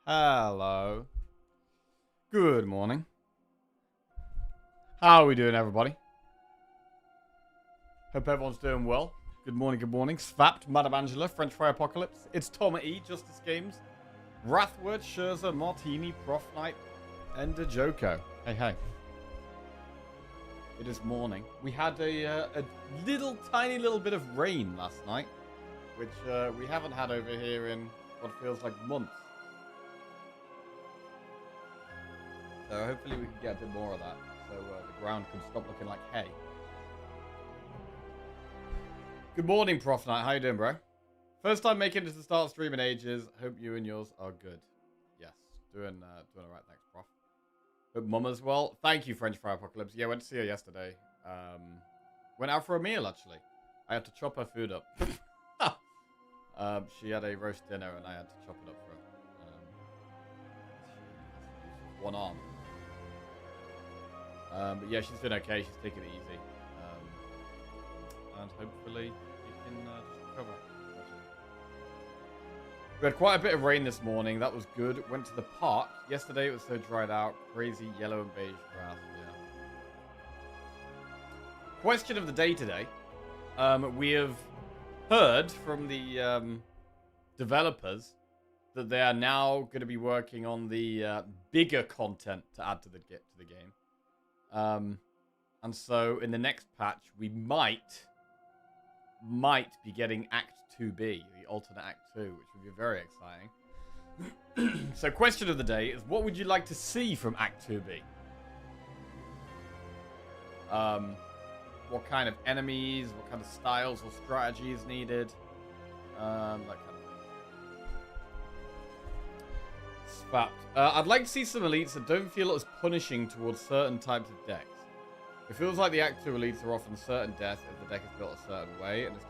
Hello. Good morning. How are we doing, everybody? Hope everyone's doing well. Good morning, good morning. Svapt, Madame Angela, French Fry Apocalypse. It's Tom E, Justice Games, Wrathword, Scherzer, Martini, Prof Knight, and Joko. Hey, hey. It is morning. We had a tiny little bit of rain last night, which we haven't had over here in what feels like months. So hopefully we can get a bit more of that, so the ground can stop looking like hay. Good morning, Prof Knight. How you doing, bro? First time making it to the start stream in ages. Hope you and yours are good. Yes, doing all right. Thanks, Prof. Hope Mum as well. Thank you, French Fry Apocalypse. Yeah, went to see her yesterday. Went out for a meal actually. I had to chop her food up. She had a roast dinner and I had to chop it up for her. One arm. But yeah, she's doing okay. She's taking it easy. And hopefully she can just recover. We had quite a bit of rain this morning. That was good. Went to the park. Yesterday it was so dried out. Crazy yellow and beige grass. Yeah. Question of the day today. We have heard from the developers that they are now going to be working on the bigger content to add to the game. And so in the next patch, we might be getting Act 2B, the alternate Act 2, which would be very exciting. So question of the day is, what would you like to see from Act 2B? What kind of enemies, what kind of styles or strategies needed? That kind of thing. I'd like to see some elites that don't feel as punishing towards certain types of decks. It feels like the Act 2 elites are often certain death if the deck is built a certain way, and it's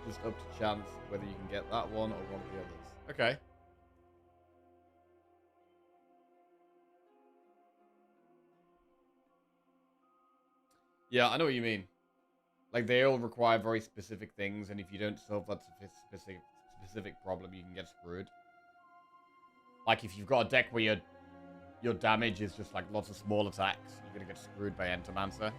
just up to chance whether you can get that one or one of the others. Okay. Yeah, I know what you mean. Like, they all require very specific things, and if you don't solve that specific problem, you can get screwed. Like, if you've got a deck where your damage is just, like, lots of small attacks, you're going to get screwed by Entomancer.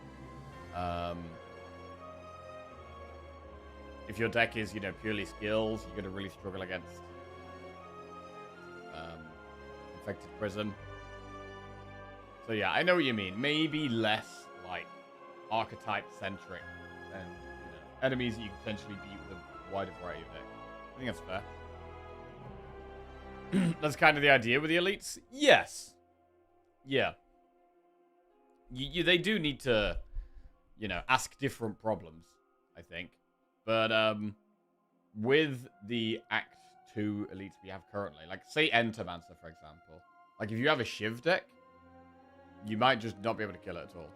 If your deck is, purely skills, you're going to really struggle against Infected Prism. So, yeah, I know what you mean. Maybe less, like, archetype-centric than, enemies that you can potentially beat with a wider variety of decks. I think that's fair. That's kind of the idea with the elites. Yes. Yeah. They do need to, ask different problems, I think. But with the Act 2 elites we have currently, like, say Entomancer, for example. Like, if you have a Shiv deck, you might just not be able to kill it at all.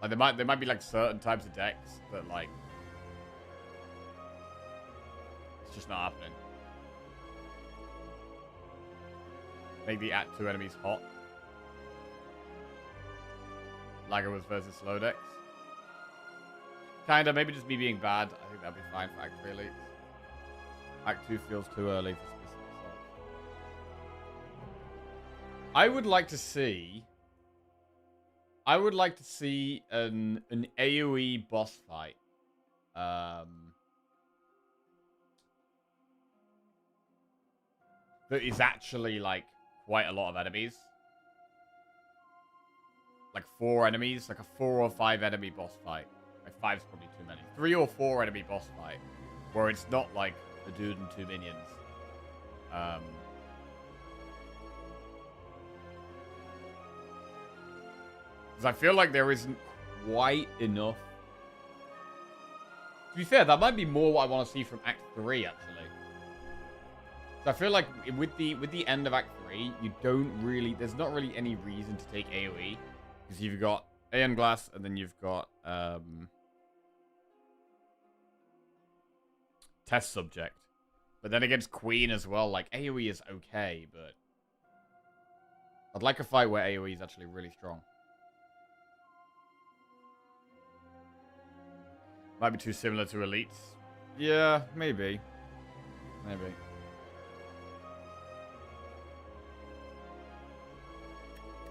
Like, there might be, like, certain types of decks that, like, it's just not happening. Make the Act 2 enemies hot. Lagos versus slow decks. Kinda, maybe just me being bad. I think that'd be fine for Act 3 elites. Act 2 feels too early for specific assaults. I would like to see an AoE boss fight. That is actually, like, quite a lot of enemies. Like 4 enemies, like a 4 or 5 enemy boss fight. Like 5's probably too many. 3 or 4 enemy boss fight, where it's not like a dude and 2 minions. Because I feel like there isn't quite enough. To be fair, that might be more what I want to see from Act 3, actually. So I feel like with the end of Act 3, there's not really any reason to take AoE. Because you've got Aeon Glass, and then you've got Test Subject. But then against Queen as well, like, AoE is okay, but I'd like a fight where AoE is actually really strong. Might be too similar to elites. Yeah, maybe. Maybe.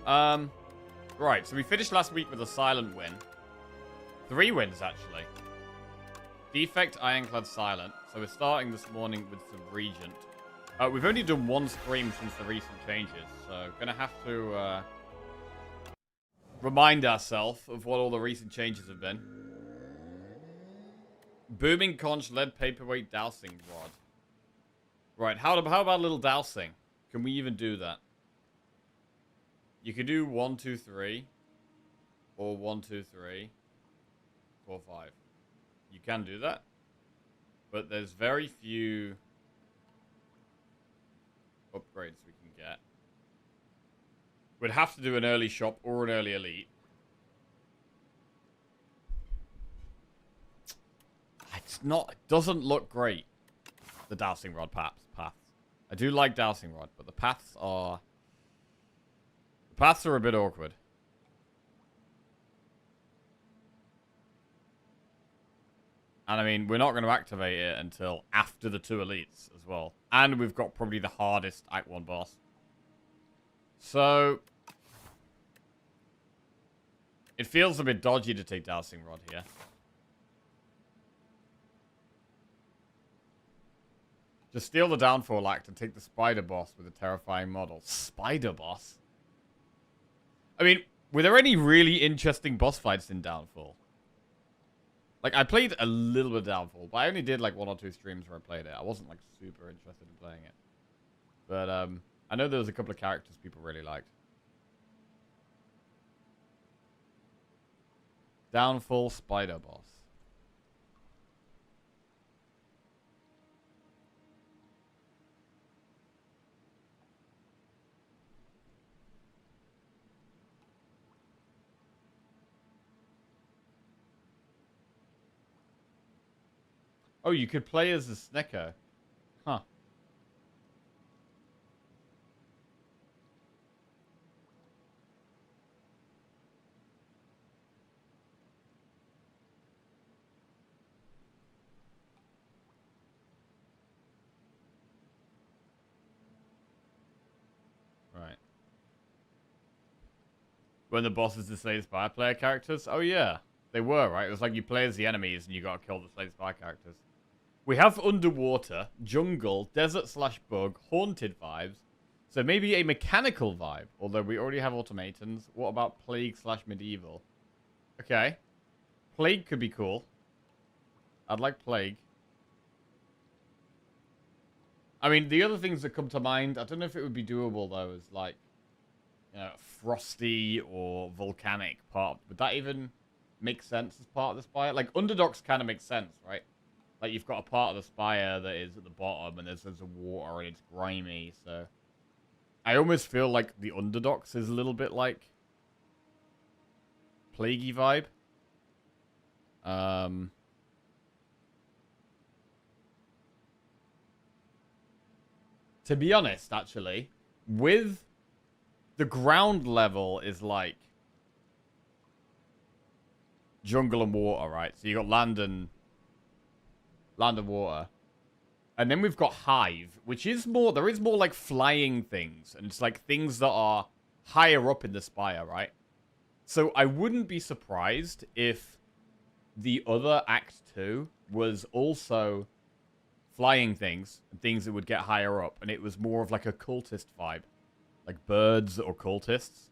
Right, so we finished last week with a silent win. 3 wins, actually. Defect, Ironclad, Silent. So we're starting this morning with some Regent. We've only done 1 stream since the recent changes, so gonna have to remind ourselves of what all the recent changes have been. Booming Conch, Lead Paperweight, Dowsing Rod. Right, how about a little dowsing? Can we even do that? You could do 1, 2, 3. Or 1, 2, 3. 4, 5. You can do that. But there's very few upgrades we can get. We'd have to do an early shop or an early elite. It's not... It doesn't look great. The dowsing rod paths. I do like dowsing rod, but the paths are... The paths are a bit awkward. And I mean, we're not going to activate it until after the 2 elites as well. And we've got probably the hardest Act 1 boss. So... It feels a bit dodgy to take dowsing rod here. Just steal the Downfall Act and take the Spider Boss with a terrifying model. Spider Boss? I mean, were there any really interesting boss fights in Downfall? Like, I played a little bit of Downfall, but I only did, like, 1 or 2 streams where I played it. I wasn't, like, super interested in playing it. But, I know there was a couple of characters people really liked. Downfall Spider Boss. Oh, you could play as a Snecko. Huh. Right. When the bosses the Slay the Spire player characters? Oh, yeah. They were, right? It was like you play as the enemies and you gotta kill the Slay the Spire characters. We have underwater, jungle, desert/bug, haunted vibes. So maybe a mechanical vibe. Although we already have automatons. What about plague/medieval? Okay. Plague could be cool. I'd like plague. I mean, the other things that come to mind, I don't know if it would be doable, though, is like, you know, frosty or volcanic part. Would that even make sense as part of the spire? Like, underdogs kind of make sense, right? Like, you've got a part of the spire that is at the bottom, and there's a water, and it's grimy, so... I almost feel like the underdogs is a little bit like... Plaguey vibe. To be honest, actually, with... The ground level is like... Jungle and water, right? So you got land and water. And then we've got Hive, which is more... There is more, like, flying things. And it's, like, things that are higher up in the spire, right? So I wouldn't be surprised if the other Act 2 was also flying things. And things that would get higher up. And it was more of, like, a cultist vibe. Like, birds or cultists.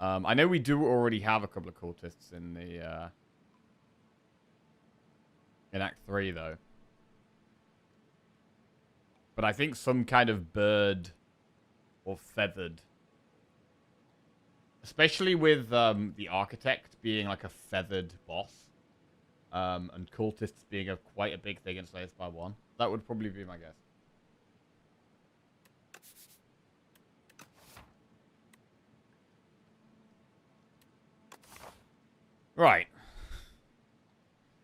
I know we do already have a couple of cultists in the... in Act 3, though. But I think some kind of bird or feathered. Especially with the architect being like a feathered boss. And cultists being quite a big thing in Slay the Spire 1. That would probably be my guess. Right.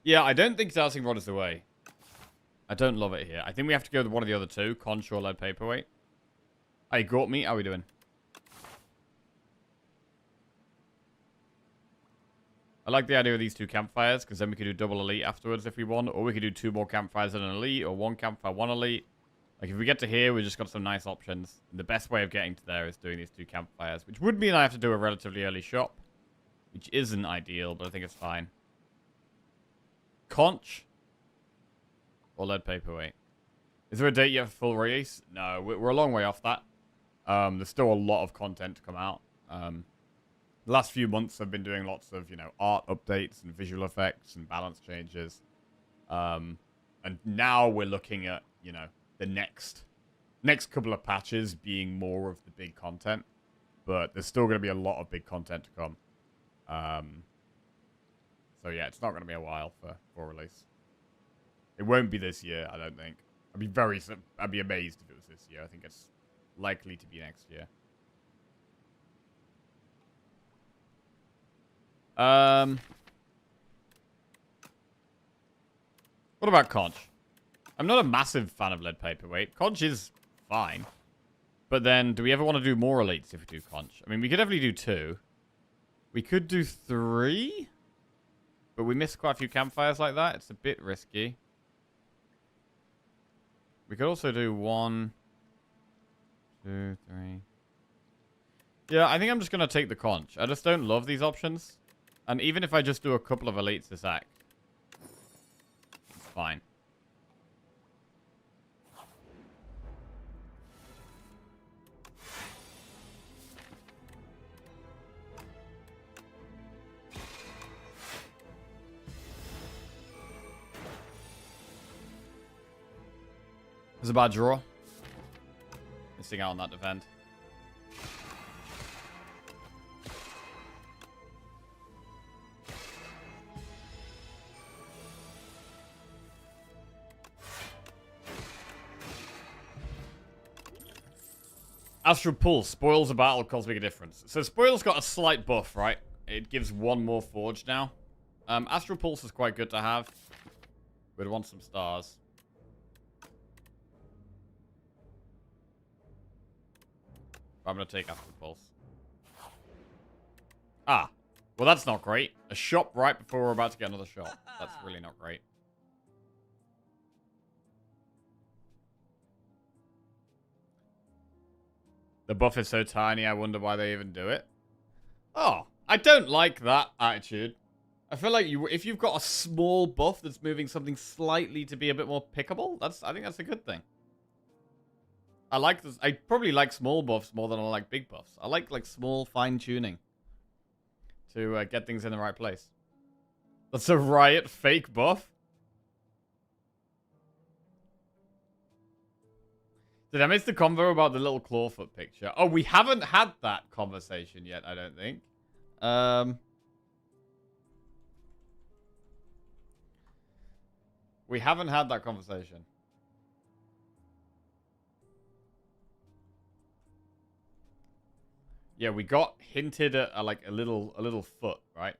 Yeah, I don't think Dowsing Rod is the way. I don't love it here. I think we have to go with one of the other 2. Conch or Lead Paperweight. Hey, Gort Meat, how are we doing? I like the idea of these 2 campfires, because then we could do double elite afterwards if we want. Or we could do 2 more campfires and an elite, or 1 campfire, 1 elite. Like, if we get to here, we just got some nice options. And the best way of getting to there is doing these 2 campfires, which would mean I have to do a relatively early shop, which isn't ideal, but I think it's fine. Conch or lead paperweight? Is there a date yet for full release? No, we're a long way off that. There's still a lot of content to come out. The last few months I've been doing lots of, art updates and visual effects and balance changes. And now we're looking at, the next couple of patches being more of the big content. But there's still going to be a lot of big content to come. So yeah, it's not going to be a while for release. It won't be this year, I don't think. I'd be amazed if it was this year. I think it's likely to be next year. What about Conch? I'm not a massive fan of lead paperweight. Conch is fine. But then, do we ever want to do more elites if we do Conch? I mean, we could definitely do 2. We could do 3. But we missed quite a few campfires like that. It's a bit risky. We could also do 1, 2, 3. Yeah, I think I'm just going to take the Conch. I just don't love these options. And even if I just do a couple of elites this act, it's fine. It's a bad draw. Missing out on that defend. Astral Pulse. Spoils a battle, cosmic difference. So Spoil's got a slight buff, right? It gives 1 more forge now. Astral Pulse is quite good to have. We'd want some stars. I'm going to take Astral Pulse. Ah. Well, that's not great. A shop right before we're about to get another shop. That's really not great. The buff is so tiny, I wonder why they even do it. Oh, I don't like that attitude. I feel like if you've got a small buff that's moving something slightly to be a bit more pickable, I think that's a good thing. I like this. I probably like small buffs more than I like big buffs. I like small fine tuning to get things in the right place. That's a riot fake buff. Did I miss the convo about the little clawfoot picture? Oh, we haven't had that conversation yet, I don't think. We haven't had that conversation. Yeah, we got hinted at a little foot, right?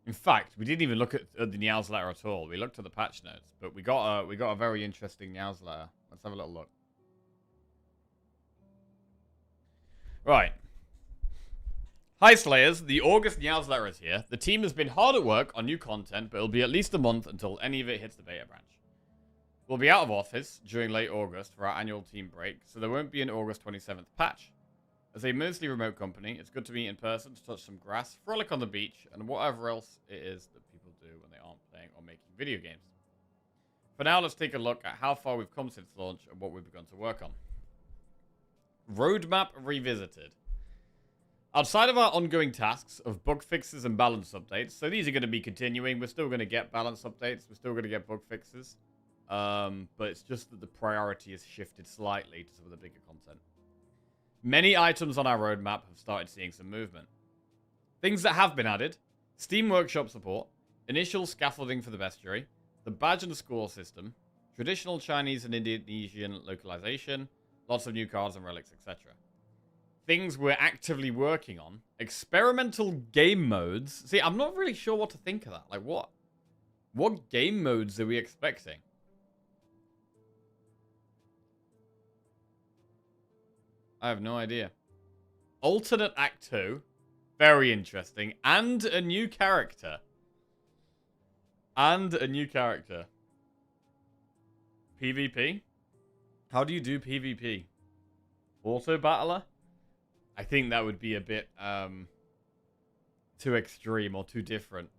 In fact, we didn't even look at the Niao's letter at all. We looked at the patch notes, but we got a very interesting Niao's letter. Let's have a little look. Right. Hi Slayers, the August Niao's letter is here. The team has been hard at work on new content, but it'll be at least a month until any of it hits the beta branch. We'll be out of office during late August for our annual team break, so there won't be an August 27th patch. As a mostly remote company, it's good to meet in person to touch some grass, frolic on the beach, and whatever else it is that people do when they aren't playing or making video games. For now, let's take a look at how far we've come since launch and what we've begun to work on. Roadmap revisited. Outside of our ongoing tasks of bug fixes and balance updates, so these are going to be continuing, we're still going to get balance updates, we're still going to get bug fixes. But it's just that the priority has shifted slightly to some of the bigger content. Many items on our roadmap have started seeing some movement. Things that have been added: Steam Workshop support, initial scaffolding for the bestiary, the badge and score system, traditional Chinese and Indonesian localization, lots of new cards and relics, etc. Things we're actively working on: experimental game modes. See, I'm not really sure what to think of that. Like, what game modes are we expecting? I have no idea. Alternate Act 2. Very interesting. And a new character. PvP? How do you do PvP? Auto battler? I think that would be a bit too extreme or too different.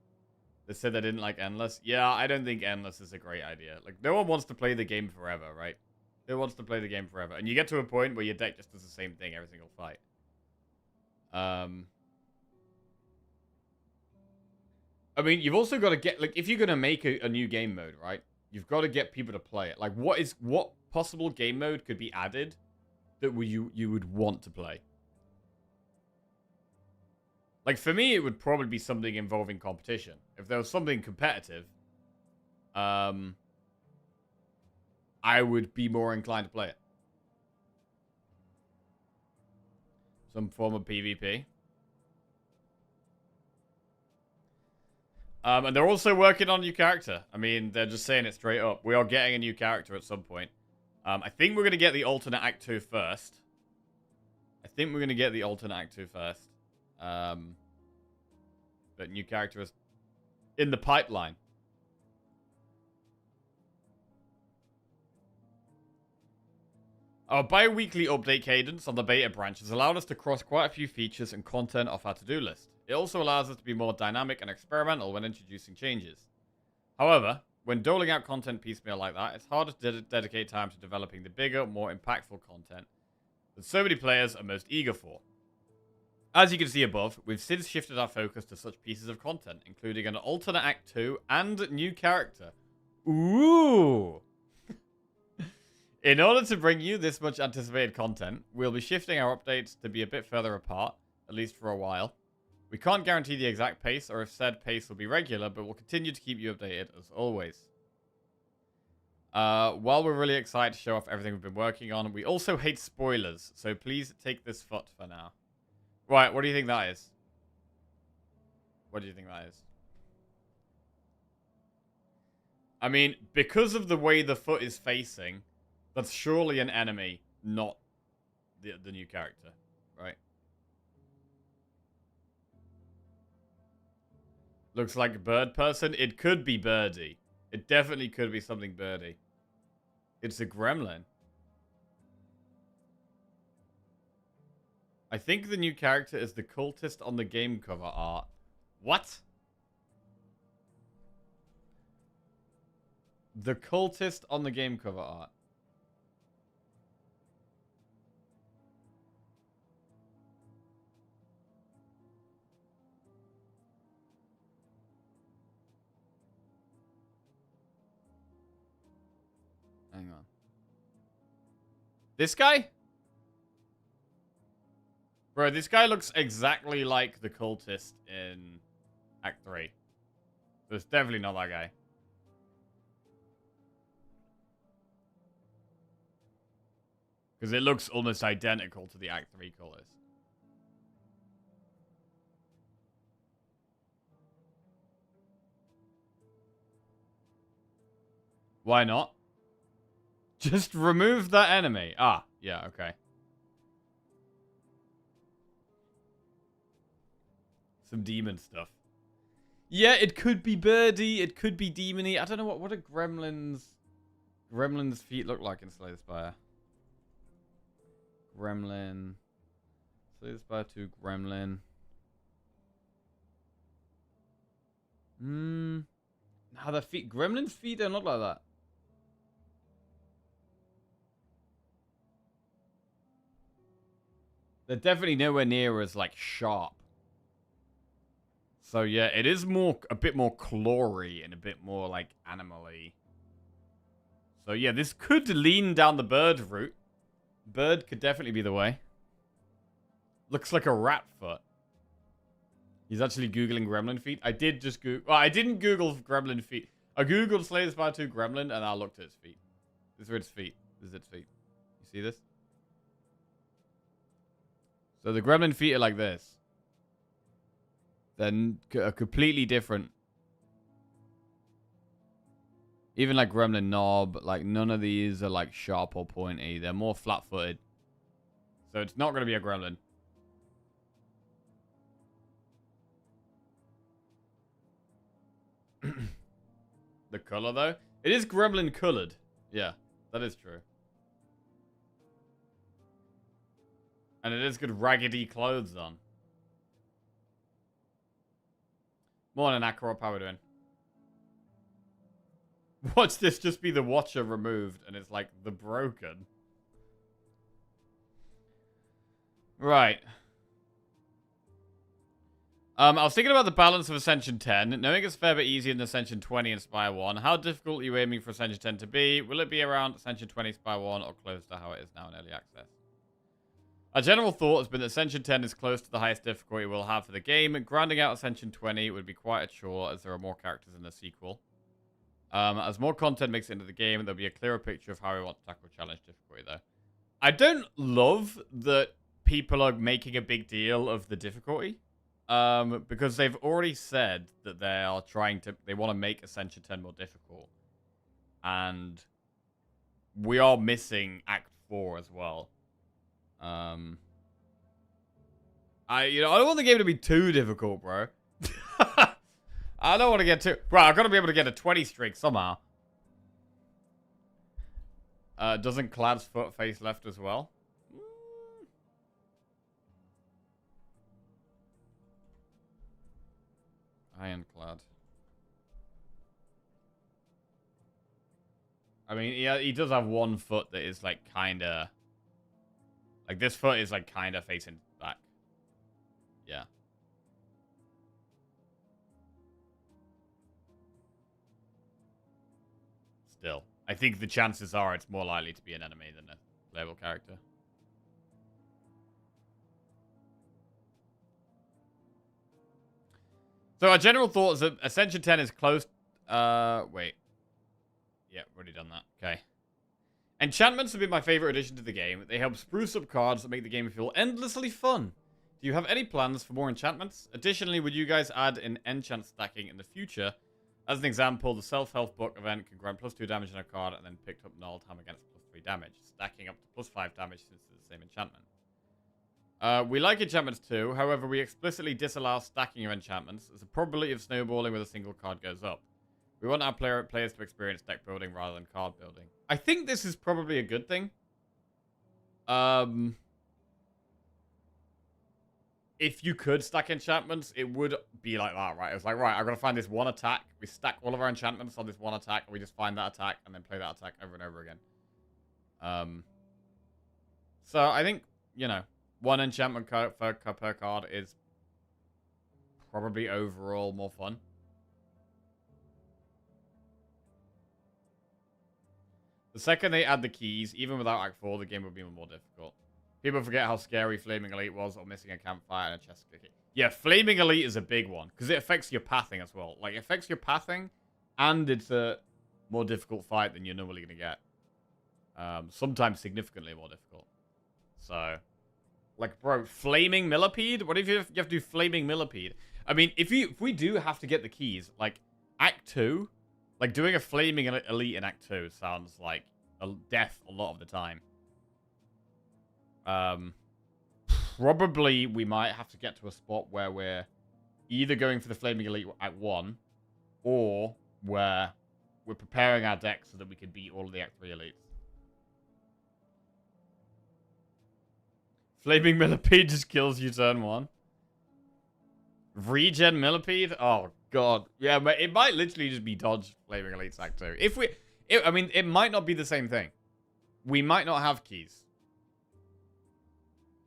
They said they didn't like endless. Yeah, I don't think endless is a great idea. Like, no one wants to play the game forever, right? No one wants to play the game forever. And you get to a point where your deck just does the same thing every single fight. I mean, you've also got to get, like, if you're going to make a new game mode, right? You've got to get people to play it. Like, what possible game mode could be added that you would want to play? Like, for me, it would probably be something involving competition. If there was something competitive, I would be more inclined to play it. Some form of PvP. And they're also working on a new character. I mean, they're just saying it straight up. We are getting a new character at some point. I think we're going to get the alternate Act 2 first. But new character is in the pipeline. Our bi-weekly update cadence on the beta branch has allowed us to cross quite a few features and content off our to-do list. It also allows us to be more dynamic and experimental when introducing changes. However, when doling out content piecemeal like that, it's harder to dedicate time to developing the bigger, more impactful content that so many players are most eager for. As you can see above, we've since shifted our focus to such pieces of content, including an alternate Act 2 and new character. Ooh! In order to bring you this much anticipated content, we'll be shifting our updates to be a bit further apart, at least for a while. We can't guarantee the exact pace or if said pace will be regular, but we'll continue to keep you updated as always. While we're really excited to show off everything we've been working on, we also hate spoilers, so please take this foot for now. Right, what do you think that is? I mean, because of the way the foot is facing, that's surely an enemy, not the new character, right? Looks like a bird person. It could be birdie. It definitely could be something birdie. It's a gremlin. I think the new character is the cultist on the game cover art. What? The cultist on the game cover art. Hang on. This guy? Bro, this guy looks exactly like the cultist in Act 3. So it's definitely not that guy. Because it looks almost identical to the Act 3 colors. Why not? Just remove that enemy. Ah, yeah, okay. Some demon stuff. Yeah, it could be birdie. It could be demony. I don't know what do gremlins' feet look like in Slay the Spire. Gremlin. Slay the Spire 2 gremlin. How their feet. Gremlins' feet don't look like that. They're definitely nowhere near as like sharp. So yeah, it is a bit more clawy and a bit more like animal-y. So yeah, this could lean down the bird route. Bird could definitely be the way. Looks like a rat foot. He's actually Googling gremlin feet. I did just Google... Well, I didn't Google gremlin feet. I Googled Slay the Spire 2 gremlin and I looked at its feet. These are its feet. This is its feet. You see this? So the gremlin feet are like this. They're completely different. Even like gremlin knob, like none of these are like sharp or pointy. They're more flat-footed. So it's not going to be a gremlin. The color, though? It is gremlin colored. Yeah, that is true. And it is good raggedy clothes on. Morning, Akrop. How we doing? Watch this just be the Watcher removed, and it's like the Broken. Right. I was thinking about the balance of Ascension 10. Knowing it's a fair bit easier than Ascension 20 and Spire 1, how difficult are you aiming for Ascension 10 to be? Will it be around Ascension 20, Spire 1, or close to how it is now in early access? Our general thought has been that Ascension 10 is close to the highest difficulty we'll have for the game. Grinding out Ascension 20 would be quite a chore, as there are more characters in the sequel. As more content makes it into the game, there'll be a clearer picture of how we want to tackle challenge difficulty, though. I don't love that people are making a big deal of the difficulty. Because they've already said that they want to make Ascension 10 more difficult. And we are missing Act 4 as well. I don't want the game to be too difficult, bro. I don't want to get too... Bro, I've got to be able to get a 20 streak somehow. Doesn't Clad's foot face left as well? Ironclad. I mean, he does have one foot that is, like, kind of... Like, this foot is, like, kind of facing back. Yeah. Still. I think the chances are it's more likely to be an enemy than a playable character. So our general thought is that Ascension 10 is close... wait. Yeah, already done that. Okay. Enchantments have been my favorite addition to the game. They help spruce up cards that make the game feel endlessly fun. Do you have any plans for more enchantments? Additionally, would you guys add in enchant stacking in the future? As an example, the self-health book event can grant +2 damage on a card and then picked up gnarled ham against +3 damage, stacking up to +5 damage since it's the same enchantment. We like enchantments too, however we explicitly disallow stacking of enchantments as the probability of snowballing with a single card goes up. We want our players to experience deck building rather than card building. I think this is probably a good thing. If you could stack enchantments, it would be like that, right? It's like, right, I've got to find this one attack. We stack all of our enchantments on this one attack, and we just find that attack, and then play that attack over and over again. So I think, you know, one enchantment per card is probably overall more fun. The second they add the keys, even without Act 4, the game would be more difficult. People forget how scary Flaming Elite was, or missing a campfire and a chest key. Yeah, Flaming Elite is a big one, because it affects your pathing as well. Like, it affects your pathing, and it's a more difficult fight than you're normally going to get. Sometimes significantly more difficult. So, like, bro, Flaming Millipede? What if you have to do Flaming Millipede? I mean, if we do have to get the keys, like, Act 2... Like, doing a Flaming Elite in Act 2 sounds like a death a lot of the time. Probably we might have to get to a spot where we're either going for the Flaming Elite Act 1, or where we're preparing our deck so that we can beat all of the Act 3 elites. Flaming Millipede just kills you turn 1. Regen Millipede? Oh, God. Yeah, but it might literally just be dodge Flaming Elite Act 2. I mean, it might not be the same thing. We might not have keys.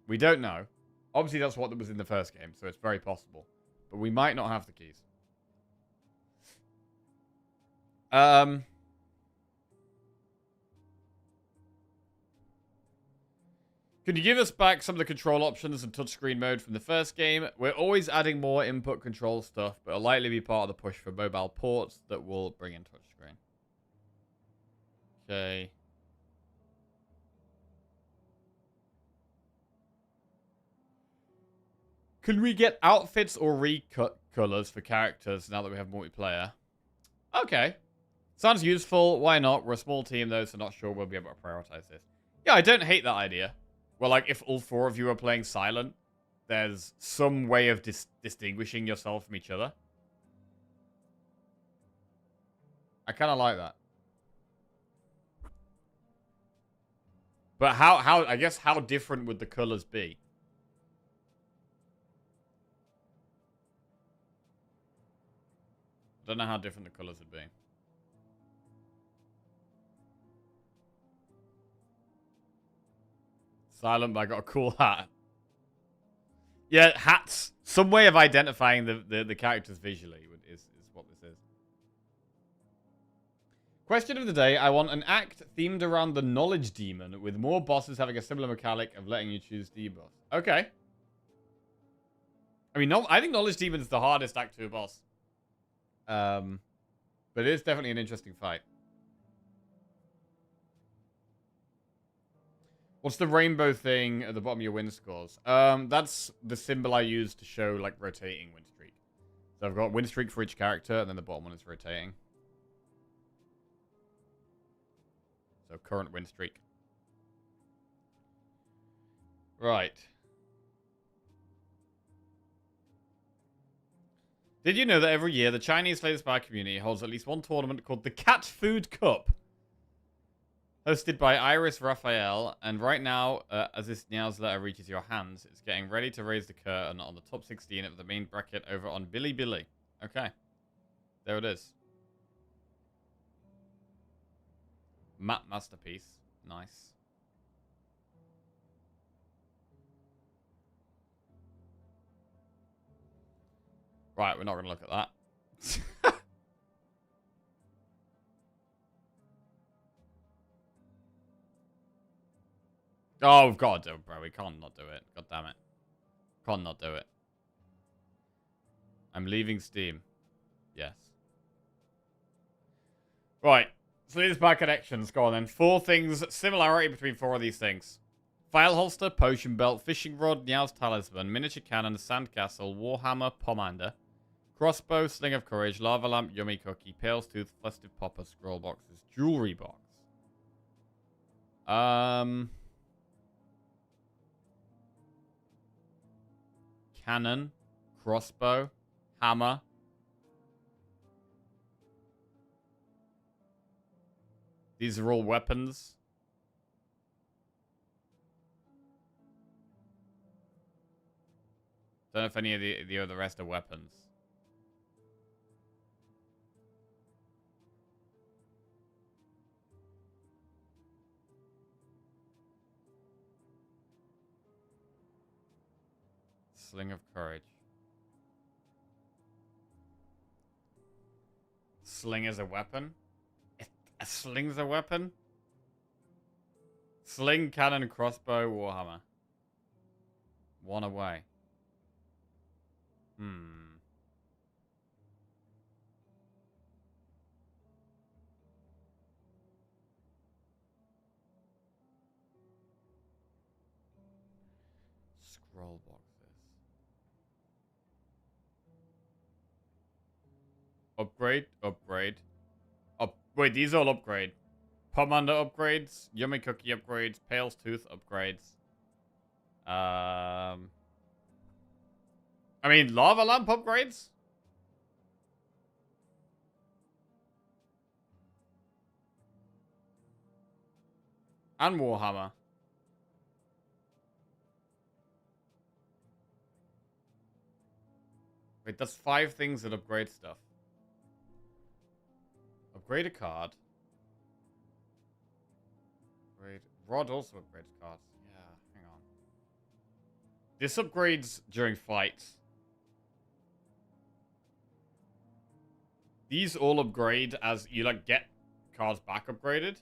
We don't know. Obviously, that's what was in the first game, so it's very possible. But we might not have the keys. Could you give us back some of the control options and touchscreen mode from the first game? We're always adding more input control stuff, but it'll likely be part of the push for mobile ports that will bring in touchscreen. Okay. Can we get outfits or recut colors for characters now that we have multiplayer? Okay. Sounds useful. Why not? We're a small team, though, so not sure we'll be able to prioritize this. Yeah, I don't hate that idea. Well, like, if all 4 of you are playing silent, there's some way of distinguishing yourself from each other. I kind of like that. But I guess how different would the colors be? I don't know how different the colors would be. Silent, but I got a cool hat. Yeah, hats. Some way of identifying the characters visually is what this is. Question of the day. I want an act themed around the knowledge demon, with more bosses having a similar mechanic of letting you choose debuff. Okay. I mean, no, I think knowledge demon is the hardest act 2 boss. But it is definitely an interesting fight. What's the rainbow thing at the bottom of your win scores? That's the symbol I use to show, like, rotating win streak. So I've got win streak for each character, and then the bottom one is rotating. So current win streak. Right. Did you know that every year the Chinese Slay the Spire community holds at least one tournament called the Cat Food Cup? Hosted by Iris Raphael, and right now, as this newsletter reaches your hands, it's getting ready to raise the curtain on the top 16 of the main bracket over on Bilibili. Okay. There it is. Map masterpiece. Nice. Right, we're not going to look at that. Oh, God, bro, we can't not do it. God damn it. Can't not do it. I'm leaving Steam. Yes. Right. So these back connections. Go on then. 4 things. Similarity between 4 of these things. File holster, potion belt, fishing rod, Niao's talisman, miniature cannon, sandcastle, warhammer, pomander, crossbow, sling of courage, lava lamp, yummy cookie, pale's tooth, festive popper, scroll boxes, jewelry box. Cannon, crossbow, hammer. These are all weapons. Don't know if any of the other rest are weapons. Sling of courage. Sling is a weapon? A sling's a weapon? Sling, cannon, crossbow, warhammer. 1 away. Scroll boxes. Upgrade, upgrade. Wait, these all upgrade. Pomander upgrades, yummy cookie upgrades, pale's tooth upgrades. I mean, lava lamp upgrades? And warhammer. Wait, that's 5 things that upgrade stuff. Upgrade a card. Upgrade. Rod also upgrades cards. Yeah, hang on. This upgrades during fights. These all upgrade as you, like, get cards back upgraded.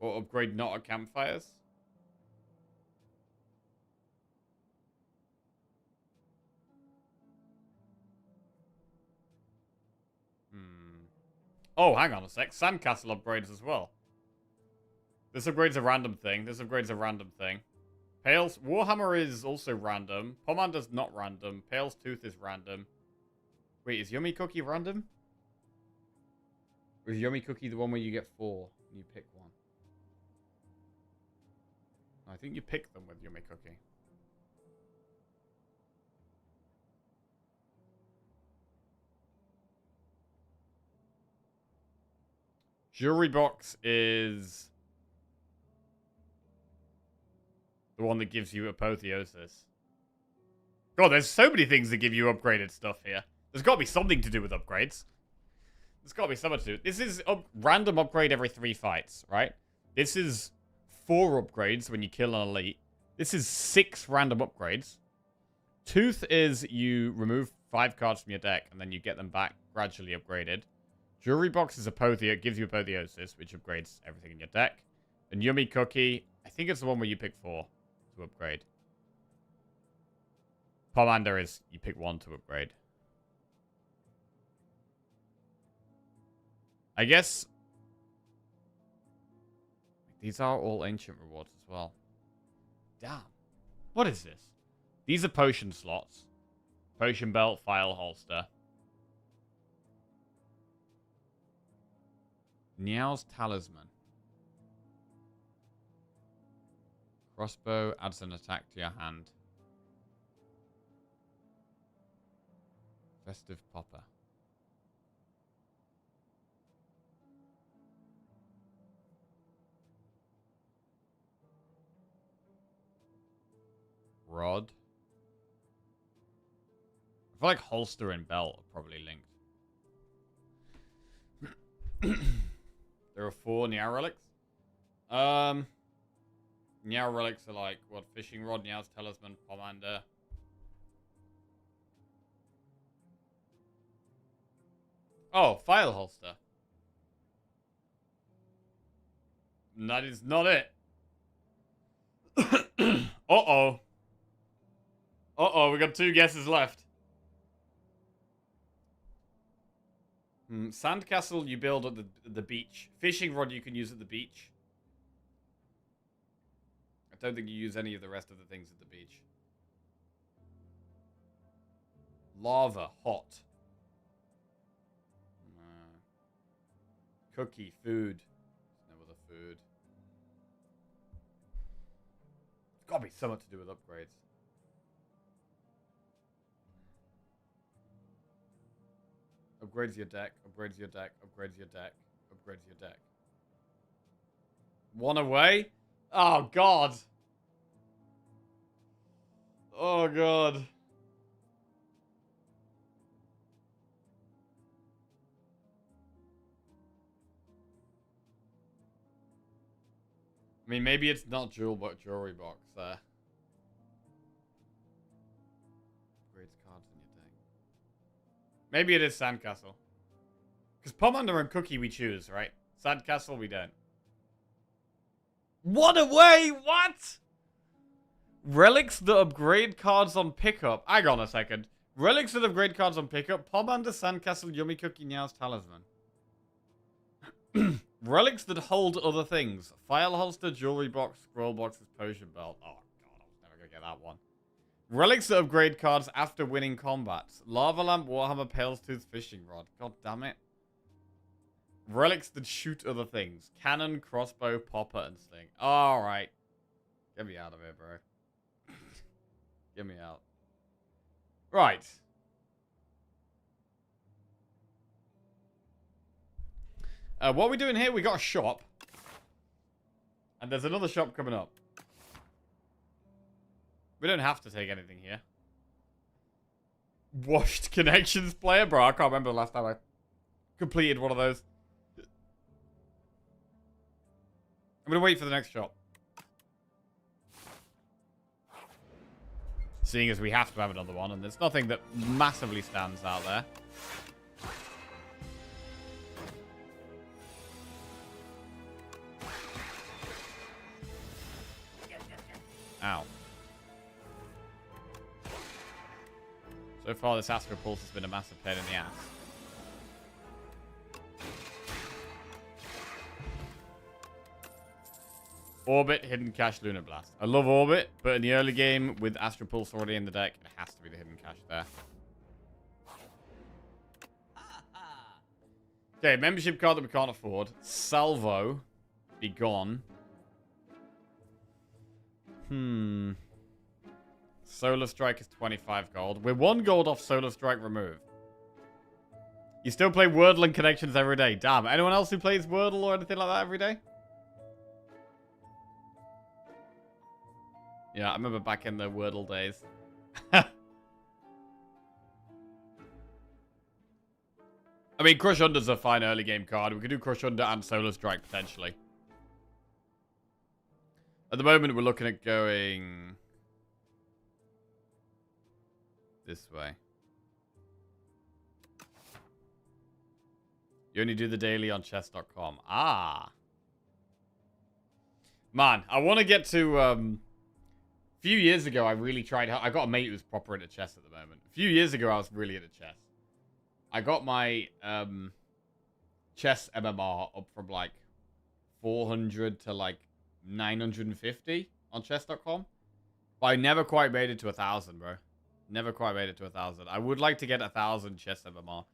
Or upgrade not at campfires. Oh, hang on a sec. Sandcastle upgrades as well. This upgrades a random thing. This upgrades a random thing. Pale's Warhammer is also random. Pomander's not random. Pale's Tooth is random. Wait, is Yummy Cookie random? Or is Yummy Cookie the one where you get 4 and you pick one? I think you pick them with Yummy Cookie. Jewelry box is the one that gives you apotheosis. God, there's so many things that give you upgraded stuff here. There's got to be something to do with upgrades. There's got to be something to do. This is a random upgrade every 3 fights, right? This is 4 upgrades when you kill an elite. This is 6 random upgrades. Tooth is you remove 5 cards from your deck, and then you get them back gradually upgraded. Jewelry box is gives you apotheosis, which upgrades everything in your deck. And Yummy Cookie, I think it's the one where you pick 4 to upgrade. Pomander is you pick 1 to upgrade. I guess these are all ancient rewards as well. Damn. What is this? These are potion slots. Potion belt, file holster. Niao's talisman. Crossbow adds an attack to your hand. Festive popper. Rod. I feel like holster and belt are probably linked. There are 4 Niao relics. Niao relics are like, what, fishing rod, Niao's talisman, pomander. Oh, file holster. That is not it. Uh-oh. Uh-oh, we got 2 guesses left. Sandcastle you build at the beach. Fishing rod you can use at the beach. I don't think you use any of the rest of the things at the beach. Lava, hot. Cookie, food. No other food. It's got to be something to do with upgrades. Upgrades your deck, upgrades your deck, upgrades your deck, upgrades your deck. 1 away? Oh, God. Oh, God. I mean, maybe it's not jewelry box there. Upgrades cards in your deck. Maybe it is Sandcastle. Because Pomander and Cookie we choose, right? Sandcastle we don't. 1 away? What? Relics that upgrade cards on pickup. Hang on a second. Relics that upgrade cards on pickup. Pomander, Sandcastle, Yummy Cookie, Niao's talisman. Relics that hold other things. File holster, jewelry box, scroll boxes, potion belt. Oh, God, I was never going to get that one. Relics that upgrade cards after winning combats. Lava lamp, warhammer, pale's tooth, fishing rod. God damn it. Relics that shoot other things. Cannon, crossbow, popper, and sling. Alright. Get me out of here, bro. Get me out. Right. What are we doing here? We got a shop. And there's another shop coming up. We don't have to take anything here. Washed connections player? Bro, I can't remember the last time I completed one of those. I'm going to wait for the next shop. Seeing as we have to have another one, and there's nothing that massively stands out there. Ow. So far, this Astro Pulse has been a massive pain in the ass. Orbit, Hidden Cache, Lunar Blast. I love Orbit, but in the early game, with Astro Pulse already in the deck, it has to be the Hidden Cache there. Okay, membership card that we can't afford. Salvo. Be gone. Solar Strike is 25 gold. We're 1 gold off Solar Strike remove. You still play Wordle and Connections every day. Damn. Anyone else who plays Wordle or anything like that every day? Yeah, I remember back in the Wordle days. I mean, Crush Under's a fine early game card. We could do Crush Under and Solar Strike, potentially. At the moment, we're looking at going this way. You only do the daily on chess.com. Ah. Man, I want to get to... A few years ago, I really tried... I got a mate who's proper into chess at the moment. A few years ago, I was really into chess. I got my chess MMR up from like 400 to like 950 on chess.com. But I never quite made it to 1,000, bro. Never quite made it to 1,000. I would like to get 1,000 chess MMR.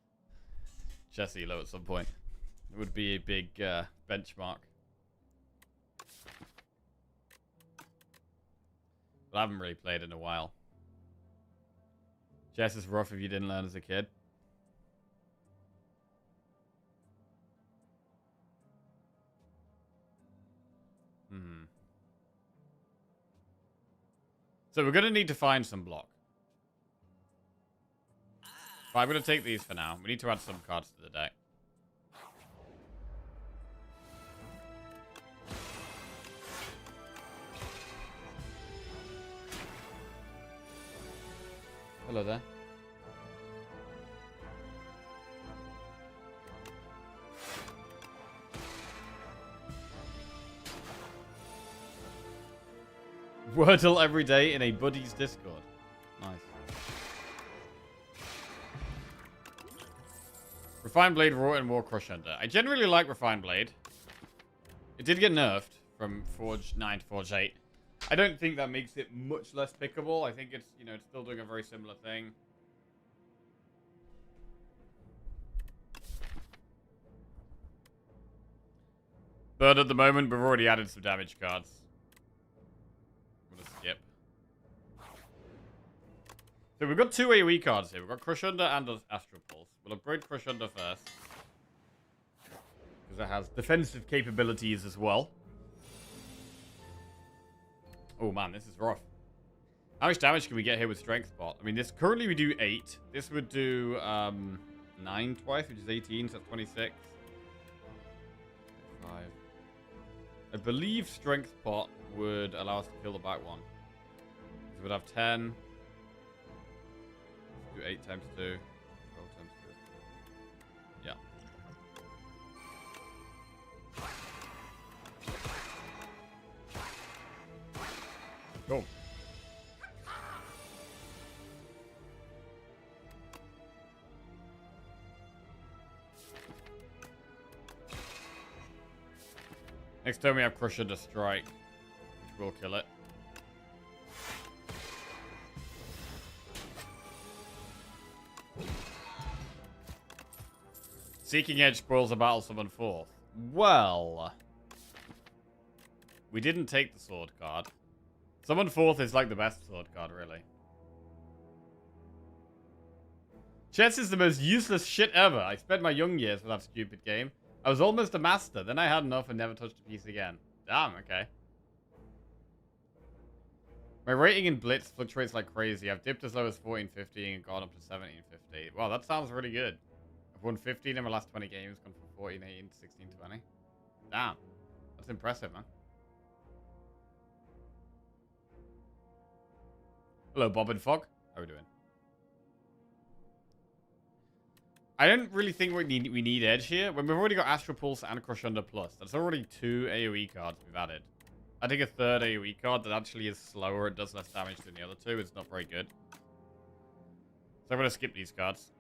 Chess Elo at some point. It would be a big benchmark. But I haven't really played in a while. Chess is rough if you didn't learn as a kid. So we're going to need to find some block. But I'm going to take these for now. We need to add some cards to the deck. Hello there. Wordle every day in a buddy's Discord. Nice. Refined Blade, Raw, and more Crush Under. I generally like Refined Blade. It did get nerfed from Forge 9 to Forge 8. I don't think that makes it much less pickable. I think it's, you know, it's still doing a very similar thing. But at the moment, we've already added some damage cards. I'm gonna skip. So we've got two AoE cards here. We've got Crush Under and Astral Pulse. We'll upgrade Crush Under first. Because it has defensive capabilities as well. Oh man, this is rough. How much damage can we get here with Strength Pot? I mean, this currently we do 8. This would do 9 twice, which is 18, so that's 26. 5. I believe Strength Pot would allow us to kill the back one. So we would have 10. Do 8 times 2. 12 times 2. Yeah. Cool. Next turn we have Crush Under Strike, which will kill it. Seeking Edge spoils a battle summon forth. Well, we didn't take the sword card. Summon forth is like the best sword card, really. Chess is the most useless shit ever. I spent my young years with that stupid game. I was almost a master. Then I had enough and never touched a piece again. Damn, okay. My rating in Blitz fluctuates like crazy. I've dipped as low as 1450 and gone up to 1750. Wow, that sounds really good. I've won 15 in my last 20 games, gone from 14, 18 to 16, 20. Damn. That's impressive, man. Hello, Bob and Fog. How are we doing? I don't really think we need Edge here. When we've already got Astral Pulse and Crush Under Plus. That's already 2 AoE cards we've added. I think a third AoE card that actually is slower and does less damage than the other two is not very good. So I'm going to skip these cards.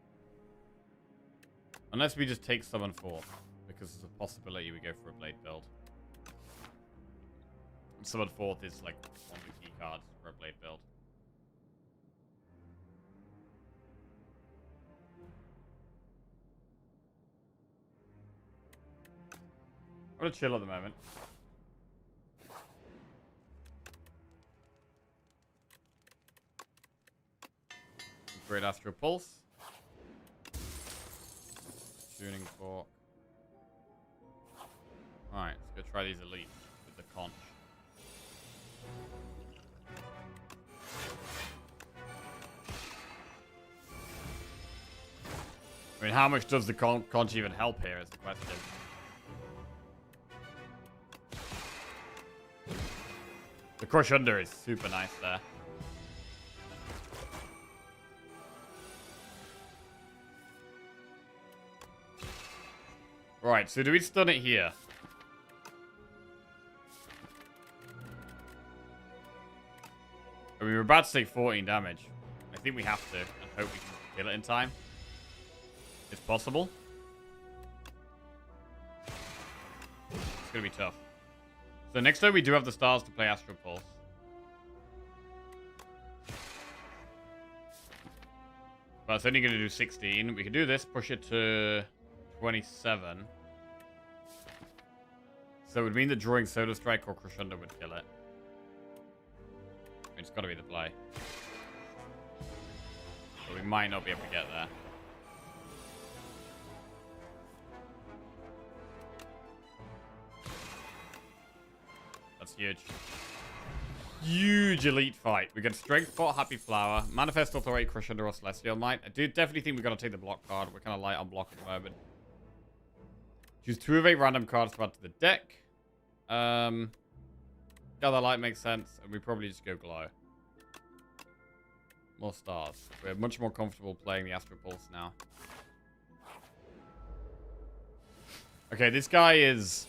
Unless we just take Summon Forth. Because there's a possibility we go for a Blade build. And Summon Forth is like one of the key cards for a Blade build. I'm gonna chill at the moment. Great Astral Pulse. tuning fork. Alright, let's go try these elites with the conch. I mean, how much does the conch even help here is the question. The crush under is super nice there. Right, so do we stun it here? I mean, we're about to take 14 damage. I think we have to, and hope we can kill it in time. It's possible. It's gonna be tough. So next time we do have the stars to play Astral Pulse. But it's only gonna do 16. We can do this, push it to 27. So it would mean that drawing Solar Strike or Crescendo would kill it. I mean, it's gotta be the play. But we might not be able to get there. That's huge. Huge elite fight. We get Strength Pot, Happy Flower, Manifest Authority, Crescendo, or Celestial Might. I do definitely think we've got to take the block card. We're kind of light on block at the moment. Choose 2 of 8 random cards to add to the deck. Gather Light makes sense, and we probably just go Glow. More stars. We're much more comfortable playing the Astral Pulse now. Okay, this guy is...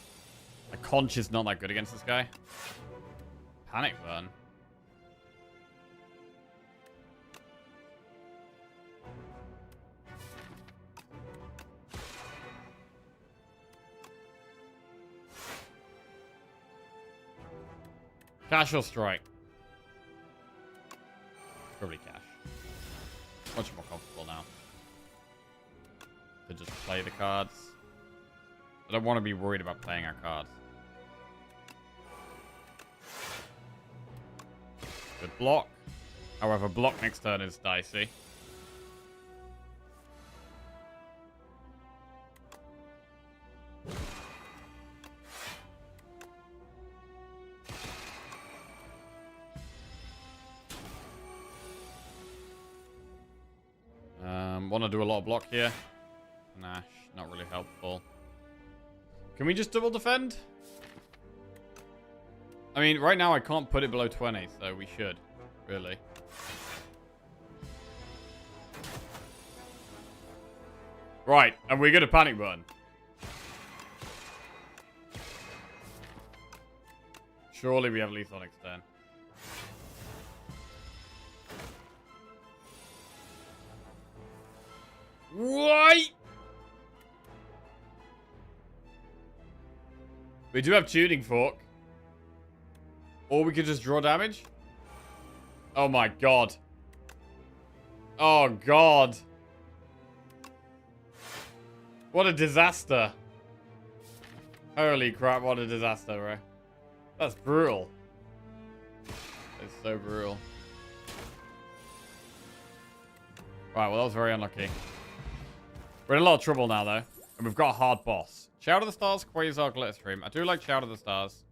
A conch is not that good against this guy. Panic Burn. Cash or strike? Probably cash. Much more comfortable now. To just play the cards. I don't want to be worried about playing our cards. Good block. However, block next turn is dicey. Want to do a lot of block here. Nash, not really helpful. Can we just double defend? I mean, right now I can't put it below 20, so we should, really. Right, and we're gonna panic burn. Surely we have lethal next turn. What? We do have tuning fork. Or we could just draw damage. Oh my god. Oh god. What a disaster. Holy crap, what a disaster, bro. That's brutal. It's so brutal. Right, well that was very unlucky. We're in a lot of trouble now, though. And we've got a hard boss. Shout of the Stars, Quasar, Glitterstream. I do like Shout of the Stars.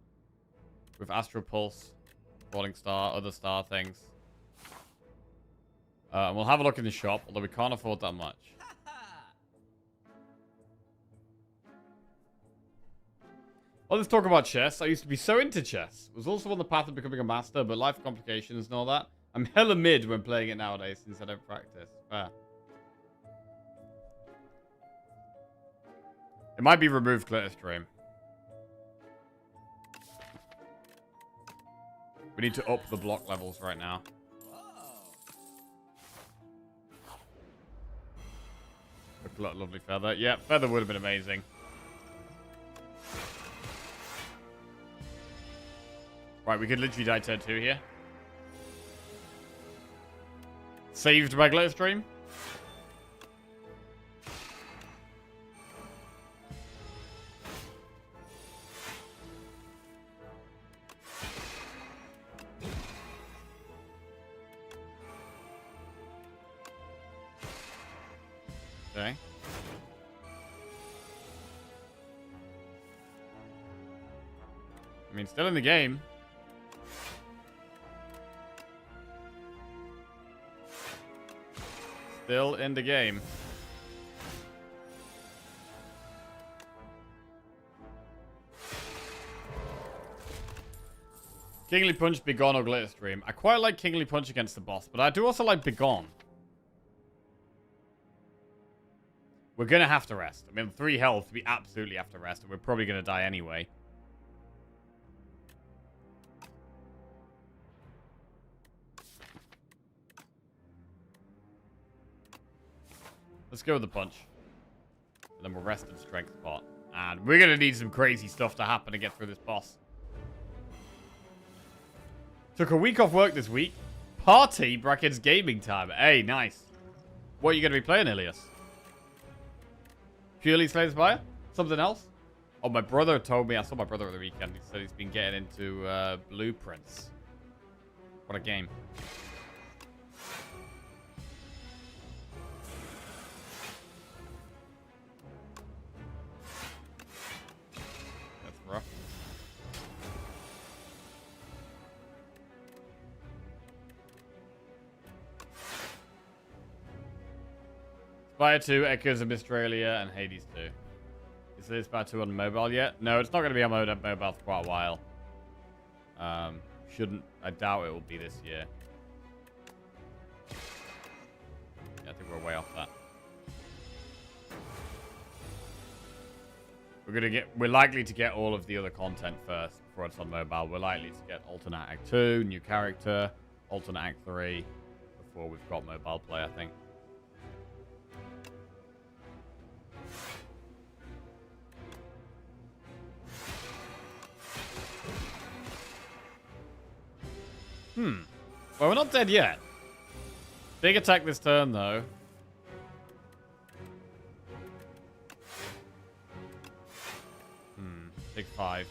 With Astral Pulse, Falling Star, other star things. And we'll have a look in the shop, although we can't afford that much. Well, let's talk about chess. I used to be so into chess. I was also on the path of becoming a master, but life complications and all that. I'm hella mid when playing it nowadays since I don't practice. Fair. It might be removed Glitterstream. We need to up the block levels right now. Lovely feather. Yeah, feather would have been amazing. Right, we could literally die turn 2 here. Saved by Glitterstream. Okay. I mean, still in the game. Still in the game. Kingly Punch, Begone, or Glitter Stream. I quite like Kingly Punch against the boss, but I do also like Begone. We're going to have to rest. I mean, 3 health, we absolutely have to rest, and we're probably going to die anyway. Let's go with the punch. And then we'll rest in strength pot. And we're going to need some crazy stuff to happen to get through this boss. Took a week off work this week. Party brackets gaming time. Hey, nice. What are you going to be playing, Ilias? Purely Slay the Spire? Something else? Oh, my brother told me. I saw my brother over the weekend. He said he's been getting into Blueprints. What a game. That's rough. Spire 2, Echoes of Mystralia, and Hades 2. Is this Spire 2 on mobile yet? No, it's not going to be on mobile for quite a while. I doubt it will be this year. Yeah, I think we're way off that. We're likely to get all of the other content first before it's on mobile. We're likely to get Alternate Act 2, new character, Alternate Act 3, before we've got mobile play, I think. Well, we're not dead yet. Big attack this turn, though. Big 5.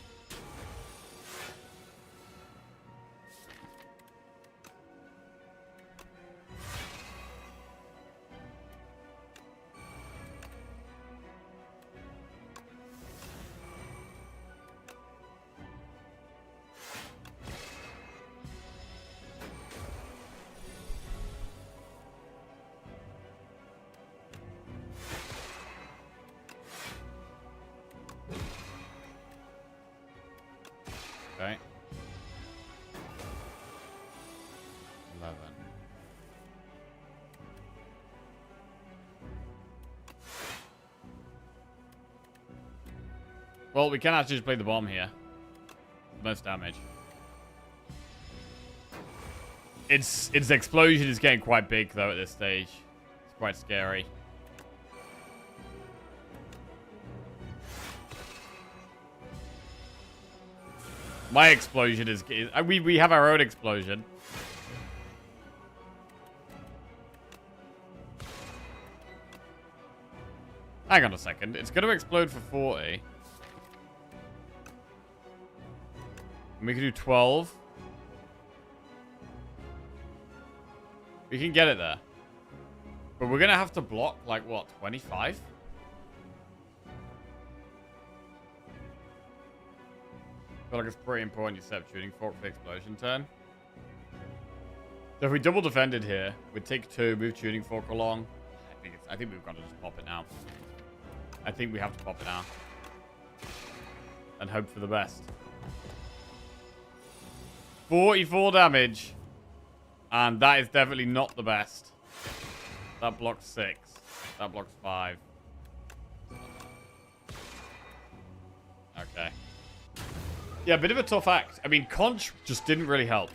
Okay. 11. Well, we can actually just play the bomb here. Most damage. Its explosion is getting quite big, though, at this stage. It's quite scary. My explosion is we have our own explosion. Hang on a second. It's going to explode for 40. And we can do 12. We can get it there. But we're going to have to block, like, what, 25? I feel like it's pretty important you set up Tuning Fork for the explosion turn. So if we double defended here, we'd take 2, move Tuning Fork along. I think we've got to just pop it now. I think we have to pop it now. And hope for the best. 44 damage. And that is definitely not the best. That blocks 6. That blocks 5. Okay. Yeah, a bit of a tough act. I mean, Conch just didn't really help.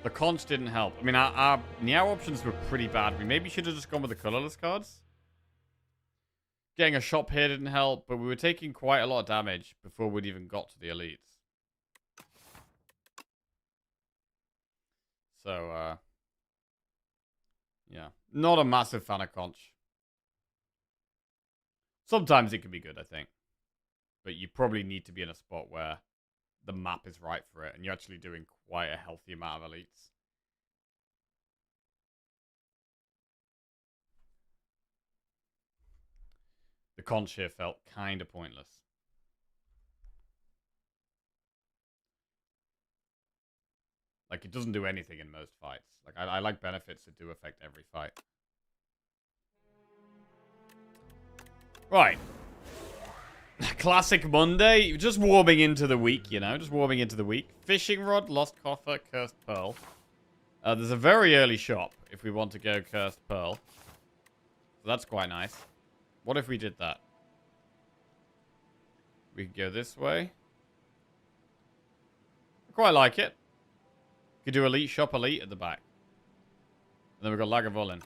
The Conch didn't help. I mean, our Niao options were pretty bad. We maybe should have just gone with the colorless cards. Getting a shop here didn't help, but we were taking quite a lot of damage before we'd even got to the elites. So, yeah. Not a massive fan of Conch. Sometimes it can be good, I think. But you probably need to be in a spot where the map is right for it, and you're actually doing quite a healthy amount of elites. The Conch here felt kind of pointless. Like, it doesn't do anything in most fights. Like, I like benefits that do affect every fight. Right. Classic Monday. Just warming into the week, you know. Just warming into the week. Fishing rod, lost coffer, cursed pearl. There's a very early shop if we want to go cursed pearl. So that's quite nice. What if we did that? We could go this way. I quite like it. Could do elite shop elite at the back. And then we've got Lagavulin.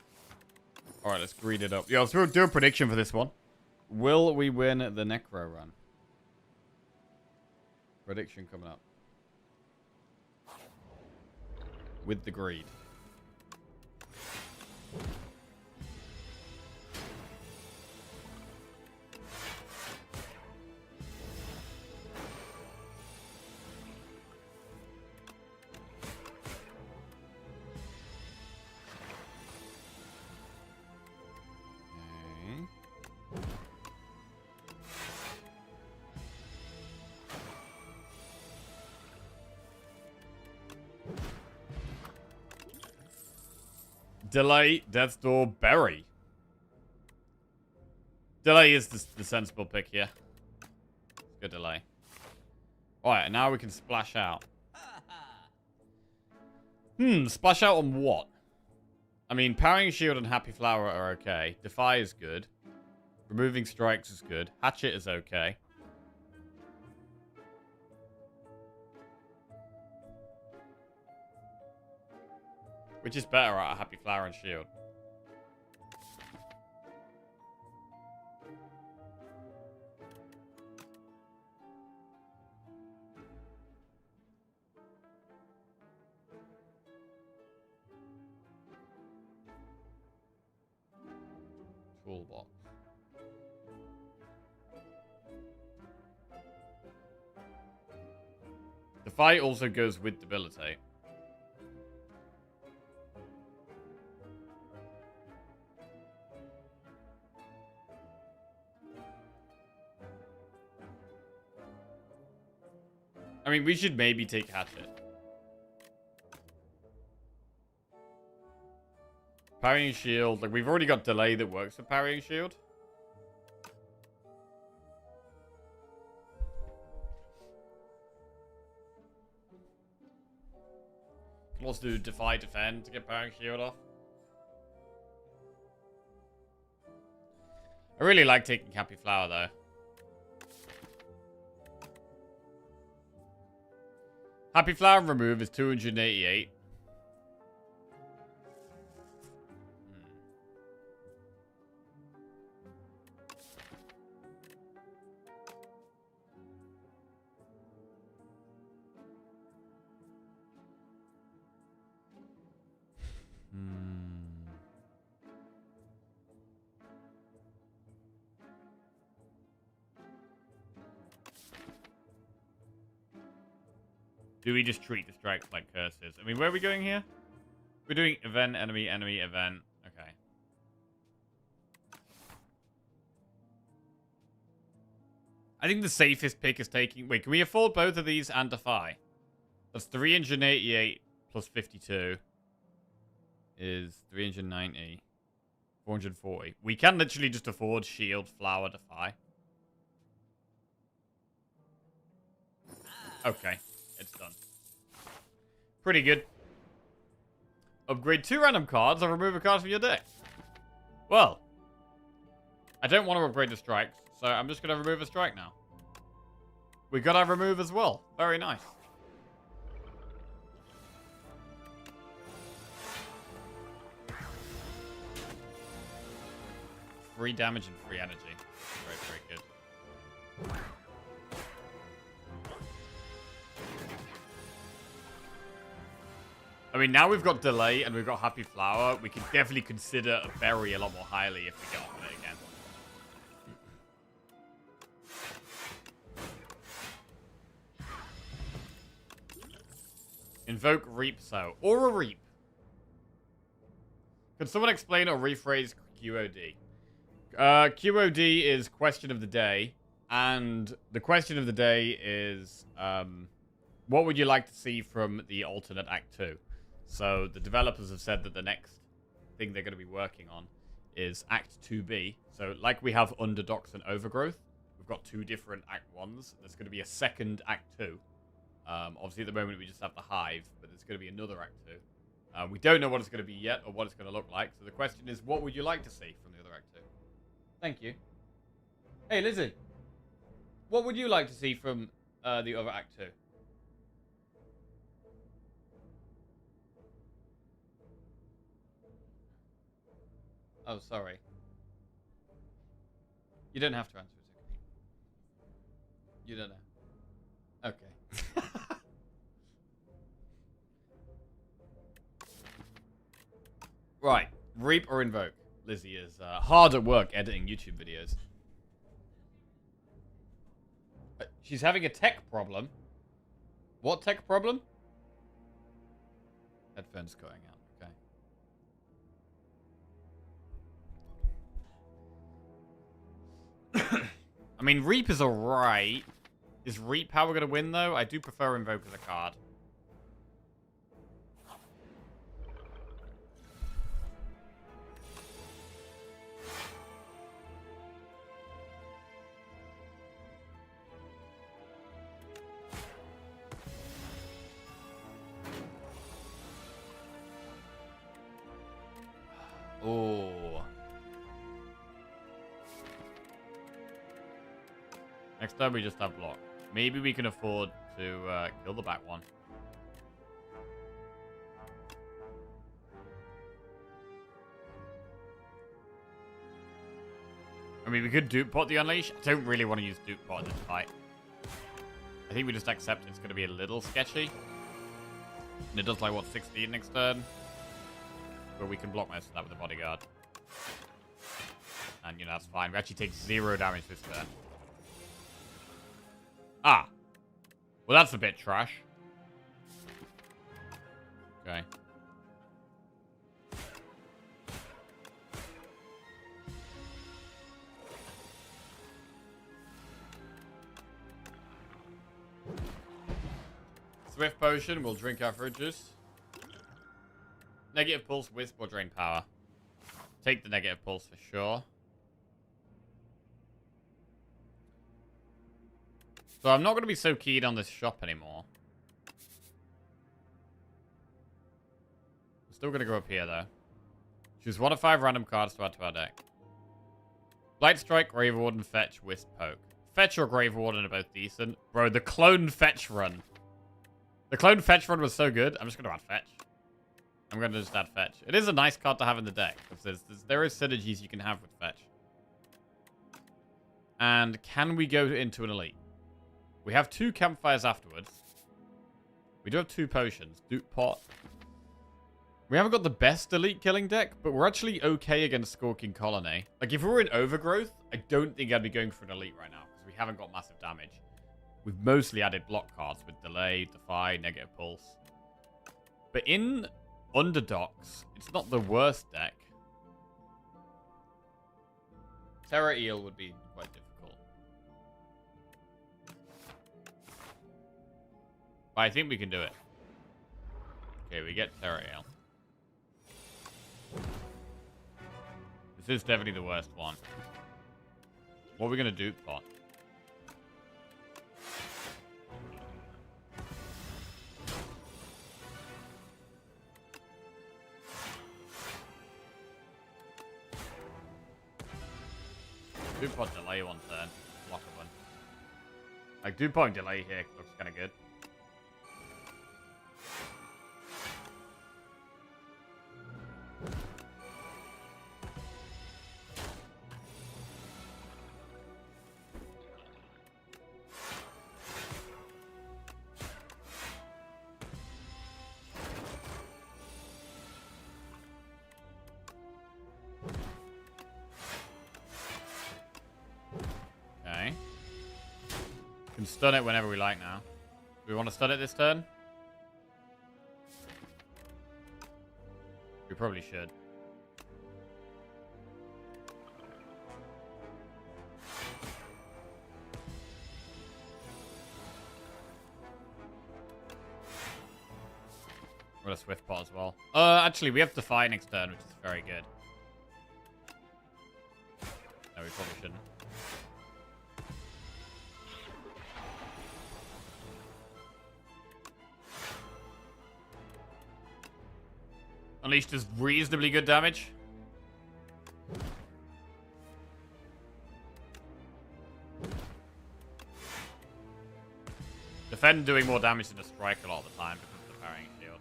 Alright, let's greed it up. Yeah, let's do a prediction for this one. Will we win the Necro run? Prediction coming up. With the greed. Delay, Death's Door, Berry. Delay is the sensible pick here. Good delay. Alright, now we can splash out. Splash out on what? I mean, Parrying Shield and Happy Flower are okay. Defy is good. Removing Strikes is good. Hatchet is okay. Which is better at Happy Flower and Shield? Toolbox. The fight also goes with debilitate. I mean, we should maybe take Hatchet. Parrying Shield. Like, we've already got Delay that works for Parrying Shield. Can also do Defy Defend to get Parrying Shield off. I really like taking Happy Flower, though. Happy Flower and Remove is 288. Do we just treat the strikes like curses? I mean, where are we going here? We're doing event, enemy, enemy, event. Okay. I think the safest pick is taking... Wait, can we afford both of these and Defy? That's 388 plus 52 is 390. 440. We can literally just afford Shield, Flower, Defy. Okay. It's done. Pretty good. Upgrade 2 random cards or remove a card from your deck. Well, I don't want to upgrade the strikes, so I'm just going to remove a strike now. We got our remove as well. Very nice. Free damage and free energy. Very, very good. I mean, now we've got Delay and we've got Happy Flower. We can definitely consider a Berry a lot more highly if we get off of it again. Invoke Reap So. Or a Reap. Could someone explain or rephrase QOD? QOD is question of the day. And the question of the day is... what would you like to see from the alternate Act 2? So the developers have said that the next thing they're going to be working on is Act 2B. So like we have Underdocs and Overgrowth, we've got 2 different Act 1s. There's going to be a second Act 2. Obviously at the moment we just have the Hive, but there's going to be another Act 2. We don't know what it's going to be yet or what it's going to look like. So the question is, what would you like to see from the other Act 2? Thank you. Hey, Lizzie. What would you like to see from the other Act 2? Oh, sorry. You don't have to answer it. You don't know. Okay. Right. Reap or Invoke? Lizzie is hard at work editing YouTube videos. She's having a tech problem. What tech problem? Headphones going out. Okay. I mean, Reap is alright. Is Reap how we're going to win, though? I do prefer Invoke as a card. Oh. Next time we just have block. Maybe we can afford to kill the back one. I mean, we could dupe pot the Unleash. I don't really want to use dupe pot in this fight. I think we just accept it's going to be a little sketchy. And it does like, what, 16 next turn? But we can block most of that with the bodyguard. And, you know, that's fine. We actually take 0 damage this turn. Ah. Well, that's a bit trash. Okay. Swift Potion, we'll drink our fruit juice. Negative Pulse, Wisp, or Drain Power. Take the Negative Pulse for sure. So I'm not going to be so keen on this shop anymore. I'm still going to go up here, though. Choose 1 of 5 random cards to add to our deck. Light Strike, Grave Warden, Fetch, Wisp, Poke. Fetch or Grave Warden are both decent. Bro, the Clone Fetch run. The Clone Fetch run was so good. I'm just going to add Fetch. I'm going to just add Fetch. It is a nice card to have in the deck. Because there is synergies you can have with Fetch. And can we go into an Elite? We have 2 Campfires afterwards. We do have 2 Potions. Dupe Pot. We haven't got the best Elite killing deck, but we're actually okay against Skulking Colony. Like, if we were in Overgrowth, I don't think I'd be going for an Elite right now. Because we haven't got massive damage. We've mostly added block cards with Delay, Defy, Negative Pulse. But in Underdocs, it's not the worst deck. Terra Eel would be quite difficult. But I think we can do it. Okay, we get Terra Eel. This is definitely the worst one. What are we going to do, Pot? Dupont delay one turn. Block of one. Like, Dupont delay here looks kind of good. Stun it whenever we like now. Do we want to stun it this turn? We probably should. Or a Swift Pot as well. Actually, we have Defy next turn, which is very good. No, we probably shouldn't. Unleash does reasonably good damage. Defend doing more damage than a strike a lot of the time because of the parrying shield.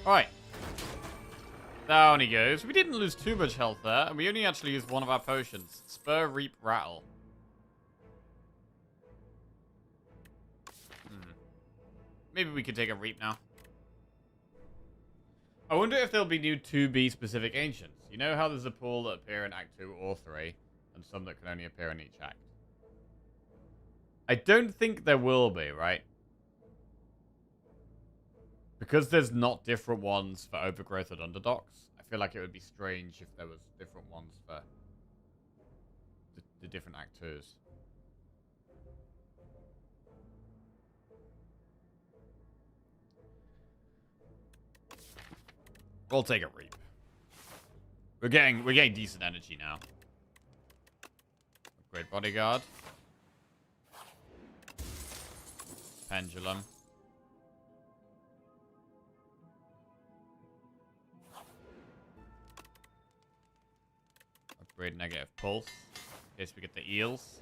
Alright. Down he goes. We didn't lose too much health there, and we only actually used one of our potions. Spur, Reap, Rattle. Maybe we could take a Reap now. I wonder if there'll be new 2B specific ancients. You know how there's a pool that appear in Act 2 or 3, and some that can only appear in each act? I don't think there will be, right? Because there's not different ones for Overgrowth and Underdocks, I feel like it would be strange if there was different ones for the different Act 2s. We'll take a Reap. We're getting decent energy now. Upgrade Bodyguard. Pendulum. Upgrade Negative Pulse. In case we get the eels.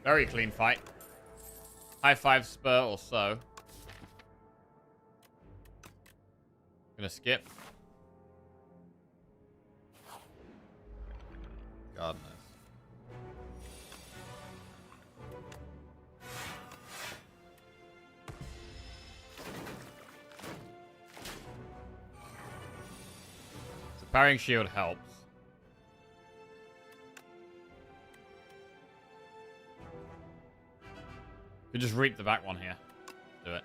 Very clean fight. High 5 spur or so. Gonna skip. God knows. So parrying shield helps. We just reap the back one here. Do it.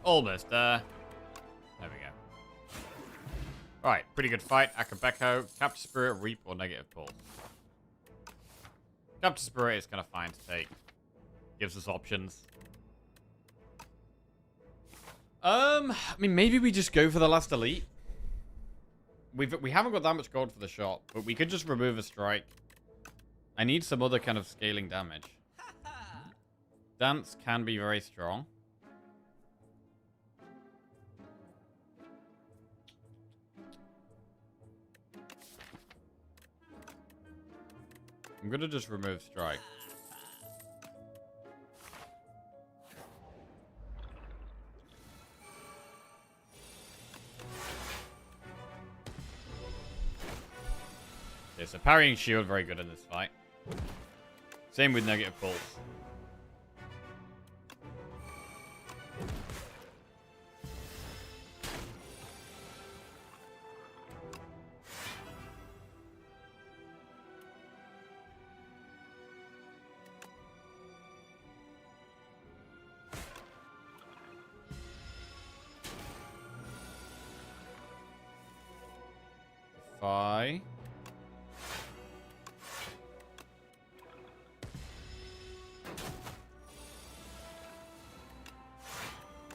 Almost there. There we go. Right, pretty good fight. Akabeko, Capture Spirit, Reap, or Negative Pulse. Capture Spirit is kind of fine to take. Gives us options. I mean, maybe we just go for the last elite. We haven't got that much gold for the shot, but we could just remove a strike. I need some other kind of scaling damage. Dance can be very strong. I'm gonna just remove strike. Okay, so parrying shield very good in this fight. Same with negative pulse.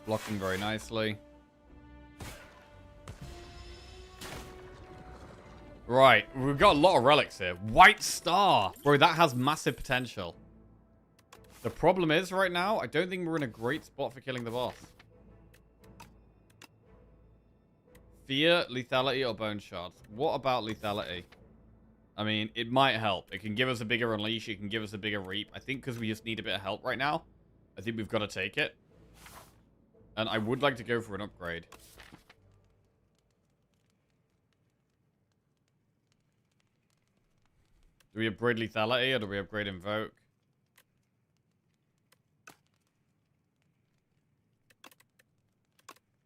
blocking very nicely. Right, we've got a lot of relics here. White Star! Bro, that has massive potential. The problem is, right now, I don't think we're in a great spot for killing the boss. Fear, lethality, or bone shards? What about lethality? I mean, it might help. It can give us a bigger unleash. It can give us a bigger reap. I think because we just need a bit of help right now, I think we've got to take it. And I would like to go for an upgrade. Do we upgrade lethality or do we upgrade invoke?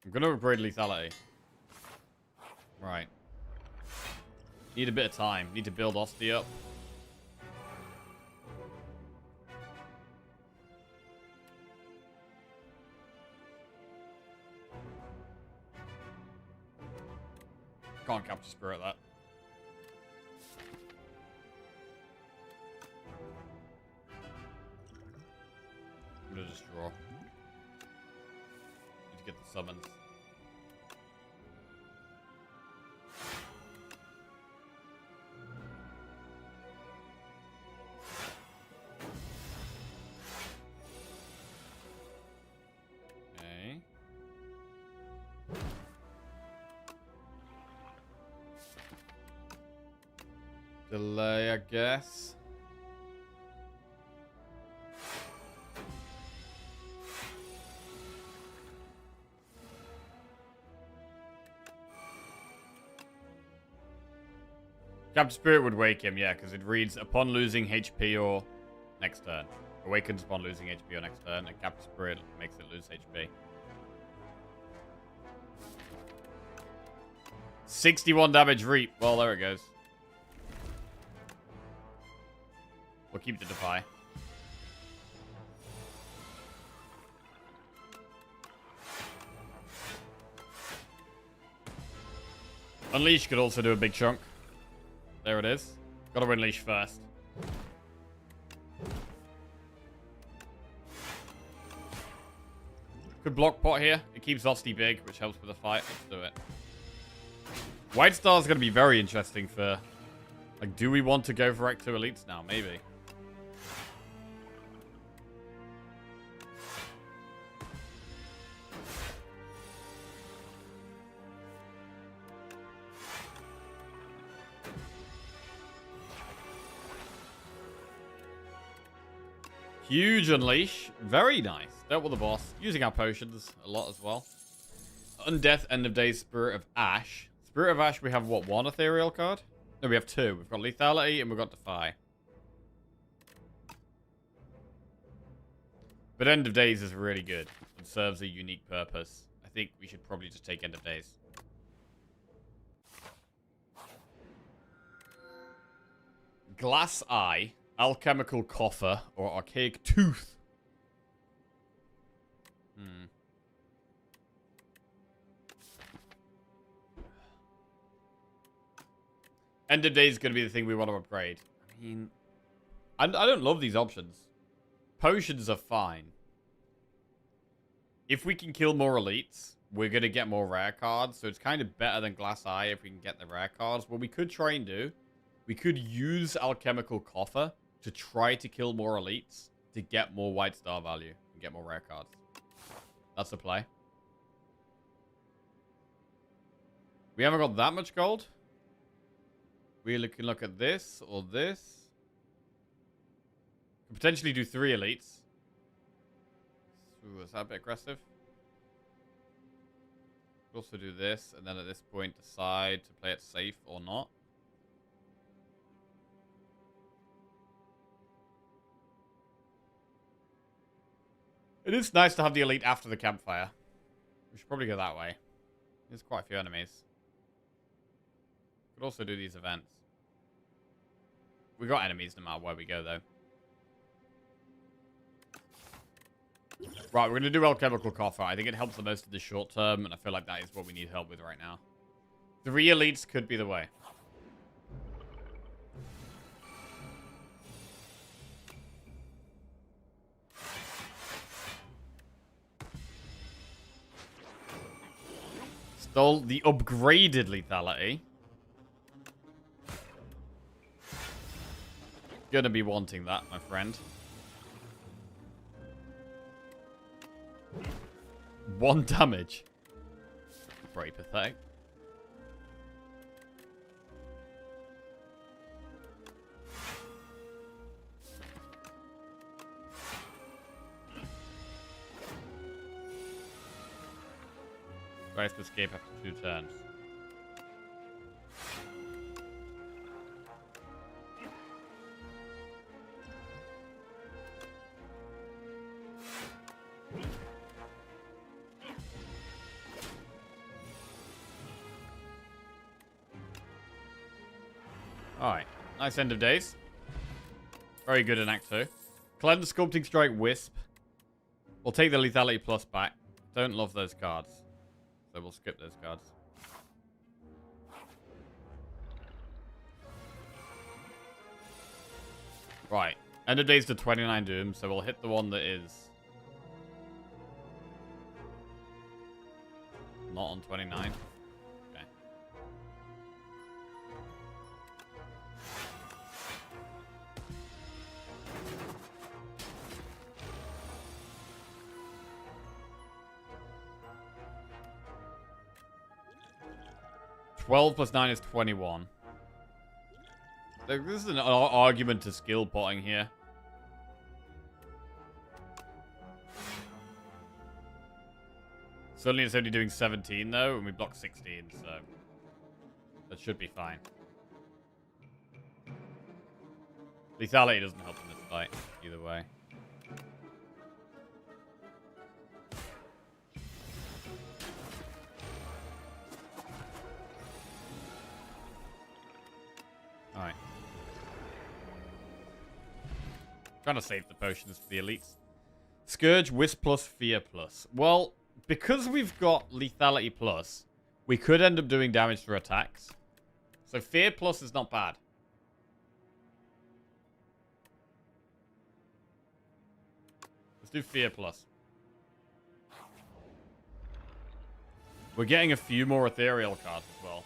I'm going to upgrade lethality. Right. Need a bit of time. Need to build Osti up. Can't capture spirit that. I'm gonna just draw. Need to get the summons. Okay. Delay, I guess. Capture Spirit would wake him, yeah, because it reads upon losing HP or next turn. Awakens upon losing HP or next turn, and Capture Spirit makes it lose HP. 61 damage reap. Well, there it goes. We'll keep the Defy. Unleash could also do a big chunk. There it is. Gotta unleash first. Could block pot here. It keeps Osti big, which helps with the fight. Let's do it. White Star's gonna be very interesting for... Like, do we want to go for Act 2 Elites now? Maybe. Huge unleash. Very nice. Dealt with the boss. Using our potions a lot as well. Undeath, End of Days, Spirit of Ash. Spirit of Ash, we have, what, one ethereal card? No, we have two. We've got Lethality and we've got Defy. But End of Days is really good. It serves a unique purpose. I think we should probably just take End of Days. Glass Eye. Alchemical Coffer or Archaic Tooth. End of Day is going to be the thing we want to upgrade. I mean, I don't love these options. Potions are fine. If we can kill more elites, we're going to get more rare cards. So it's kind of better than Glass Eye if we can get the rare cards. What we could try and do, we could use Alchemical Coffer to try to kill more elites to get more White Star value and get more rare cards. That's the play. We haven't got that much gold. We can look at this or this. Could potentially do 3 elites. Ooh, is that a bit aggressive? Could also do this and then at this point decide to play it safe or not. It is nice to have the elite after the campfire. We should probably go that way. There's quite a few enemies. Could also do these events. We got enemies no matter where we go, though. Right, we're going to do Alchemical Coffer. I think it helps the most in the short term, and I feel like that is what we need help with right now. 3 elites could be the way. Stole the upgraded lethality. Gonna be wanting that, my friend. 1 damage. Very pathetic. Tries to escape after 2 turns. Alright. Nice end of days. Very good in Act 2. Cleanse, Sculpting Strike, Wisp. We'll take the lethality plus back. Don't love those cards. So we'll skip those cards. Right. End of days to 29 Doom, so we'll hit the one that is not on 29. Okay. Twelve plus 9 is 21. This is an argument to skill potting here. Suddenly it's only doing 17 though, and we block 16, so that should be fine. Lethality doesn't help in this fight, either way. Alright. Trying to save the potions for the elites. Scourge, Wisp plus, Fear plus. Well, because we've got lethality plus, we could end up doing damage through attacks. So Fear plus is not bad. Let's do Fear plus. We're getting a few more ethereal cards as well.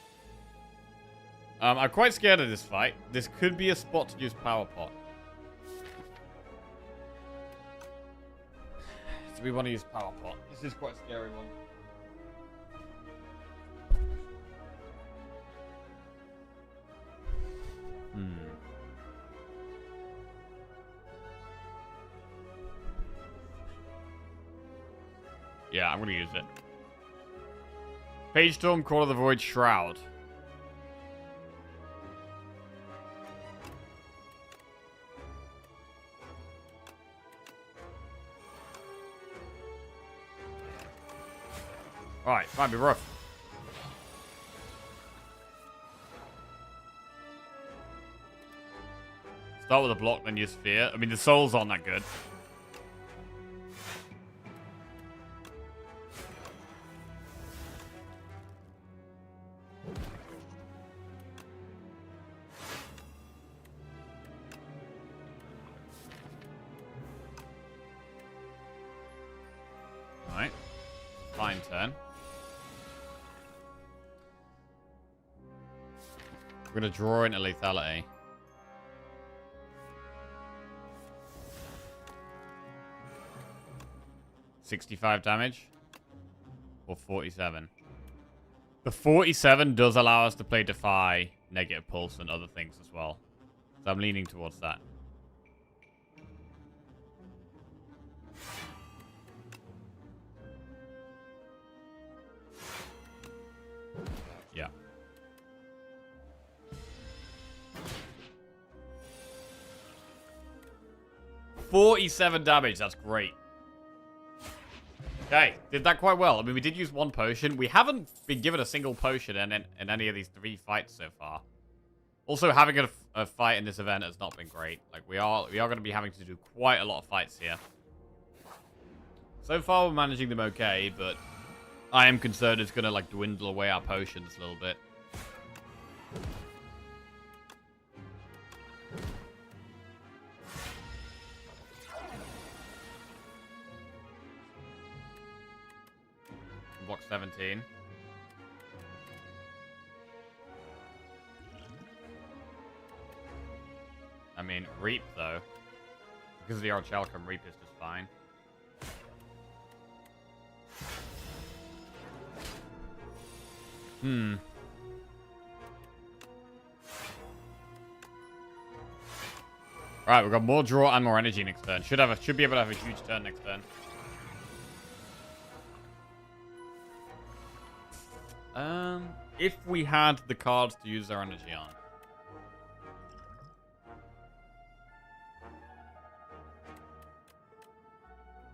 I'm quite scared of this fight. This could be a spot to use Power Pot. Do we want to use Power Pot? This is quite a scary one. Yeah, I'm going to use it. Page Storm, Call of the Void, Shroud. Alright, might be rough. Start with a block, then use Fear. I mean, the souls aren't that good. Alright. Fine turn. We're going to draw into lethality. $65 damage. Or 47. The 47 does allow us to play Defy, Negative Pulse, and other things as well. So I'm leaning towards that. Yeah. 47 damage, that's great. Okay, did that quite well. I mean, we did use 1 potion. We haven't been given a single potion in any of these 3 fights so far. Also, having a fight in this event has not been great. Like, we are going to be having to do quite a lot of fights here. So far, we're managing them okay, but I am concerned it's going to, like, dwindle away our potions a little bit. Block 17. mean, Reap, though. Because of the old Shalcom, Reap is just fine. Right, we've got more draw and more energy next turn. Should be able to have a huge turn next turn. If we had the cards to use our energy on.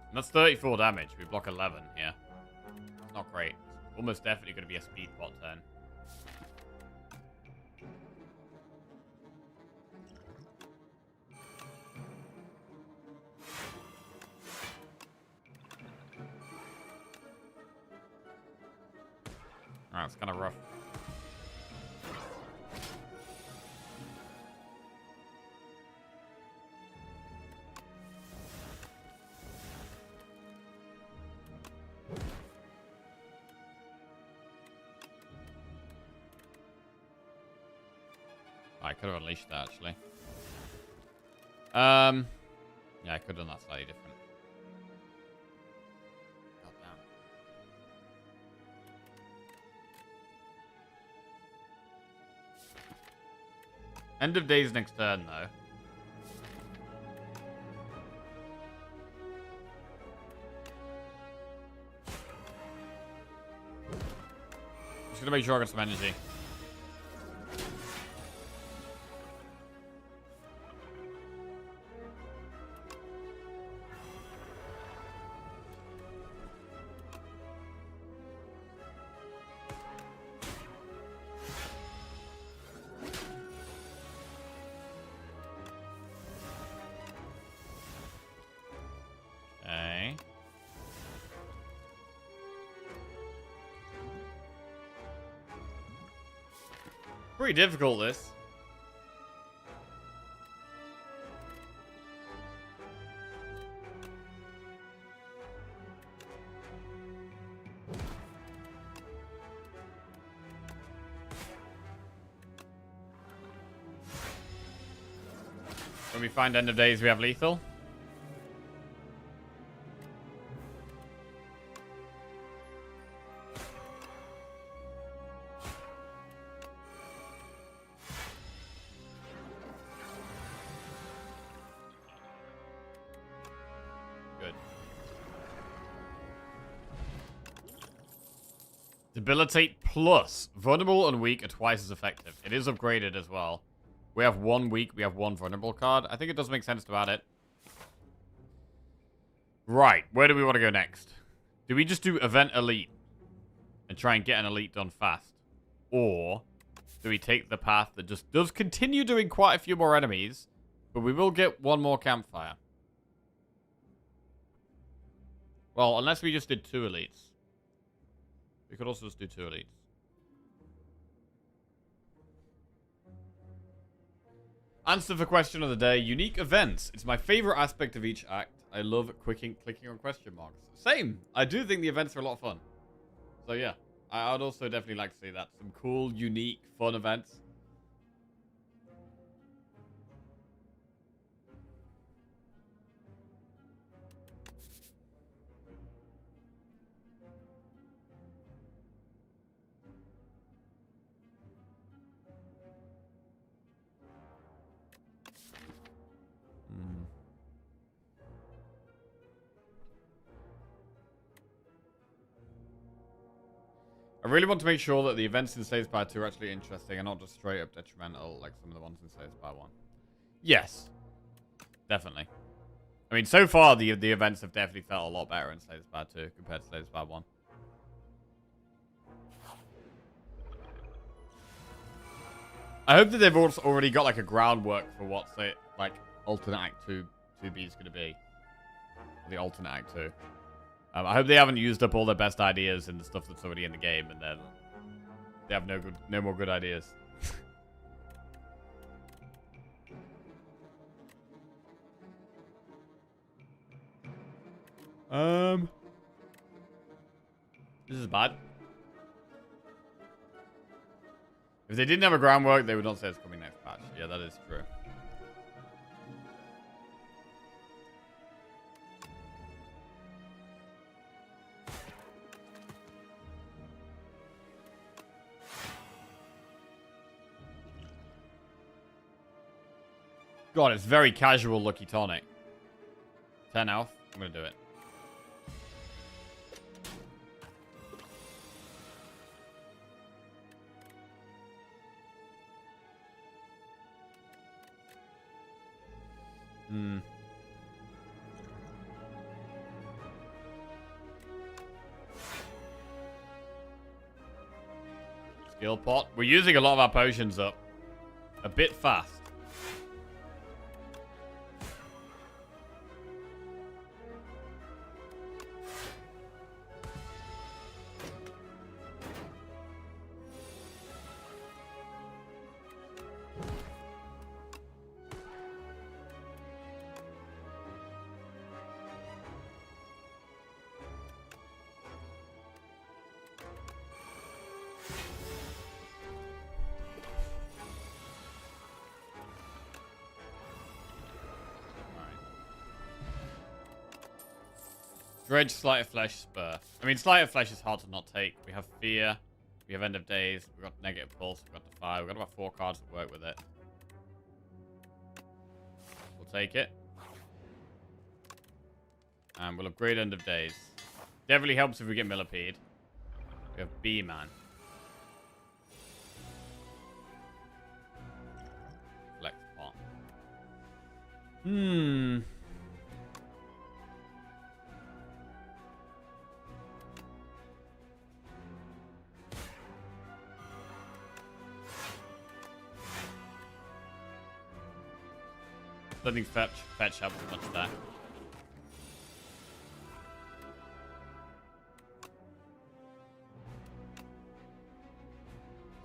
And that's 34 damage. We block 11 here. It's not great. It's almost definitely going to be a speed pot turn. Alright, it's kind of rough. I could have unleashed that, actually. Yeah, I could have done that slightly different. God damn. End of days next turn, though. Just gonna make sure I got some energy. Pretty difficult, this. When we find end of days, we have lethal. Debilitate plus. Vulnerable and weak are twice as effective. It is upgraded as well. We have one weak, we have one vulnerable card. I think it does make sense to add it. Right, where do we want to go next? Do we just do event elite and try and get an elite done fast? Or do we take the path that just does continue doing quite a few more enemies, but we will get one more campfire? Well, unless we just did 2 elites. We could also just do 2 elites. Answer for question of the day. Unique events. It's my favorite aspect of each act. I love clicking on question marks. Same. I do think the events are a lot of fun. So yeah, I'd also definitely like to see that. Some cool, unique, fun events. I really want to make sure that the events in Slay the Spire 2 are actually interesting and not just straight up detrimental like some of the ones in Slay the Spire 1. Yes. Definitely. I mean, so far, the events have definitely felt a lot better in Slay the Spire 2 compared to Slay the Spire 1. I hope that they've also already got, like, a groundwork for what's it, like, alternate Act 2B is going to be. The alternate Act 2. I hope they haven't used up all their best ideas in the stuff that's already in the game, and then they have no more good ideas. This is bad. If they didn't have a groundwork, they would not say it's coming next patch. Yeah, that is true. God, it's very casual Lucky Tonic. 10 health. I'm going to do it. Skill pot. We're using a lot of our potions up. A bit fast. Dredge, Sleight of Flesh, Spur. I mean, Sleight of Flesh is hard to not take. We have Fear. We have End of Days. We've got Negative Pulse. We've got Defy. We've got about 4 cards that work with it. We'll take it. And we'll upgrade End of Days. Definitely helps if we get Millipede. We have B-Man. Flex Pot. I think fetch helps much there.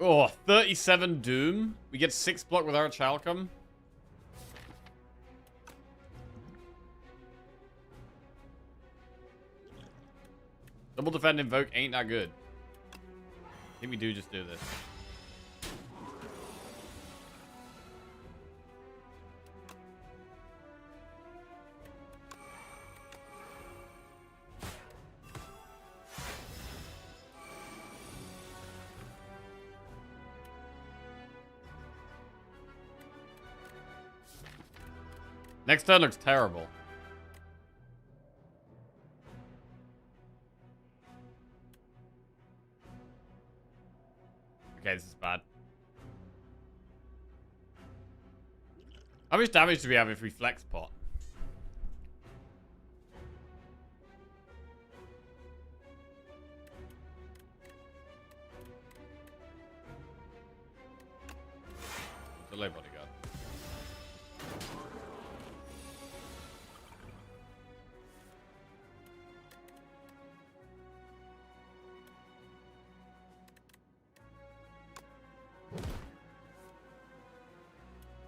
Oh, 37 Doom. We get 6 block with our Chalcom. Double defend invoke ain't that good. I think we do just do this. Next turn looks terrible. Okay, this is bad. How much damage do we have if we flex pot? Delay bodyguard.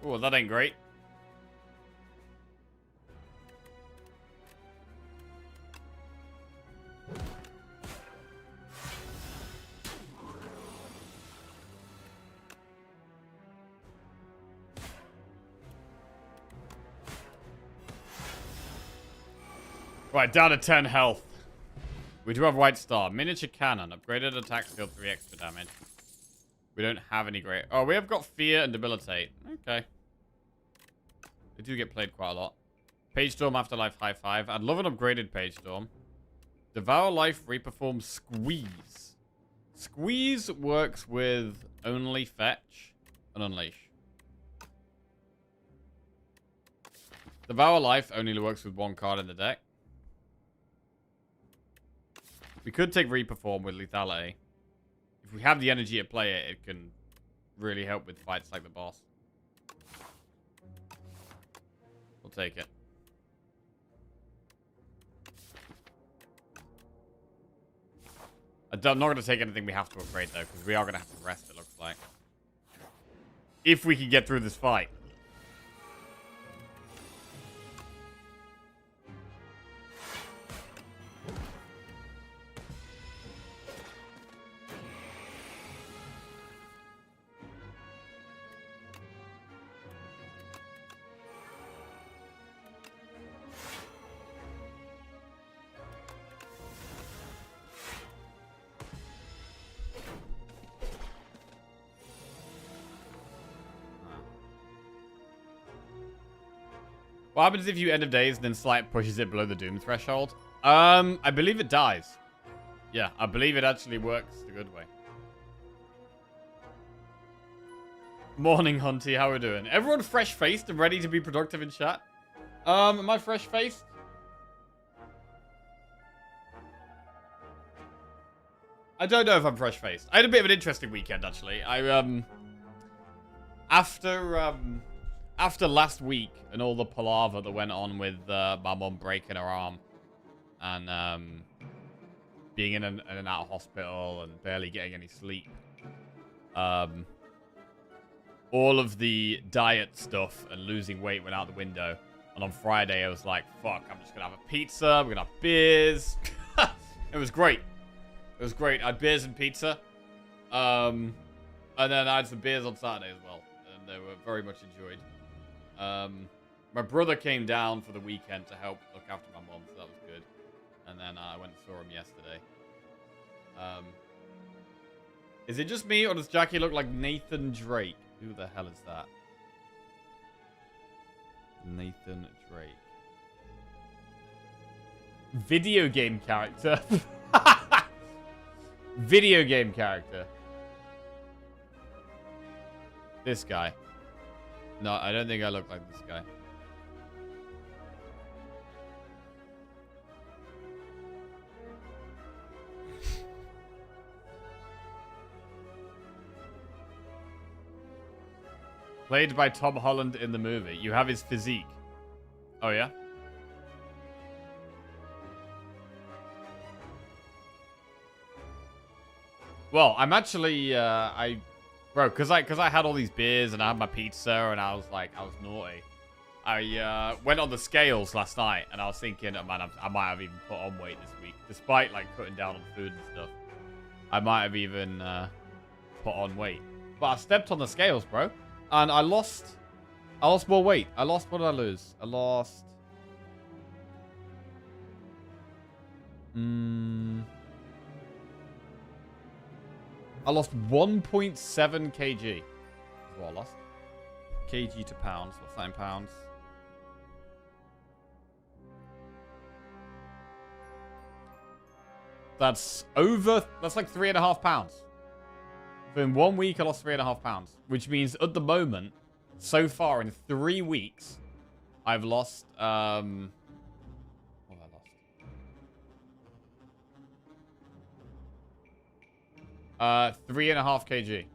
Oh, that ain't great. Right, down to 10 health. We do have White Star. Miniature Cannon. Upgraded attack skill 3 extra damage. We don't have any great... Oh, we have got Fear and Debilitate. Okay. They do get played quite a lot. Page Storm, Afterlife, High 5. I'd love an upgraded Page Storm. Devour Life, Reperform, Squeeze. Squeeze works with only Fetch and Unleash. Devour Life only works with 1 card in the deck. We could take Reperform with Lethality. If we have the energy to play it, it can really help with fights like the boss. We'll take it. I'm not going to take anything we have to upgrade, though, because we are going to have to rest, it looks like. If we can get through this fight. What happens if you end of days and then Slight pushes it below the doom threshold? I believe it dies. Yeah, I believe it actually works the good way. Morning, Hunty. How we doing? Everyone fresh-faced and ready to be productive in chat? Am I fresh-faced? I don't know if I'm fresh-faced. I had a bit of an interesting weekend, actually. After last week and all the palaver that went on with my mum breaking her arm and being in and out of hospital and barely getting any sleep, all of the diet stuff and losing weight went out the window. And on Friday, I was like, fuck, I'm just going to have a pizza. We're going to have beers. It was great. It was great. I had beers and pizza. And then I had some beers on Saturday as well. And they were very much enjoyed. My brother came down for the weekend to help look after my mom, so that was good. And then I went and saw him yesterday. Is it just me, or does Jackie look like Nathan Drake? Who the hell is that? Nathan Drake. Video game character. Video game character. This guy. No, I don't think I look like this guy. Played by Tom Holland in the movie. You have his physique. Oh, yeah? Well, I'm actually, bro, because I had all these beers and I had my pizza and I was naughty. I went on the scales last night and I was thinking, oh, man, I might have even put on weight this week. Despite, like, cutting down on food and stuff. I might have even put on weight. But I stepped on the scales, bro. And I lost more weight. What did I lose? I lost... I lost 1.7 kg. That's what I lost. Kg to pounds. What's that in pounds? That's like 3.5 pounds. So in 1 week, I lost 3.5 pounds. Which means at the moment, so far in 3 weeks, I've lost, what have I lost? 3.5 kg.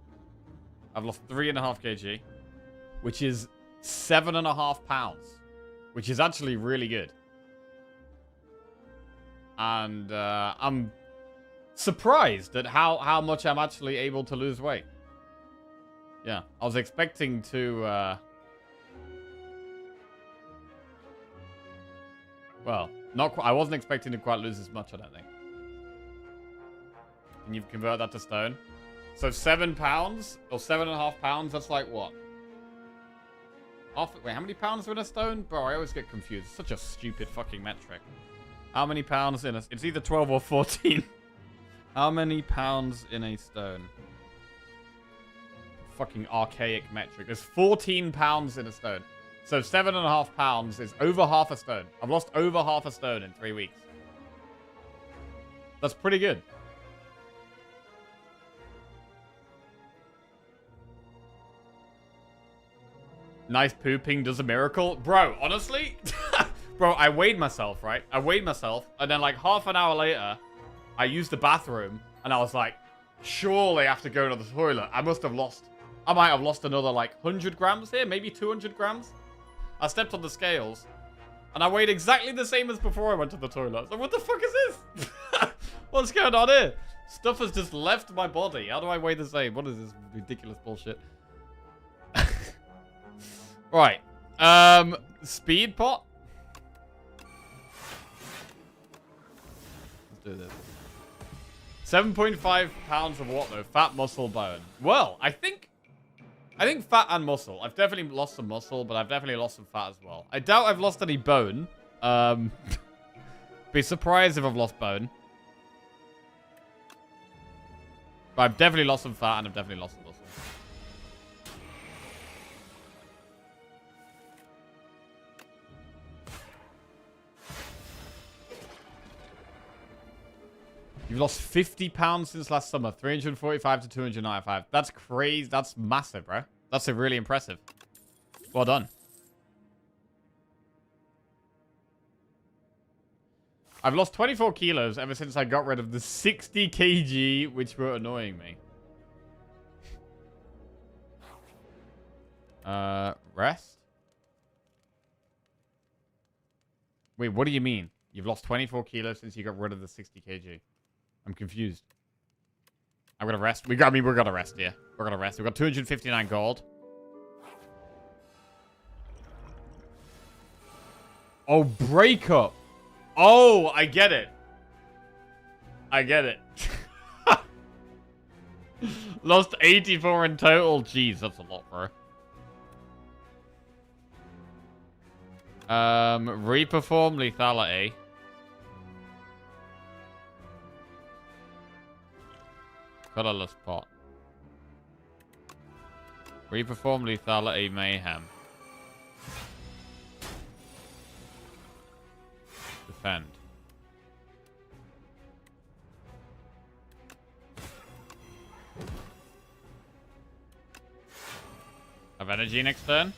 I've lost 3.5 kg, which is 7.5 pounds, which is actually really good. And I'm surprised at how much I'm actually able to lose weight. Yeah, I was expecting to, well, I wasn't expecting to quite lose as much, I don't think. Can you convert that to stone? So 7 pounds, or 7.5 pounds, that's like what? Wait, how many pounds are in a stone? Bro, I always get confused. It's such a stupid fucking metric. How many pounds in a... It's either 12 or 14. How many pounds in a stone? Fucking archaic metric. There's 14 pounds in a stone. So 7.5 pounds is over half a stone. I've lost over half a stone in 3 weeks. That's pretty good. Nice pooping does a miracle. Bro, honestly? Bro, I weighed myself, right? I weighed myself, and then like half an hour later, I used the bathroom, and I was like, surely after going to the toilet, I might have lost another like 100 grams here, maybe 200 grams. I stepped on the scales, and I weighed exactly the same as before I went to the toilet. So what the fuck is this? What's going on here? Stuff has just left my body. How do I weigh the same? What is this ridiculous bullshit? Right. Speed pot? Let's do this. 7.5 pounds of what though? Fat, muscle, bone. Well, I think fat and muscle. I've definitely lost some muscle, but I've definitely lost some fat as well. I doubt I've lost any bone. Be surprised if I've lost bone. But I've definitely lost some fat and I've definitely lost some muscle. You've lost 50 pounds since last summer. 345 to 295. That's crazy. That's massive, bro. That's really impressive. Well done. I've lost 24 kilos ever since I got rid of the 60 kg, which were annoying me. Rest? Wait, what do you mean? You've lost 24 kilos since you got rid of the 60 kg. I'm confused. I'm gonna rest. We're gonna rest here. We're gonna rest. We've got 259 gold. Oh, breakup. Oh, I get it. I get it. Lost 84 in total. Jeez, that's a lot, bro. Reperform lethality. Colorless pot. Reperform lethality mayhem. Defend. Have energy next turn.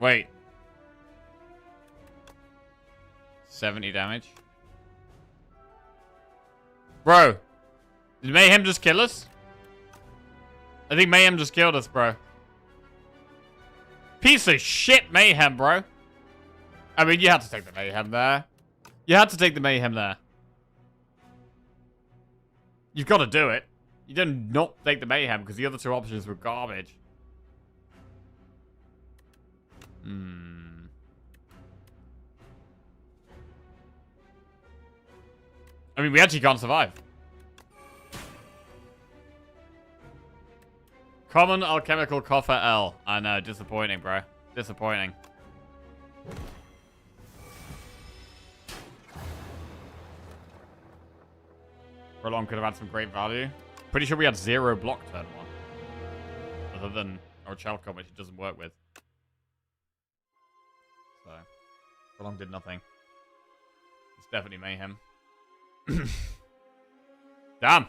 Wait. 70 damage. Bro. Did Mayhem just kill us? I think Mayhem just killed us, bro. Piece of shit Mayhem, bro. I mean, you had to take the Mayhem there. You had to take the Mayhem there. You've got to do it. You didn't not take the Mayhem because the other two options were garbage. I mean, we actually can't survive. Common alchemical coffer L. I know, disappointing, bro. Disappointing. Prolong could have had some great value. Pretty sure we had 0 block turn 1. Other than our Chalcom, which it doesn't work with. So, Prolong did nothing. It's definitely Mayhem. Damn.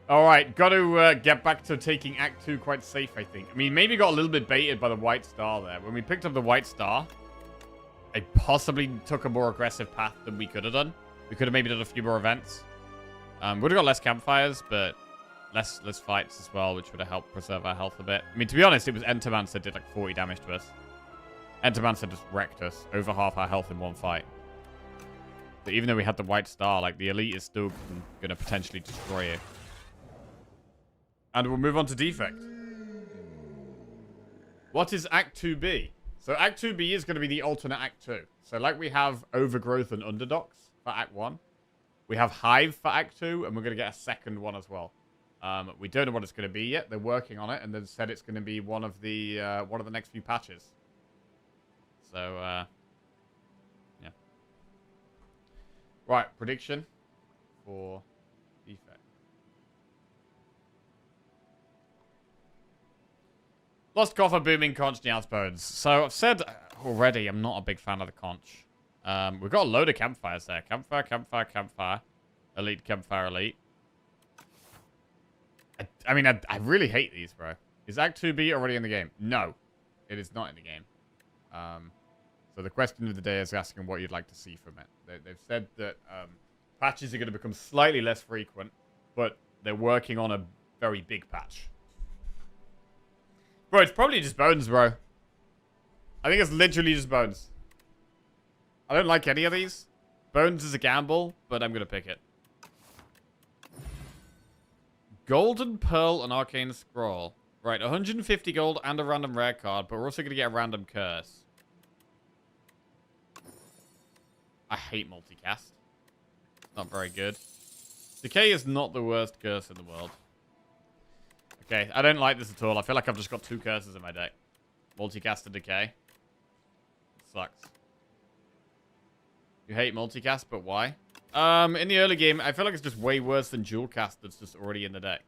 Alright, got to get back to taking Act 2 quite safe, I think. I mean, maybe got a little bit baited by the White Star there. When we picked up the White Star, I possibly took a more aggressive path than we could have done. We could have maybe done a few more events. Would have got less campfires, but less fights as well, which would have helped preserve our health a bit. I mean, to be honest, it was Entermancer that did like 40 damage to us. Entermancer just wrecked us. Over half our health in one fight. But even though we had the White Star, like, the Elite is still going to potentially destroy it. And we'll move on to Defect. What is Act 2B? So Act 2B is going to be the alternate Act 2. So like we have Overgrowth and Underdogs for Act 1. We have Hive for Act 2, and we're going to get a second one as well. We don't know what it's going to be yet. They're working on it, and they've said it's going to be one of the next few patches. So, yeah. Right, prediction for Defect. Lost Coffer, Booming, Conch, Nyaz Bones. So I've said already I'm not a big fan of the Conch. We've got a load of campfires there. Campfire, campfire, campfire. Elite, campfire, elite. I mean, I really hate these, bro. Is Act 2B already in the game? No, it is not in the game. So the question of the day is asking what you'd like to see from it. They've said that patches are going to become slightly less frequent, but they're working on a very big patch. Bro, it's probably just bones, bro. I think it's literally just bones. I don't like any of these. Bones is a gamble, but I'm going to pick it. Golden Pearl and Arcane Scroll. Right, 150 gold and a random rare card, but we're also going to get a random curse. I hate multicast. Not very good. Decay is not the worst curse in the world. Okay, I don't like this at all. I feel like I've just got 2 curses in my deck. Multicast and Decay. It sucks. You hate multicast, but why? In the early game, I feel like it's just way worse than dual cast that's just already in the deck.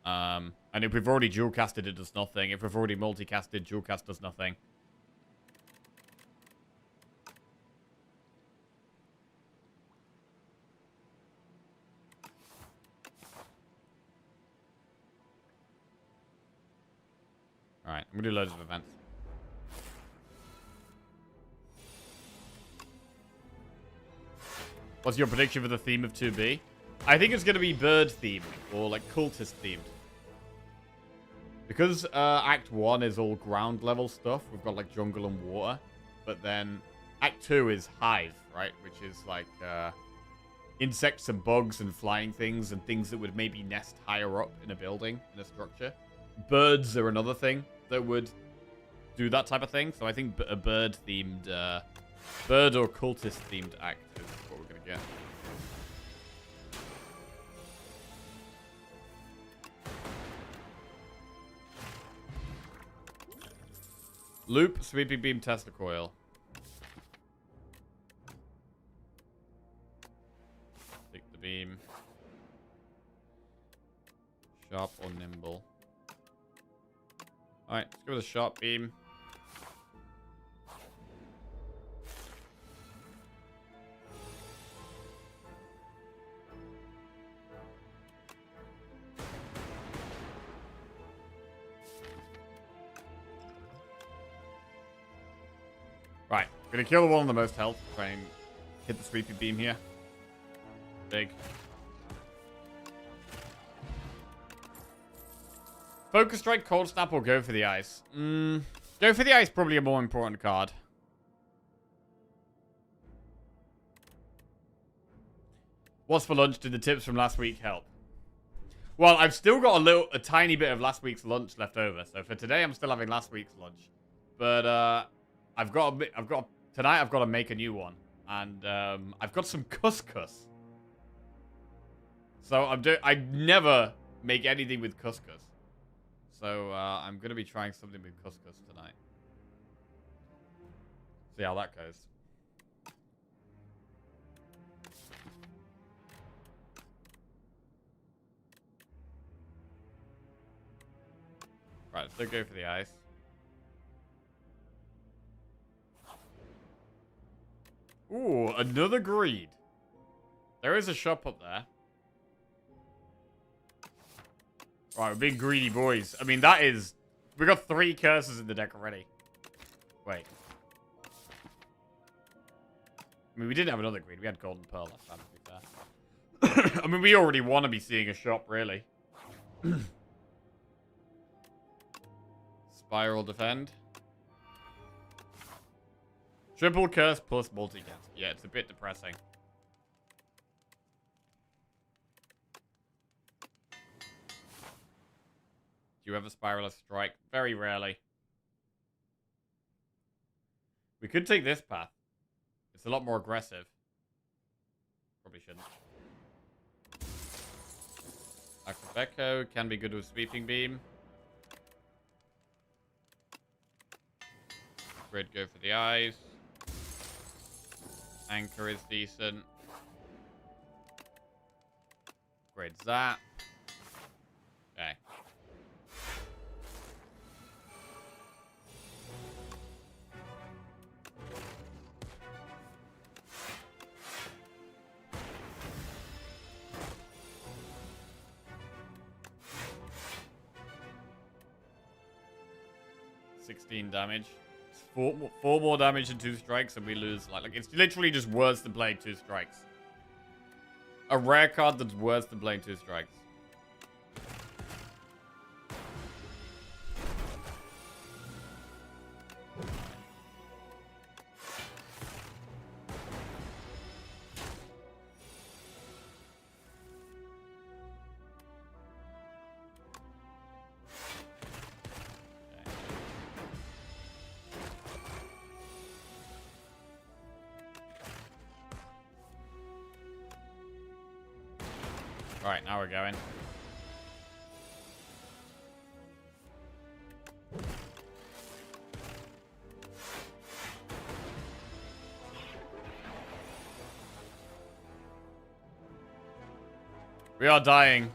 And if we've already dual casted, it does nothing. If we've already multicasted, dual cast does nothing. Alright, I'm gonna do loads of events. What's your prediction for the theme of 2B? I think it's gonna be bird themed or like cultist themed. Because Act 1 is all ground level stuff, we've got like jungle and water. But then Act 2 is hive, right? Which is like insects and bugs and flying things and things that would maybe nest higher up in a building, in a structure. Birds are another thing that would do that type of thing. So I think a bird-themed, bird or cultist-themed act is what we're going to get. Loop, sweeping beam, Tesla coil. Take the beam. Sharp or nimble. Alright, let's go with a sharp beam. Right, gonna kill the one on the most health. Try and hit the sweeping beam here. Big. Focus strike, cold snap, or go for the ice? Go for the ice, probably a more important card. What's for lunch? Did the tips from last week help? Well, I've still got a tiny bit of last week's lunch left over. So for today, I'm still having last week's lunch. But tonight I've got to make a new one, and I've got some couscous. So I never make anything with couscous. So I'm going to be trying something with couscous tonight. See how that goes. Right, let's still go for the ice. Ooh, another greed. There is a shop up there. Right, we're being greedy boys. I mean, that is... We got 3 curses in the deck already. Wait. I mean, we didn't have another greed. We had Golden Pearl last time, to be fair. I mean, we already want to be seeing a shop, really. Spiral Defend. Triple Curse plus multi-cast. Yeah, it's a bit depressing. Do you ever spiral a strike? Very rarely. We could take this path. It's a lot more aggressive. Probably shouldn't. Acrobecco can be good with sweeping beam. Grid go for the eyes. Anchor is decent. Grid zap. Okay. Damage. It's four more damage and 2 strikes, and we lose. Like it's literally just worse than playing 2 strikes. A rare card that's worse than playing 2 strikes. Alright, now we're going. We are dying.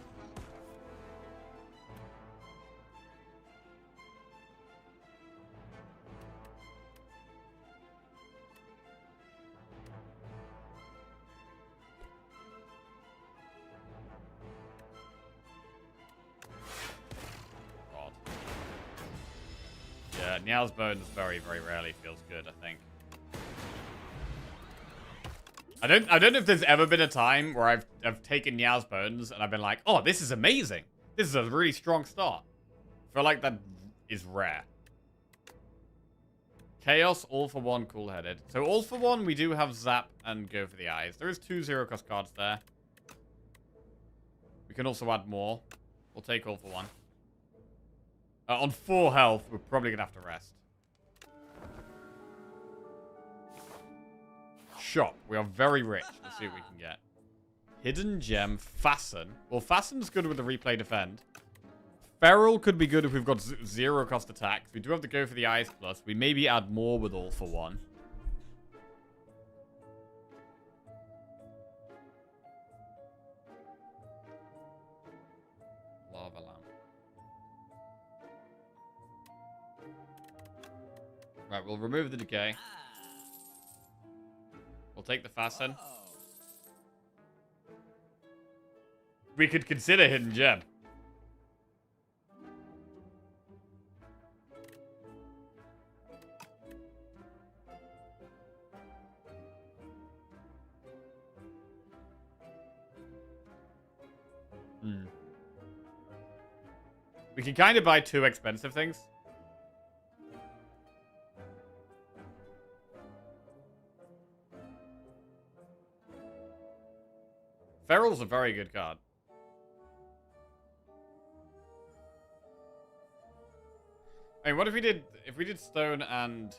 Niao's Bones very, very rarely feels good, I think. I don't know if there's ever been a time where I've taken Niao's Bones and I've been like, oh, this is amazing. This is a really strong start. I feel like that is rare. Chaos, all for one, cool-headed. So all for one, we do have Zap and Go for the Eyes. There is 2 0-cost cards there. We can also add more. We'll take all for one. On 4 health, we're probably going to have to rest. Shop. We are very rich. Let's see what we can get. Hidden Gem, Fasten. Well, Fasten's good with the replay defend. Feral could be good if we've got 0-cost attacks. We do have to go for the Eyes plus. We maybe add more with all for one. Lava Lamp. Right, we'll remove the Decay. We'll take the Fasten. We could consider Hidden Gem. We can kind of buy 2 expensive things. Feral's a very good card. I mean, what if we did Stone and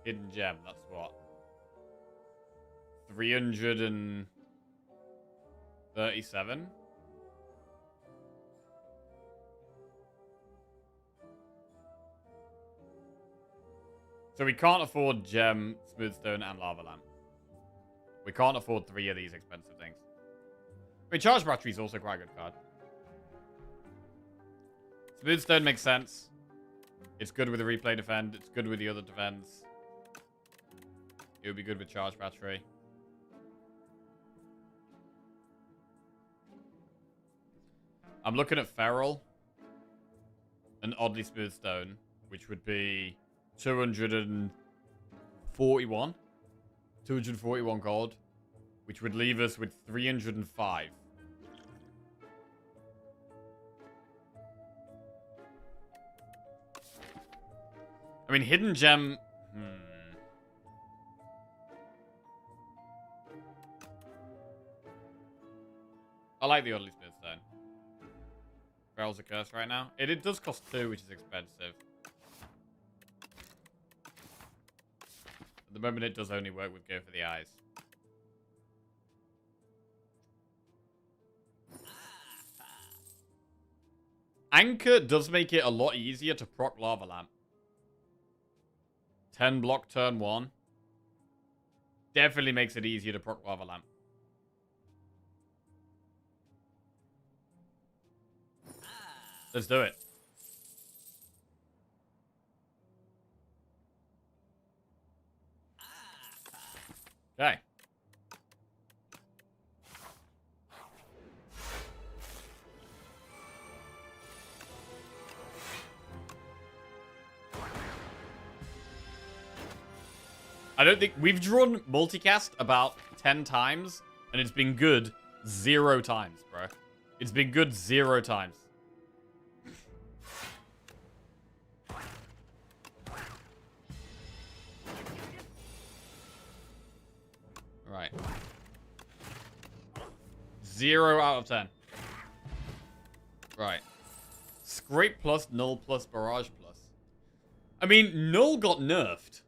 Hidden Gem? That's what? 337? So we can't afford Gem, Smoothstone, and Lava Lamp. We can't afford 3 of these expensive things. I mean, Charge Battery is also quite a good card. Smoothstone makes sense. It's good with the replay defend. It's good with the other defense. It would be good with Charge Battery. I'm looking at Feral. And Oddly Smoothstone, which would be 241. 241 gold. Which would leave us with 305. I mean, Hidden Gem... I like the Oddly Smoothstone. Feral's a curse right now. It does cost 2, which is expensive. At the moment, it does only work with Go for the Eyes. Anchor does make it a lot easier to proc Lava Lamp. 10 block turn 1. Definitely makes it easier to proc Lava Lamp. Let's do it. Okay. I don't think... We've drawn multicast about 10 times, and it's been good 0 times, bro. It's been good 0 times. Right. 0 out of 10. Right. Scrape plus, Null plus, Barrage plus. I mean, Null got nerfed.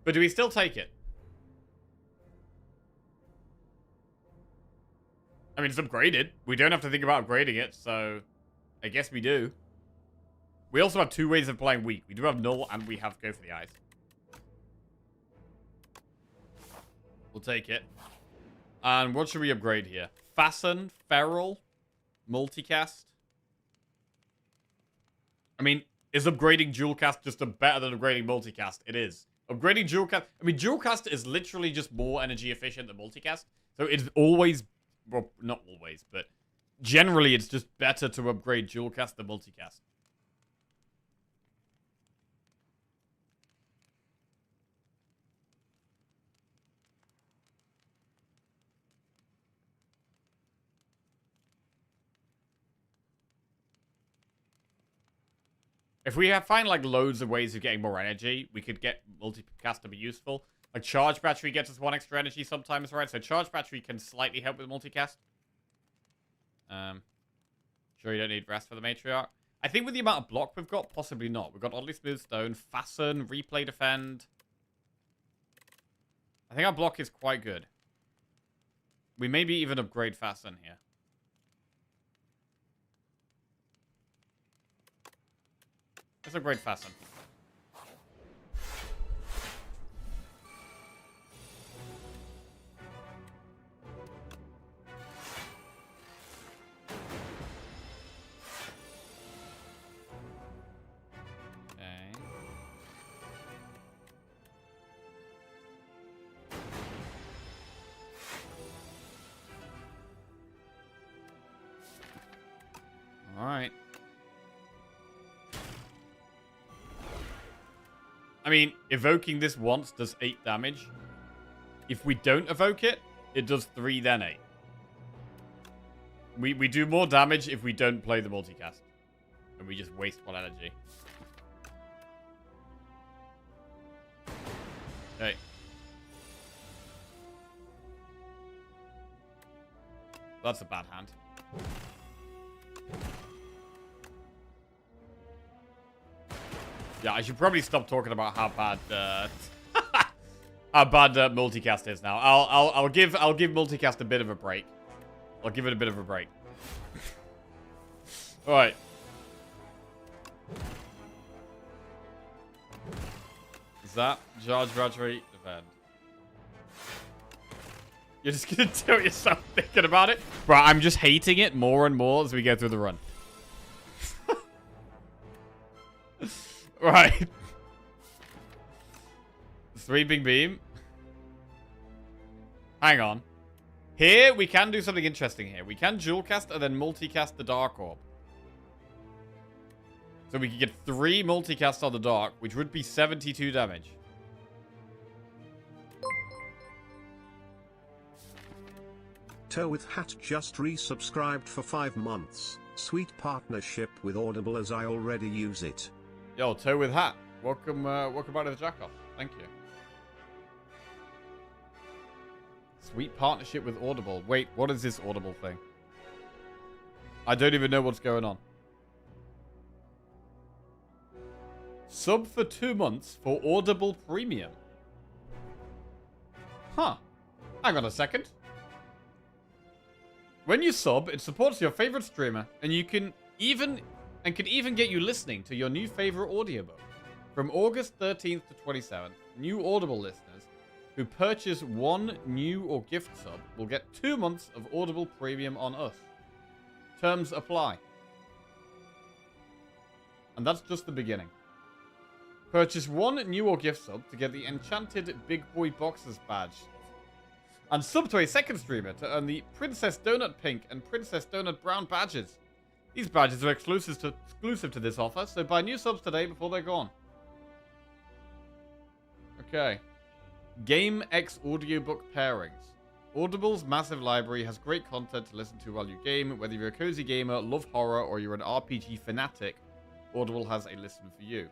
But do we still take it? I mean, it's upgraded. We don't have to think about upgrading it, so I guess we do. We also have 2 ways of playing weak. We do have Null and we have Go for the Eyes. We'll take it. And what should we upgrade here? Fasten, Feral, Multicast. I mean, is upgrading Dualcast just better than upgrading Multicast? It is. Upgrading Dualcast... I mean, Dualcast is literally just more energy efficient than Multicast. So it's always... Well, not always, but... Generally, it's just better to upgrade Dualcast than Multicast. If we find like loads of ways of getting more energy, we could get multicast to be useful. Like charge battery gets us 1 extra energy sometimes, right? So charge battery can slightly help with multicast. Sure you don't need rest for the matriarch. I think with the amount of block we've got, possibly not. We've got oddly smooth stone, fasten, replay defend. I think our block is quite good. We maybe even upgrade fasten here. Let's upgrade fasten. Alright. I mean, evoking this once does 8 damage. If we don't evoke it, it does 3, then 8. We do more damage if we don't play the multicast. And we just waste 1 energy. Okay. That's a bad hand. Yeah, I should probably stop talking about how bad multicast is now. I'll give multicast a bit of a break. I'll give it a bit of a break. All right. Is that charge battery defend? You're just gonna do it yourself thinking about it, bro. I'm just hating it more and more as we go through the run. Right. Sweeping beam. Hang on. Here, we can do something interesting here. We can dual cast and then multicast the Dark Orb. So we can get 3 multicasts on the Dark, which would be 72 damage. Toe with Hat just resubscribed for 5 months. Sweet partnership with Audible as I already use it. Yo, Toe with Hat. Welcome back to the Jack-Off. Thank you. Sweet partnership with Audible. Wait, what is this Audible thing? I don't even know what's going on. Sub for 2 months for Audible Premium. Huh. Hang on a second. When you sub, it supports your favorite streamer, and you can even get you listening to your new favorite audiobook. From August 13th to 27th, new Audible listeners who purchase 1 new or gift sub will get 2 months of Audible Premium on us. Terms apply. And that's just the beginning. Purchase 1 new or gift sub to get the enchanted Big Boy Boxers badge. And sub to a second streamer to earn the Princess Donut Pink and Princess Donut Brown badges. These badges are exclusive to this offer, so buy new subs today before they're gone. Okay. Game X audiobook pairings. Audible's massive library has great content to listen to while you game. Whether you're a cozy gamer, love horror, or you're an RPG fanatic, Audible has a listen for you.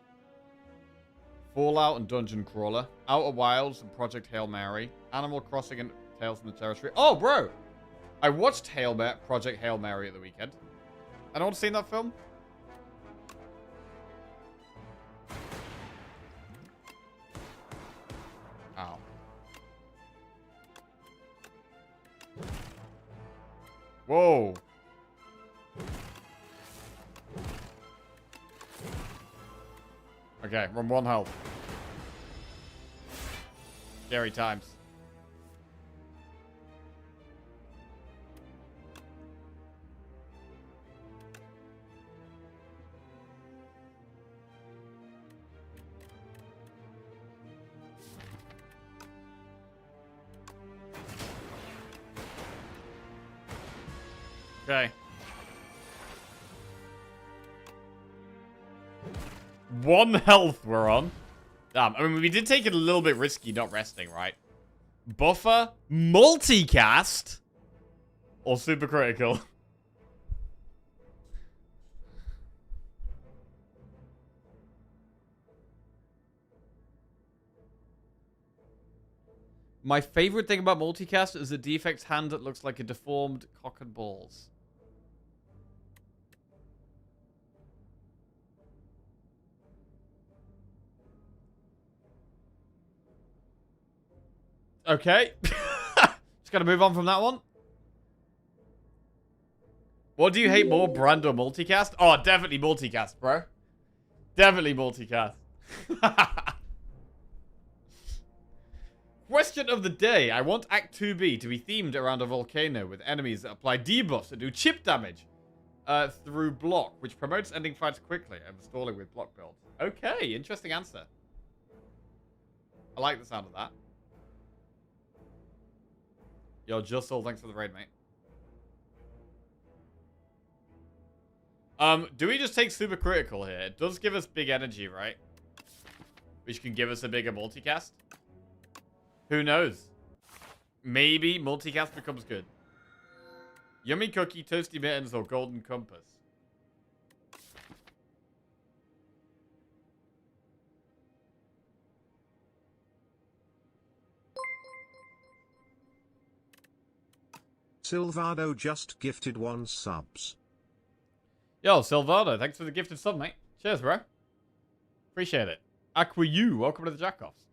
Fallout and Dungeon Crawler, Outer Wilds and Project Hail Mary, Animal Crossing and Tales from the Territory. Oh, bro! I watched Project Hail Mary at the weekend. Anyone seen that film? Ow. Whoa. Okay, we're on 1 health. Scary times. Okay. 1 health we're on. Damn, I mean, we did take it a little bit risky not resting, right? Buffer, multicast, or super critical. My favorite thing about multicast is the defect's hand that looks like a deformed cock and balls. Okay. Just gotta move on from that one. What do you hate more, brand or multicast? Oh, definitely multicast, bro. Definitely multicast. Question of the day. I want Act 2B to be themed around a volcano with enemies that apply debuffs and do chip damage through block, which promotes ending fights quickly and stalling with block builds. Okay, interesting answer. I like the sound of that. Yo, Justle, thanks for the raid, mate. Do we just take super critical here? It does give us big energy, right? Which can give us a bigger multicast. Who knows? Maybe multicast becomes good. Yummy cookie, toasty mittens, or golden compass. Silvado just gifted 1 subs. Yo, Silvado, thanks for the gifted sub, mate. Cheers, bro. Appreciate it. Aquayu, welcome to the Jackoffs.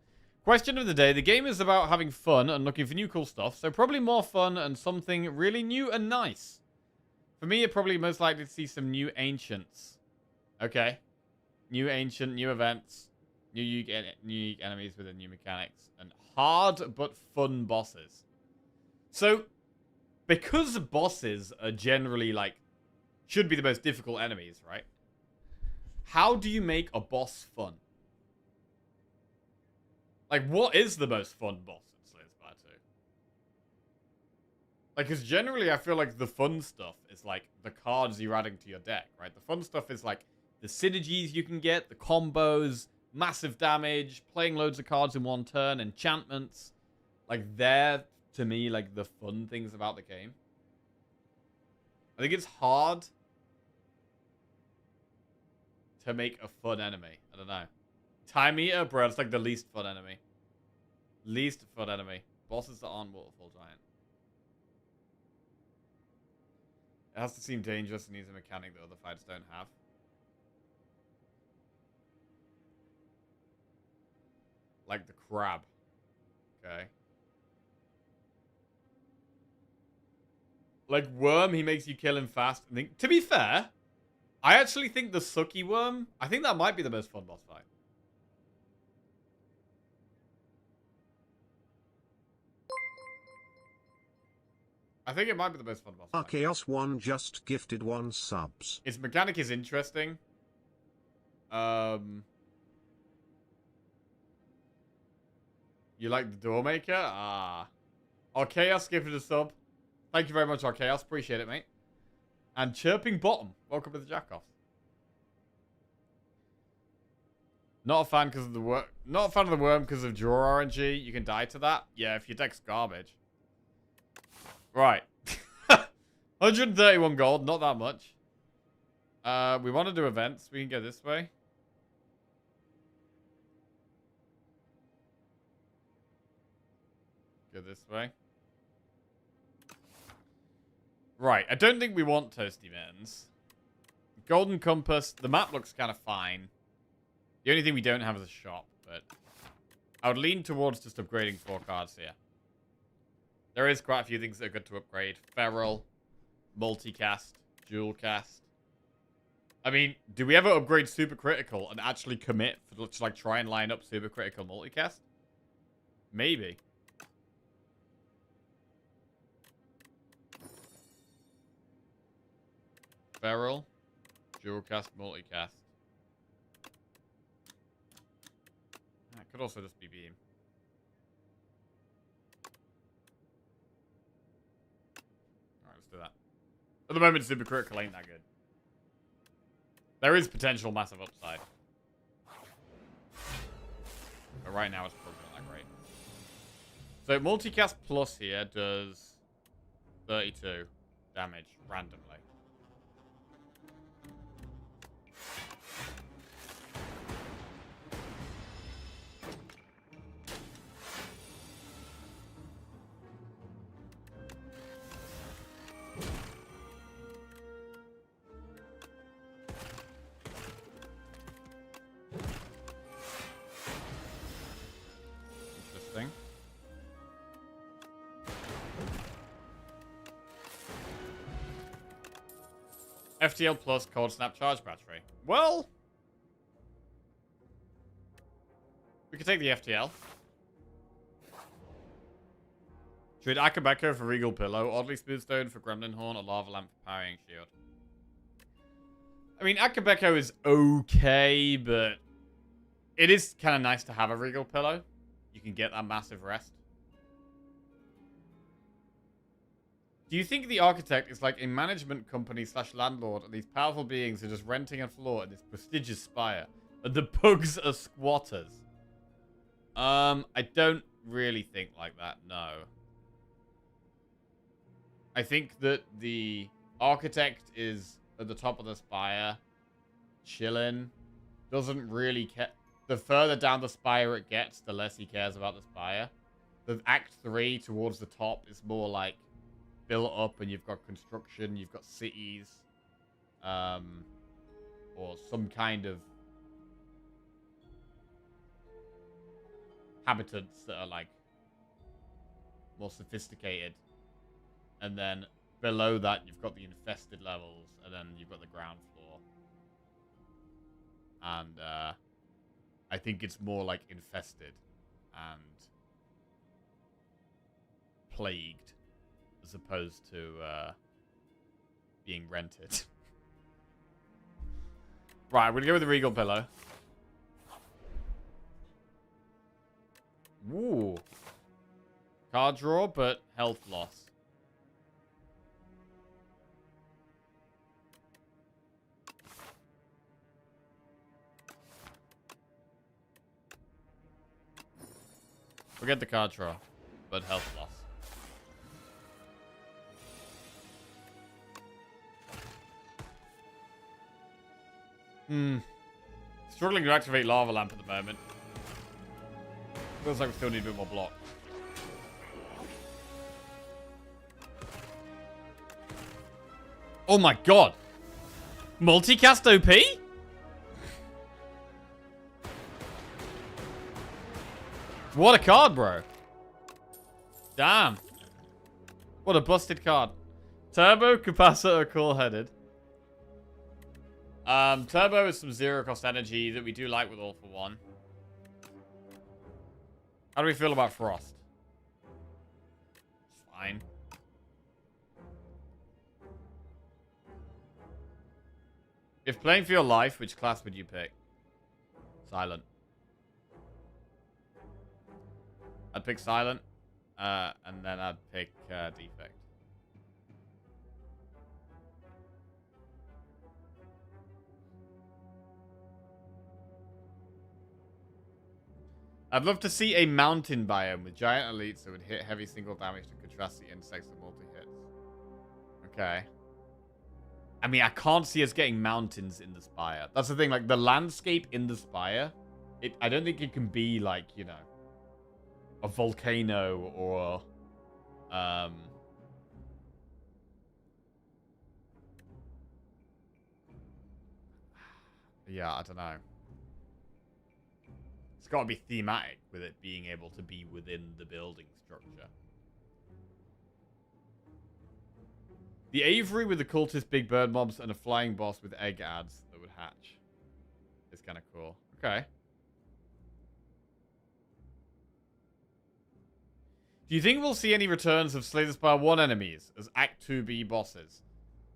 Question of the day. The game is about having fun and looking for new cool stuff, so probably more fun and something really new and nice. For me, you're probably most likely to see some new ancients. Okay. New ancient, new events, new unique enemies with new mechanics, and hard but fun bosses. So, because bosses are generally, like, should be the most difficult enemies, right? How do you make a boss fun? Like, what is the most fun boss in Slay the Spire 2? Like, because generally I feel like the fun stuff is, like, the cards you're adding to your deck, right? The fun stuff is, like, the synergies you can get, the combos, massive damage, playing loads of cards in one turn, enchantments. Like, they're, to me, like, the fun things about the game. I think it's hard to make a fun enemy. I don't know. Time Eater, bro, it's like the least fun enemy. Least fun enemy. Bosses that aren't Waterfall Giant. It has to seem dangerous and needs a mechanic that other fights don't have. Like the crab. Okay. Like Worm, he makes you kill him fast. To be fair, I actually think the Sucky Worm, I think that might be the most fun boss fight. I think it might be the most fun boss fight. Archaeos1 just gifted 1 subs. Its mechanic is interesting. You like the Doormaker? Ah. Archaeos gifted a sub. Thank you very much, Archaeos. Appreciate it, mate. And Chirping Bottom. Welcome to the Jackoffs. Not a fan because of the worm. Not a fan of the worm because of draw RNG. You can die to that. Yeah, if your deck's garbage. Right. 131 gold. Not that much. We want to do events. We can go this way. Go this way. Right. I don't think we want Toasty Mittens. Golden Compass. The map looks kind of fine. The only thing we don't have is a shop, but I would lean towards just upgrading 4 cards here. There is quite a few things that are good to upgrade. Feral, multicast, dual cast. I mean, do we ever upgrade super critical and actually commit to like try and line up super critical multicast? Maybe. Feral, dual cast, multicast. That could also just be beam. Alright, let's do that. At the moment, super critical ain't that good. There is potential massive upside. But right now, it's probably not that great. So, multicast plus here does 32 damage randomly. FTL plus cold snap charge battery. Well, we could take the FTL. Trade Akabeko for Regal Pillow, Oddly Smooth Stone for Gremlin Horn, or Lava Lamp for Powering Shield. I mean, Akabeko is okay, but it is kind of nice to have a Regal Pillow. You can get that massive rest. Do you think the architect is like a management company / landlord, and these powerful beings are just renting a floor in this prestigious spire, and the bugs are squatters? I don't really think like that, no. I think that the architect is at the top of the spire, chilling, doesn't really care. The further down the spire it gets, the less he cares about the spire. The Act 3 towards the top is more like built up, and you've got construction, you've got cities, or some kind of habitants that are like more sophisticated. And then below that, you've got the infested levels, and then you've got the ground floor. And I think it's more like infested and plagued, as opposed to being rented. Right, I'm going to go with the Regal Pillow. Ooh. Card draw, but health loss. Forget the card draw, but health loss. Struggling to activate Lava Lamp at the moment. Feels like we still need a bit more block. Oh my god! Multicast OP? What a card, bro. Damn. What a busted card. Turbo, Capacitor, Cool-Headed. Turbo is some zero-cost energy that we do like with All for One. How do we feel about Frost? It's fine. If playing for your life, which class would you pick? Silent. I'd pick Silent, and then I'd pick Defect. I'd love to see a mountain biome with giant elites that would hit heavy single damage to contrast the insects that multi-hits. Okay. I mean, I can't see us getting mountains in the Spire. That's the thing, like, the landscape in the Spire, I don't think it can be, like, you know, a volcano or, yeah, I don't know. It's got to be thematic with it being able to be within the building structure. The Aviary with the cultist big bird mobs and a flying boss with egg ads that would hatch. It's kind of cool. Okay. Do you think we'll see any returns of Slay the Spire 1 enemies as Act 2B bosses?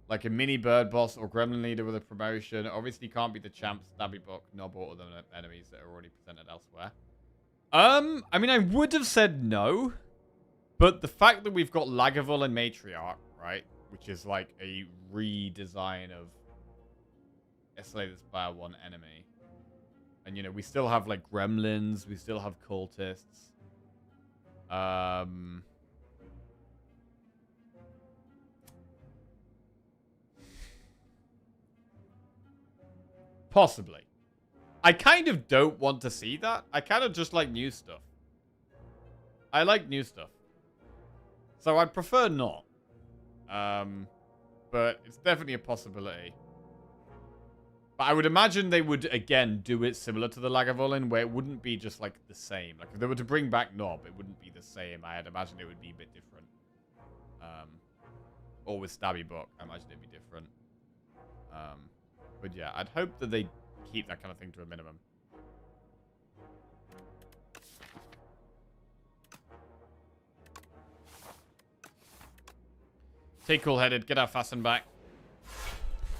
Like a mini bird boss or gremlin leader with a promotion. Obviously can't be the champ, stabby buck, knob, or other enemies that are already presented elsewhere. I mean, I would have said no. But the fact that we've got Lagavulin and Matriarch, right? Which is like a redesign of a Slay the Spire 1 enemy. And, you know, we still have, like, gremlins. We still have cultists. Possibly. I kind of don't want to see that. I kind of just like new stuff. I like new stuff. So I'd prefer not. But it's definitely a possibility. But I would imagine they would, again, do it similar to the Lagavulin, where it wouldn't be just, like, the same. Like, if they were to bring back Knob, it wouldn't be the same. I'd imagine it would be a bit different. Or with Stabby Buck, I imagine it'd be different. But yeah, I'd hope that they keep that kind of thing to a minimum. Take cool-headed, get our fasten back.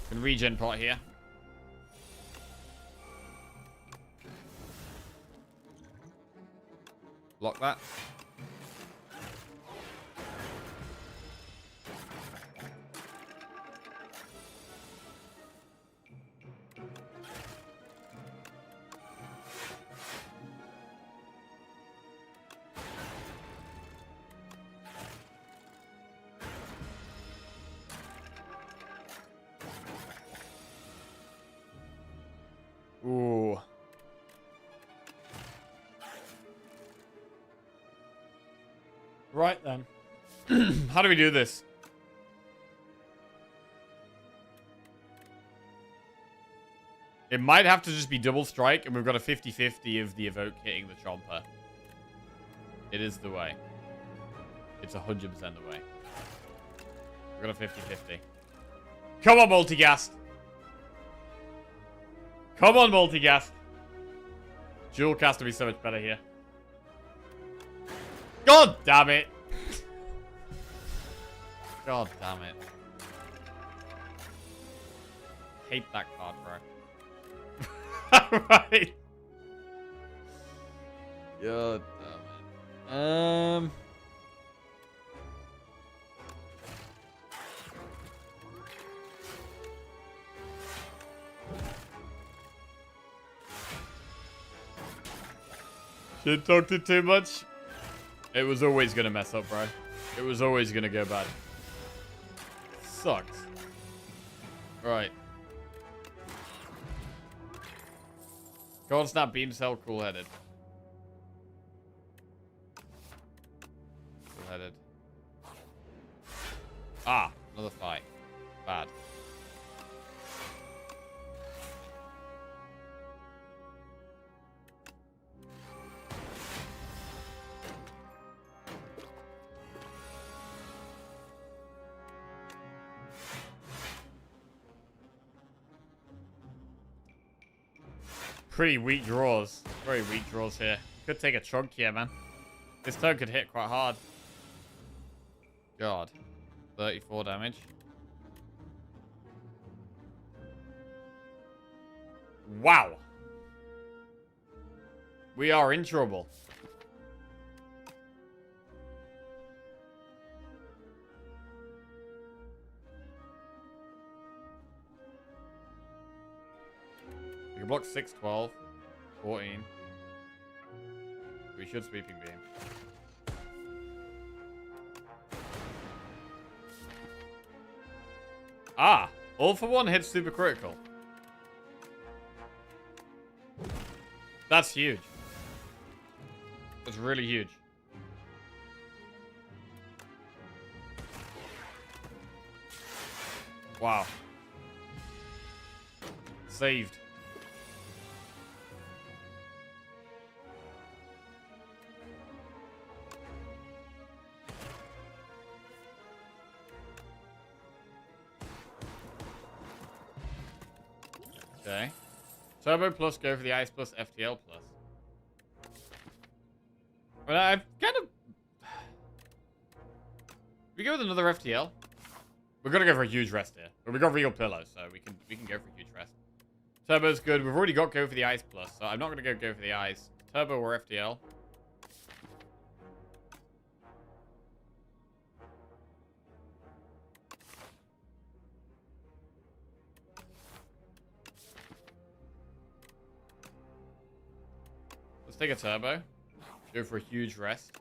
Can regen pot here. Lock that. Ooh. Right then. How do we do this? It might have to just be double strike, and we've got a 50-50 of the evoke hitting the chomper. It is the way. It's 100% the way. We've got a 50-50. Come on, multigast. Come on, multigast. Dual cast would be so much better here. God damn it. God damn it. Hate that card, bro. Alright. God damn it. Shit talked it too much. It was always gonna mess up, bro. It was always gonna go bad. Sucks. Right. God snap beam cell cool-headed. Cool-headed. Ah, another fight. Bad. Pretty weak draws. Very weak draws here. Could take a chunk here, man. This turn could hit quite hard. God. 34 damage. Wow. We are in trouble. We can block 6, 12, 14. We should sweeping beam. Ah! All for one hits super critical. That's huge. That's really huge. Wow. Saved. Okay. Turbo plus, go for the ice plus, FTL plus. But I've kind of... We go with another FTL. We're gonna go for a huge rest here. But we got real pillows, so we can go for a huge rest. Turbo's good. We've already got go for the ice plus, so I'm not gonna go for the ice. Turbo or FTL. Let's take a turbo. Go for a huge rest.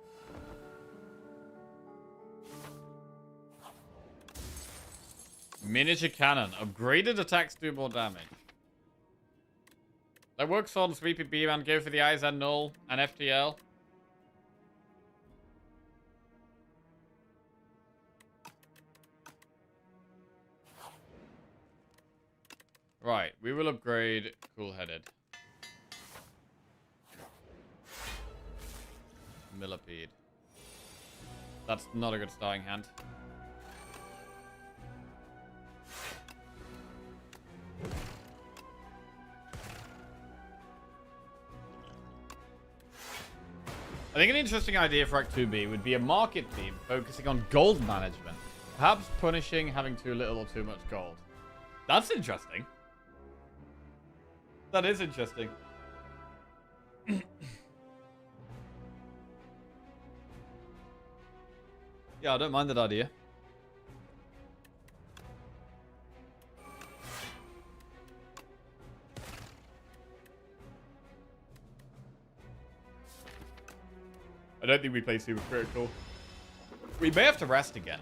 Miniature cannon. Upgraded attacks do more damage. That works on Sweepy Beam and go for the eyes and null and FTL. Right, we will upgrade Cool-Headed. Millipede. That's not a good starting hand. think an interesting idea for Act 2B would be a market theme focusing on gold management. Perhaps punishing having too little or too much gold. That's interesting. That is interesting. Yeah, I don't mind that idea. I don't think we play super critical. We may have to rest again.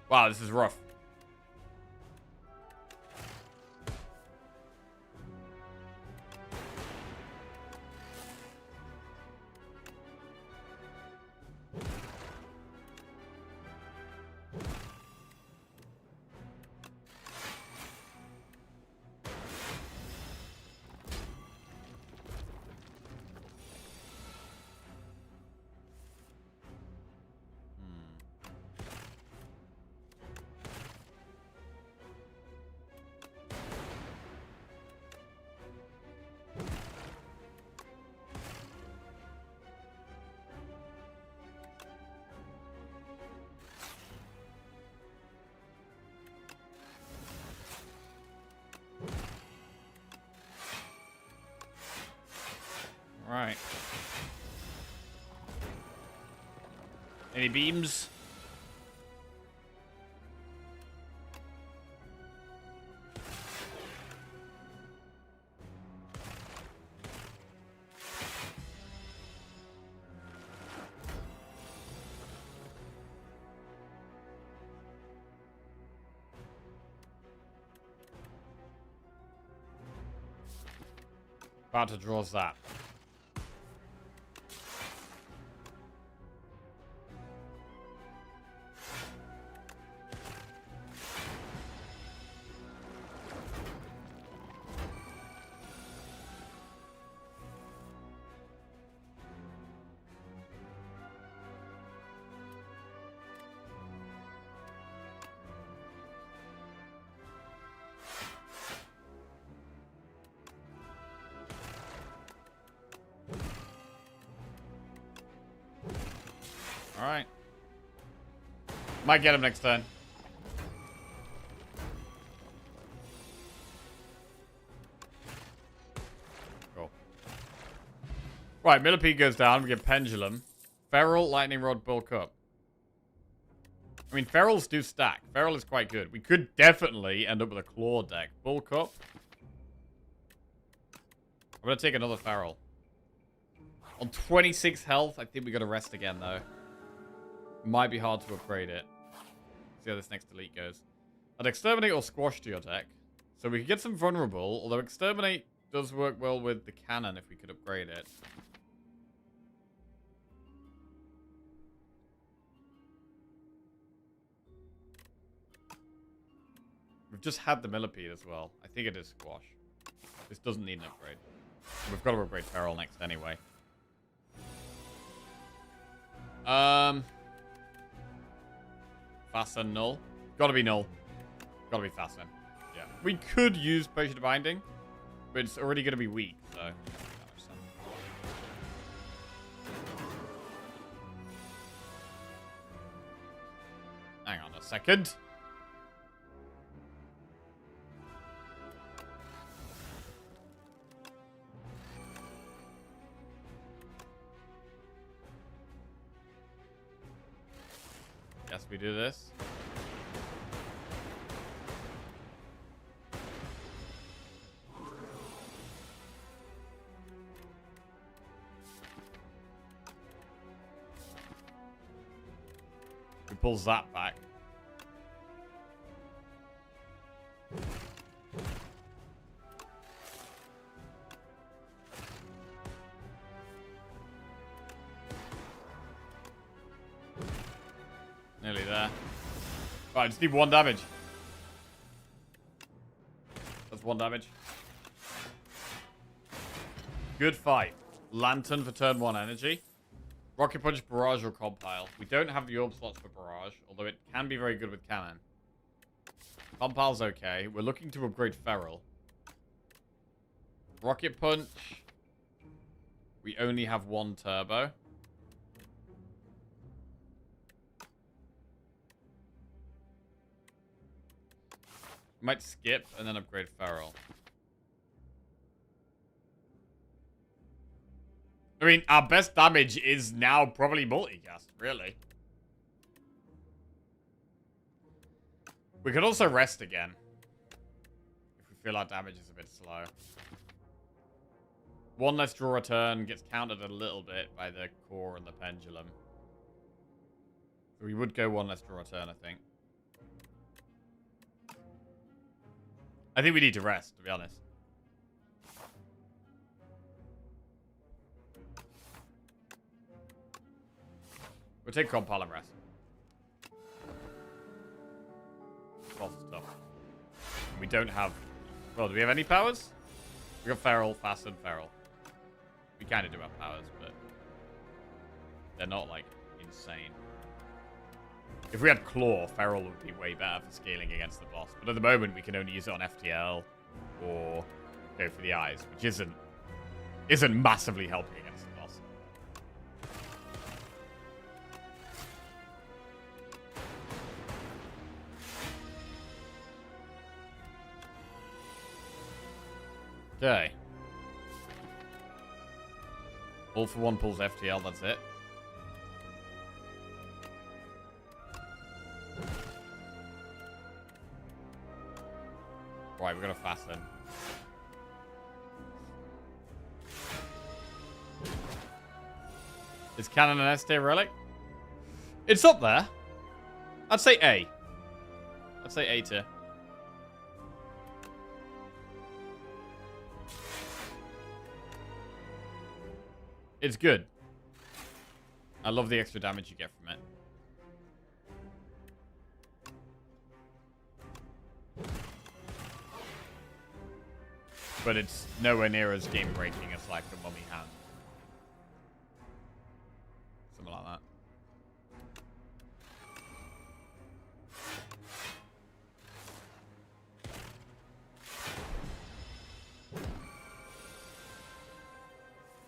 Wow, this is rough. Right. Any beams? About to draw that. Alright. Might get him next turn. Cool. Right, Millipede goes down. We get Pendulum. Feral, Lightning Rod, bulk up. I mean, Ferals do stack. Feral is quite good. We could definitely end up with a Claw deck. Bulk up. I'm going to take another Feral. On 26 health, I think we got to rest again, though. Might be hard to upgrade it. See how this next elite goes. Add Exterminate or Squash to your deck. So we could get some Vulnerable, although Exterminate does work well with the Cannon if we could upgrade it. We've just had the Millipede as well. I think it is Squash. This doesn't need an upgrade. We've got to upgrade Feral next anyway. Fasten null. Gotta be null. Gotta be fasten. Yeah. We could use Potion of Binding, but it's already gonna be weak, so. Hang on a second. Yes, we do this. We pull that back. Nearly there. Right, I just need 1 damage. That's 1 damage. Good fight. Lantern for turn 1 energy. Rocket Punch, Barrage, or Compile. We don't have the orb slots for Barrage, although it can be very good with Cannon. Compile's okay. We're looking to upgrade Feral. Rocket Punch. We only have one turbo. Might skip and then upgrade Feral. I mean, our best damage is now probably multicast, really. We could also rest again. If we feel our damage is a bit slow. One less draw a turn gets countered a little bit by the core and the pendulum. So we would go one less draw a turn, I think. I think we need to rest, to be honest. We'll take Compile and rest. Boss is tough. We don't have... Well, do we have any powers? We got Feral, Fast, and Feral. We kind of do have powers, but... they're not, like, insane. If we had Claw, Feral would be way better for scaling against the boss. But at the moment, we can only use it on FTL or go for the eyes, which isn't massively helping against the boss. Okay. All for one pulls FTL, that's it. Right, we're gonna fasten. Is Cannon an S tier relic? It's up there. I'd say A. I'd say A tier. It's good. I love the extra damage you get from it. But it's nowhere near as game-breaking as, like, the Mummy Hand. Something like that.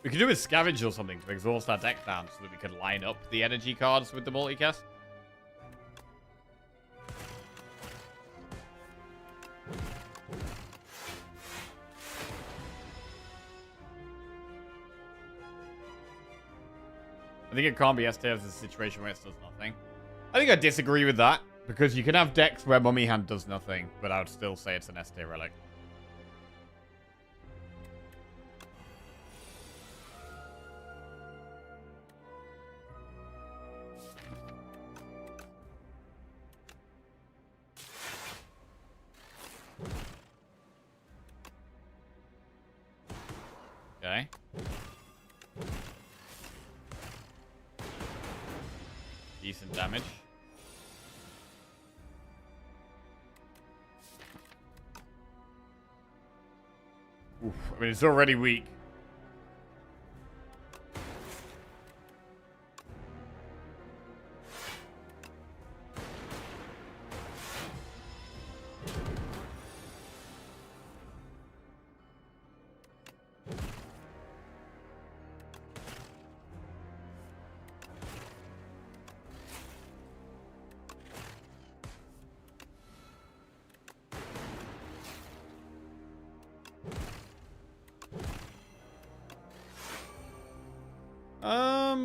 We could do a scavenge or something to exhaust our deck down so that we could line up the energy cards with the multicast. I think it can't be S-tier as a situation where it does nothing. I think I disagree with that, because you can have decks where Mummy Hand does nothing, but I would still say it's an S-tier relic. Okay. Decent damage. Oof, I mean, it's already weak.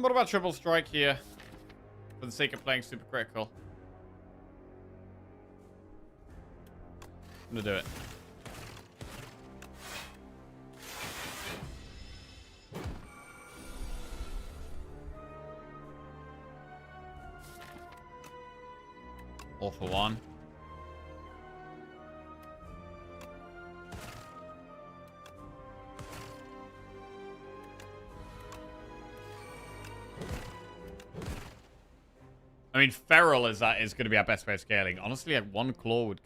What about triple strike here? For the sake of playing super critical. I'm gonna do it. All for one. I mean, Feral is going to be our best way of scaling. Honestly, like one claw would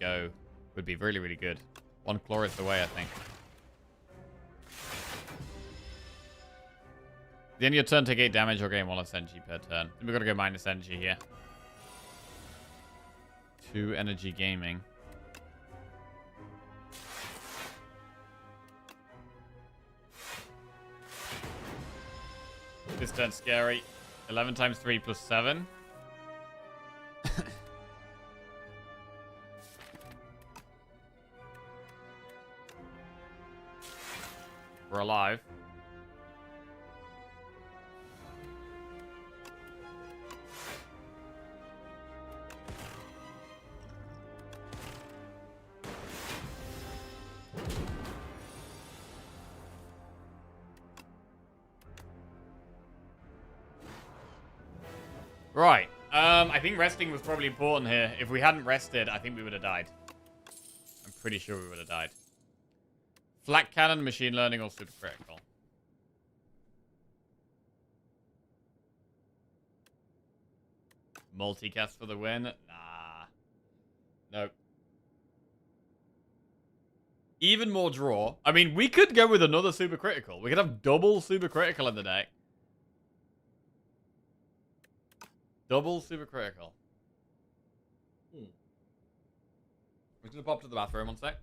be really, really good. One claw is the way, I think. At the end of your turn, take 8 damage or gain 1 less energy per turn. We've got to go minus energy here. 2 energy gaming. This turn's scary. 11 times 3 plus 7. We're alive. Right. I think resting was probably important here. If we hadn't rested, I think we would have died. I'm pretty sure we would have died. Flat cannon, machine learning, or super critical. Multicast for the win? Nah. Nope. Even more draw. I mean, we could go with another super critical. We could have double super critical in the deck. Double super critical. I'm just gonna pop to the bathroom one sec.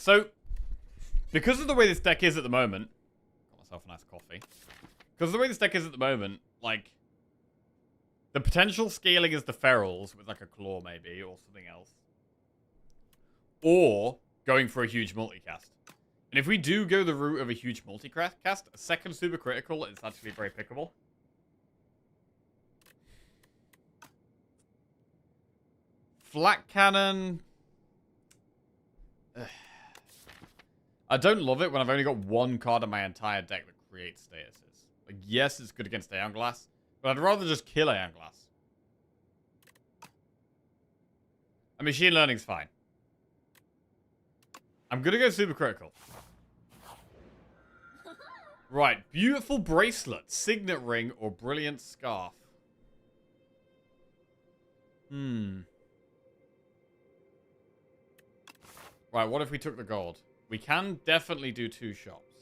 So, because of the way this deck is at the moment, got myself a nice coffee. Because of the way this deck is at the moment, like, the potential scaling is the ferals with like a claw maybe or something else, or going for a huge multicast. And if we do go the route of a huge multicast, a second super critical is actually very pickable. Flat cannon. I don't love it when I've only got one card in my entire deck that creates statuses. Like, yes, it's good against Aeon Glass, but I'd rather just kill Aeon Glass. And Machine Learning's fine. I'm gonna go super critical. Right, beautiful bracelet, signet ring, or brilliant scarf. Right, what if we took the gold? We can definitely do 2 shops.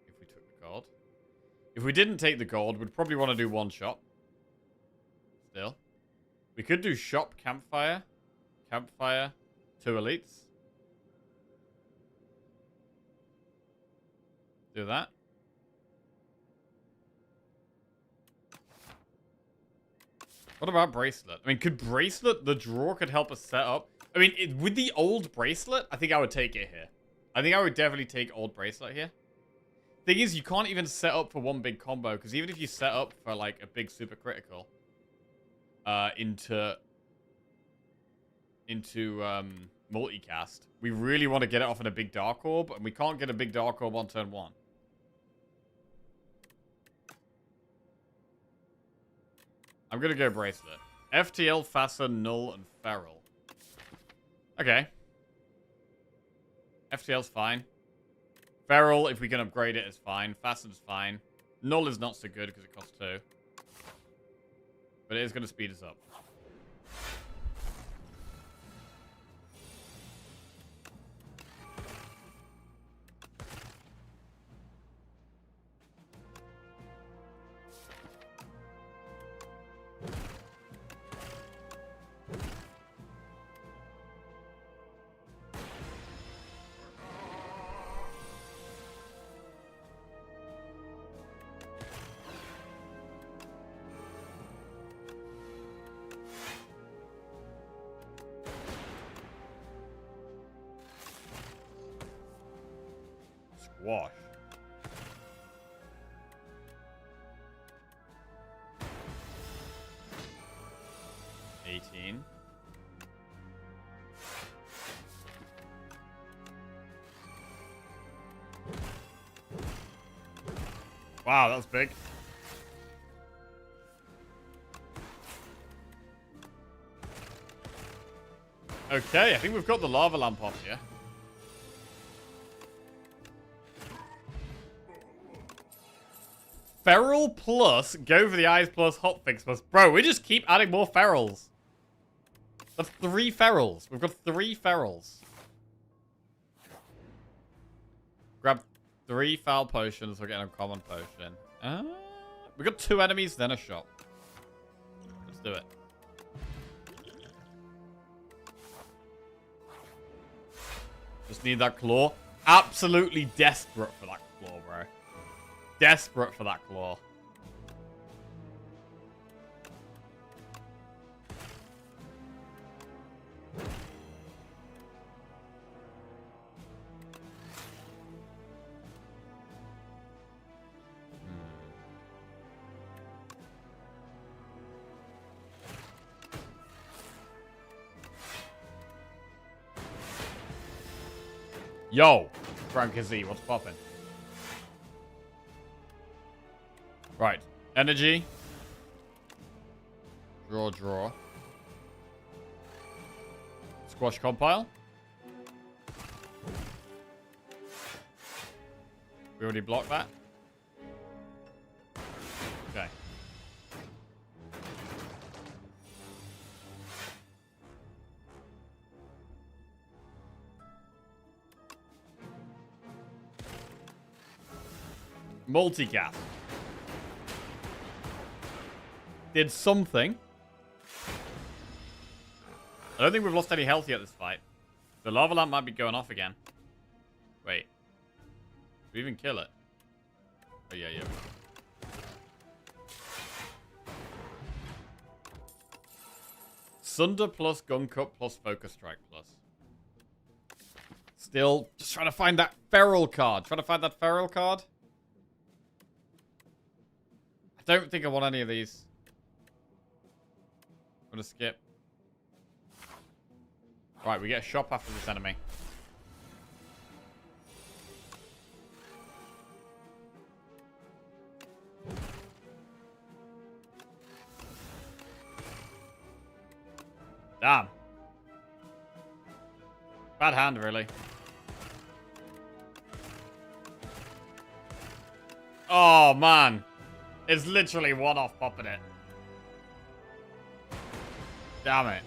If we took the gold. If we didn't take the gold, we'd probably want to do 1 shop. Still. We could do shop, campfire. Campfire, 2 elites. Do that. What about bracelet? I mean, could bracelet, the draw could help us set up? I mean, with the old bracelet, I think I would take it here. I think I would definitely take old bracelet here. Thing is, you can't even set up for 1 big combo, because even if you set up for, like, a big super critical, into multicast, we really want to get it off in a big dark orb, and we can't get a big dark orb on turn 1. I'm gonna go bracelet. FTL, Fasten, Null, and Feral. Okay. FTL's fine. Feral, if we can upgrade it, is fine. Fasten's fine. Null is not so good because it costs 2. But it is going to speed us up. Squash. $18. Wow, that was big. Okay, I think we've got the lava lamp off here. Feral plus, go for the eyes plus, hotfix plus. Bro, we just keep adding more ferals. That's 3 ferals. We've got 3 ferals. Grab 3 foul potions. We're getting a common potion. We got 2 enemies, then a shop. Let's do it. Just need that claw. Absolutely desperate for that claw, bro. Desperate for that claw. Yo, Frank-Z, what's poppin'? Right, energy. Draw. Squash compile. We already blocked that. Okay. Multicast. Did something. I don't think we've lost any health yet this fight. The lava lamp might be going off again. Wait. Did we even kill it? Oh, yeah. Sunder plus Gun Cup plus Focus Strike plus. Still, just trying to find that feral card. I don't think I want any of these. I'm gonna skip. Right, we get a shop after this enemy. Damn. Bad hand, really. Oh, man. It's literally one-off popping it. Damn it.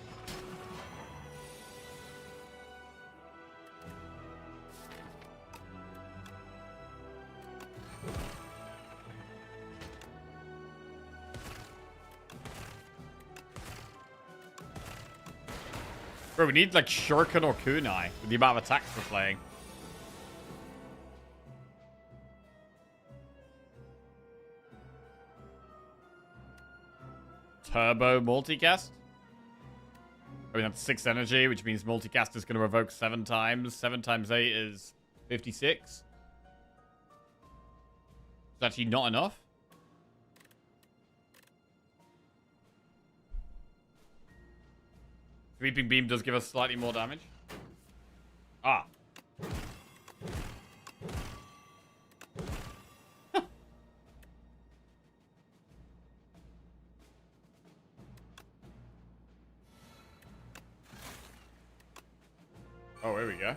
Bro, we need like Shuriken or Kunai with the amount of attacks we're playing. Turbo multicast? I mean, that's 6 energy, which means multicast is going to evoke 7 times. 7 times 8 is 56. It's actually not enough. Sweeping Beam does give us slightly more damage. Ah. Oh, here we go.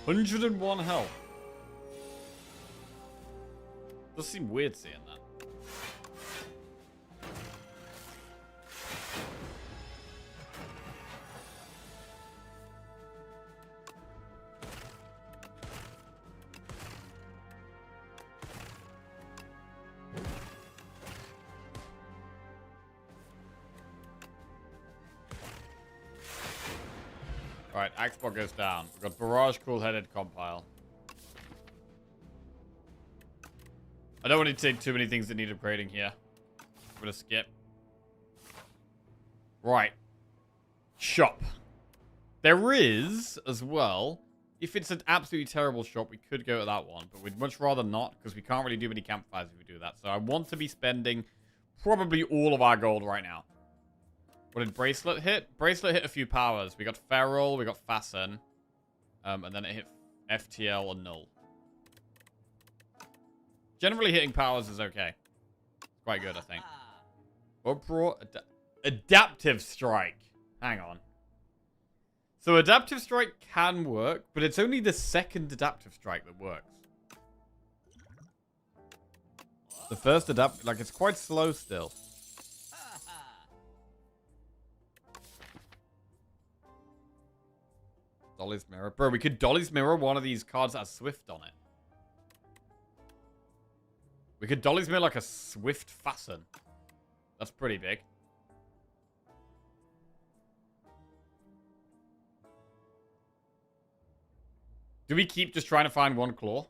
$101 health. Does seem weird seeing that. Alright, Axbot goes down. We've got Barrage, Cool-Headed, Compile. I don't want to take too many things that need upgrading here. I'm going to skip. Right. Shop. There is, as well, if it's an absolutely terrible shop, we could go to that one. But we'd much rather not, because we can't really do many campfires if we do that. So I want to be spending probably all of our gold right now. What did Bracelet hit? Bracelet hit a few powers. We got Feral, we got Fasten. And then it hit FTL and Null. Generally hitting powers is okay. It's quite good, I think. Uproar. Adaptive Strike. Hang on. So Adaptive Strike can work, but it's only the second Adaptive Strike that works. The first like, it's quite slow still. Dolly's Mirror. Bro, we could Dolly's Mirror one of these cards that has Swift on it. We could Dolly's Mirror like a Swift Fasten. That's pretty big. Do we keep just trying to find one claw?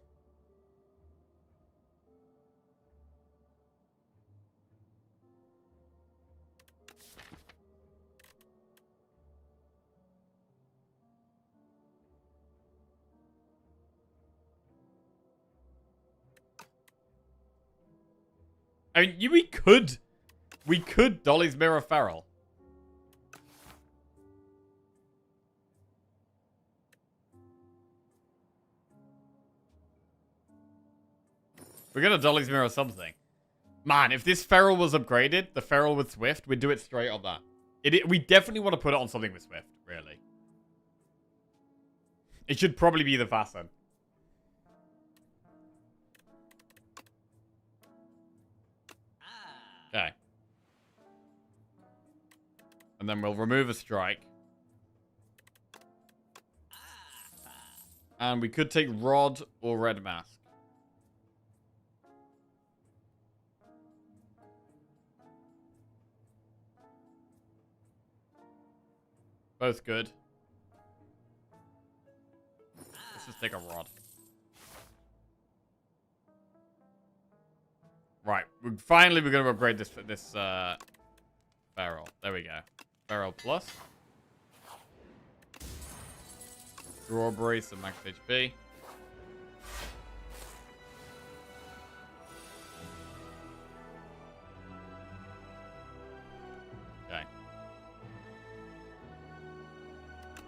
I mean, we could Dolly's Mirror Feral. We're gonna Dolly's Mirror something. Man, if this Feral was upgraded, the Feral with Swift, we'd do it straight on that. We definitely want to put it on something with Swift, really. It should probably be the Fasten. Okay. And then we'll remove a strike. And we could take Rod or Red Mask. Both good. Let's just take a Rod. Right. Finally, we're going to upgrade this Feral. There we go. Feral Plus. Strawberry, some max HP. Okay.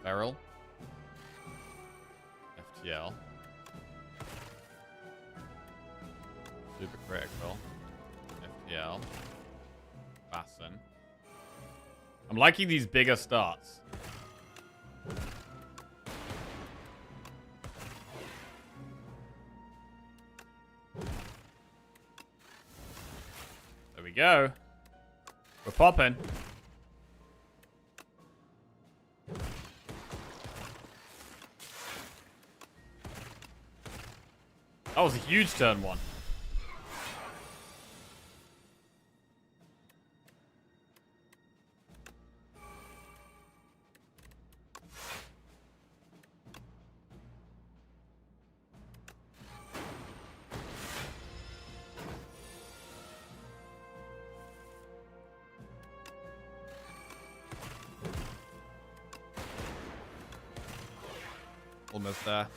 Feral. FTL. Super critical. FTL. Fasten. I'm liking these bigger starts. There we go. We're popping. That was a huge turn one. Almost there.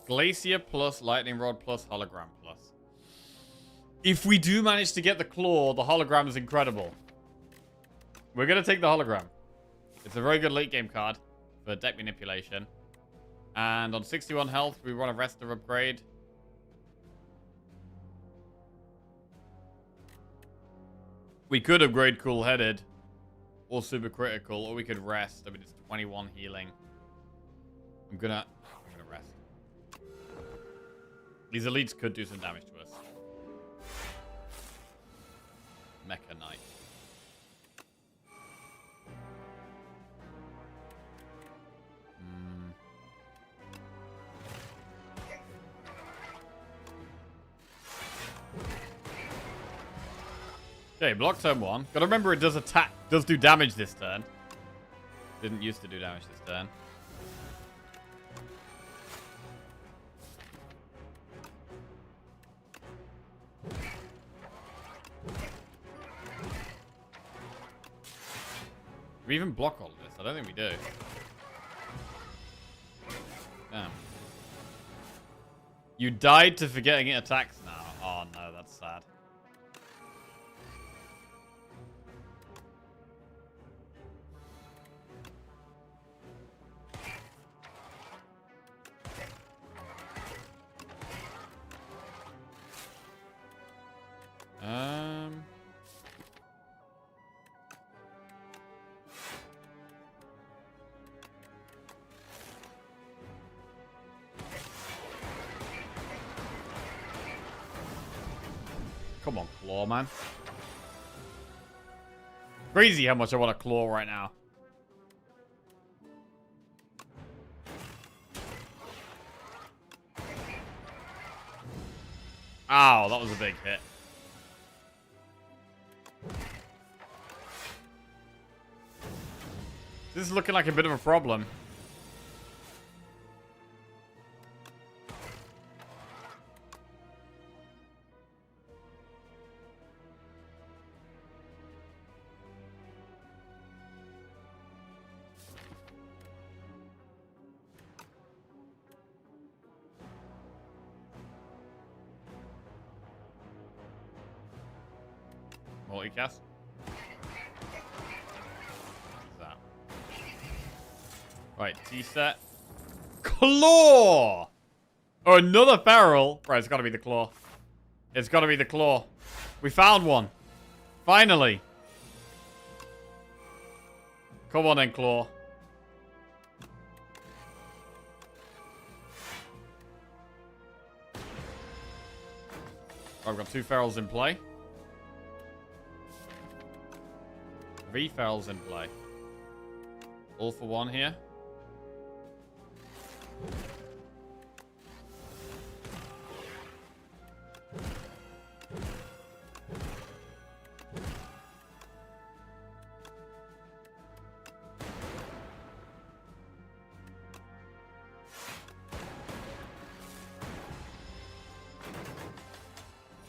Glacier plus Lightning Rod plus Hologram plus. If we do manage to get the Claw, the Hologram is incredible. We're going to take the Hologram. It's a very good late game card for deck manipulation. And on 61 health, we run a Rester upgrade. We could upgrade Cool Headed or Super Critical, or we could rest. I mean, it's 21 healing. I'm gonna rest. These elites could do some damage to us. Mecha Knight. Okay, block turn one. Gotta remember it does attack, does do damage this turn. Didn't used to do damage this turn. Do we even block all of this? I don't think we do. Damn. You died to forgetting it attacks now. Oh no, that's sad. Come on, Claw, man. Crazy how much I want a Claw right now. Ow, that was a big hit. This is looking like a bit of a problem. Multicast. That. Right, T-set. Claw! Oh, another Feral. Right, it's gotta be the Claw. It's gotta be the Claw. We found one. Finally. Come on then, Claw. I've got 2 ferals in play. 3 ferals in play. All for 1 here.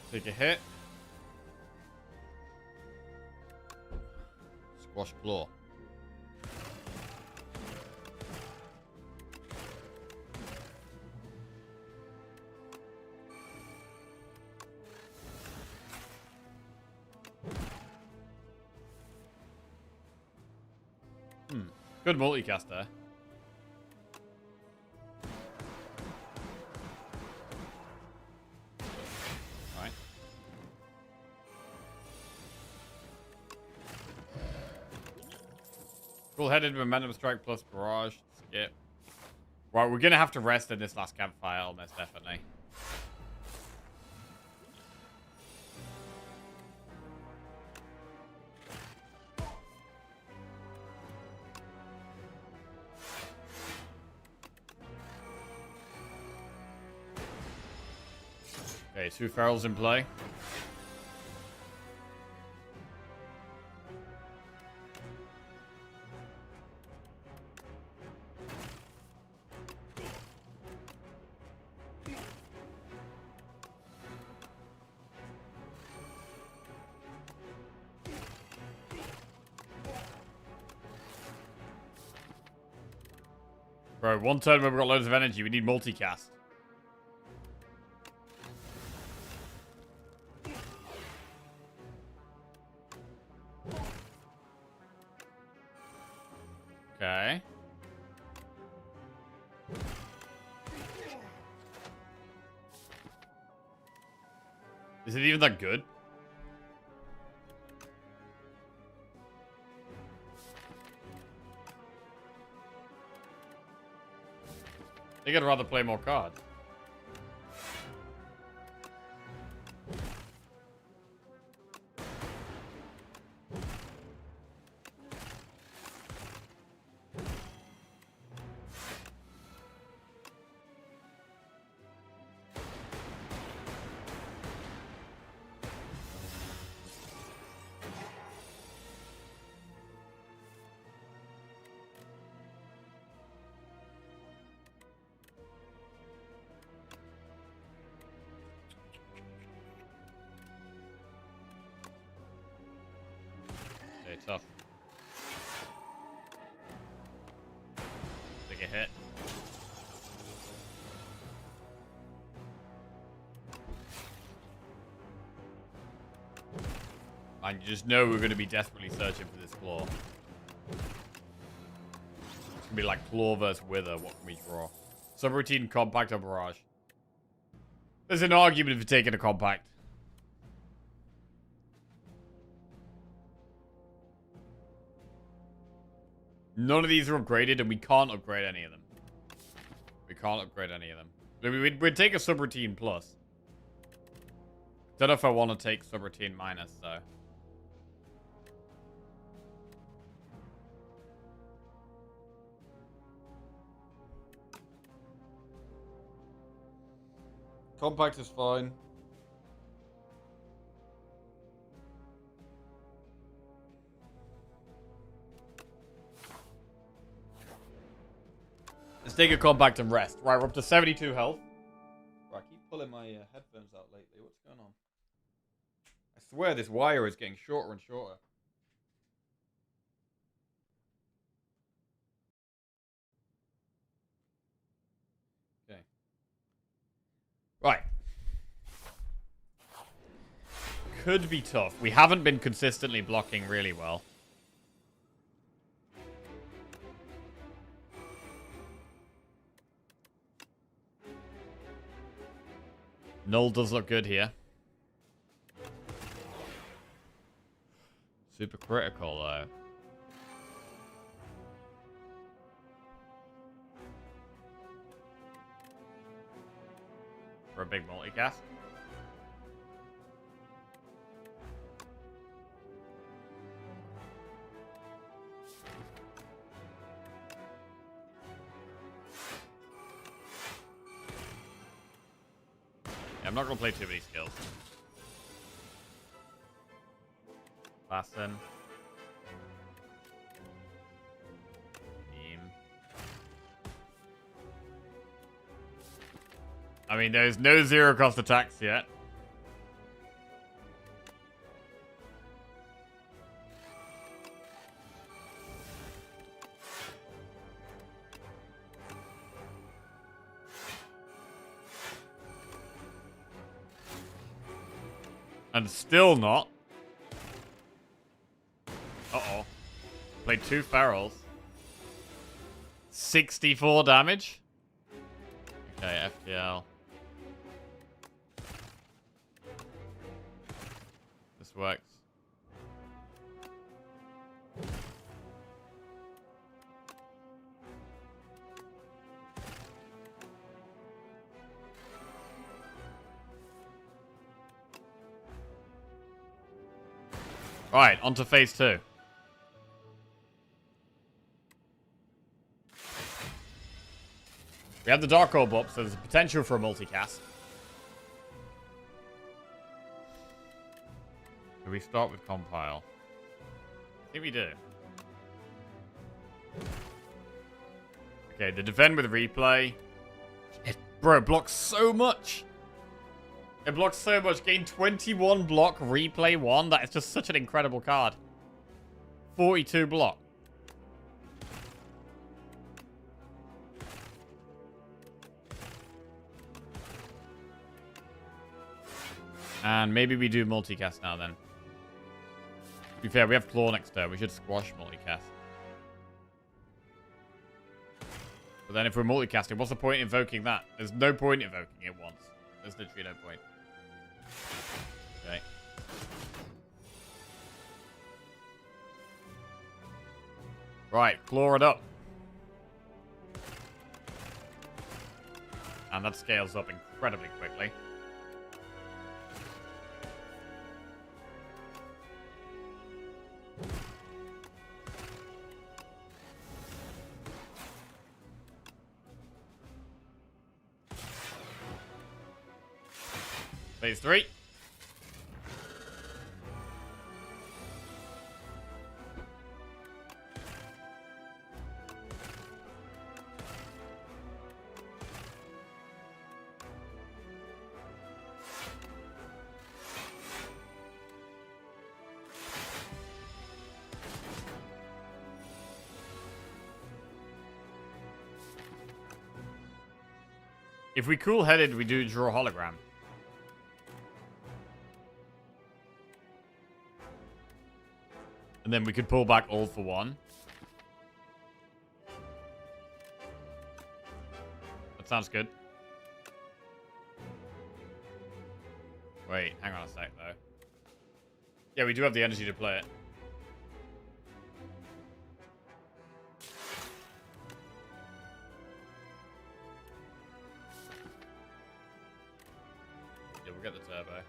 Take a hit. Squash claw. Good multicast there. Alright. Full-headed momentum strike plus barrage. Skip. Right, we're gonna have to rest in this last campfire, almost definitely. Okay, 2 ferals in play. Bro, one turn where we've got loads of energy, we need multicast. Okay. Is it even that good? I think I'd rather play more cards. Okay, tough. Take a hit. And you just know we're going to be desperately searching for this claw. It's going to be like claw versus wither. What can we draw? Subroutine, compact, or barrage? There's an argument for taking a compact. None of these are upgraded, and we can't upgrade any of them. We can't upgrade any of them. We'd take a subroutine plus. Don't know if I want to take subroutine minus, though. Compact is fine. Let's take a compact and rest. Right, we're up to 72 health. Right, I keep pulling my headphones out lately. What's going on? I swear this wire is getting shorter and shorter. Okay. Right. Could be tough. We haven't been consistently blocking really well. Null does look good here. Super critical, though. For a big multicast. I'm not going to play too many skills. Fasten. Beam. I mean, there's no zero cost attacks yet. And still not. Uh-oh. Played 2 ferals. 64 damage. Okay, FTL. This works. Alright, on to phase 2. We have the Dark Orb up, so there's a potential for a multicast. Do we start with compile? I think we do. Okay, the defend with replay. Bro, it blocks so much. It blocks so much. Gain 21 block, replay 1. That is just such an incredible card. 42 block. And maybe we do multicast now then. To be fair, we have Claw next turn. We should squash multicast. But then if we're multicasting, what's the point in invoking that? There's no point in invoking it once. There's literally no point. Okay. Right, claw it up. And that scales up incredibly quickly. Phase 3. If we cool-headed, we do draw hologram. And then we could pull back all for 1. That sounds good. Wait, hang on a sec, though. Yeah, we do have the energy to play it. Yeah, we'll get the turbo.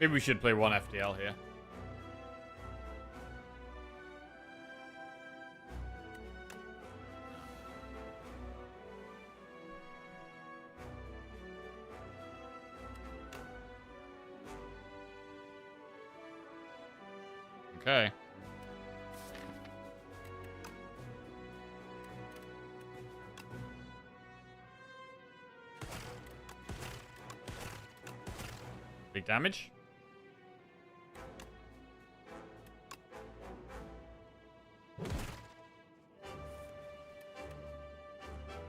Maybe we should play 1 FTL here. Okay. Big damage.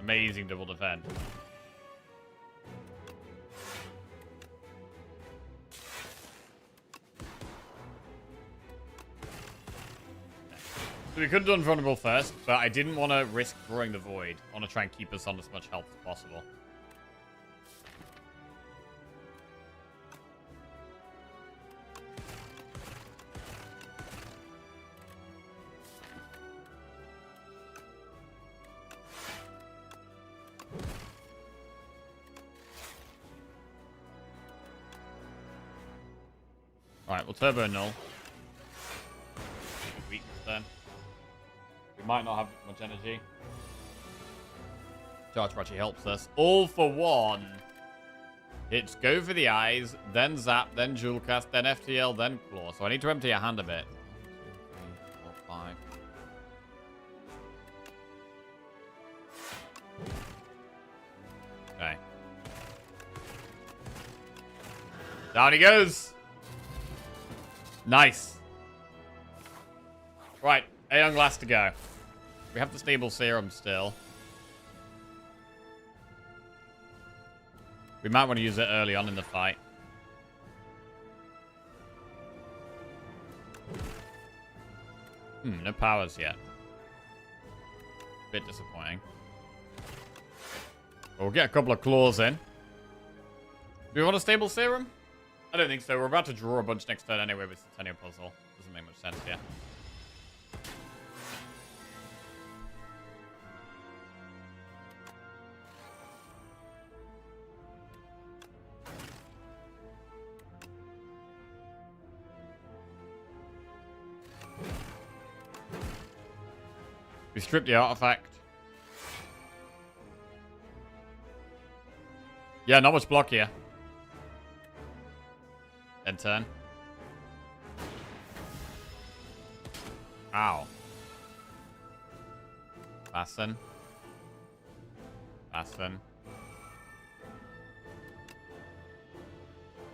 Amazing double defend. So we could have done vulnerable first, but I didn't want to risk drawing the void. I want to try and keep us on as much health as possible. Alright, we'll turbo null. Weakness then. We might not have much energy. Charge actually helps us. All for one. It's go for the eyes, then zap, then jewel cast, then FTL, then claw. So I need to empty your hand a bit. 1, 2, 3, 4, 5. Okay. Down he goes. Nice. Right, a young last to go. We have the stable serum still. We might want to use it early on in the fight. No powers yet. Bit disappointing. We'll get a couple of claws in. Do we want a stable serum? I don't think so. We're about to draw a bunch next turn anyway with the Centennial Puzzle. Doesn't make much sense here. We strip the artifact. Yeah, not much block here. End turn. Ow. Fasten. Fasten.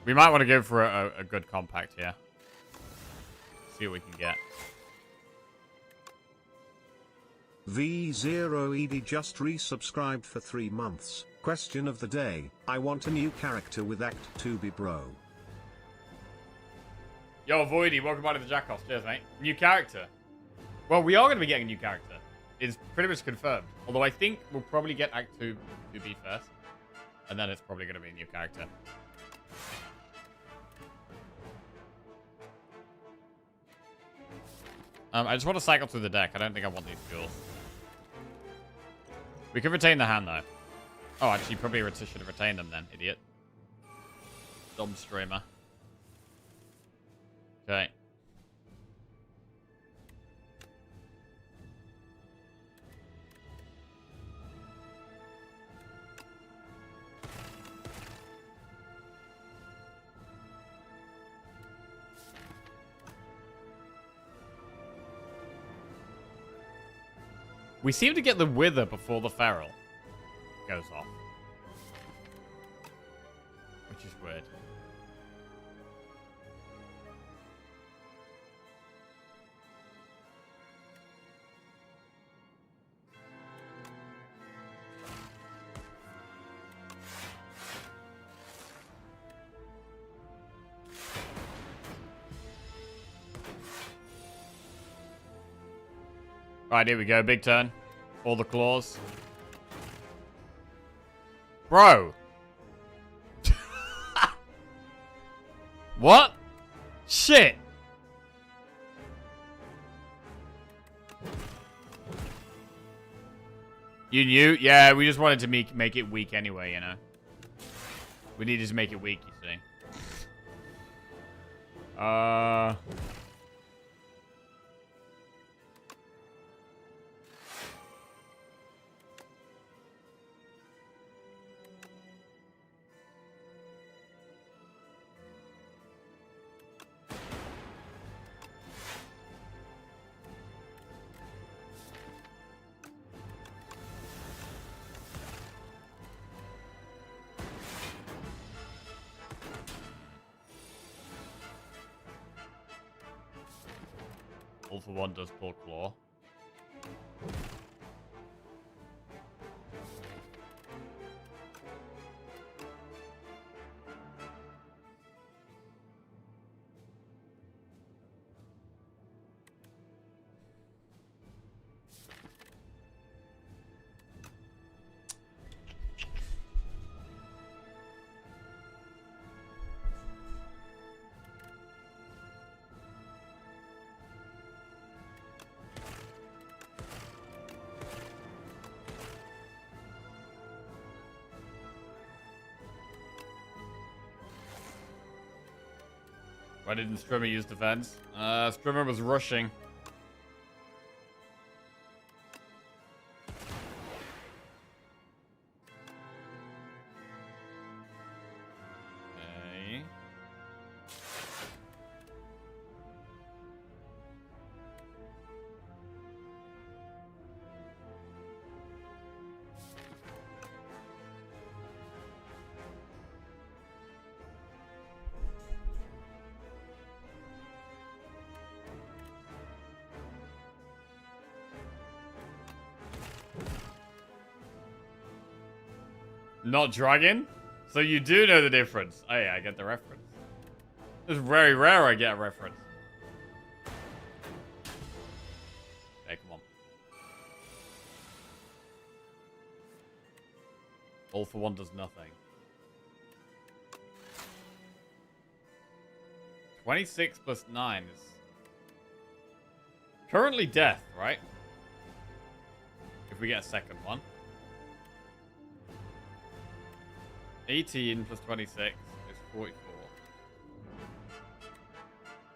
We might want to go for a good compact here. See what we can get. V0ED just resubscribed for 3 months. Question of the day. I want a new character with Act 2B bro. Yo, Voidy, welcome back to the Jackoff. Cheers, mate. New character. Well, we are going to be getting a new character. It's pretty much confirmed. Although I think we'll probably get Act 2B first. And then it's probably going to be a new character. I just want to cycle through the deck. I don't think I want these jewels. We could retain the hand, though. Oh, actually, probably should have retained them then, idiot. Dumb streamer. Okay. We seem to get the Wither before the Feral goes off. Which is weird. Right, here we go. Big turn. All the claws. Bro. What? Shit. You knew? Yeah, we just wanted to make it weak anyway, you know. We needed to make it weak, you see. All for one does pull claw. Why didn't Strimmer use defense? Strimmer was rushing. Okay. Not dragon? So you do know the difference. Oh yeah, I get the reference. It's very rare I get a reference. Okay, come on. All for one does nothing. 26 plus 9 is... currently death, right? If we get a second one. 18 plus 26 is 44.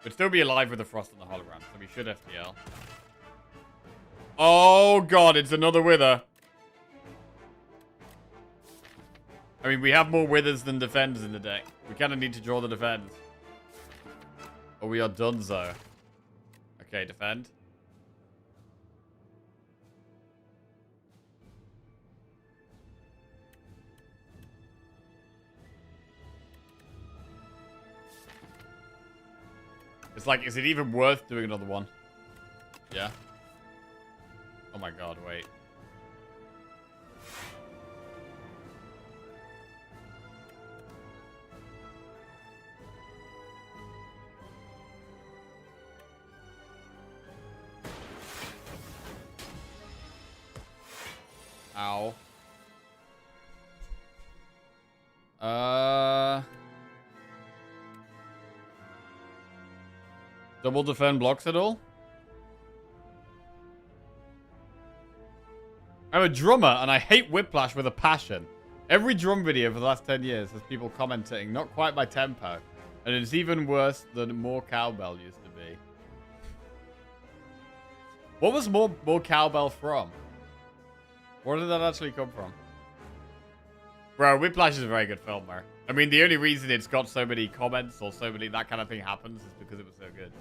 We'd still be alive with the frost on the hologram, so we should FTL. Oh god, it's another wither. I mean, we have more withers than defenders in the deck. We kind of need to draw the defend. Or we are donezo. Okay, defend. It's like, is it even worth doing another one? Yeah. Oh my god, wait. Ow. Double defend blocks at all? I'm a drummer and I hate Whiplash with a passion. Every drum video for the last 10 years has people commenting, not quite my tempo. And it's even worse than more cowbell used to be. What was more cowbell from? Where did that actually come from? Bro, Whiplash is a very good film, bro. I mean, the only reason it's got so many comments or so many that kind of thing happens is because it was so good.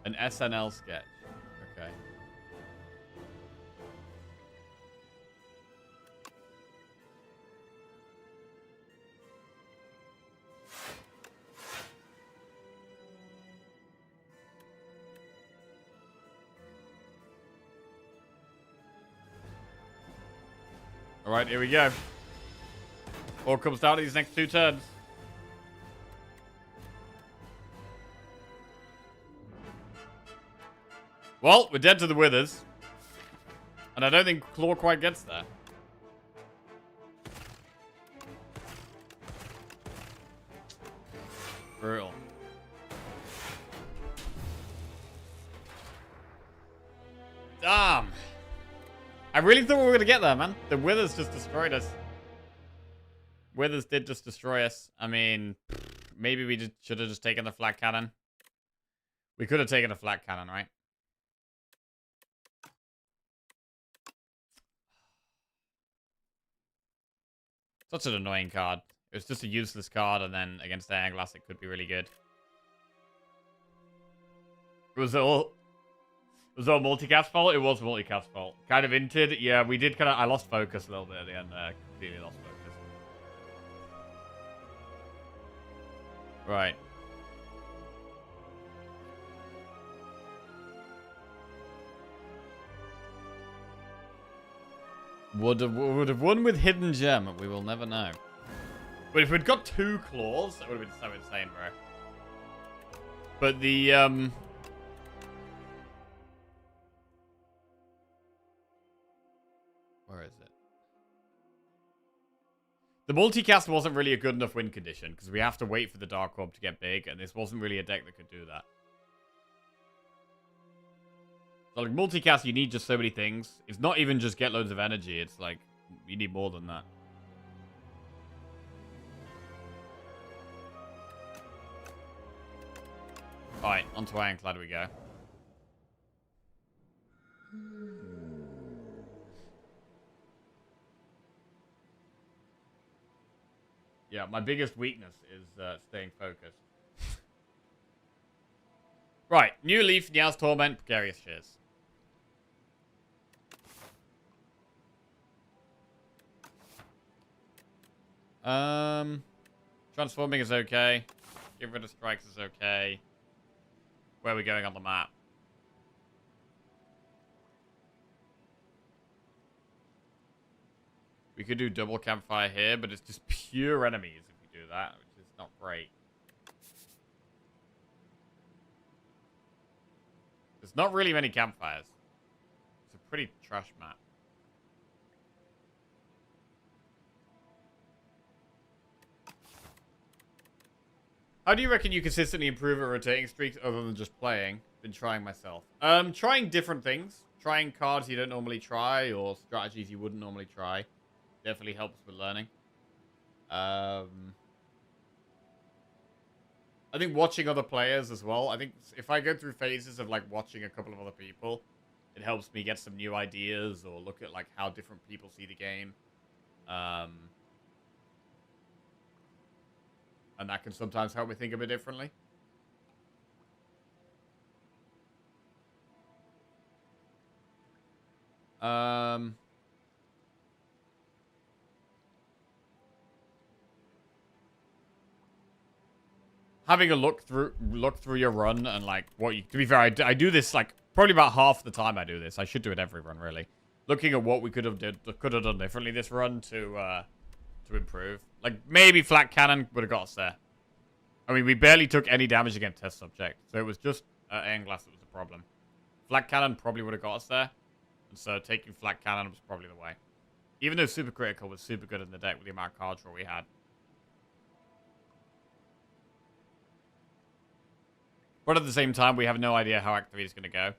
An SNL sketch. Okay. Alright, here we go. All comes down to these next 2 turns. Well, we're dead to the withers. And I don't think Claw quite gets there. Brutal. Damn. I really thought we were going to get there, man. The withers just destroyed us. Withers did just destroy us. I mean, maybe we should have just taken the flat cannon. We could have taken a flat cannon, right? Such an annoying card. It was just a useless card, and then against Air Glass, it could be really good. It was all multicast fault? It was multicast fault. Kind of inted. Yeah, we did kind of... I lost focus a little bit at the end there. Completely lost focus. Right. Would have won with Hidden Gem. We will never know. But if we'd got 2 claws, that would have been so insane, bro. But the, where is it? The multicast wasn't really a good enough win condition, because we have to wait for the Dark Orb to get big, and this wasn't really a deck that could do that. So, like, multicast, you need just so many things. It's not even just get loads of energy, it's like, you need more than that. Onto Ironclad we go. Yeah, my biggest weakness is staying focused. Right, New Leaf, Nia's Torment, Precarious Shears. Transforming is okay. Get rid of strikes is okay. Where are we going on the map? We could do double campfire here, but it's just pure enemies if we do that, which is not great. There's not really many campfires. It's a pretty trash map. How do you reckon you consistently improve at rotating streaks other than just playing? Been trying myself. Trying different things. Trying cards you don't normally try or strategies you wouldn't normally try. Definitely helps with learning. I think watching other players as well. I think if I go through phases of like watching a couple of other people, it helps me get some new ideas or look at like how different people see the game. And that can sometimes help me think a bit differently. Having a look through your run and like what you, to be fair, I do this like probably about half the time I do this. I should do it every run really. Looking at what we could have done differently this run to improve. Like maybe flat cannon would have got us there. I mean, we barely took any damage against test subject, so it was just Iron Glass that was the problem. Flat cannon probably would have got us there, and so taking flat cannon was probably the way. Even though super critical was super good in the deck with the amount of card draw we had. But at the same time, we have no idea how Act 3 is going to go.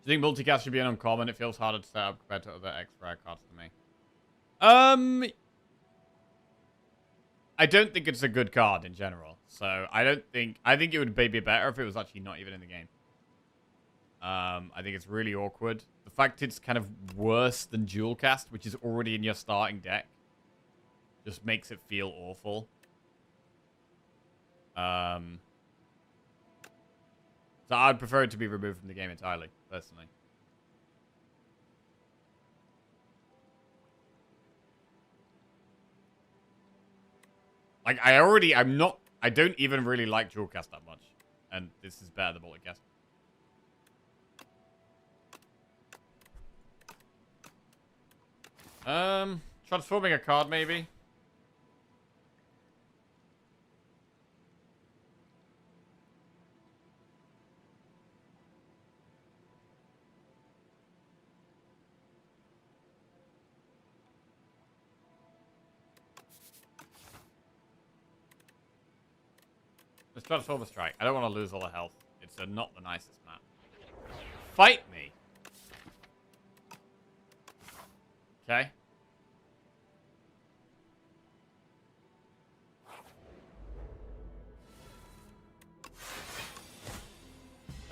Do you think multicast should be an uncommon? It feels harder to set up compared to other X-Rare cards to me. I don't think it's a good card in general. So I think it would be better if it was actually not even in the game. I think it's really awkward. The fact it's kind of worse than dual cast, which is already in your starting deck, just makes it feel awful. So I'd prefer it to be removed from the game entirely, personally. Like, I don't even really like dual cast that much. And this is better than multicast. Transforming a card, maybe? Let's transform a strike. I don't want to lose all the health. It's not the nicest map. Fight me! Okay.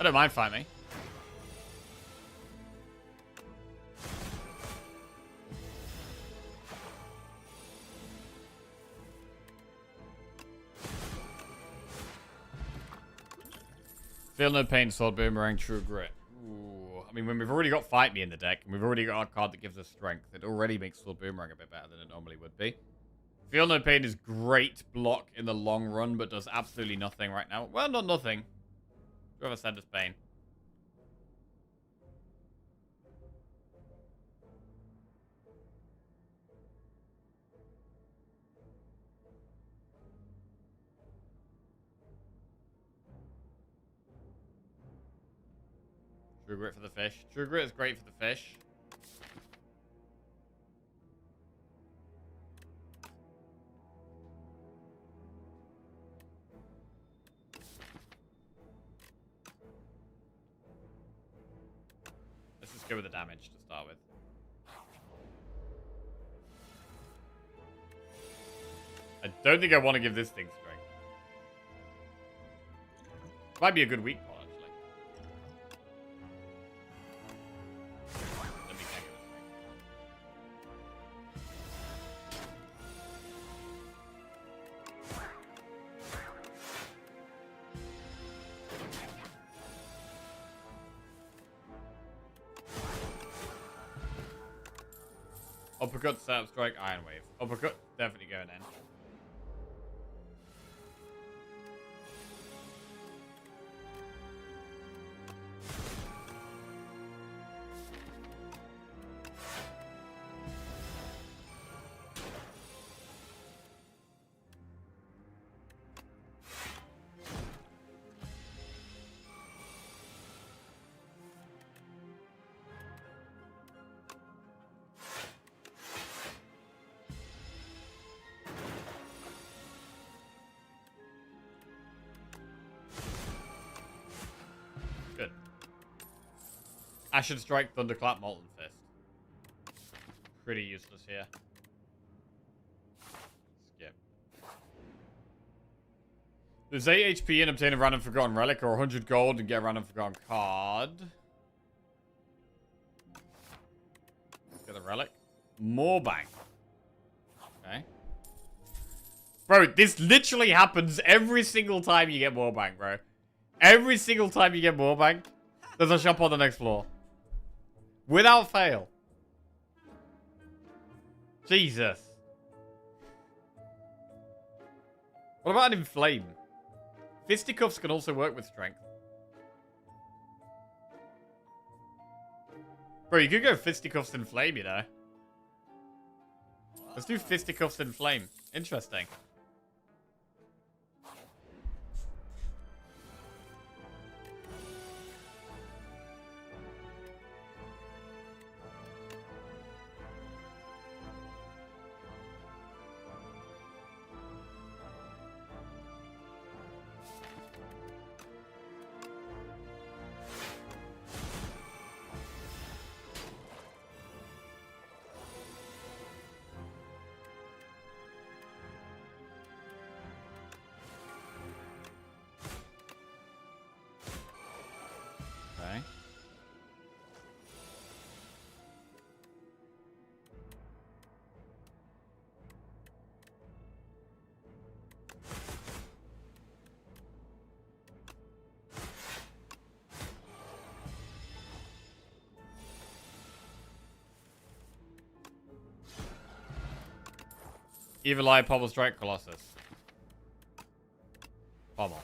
I don't mind fight me. Feel no pain, sword boomerang, true grit. Ooh. I mean, when we've already got fight me in the deck, and we've already got a card that gives us strength, it already makes sword boomerang a bit better than it normally would be. Feel no pain is great block in the long run, but does absolutely nothing right now. Well, not nothing. Whoever said this pain. True grit for the fish. True grit is great for the fish. Let's just go with the damage to start with. I don't think I want to give this thing strength. Might be a good weak point, actually. Let me check it. Uppercut, setup, strike, iron wave. Uppercut, definitely going in. Good. Ashen Strike, Thunderclap, Molten Fist. Pretty useless here. Skip. There's 8 HP and obtain a random forgotten relic, or 100 gold and get a random forgotten card. Let's get the relic. More bang. Okay. Bro, this literally happens every single time you get more bang, bro. Every single time you get more bang, there's a shop on the next floor. Without fail. Jesus. What about an inflame? Fisticuffs can also work with strength. Bro, you could go fisticuffs and flame, you know. Let's do fisticuffs and flame. Interesting. Okay. Evil Eye, Pommel Strike, Colossus. Pommel.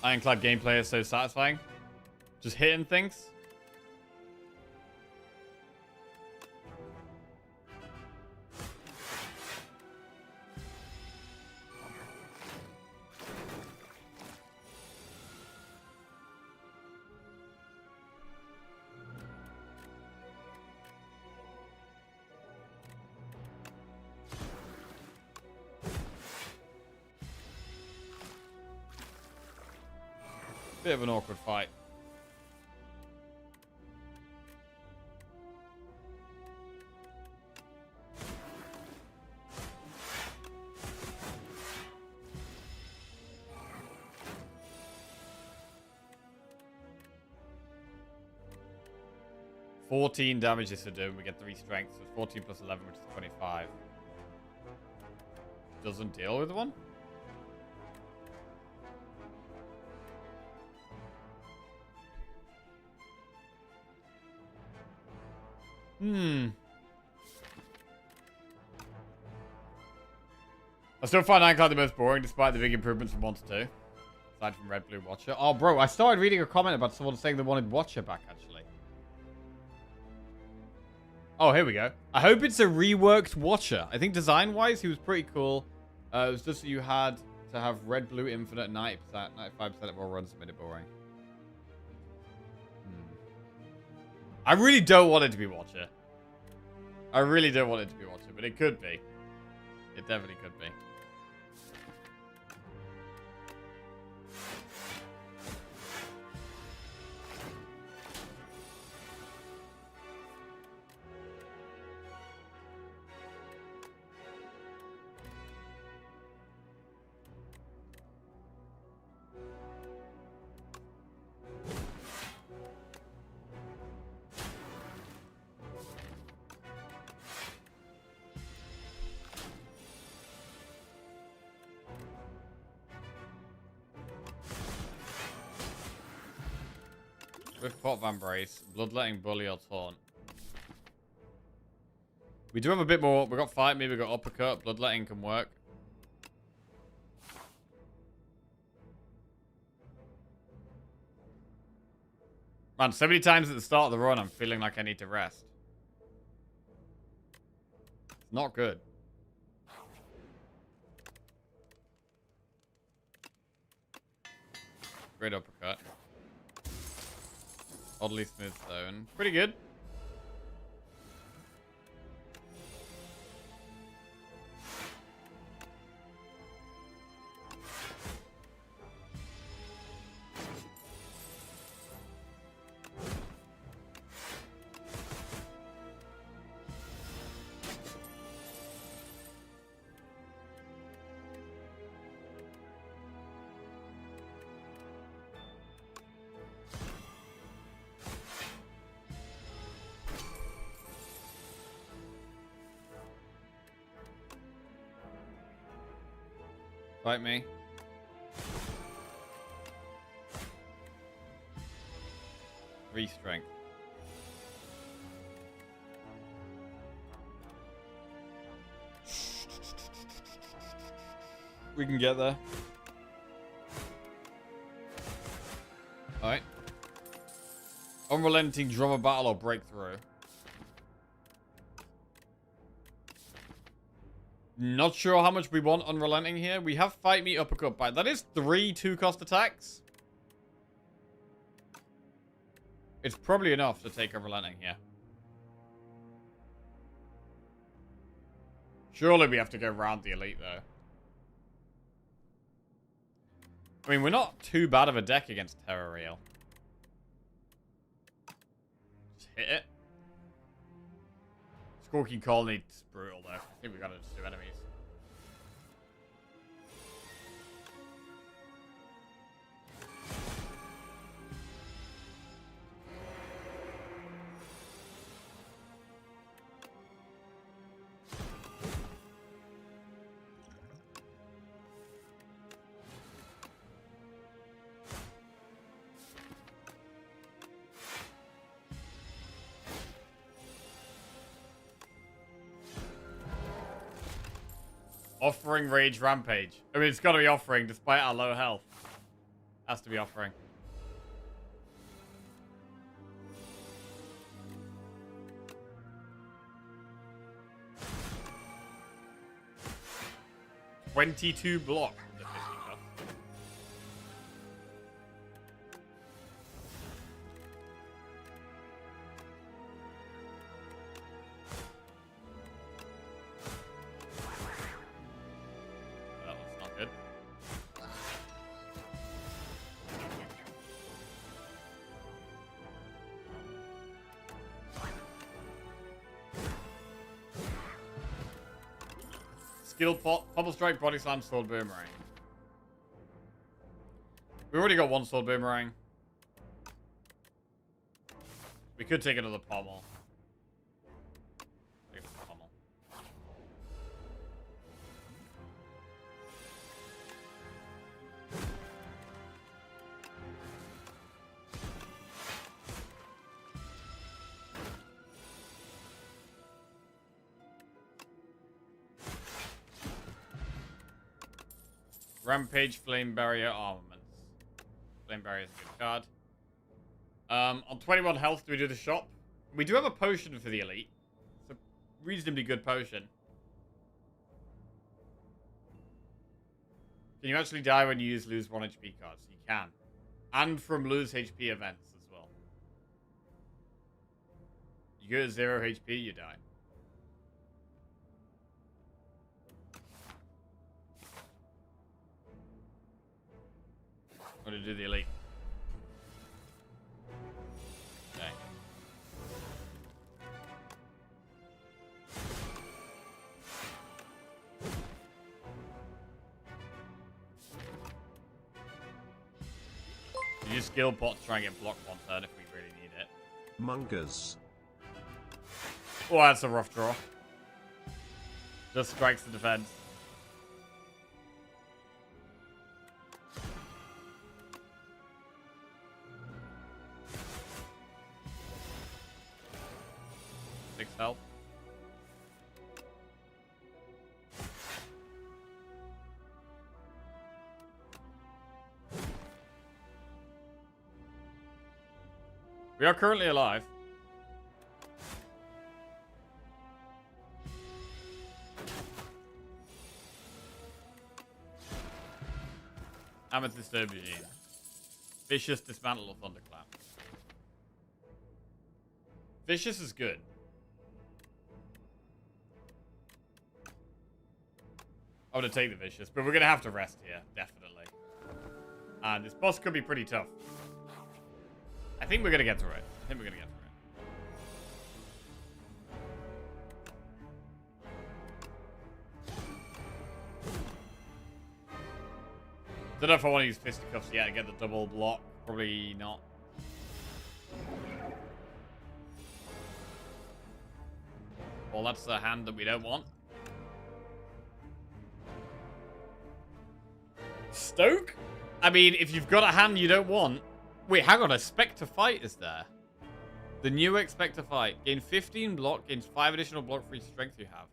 Ironclad gameplay is so satisfying. Just hitting things. Bit of an awkward fight. $14 damage this would do. We get 3 strength, so 14 plus 11, which is 25. Doesn't deal with one? I still find Ironclad the most boring, despite the big improvements from 1 to 2. Aside from Red Blue Watcher. Oh, bro, I started reading a comment about someone saying they wanted Watcher back, actually. Oh, here we go. I hope it's a reworked Watcher. I think design-wise, he was pretty cool. It was just that you had to have Red Blue Infinite 90%, 95% of all runs made it boring. I really don't want it to be Watcher. I really don't want it to be Watcher, but it could be. It definitely could be. With Pot of Embrace, Bloodletting, Bully, or Taunt. We do have a bit more. We've got Fight Me, we've got Uppercut. Bloodletting can work. Man, so many times at the start of the run, I'm feeling like I need to rest. It's not good. Great Uppercut. Oddly Smooth Stone. Pretty good. Fight me. Three strength. We can get there. Alright. Unrelenting, drama battle, or breakthrough. Not sure how much we want Unrelenting here. We have Fight Me, Uppercut, Bite. That is 3 2-cost attacks. It's probably enough to take Unrelenting here. Surely we have to go round the elite, though. I mean, we're not too bad of a deck against Terror Real. Just hit it. Squawking Colony's brutal, though. I think we gotta just do enemies. Offering Rage Rampage. I mean, it's got to be offering despite our low health. Has to be offering. $22 block. Skill pot, Pummel Strike, Body Slam, Sword Boomerang. We already got one Sword Boomerang. We could take another Pommel. Take the Pommel. Rampage, Flame Barrier, Armaments. Flame Barrier is a good card. On 21 health, do we do the shop? We do have a potion for the elite. It's a reasonably good potion. Can you actually die when you lose 1 HP cards? You can. And from lose HP events as well. You go to 0 HP, you die. I'm gonna do the elite. Okay. You use skill pot to try and get blocked one turn if we really need it. Mungers. Oh, that's a rough draw. Just strikes the defense. 6 health. We are currently alive. Amethyst Aubergine. Vicious, Dismantle, or Thunderclap. Vicious is good. I would take the Vicious, but we're going to have to rest here, definitely. And this boss could be pretty tough. I think we're going to get through it. Don't know if I want to use Fisticuffs yet to get the double block. Probably not. Well, that's the hand that we don't want. Stoke? I mean, if you've got a hand you don't want... Wait, hang on. A Spectre Fight is there. The new Expector Fight. Gain 15 block, gains 5 additional block for each strength you have.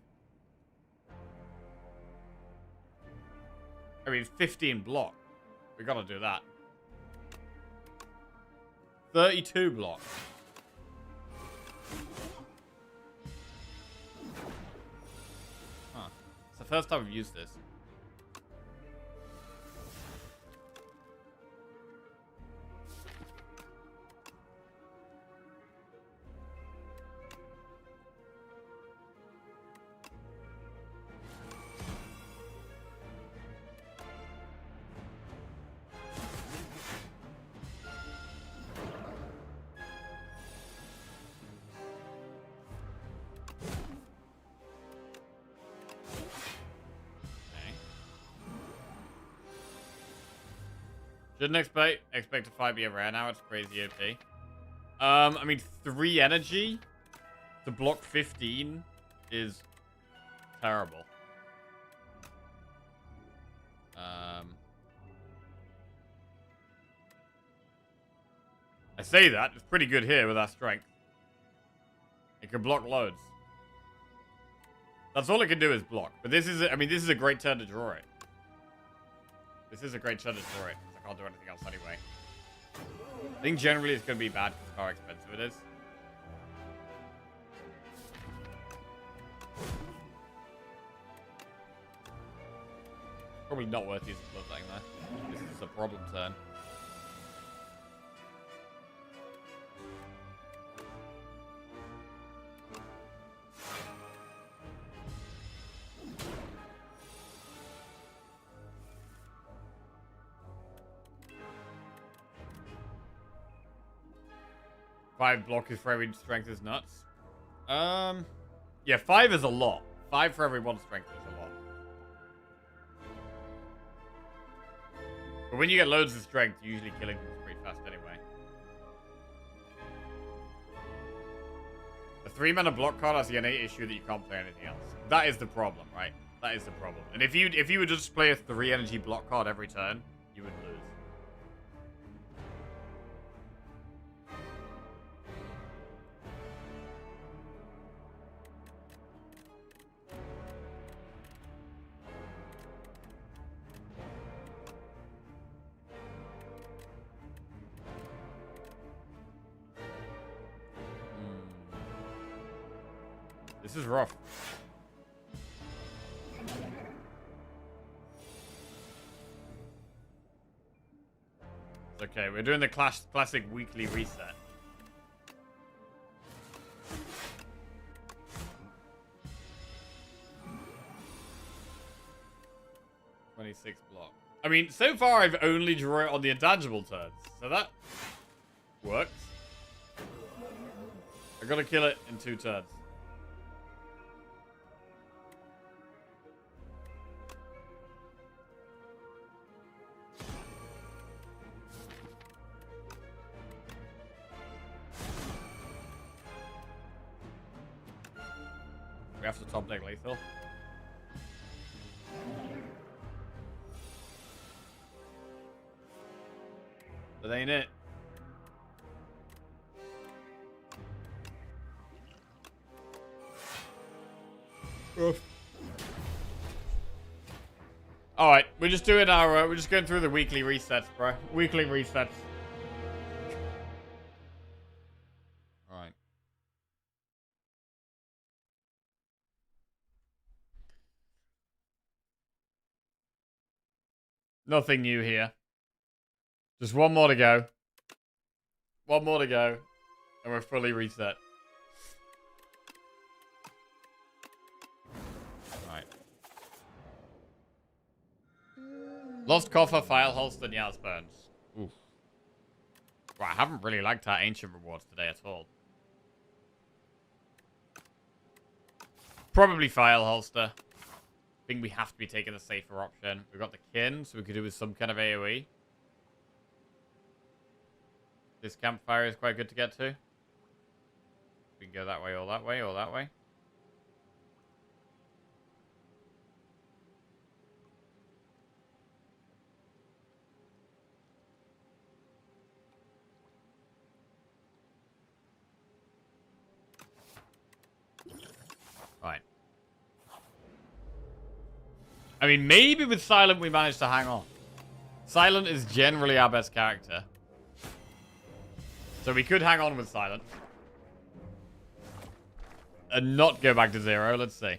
I mean, 15 block. We gotta do that. 32 block. Huh. It's the first time we've used this. Shouldn't expect a 5 be a rare now. It's crazy OP. I mean, 3 energy to block 15 is terrible. I say that. It's pretty good here with our strength. It can block loads. That's all it can do is block. But this is, I mean, this is a great turn to draw it. This is a great turn to draw it. I can't do anything else anyway. I think generally it's going to be bad because of how expensive it is. Probably not worth using Bloodline there. This is a problem turn. Five block is for every strength is nuts. Yeah, 5 is a lot. 5 for every 1 strength is a lot. But when you get loads of strength, usually killing them is pretty fast anyway. A 3-mana block card has the innate issue that you can't play anything else. That is the problem, right? That is the problem. And if you would just play a 3 energy block card every turn, you would lose. This is rough. It's okay, we're doing the classic weekly reset. $26 block. I mean, so far I've only drawn it on the intangible turns, so that works. I gotta kill it in 2 turns. We have to top deck lethal. That ain't it. All right, we're just doing our. We're just going through the weekly resets, bro. Weekly resets. All right. Nothing new here. Just one more to go. One more to go, and we're fully reset. All right. Lost coffer, file holster, Yaz burns. Oof. Well, I haven't really liked our ancient rewards today at all. Probably file holster. I think we have to be taking the safer option. We've got the kin, so we could do with some kind of AoE. This campfire is quite good to get to. We can go that way, or that way, or that way. Right. I mean, maybe with Silent we managed to hang on. Silent is generally our best character. So we could hang on with Silent. And not go back to 0. Let's see.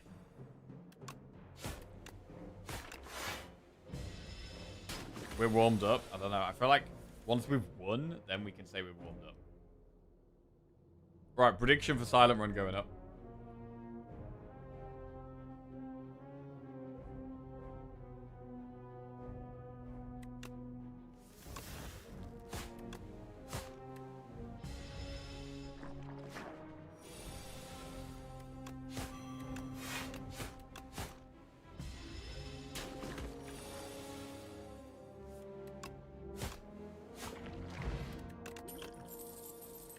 We're warmed up. I don't know. I feel like once we've won, then we can say we're warmed up. Right, prediction for Silent Run going up.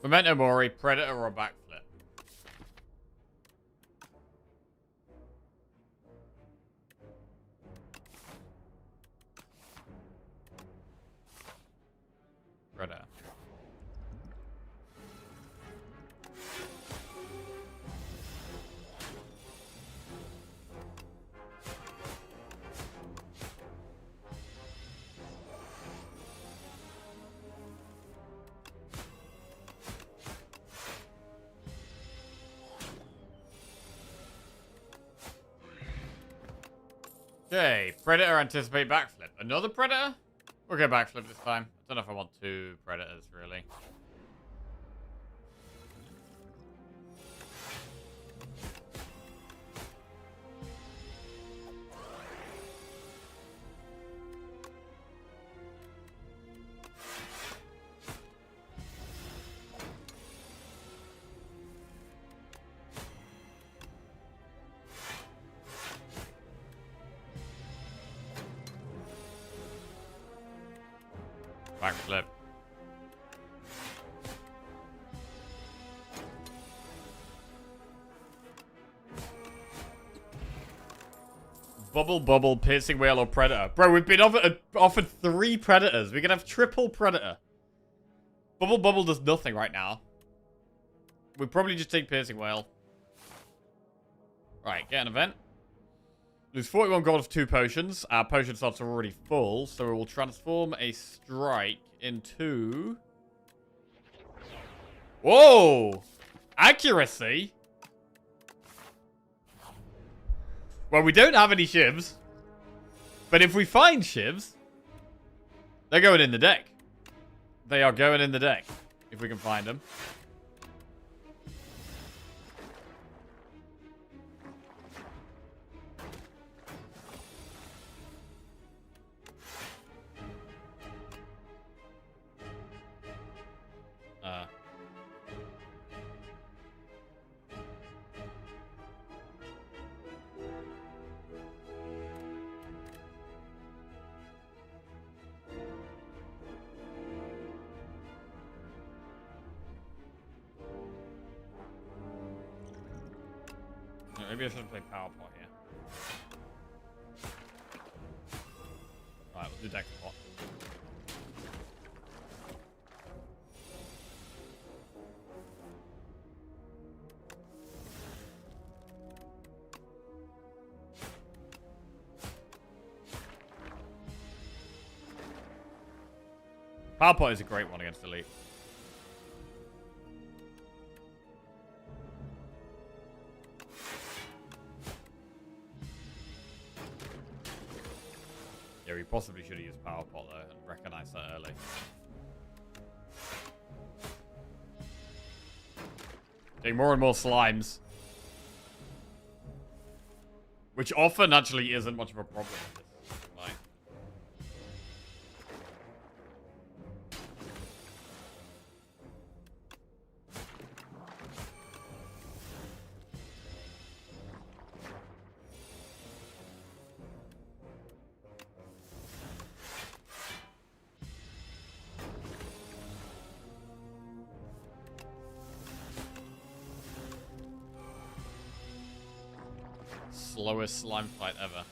Memento Mori, Predator, or backflip? Predator. Okay, Predator, anticipate backflip. Another Predator? We'll go backflip this time. I don't know if I want 2 Predators, really. Backflip. Bubble, piercing whale, or predator. Bro, we've been offered 3 predators. We can have triple predator. Bubble does nothing right now. We probably just take piercing whale. Right, get an event. Lose 41 gold of 2 potions. Our potion slots are already full, so we will transform a strike into... Whoa! Accuracy? Well, we don't have any shivs. But if we find shivs, they're going in the deck. They are going in the deck, if we can find them. Maybe I should play power pot here. Alright, we'll do deck pot. Power pot is a great one against elite. Yeah, we possibly should have used power pot there and recognized that early. Getting more and more slimes. Which often actually isn't much of a problem. Like, slowest slime fight ever.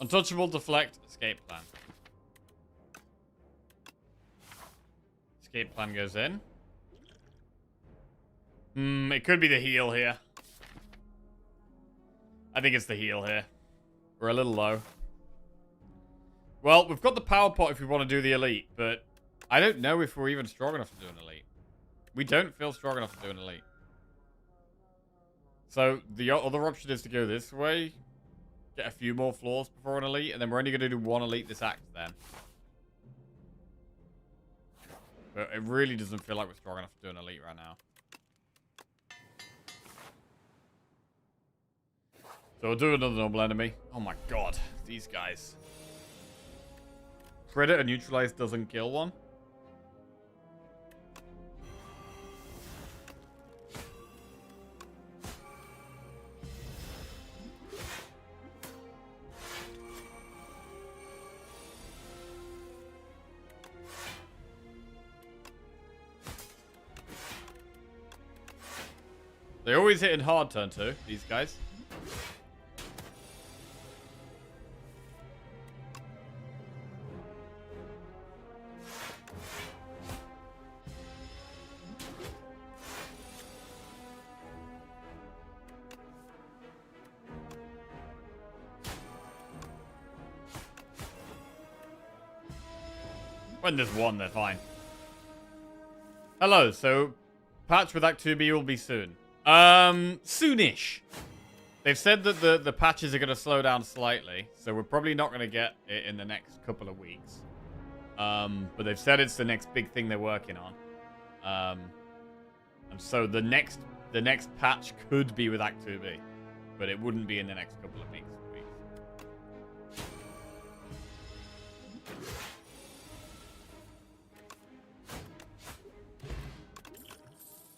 Untouchable, deflect, escape plan. Escape plan goes in. It could be the heal here. I think it's the heal here. We're a little low. Well, we've got the power pot if we want to do the elite, but I don't know if we're even strong enough to do an elite. We don't feel strong enough to do an elite. So the other option is to go this way, get a few more floors before an elite, and then we're only going to do one elite this act then. But it really doesn't feel like we're strong enough to do an elite right now. So we'll do another normal enemy. Oh my god, these guys. Predator neutralize doesn't kill one. They're always hitting hard turn 2, these guys. When there's one, they're fine. Hello, so patch with Act 2B will be soon. Soonish. They've said that the patches are going to slow down slightly, so we're probably not going to get it in the next couple of weeks. But they've said it's the next big thing they're working on. And so the next patch could be with Act 2B, but it wouldn't be in the next couple of weeks.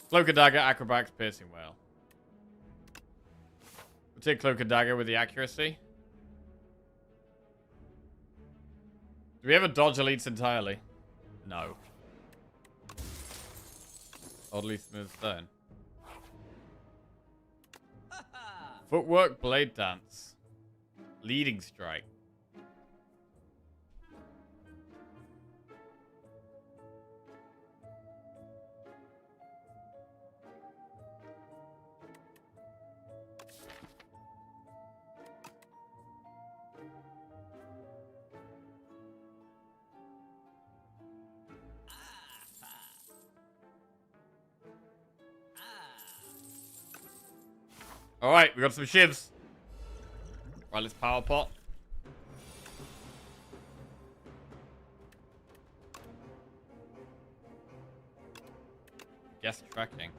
Cloak and Dagger, Acrobatics, Piercing Whale. We'll take Cloak and Dagger with the accuracy. Do we ever dodge elites entirely? No. Oddly smooth stone. Footwork, Blade Dance. Leading Strike. Alright, we got some shivs. Right, let's power pot. Guest tracking.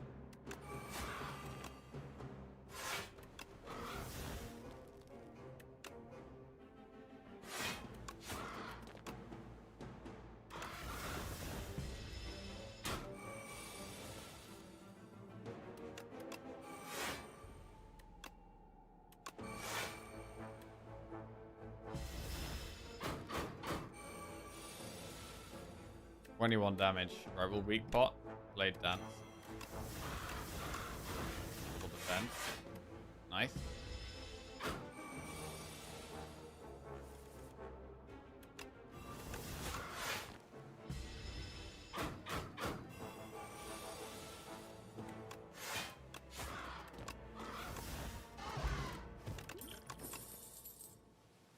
$21 damage. Right, we'll weak pot. Blade Dance. Full defense. Nice.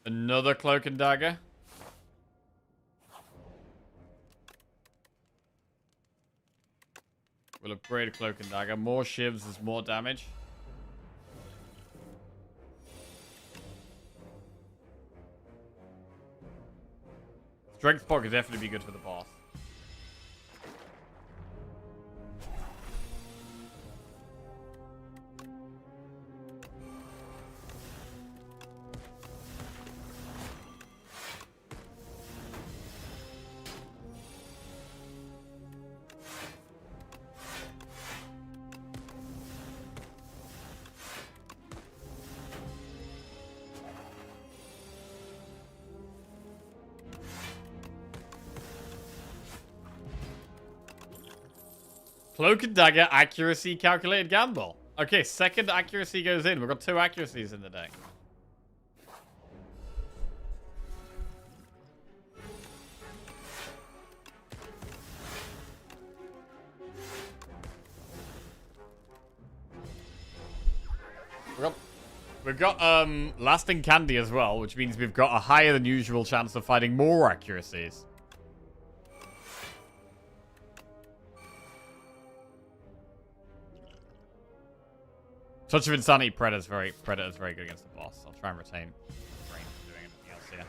Another cloak and dagger. We'll upgrade cloak and dagger. More shivs is more damage. Strength pot could definitely be good for the boss. Cloak and dagger accuracy calculated gamble. Okay, second accuracy goes in. We've got 2 accuracies in the deck. We've got lasting candy as well, which means we've got a higher than usual chance of finding more accuracies. Touch of Insanity Predator's very good against the boss. I'll try and retain brain from doing anything else here.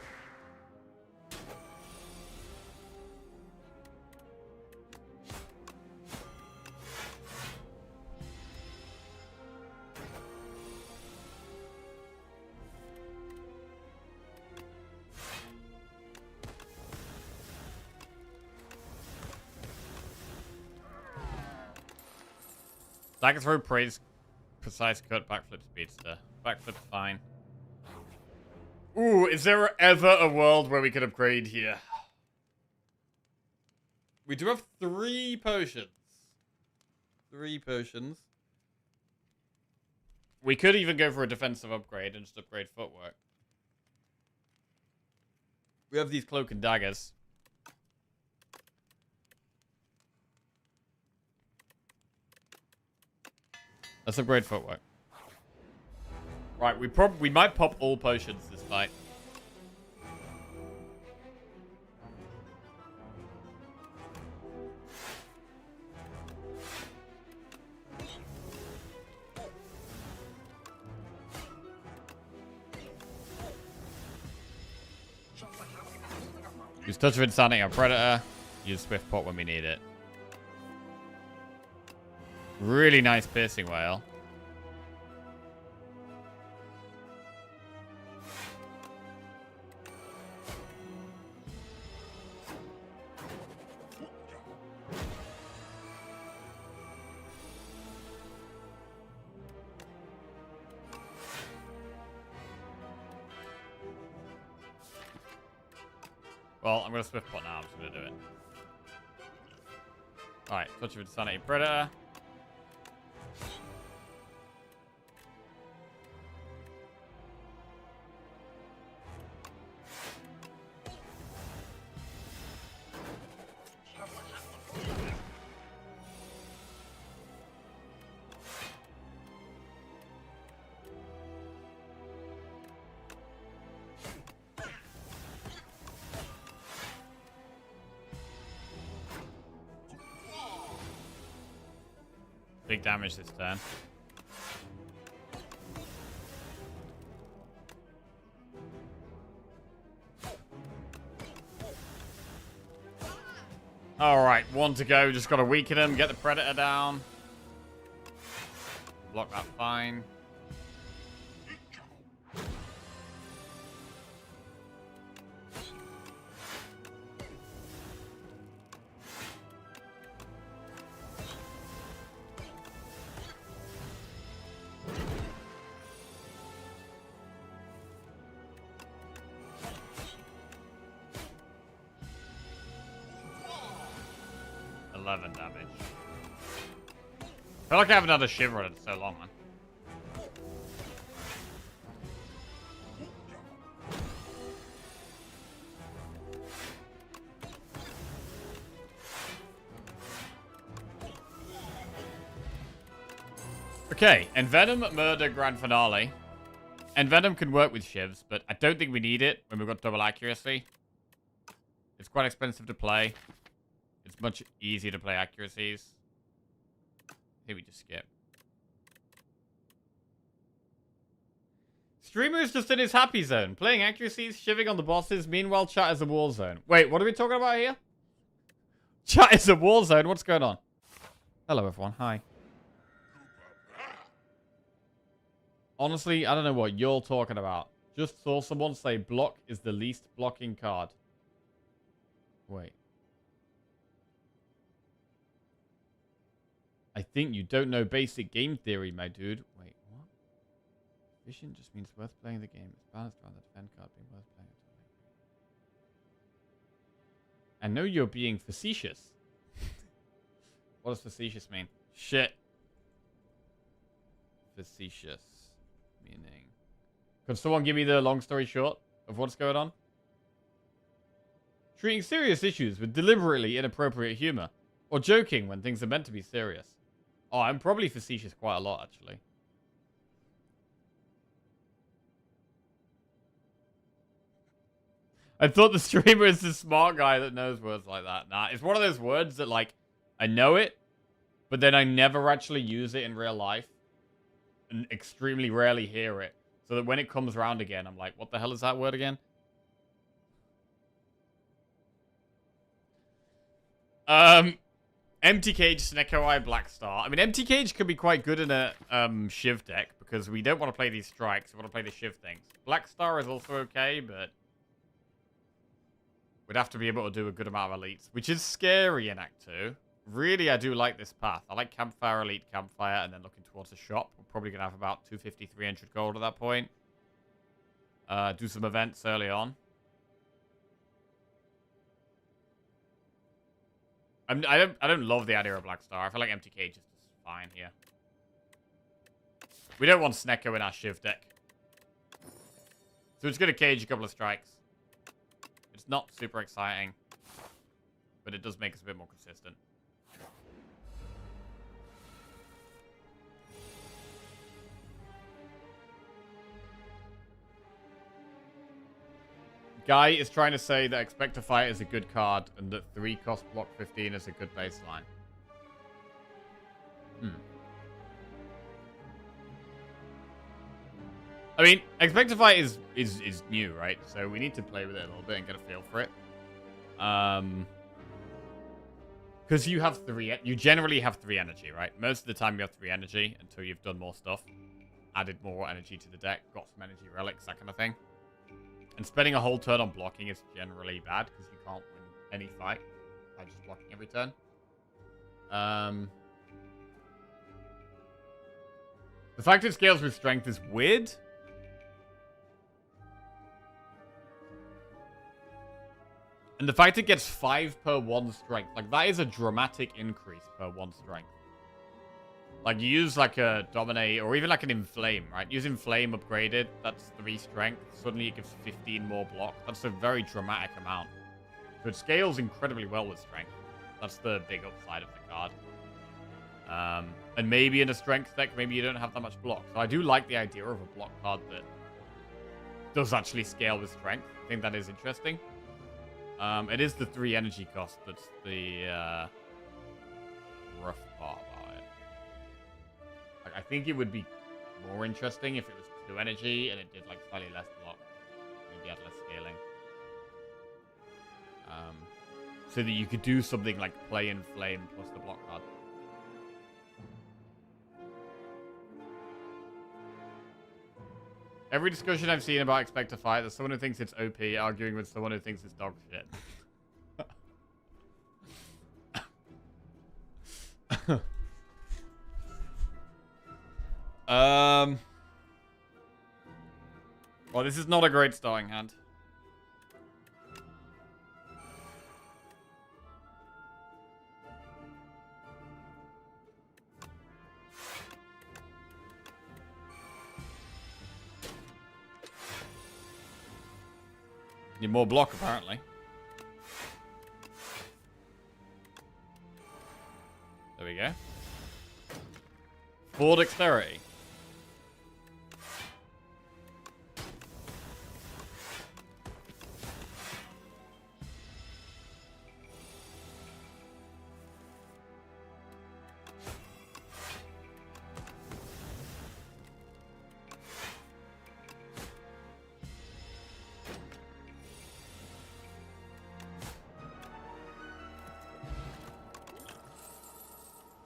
Dagger throw praise. Precise cut, backflip speedster. Backflip fine. Ooh, is there ever a world where we could upgrade here? We do have 3 potions. 3 potions. We could even go for a defensive upgrade and just upgrade footwork. We have these cloak and daggers. Let's upgrade footwork. Right, we might pop all potions this fight. Use Touch of Insanity on Predator. Use Swift Pot when we need it. Really nice piercing whale. Well, I'm going to Swift Pot now. I'm just going to do it. Alright, Touch of Insanity Predator. Big damage this turn. Alright, 1 to go. Just got to weaken him, get the Predator down. Block that fine. Damage. I feel like I haven't had a shiver on it so long, man. Okay, Envenom Murder Grand Finale. And Venom can work with shivs, but I don't think we need it when we've got double accuracy. It's quite expensive to play. It's much easier to play accuracies. I think we just skip. Streamer is just in his happy zone. Playing accuracies, shivving on the bosses. Meanwhile, chat is a war zone. Wait, what are we talking about here? Chat is a war zone. What's going on? Hello, everyone. Hi. Honestly, I don't know what you're talking about. Just saw someone say block is the least blocking card. Wait. I think you don't know basic game theory, my dude. Wait, what? Vision just means worth playing the game. It's balanced around the defend card being worth playing. I know you're being facetious. What does facetious mean? Shit. Facetious. Meaning. Could someone give me the long story short of what's going on? Treating serious issues with deliberately inappropriate humor. Or joking when things are meant to be serious. Oh, I'm probably facetious quite a lot, actually. I thought the streamer is the smart guy that knows words like that. Nah, it's one of those words that, like, I know it, but then I never actually use it in real life. And extremely rarely hear it. So that when it comes around again, I'm like, what the hell is that word again? Empty Cage, Snecko Eye, Black Star. I mean, Empty Cage could be quite good in a Shiv deck, because we don't want to play these strikes. We want to play the Shiv things. Black Star is also okay, but we'd have to be able to do a good amount of elites, which is scary in Act 2. Really, I do like this path. I like Campfire, Elite, Campfire, and then looking towards the shop. We're probably going to have about 250, 300 gold at that point. Do some events early on. I don't love the idea of Black Star. I feel like Empty Cage is just fine here. We don't want Snecko in our Shiv deck. So it's going to cage a couple of strikes. It's not super exciting, but it does make us a bit more consistent. Guy is trying to say that Expect to Fight is a good card and that 3 cost block 15 is a good baseline. I mean, Expect to Fight is new, right? So we need to play with it a little bit and get a feel for it. Because you have 3, you generally have 3 energy, right? Most of the time you have 3 energy until you've done more stuff. Added more energy to the deck, got some energy relics, that kind of thing. And spending a whole turn on blocking is generally bad because you can't win any fight by just blocking every turn. The fact it scales with strength is weird. And the fact it gets 5 per 1 strength, like that is a dramatic increase per 1 strength. Like, you use, like, a Dominate, or even, like, an Inflame, right? Use Inflame upgraded, that's 3 strength. Suddenly it gives 15 more block. That's a very dramatic amount. So it scales incredibly well with strength. That's the big upside of the card. And maybe in a strength deck, maybe you don't have that much block. So I do like the idea of a block card that does actually scale with strength. I think that is interesting. It is the 3 energy cost that's the rough part about it. Like, I think it would be more interesting if it was 2 energy and it did like slightly less block. Maybe had less scaling. So that you could do something like play Inflame plus the block card. Every discussion I've seen about Expect to Fight, there's someone who thinks it's OP arguing with someone who thinks it's dog shit. Well, this is not a great starting hand. Need more block, apparently. There we go. 4 dexterity.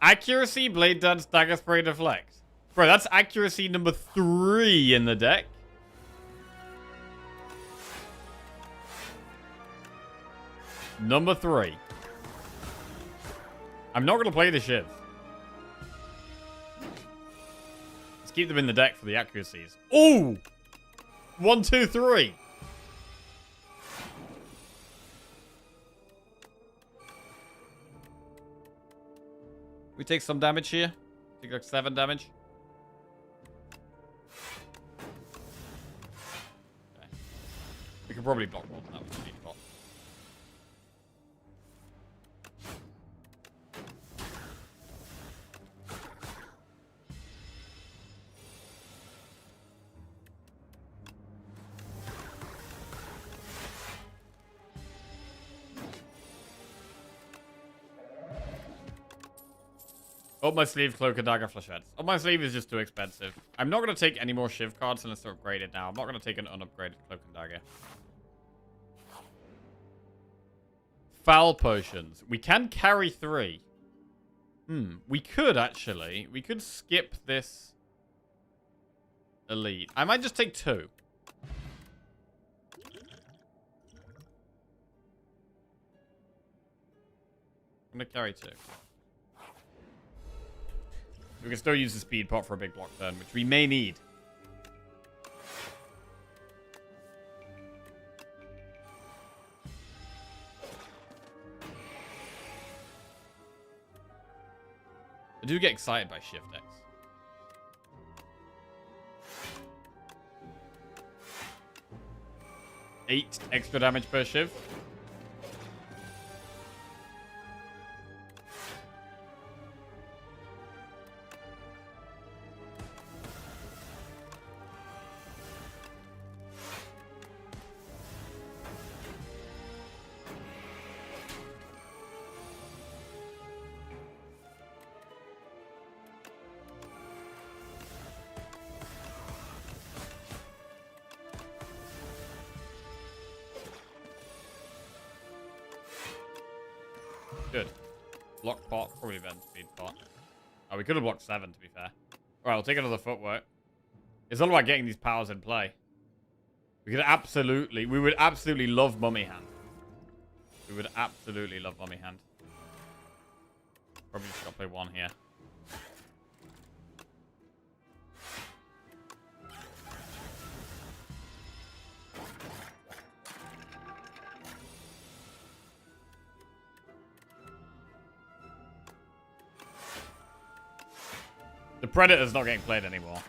Accuracy, Blade Dance, Dagger Spray, Deflect. Bro, that's accuracy number 3 in the deck. Number 3. I'm not going to play the shivs. Let's keep them in the deck for the accuracies. Ooh! 1, 2, 3. We take some damage here. Take like 7 damage. Okay. We can probably block more than that with speed pot. Up my sleeve, Cloak and Dagger Flechettes. Up my sleeve is just too expensive. I'm not going to take any more Shiv cards unless they're upgraded now. I'm not going to take an unupgraded Cloak and Dagger. Foul Potions. We can carry 3. We could, actually. We could skip this Elite. I might just take 2. I'm going to carry 2. We can still use the speed pot for a big block turn, which we may need. I do get excited by shift decks. Eight extra damage per shiv. Good. Block pot, probably then speed pot. Oh, we could have blocked 7 to be fair. Alright, we'll take another footwork. It's all about getting these powers in play. We would absolutely love Mummy Hand. We would absolutely love Mummy Hand. Probably just gotta play 1 here. The Predator's not getting played anymore.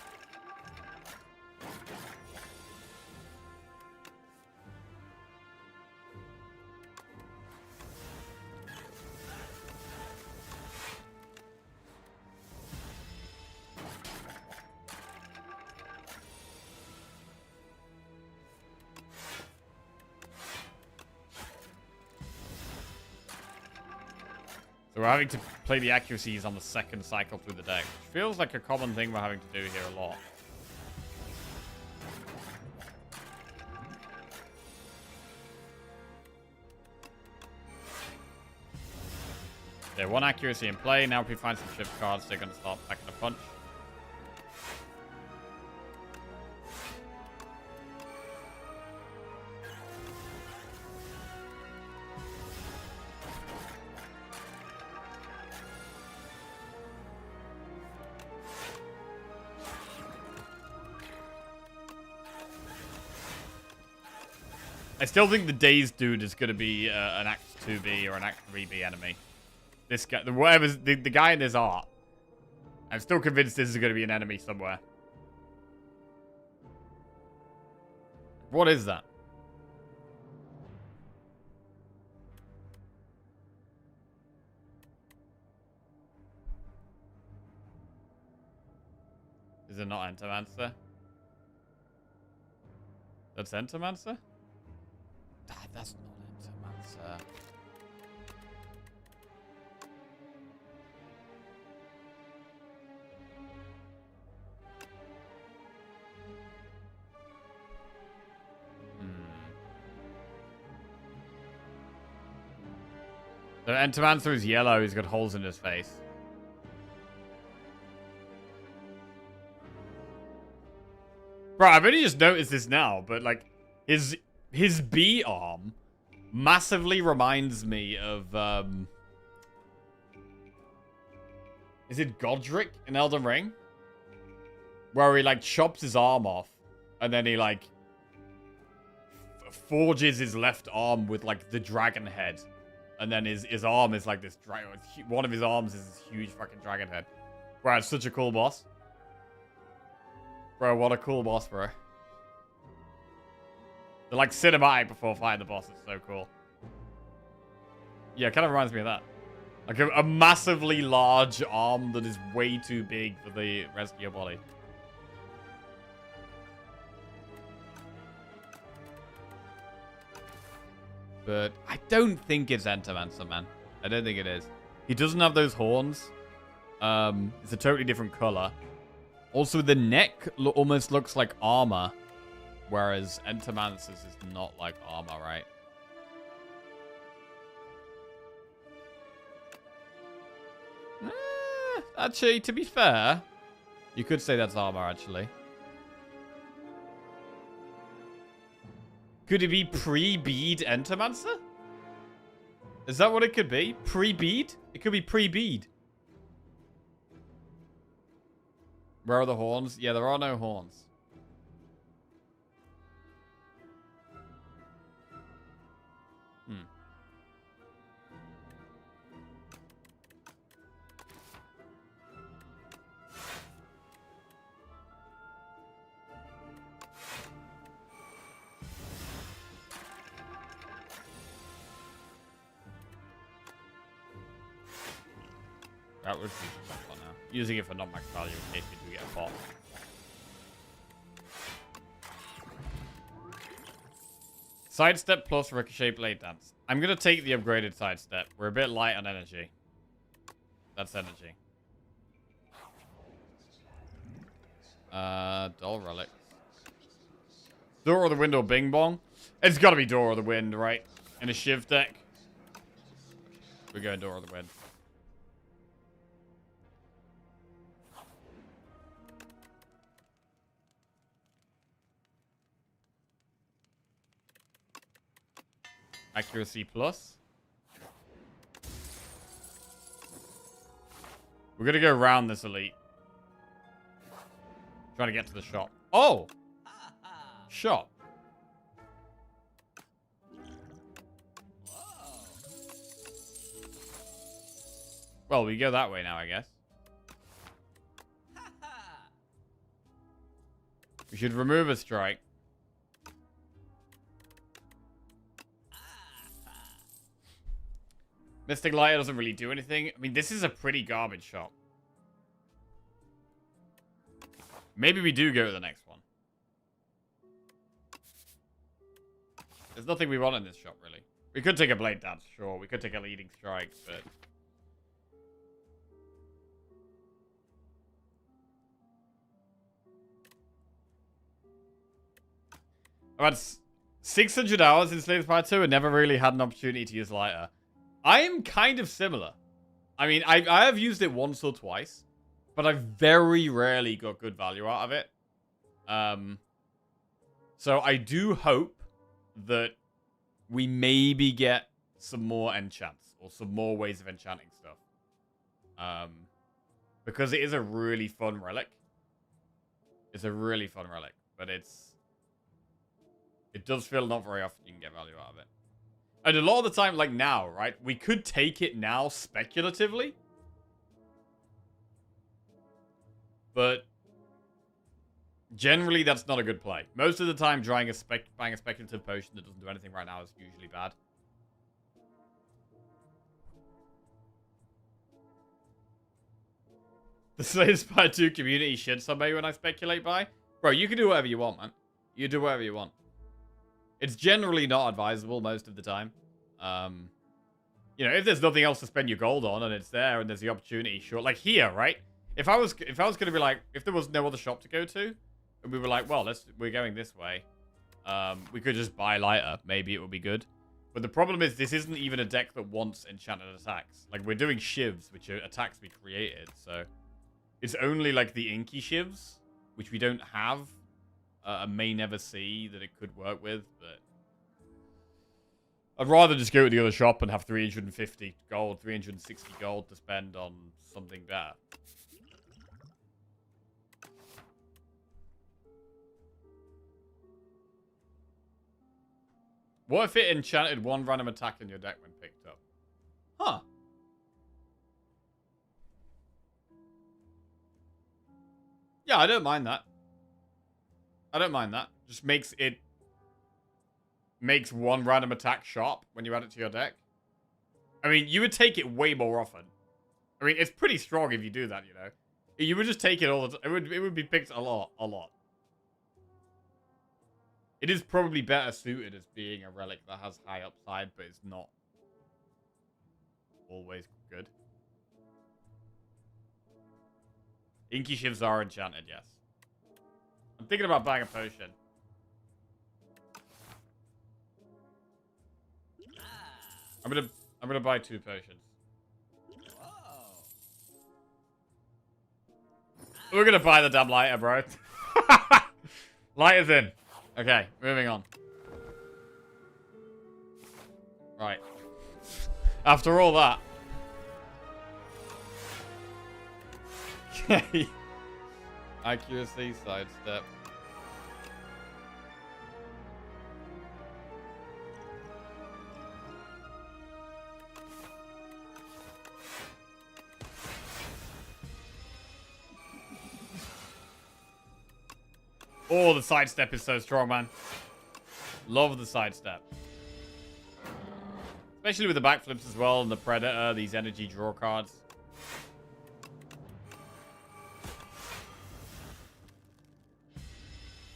So we're having to play the accuracies on the second cycle through the deck, which feels like a common thing we're having to do here a lot. Okay, 1 accuracy in play. Now if we find some shift cards, they're going to start packing a punch. I still think the Dazed dude is going to be an Act 2B or an Act 3B enemy. This guy, the guy in this art. I'm still convinced this is going to be an enemy somewhere. What is that? Is it not Entomancer? That's Entomancer? That's not Entomancer. The Entomancer is yellow. He's got holes in his face. Bro, I've only just noticed this now, but like his B arm massively reminds me of is it Godric in Elden Ring? Where he like chops his arm off and then he like forges his left arm with like the dragon head. And then his arm is like this dragon. One of his arms is this huge fucking dragon head. Bro, it's such a cool boss. Bro, what a cool boss, bro. They're like cinematic before fighting the boss. It's so cool. Yeah, it kind of reminds me of that. Like a massively large arm that is way too big for the rest of your body. But I don't think it's Entomancer, man. I don't think it is. He doesn't have those horns. It's a totally different color. Also, the neck almost looks like armor. Whereas Entomancer's is not like armor, right? Actually, to be fair, you could say that's armor, actually. Could it be pre-bead Entomancer? Is that what it could be? Pre-bead? It could be pre-bead. Where are the horns? Yeah, there are no horns. That would be fun now. Using it for non-max value in case we do get a bot. Sidestep plus Ricochet Blade Dance. I'm going to take the upgraded sidestep. We're a bit light on energy. That's energy. Dull Relics. Door of the Wind or Bing Bong? It's got to be Door of the Wind, right? In a Shiv deck. We're going Door of the Wind. Accuracy plus. We're gonna go around this elite. Trying to get to the shop. Oh! Shop. Well, we go that way now, I guess. We should remove a strike. Mystic Lighter doesn't really do anything. I mean, this is a pretty garbage shop. Maybe we do go to the next one. There's nothing we want in this shop, really. We could take a Blade Dance, sure. We could take a Leading Strike, but... I've had 600 hours in Slay the Spire 2 and never really had an opportunity to use Lighter. I am kind of similar. I mean, I have used it once or twice, but I've very rarely got good value out of it. So I do hope that we maybe get some more enchants or some more ways of enchanting stuff. Because it is a really fun relic. It's a really fun relic, but it does feel not very often you can get value out of it. And a lot of the time, like now, right? We could take it now speculatively. But generally, that's not a good play. Most of the time, buying a speculative potion that doesn't do anything right now is usually bad. The Slay the Spire 2 community shits on me when I speculate buy. Bro, you can do whatever you want, man. You do whatever you want. It's generally not advisable most of the time. You know, if there's nothing else to spend your gold on and it's there and there's the opportunity, sure. Like here, right? If I was gonna be like, if there was no other shop to go to, and we were like, well, we're going this way. We could just buy Lighter. Maybe it would be good. But the problem is, this isn't even a deck that wants enchanted attacks. Like, we're doing Shivs, which are attacks we created, so... It's only, like, the Inky Shivs, which we don't have may never see that it could work with, but I'd rather just go to the other shop and have 350 gold, 360 gold to spend on something better. What if it enchanted one random attack in your deck when picked up? Huh. Yeah, I don't mind that. I don't mind that. Just makes one random attack sharp when you add it to your deck. I mean, you would take it way more often. I mean, it's pretty strong if you do that, you know. You would just take it all the time. It would be picked a lot. It is probably better suited as being a relic that has high upside, but it's not always good. Inky Shivs are enchanted, yes. I'm thinking about buying a potion. I'm gonna buy 2 potions. We're gonna buy the damn lighter, bro. Lighter's in. Okay, moving on. Right. After all that. Okay. Accuracy, sidestep. Oh, the sidestep is so strong, man. Love the sidestep. Especially with the backflips as well and the Predator, these energy draw cards.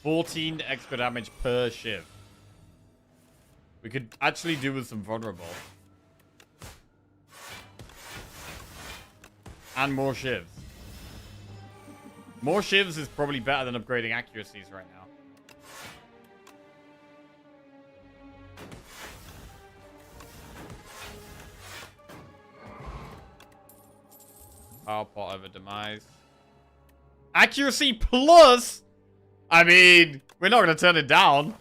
$14 extra damage per shiv. We could actually do with some vulnerable. And more shivs. More shivs is probably better than upgrading accuracies right now. Power pot over demise. Accuracy plus! I mean, we're not going to turn it down.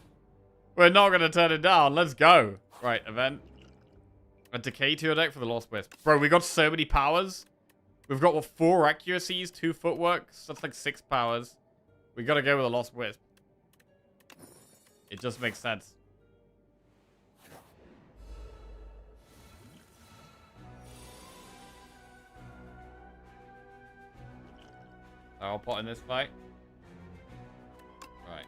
We're not going to turn it down. Let's go. Right, event. A decay to your deck for the Lost Wisp. Bro, we got so many powers. We've got, what, 4 accuracies, 2 footwork. So that's like 6 powers. We gotta go with a Lost Wisp. It just makes sense. I'll pot in this fight. Right.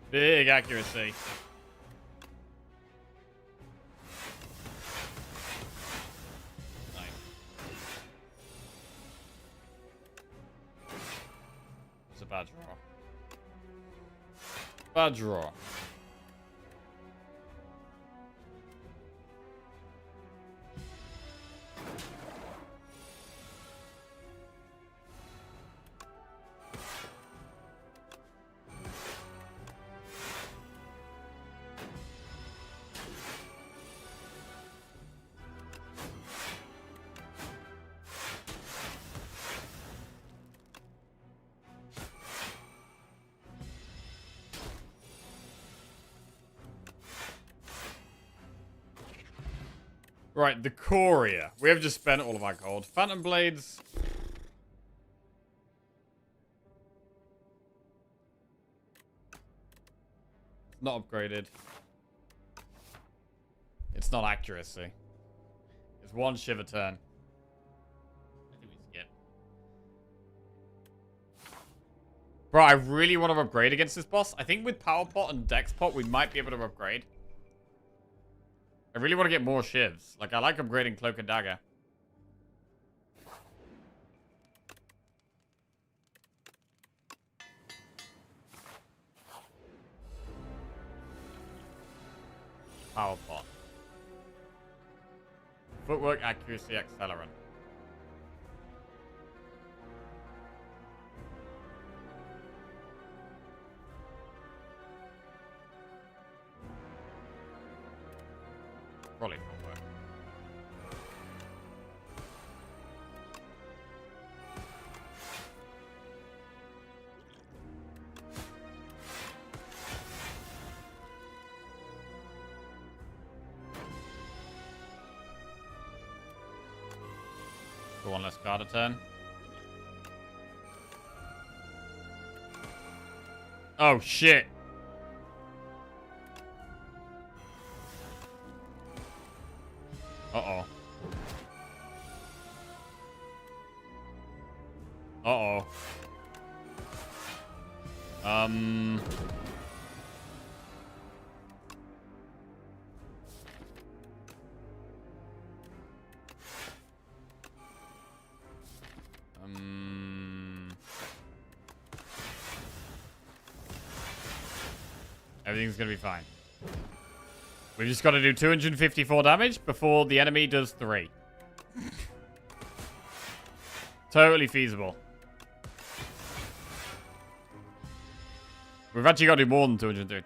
Big accuracy. Nice. It's a bad draw. Bad draw. Right, the Courier. We have just spent all of our gold. Phantom Blades. It's not upgraded. It's not accuracy. It's 1 shiv a turn. I think we skip. Bro, I really want to upgrade against this boss. I think with Power Pot and Dex Pot, we might be able to upgrade. I really want to get more shivs. Like, I like upgrading Cloak and Dagger. Power Pot. Footwork, accuracy, accelerant. Probably not work. For one less card a turn. Oh shit. Uh-oh. Uh-oh. Everything's gonna be fine. We've just got to do 254 damage before the enemy does 3. Totally feasible. We've actually got to do more than 203. Oh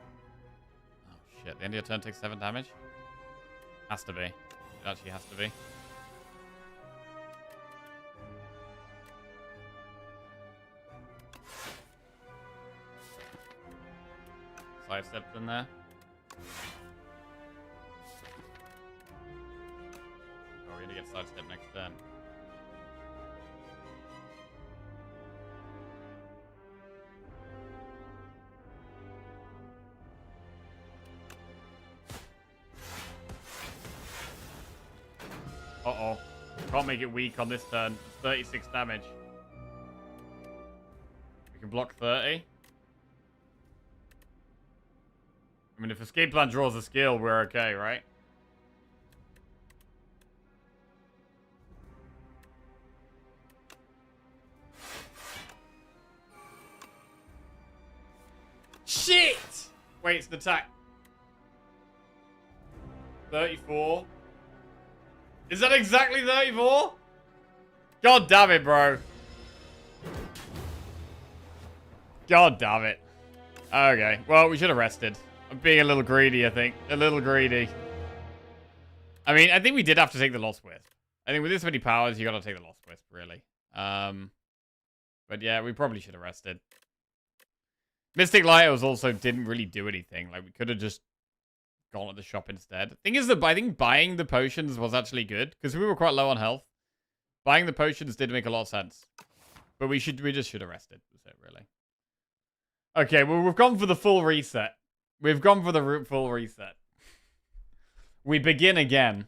shit, the end of your turn takes 7 damage? Has to be. It actually has to be. Sidestepped in there. Oh, we're gonna get sidestep next turn. Uh-oh. Can't make it weak on this turn. It's 36 damage. We can block 30. I mean, if Escape Plan draws a skill, we're okay, right? Shit! Wait, it's an attack. 34. Is that exactly 34? God damn it, bro. God damn it. Okay, well, we should have rested. I'm being a little greedy, I think. A little greedy. I mean, I think we did have to take the Lost Wisp. I think with this many powers, you gotta take the Lost Wisp, really. But yeah, we probably should have rested. Mystic Light also didn't really do anything. Like, we could have just gone at the shop instead. Thing is that I think buying the potions was actually good, because we were quite low on health. Buying the potions did make a lot of sense. But we just should have rested. That's it, really. Okay, well, we've gone for the full reset. We've gone for the full reset. We begin again.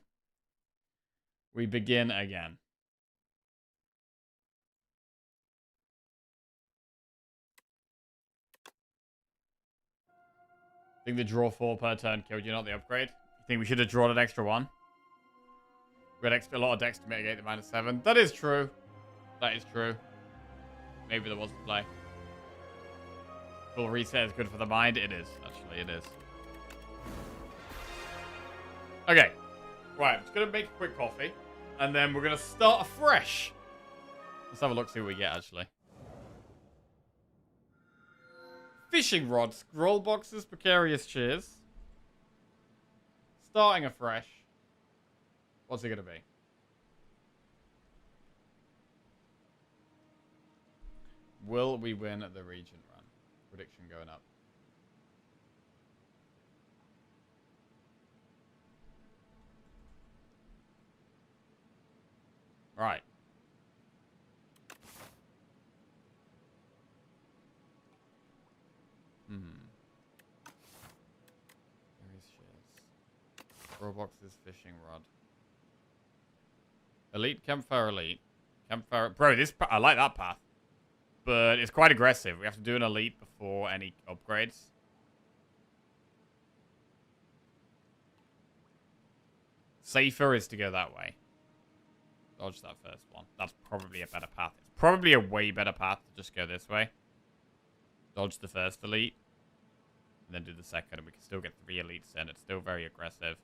We begin again. I think the draw 4 per turn killed you, not the upgrade. You think we should have drawn an extra 1? We had a lot of dex to mitigate the -7. That is true. That is true. Maybe there was a play. Full reset is good for the mind. It is. Actually, it is. Okay. Right, I'm just going to make a quick coffee. And then we're going to start afresh. Let's have a look, see what we get, actually. Fishing rod, scroll boxes, precarious shears. Starting afresh. What's it going to be? Will we win the region run? Prediction going up. Right. Boxes, fishing rod. Elite, campfire, elite. Campfire. Bro, I like that path. But it's quite aggressive. We have to do an elite before any upgrades. Safer is to go that way. Dodge that first one. That's probably a better path. It's probably a way better path to just go this way. Dodge the first elite. And then do the second. And we can still get 3 elites in. It's still very aggressive.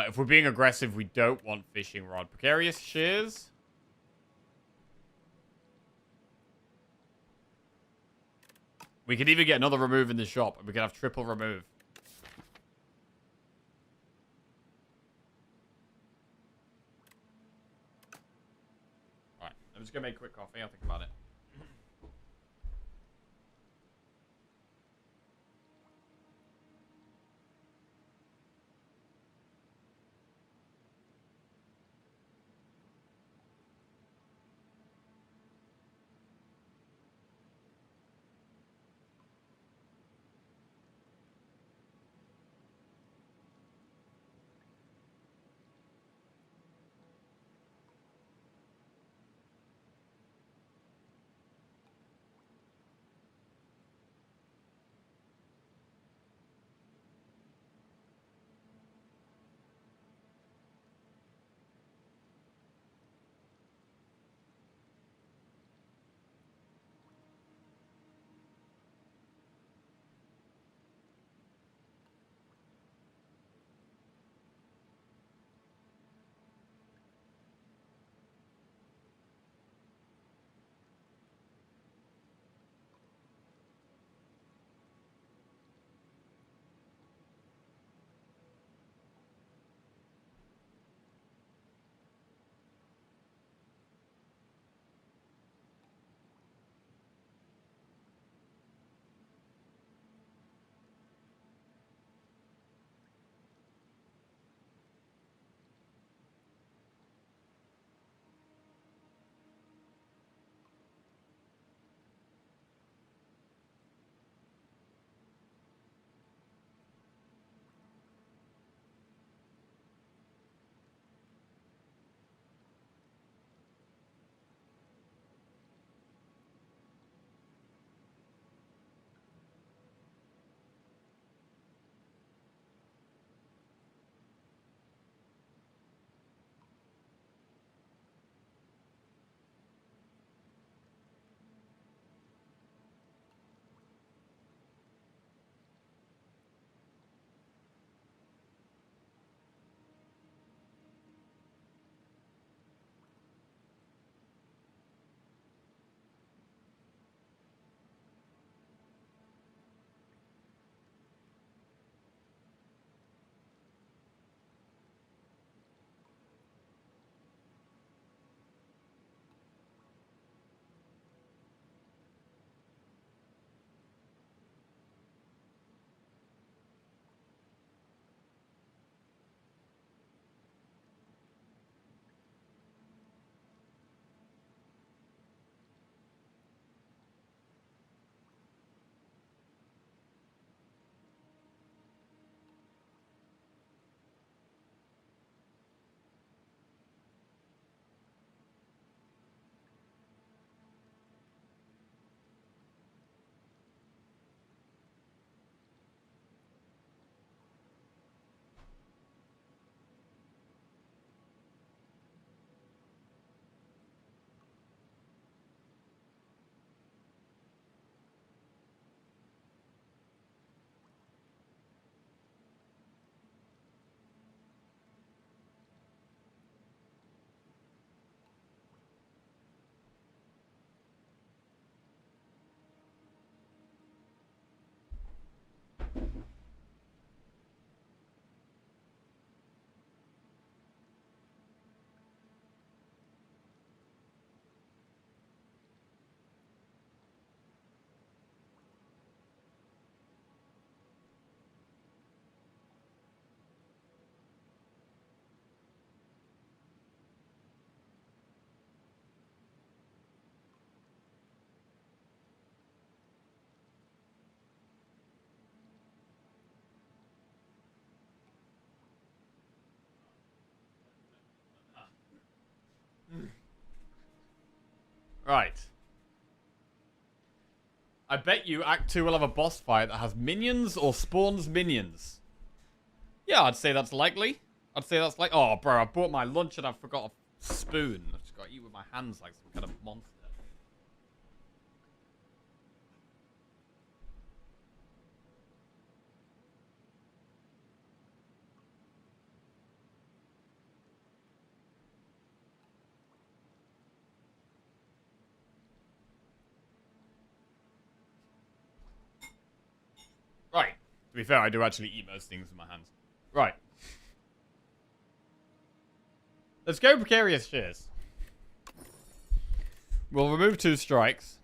If we're being aggressive, we don't want fishing rod. Precarious shears. We could even get another remove in the shop, and we could have triple remove. just gonna make a quick coffee. I'll think about it. Right. I bet you Act 2 will have a boss fight that has minions or spawns minions. Yeah, I'd say that's likely. I'd say that's like... Oh, bro, I bought my lunch and I forgot a spoon. I've just got to eat with my hands like some kind of monster. Right. To be fair, I do actually eat most things with my hands. Right. Let's go precarious shares. We'll remove 2 strikes.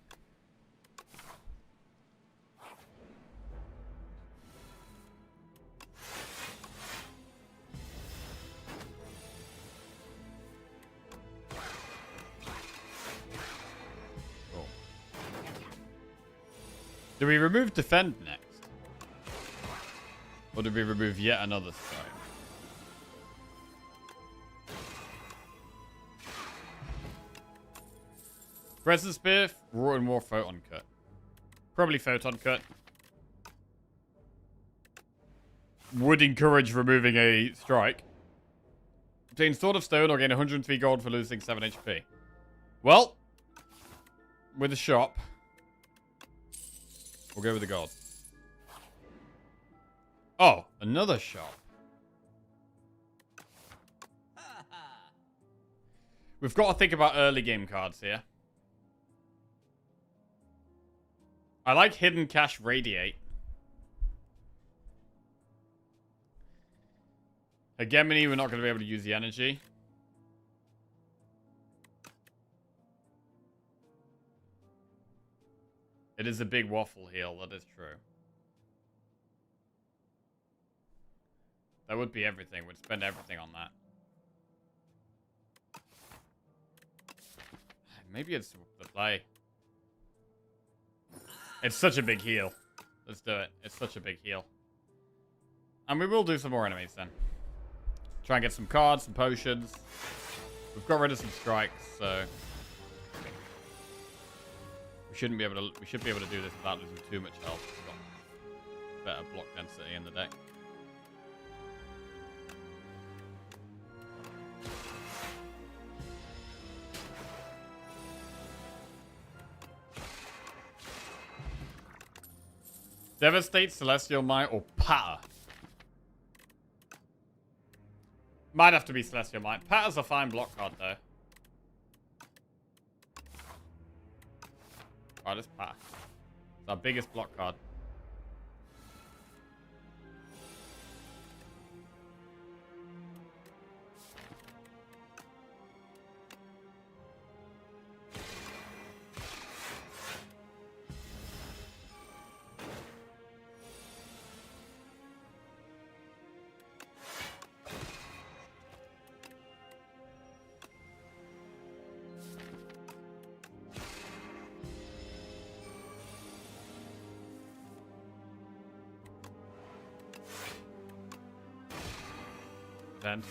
Cool. Do we remove defend next? Or do we remove yet another strike? Crescent Spear, Raw and more Photon Cut. Probably Photon Cut. Would encourage removing a strike. Obtain Sword of Stone or gain 103 gold for losing 7 HP. Well, with the shop, we'll go with the gold. Oh, another shop. We've got to think about early game cards here. I like Hidden Cash Radiate. Hegemony, we're not going to be able to use the energy. It is a big waffle heal, that is true. That would be everything. We'd spend everything on that. Maybe it's the play. It's such a big heal. Let's do it. It's such a big heal. And we will do some more enemies then. Try and get some cards, some potions. We've got rid of some strikes, so we should be able to do this without losing too much health. We've got better block density in the deck. Devastate, Celestial Might, or Patter. Might have to be Celestial Might. Patter's a fine block card, though. Alright, let's Patter. It's our biggest block card. Then.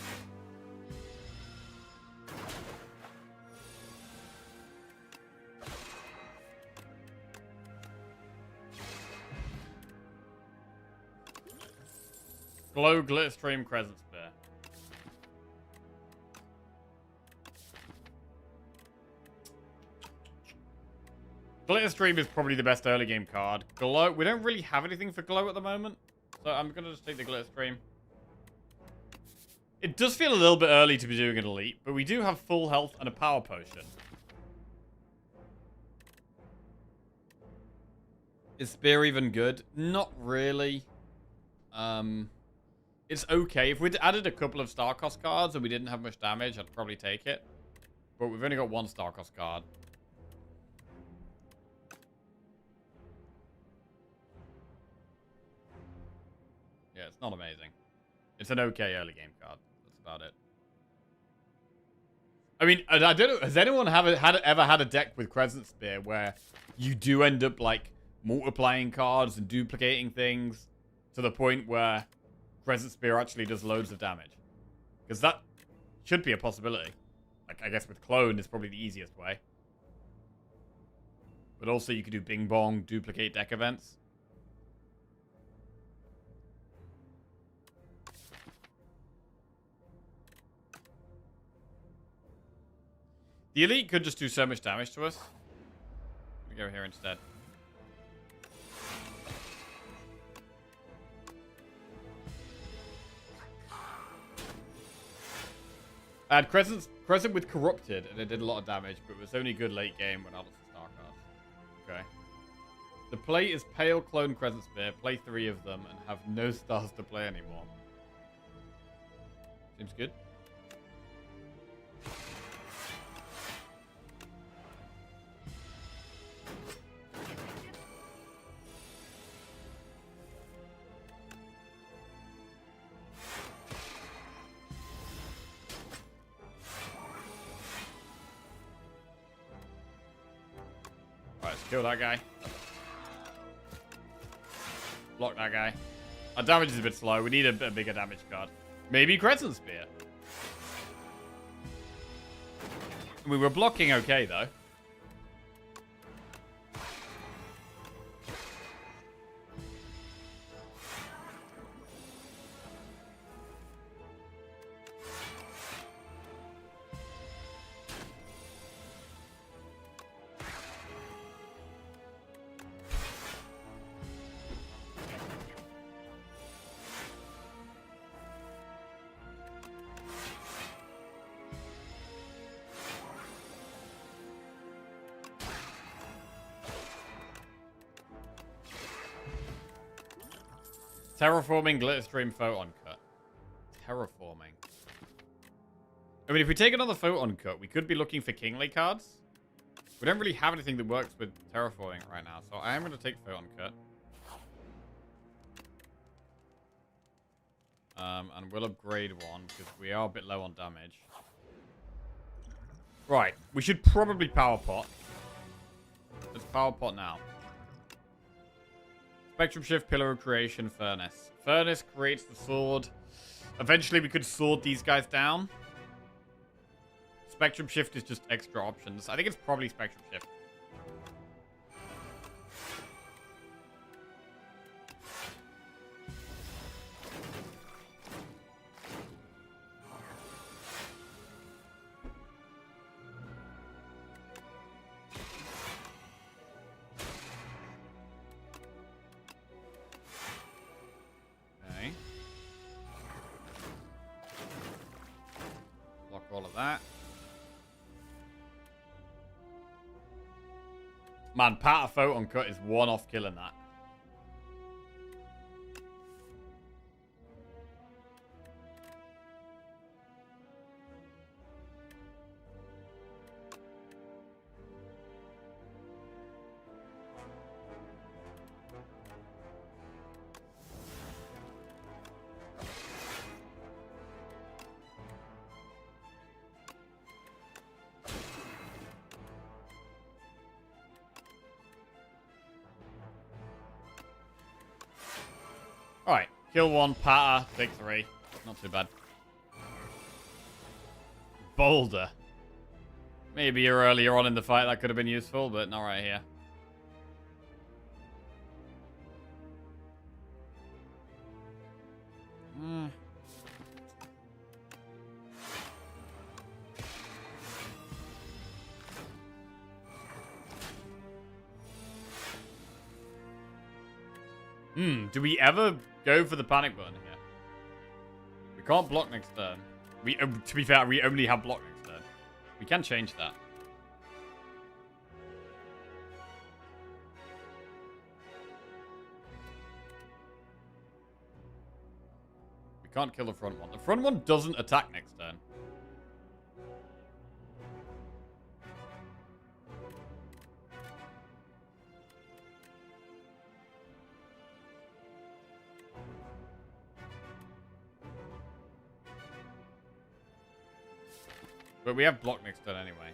Glow Glitter Stream Crescent Spear. Glitter Stream is probably the best early game card. Glow, we don't really have anything for Glow at the moment, so I'm gonna just take the Glitter Stream. It does feel a little bit early to be doing an elite, but we do have full health and a power potion. Is Spear even good? Not really. It's okay. If we'd added a couple of star cost cards and we didn't have much damage, I'd probably take it. But we've only got 1 star cost card. Yeah, it's not amazing. It's an okay early game card. That's about it. I mean, I don't know. Has anyone ever had a deck with Crescent Spear where you do end up like multiplying cards and duplicating things to the point where Crescent Spear actually does loads of damage? Because that should be a possibility. Like, I guess with Clone is probably the easiest way. But also you could do Bing Bong, duplicate deck events. The Elite could just do so much damage to us. We go here instead. I had Crescent with Corrupted, and it did a lot of damage, but it was only good late game when I lost the star cards. Okay. The play is Pale Clone Crescent Spear, play 3 of them, and have no stars to play anymore. Seems good. Kill that guy. Block that guy. Our damage is a bit slow. We need a bit bigger damage card. Maybe Crescent Spear. We were blocking okay, though. Terraforming Glitterstream Photon Cut. Terraforming. I mean, if we take another Photon Cut, we could be looking for Kingly cards. We don't really have anything that works with Terraforming right now, so I am going to take Photon Cut. And we'll upgrade one, because we are a bit low on damage. Right, we should probably Power Pot. Let's Power Pot now. Spectrum Shift, Pillar of Creation, Furnace. Furnace creates the sword. Eventually we could sword these guys down. Spectrum Shift is just extra options. I think it's probably Spectrum Shift. All of that. Man, Pat of Photon Cut is one off killing that. Alright, kill one, patter, take 3. Not too bad. Boulder. Maybe earlier on in the fight that could have been useful, but not right here. Do we ever go for the panic button here? We can't block next turn. To be fair, we only have block next turn. We can change that. We can't kill the front one. The front one doesn't attack next turn. But we have block next turn anyway.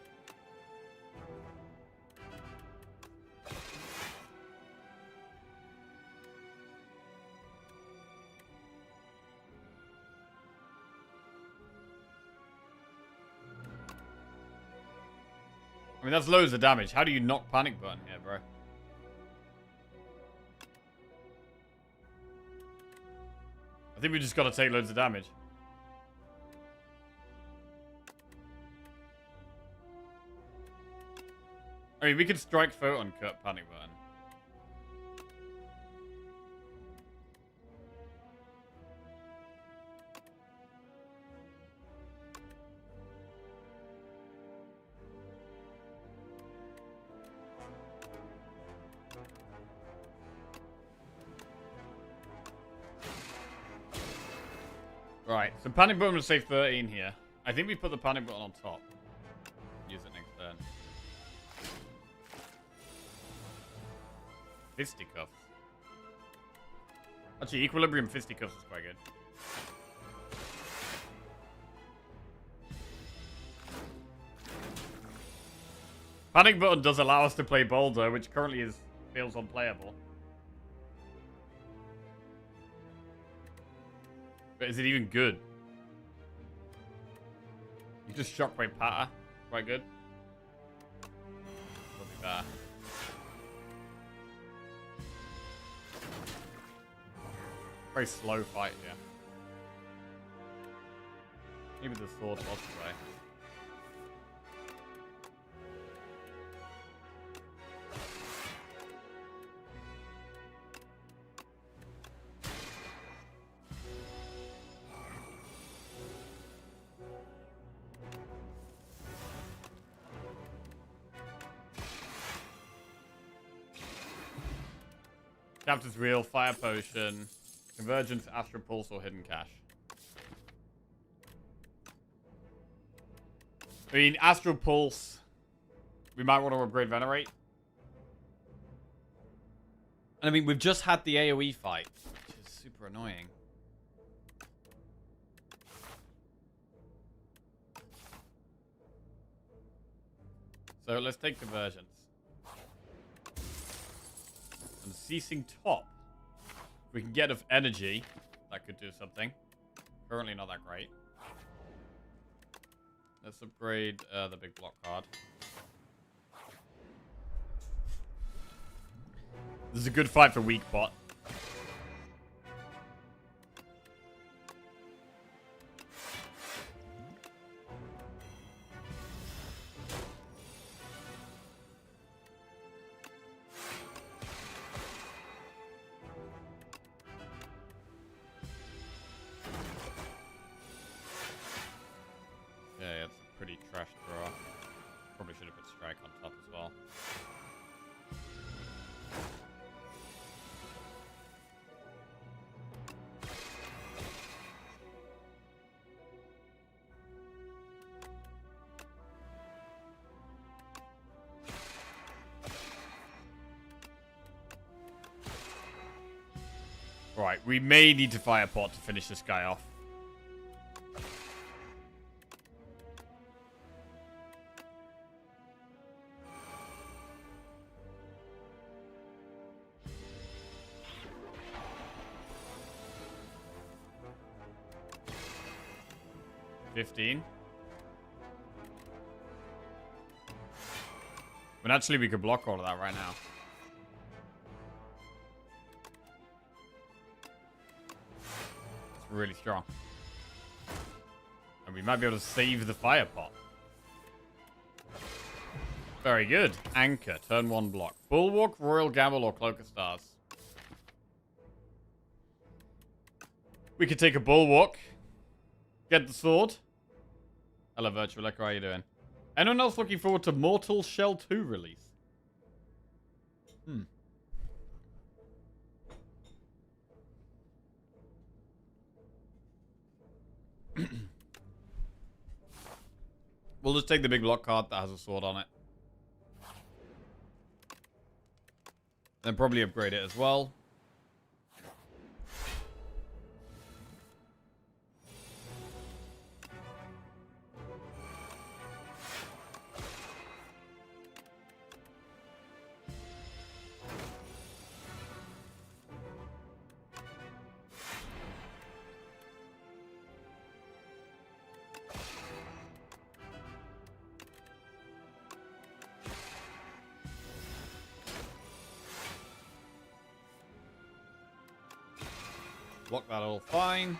I mean, that's loads of damage. How do you knock panic button here, bro? I think we just got to take loads of damage. I mean, we could strike Photon Cut panic button. Right, so panic button will save 13 here. I think we put the panic button on top. Use it next turn. Fisticuffs. Actually, Equilibrium Fisticuffs is quite good. Panic button does allow us to play Boulder, which currently feels unplayable. But is it even good? You just shockwave patter. Quite good. Will be better. Very slow fight here. Maybe the sword lost away. Captain's Wheel, Fire Potion, Convergence, Astral Pulse, or Hidden Cache. I mean, Astral Pulse, we might want to upgrade Venerate. And I mean, we've just had the AoE fight, which is super annoying. So let's take Convergence. And Ceasing Top. If we can get enough energy, that could do something. Currently not that great. Let's upgrade the big block card. This is a good fight for weak bot. Yeah, it's a pretty trash draw. Probably should have put Strike on top as well. Right, we may need to fire pot to finish this guy off. $15. But actually, we could block all of that right now. It's really strong. And we might be able to save the fire pot. Very good. Anchor, turn 1 block. Bulwark, Royal Gamble, or Cloak of Stars. We could take a Bulwark. Get the sword. Hello, Virtual Echo. How you doing? Anyone else looking forward to Mortal Shell 2 release? We'll just take the big block card that has a sword on it. Then probably upgrade it as well. Block that all fine.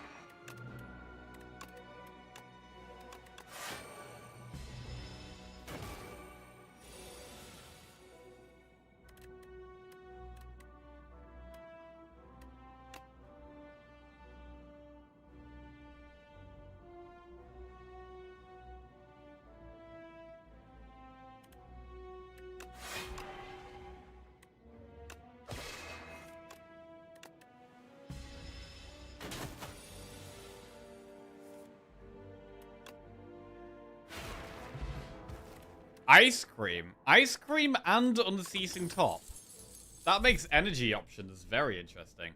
Ice cream. Ice cream and unceasing top. That makes energy options very interesting.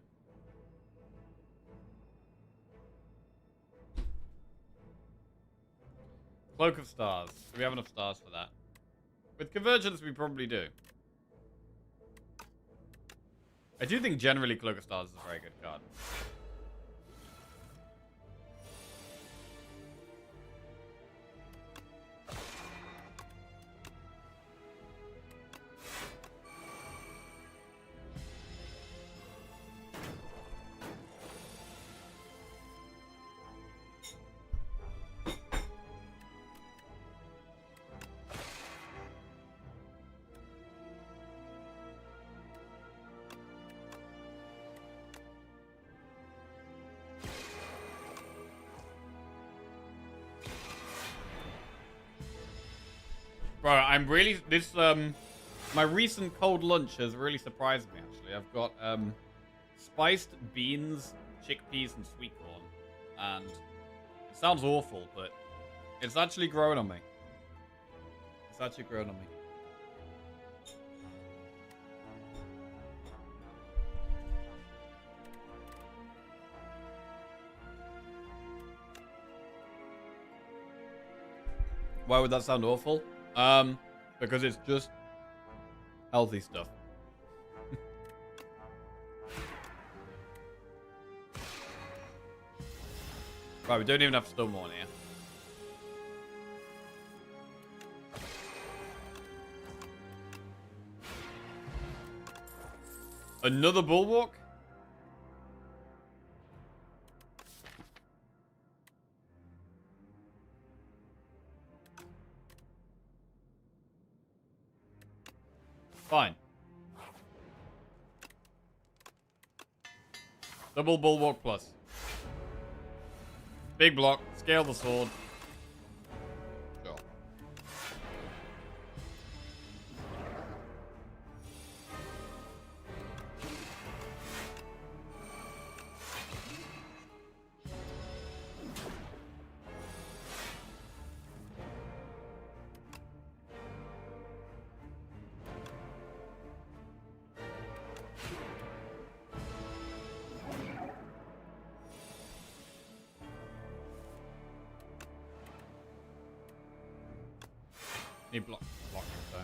Cloak of Stars. Do we have enough stars for that? With Convergence, we probably do. I do think generally Cloak of Stars is a very good card. Bro, I'm really my recent cold lunch has really surprised me actually. I've got spiced beans, chickpeas, and sweet corn. And it sounds awful, but it's actually growing on me. It's actually growing on me. Why would that sound awful? Because it's just healthy stuff. Right, we don't even have Stoneborn here. Another Bulwark? Fine. Double Bulwark plus. Big block. Scale the sword. Sure. Need block though.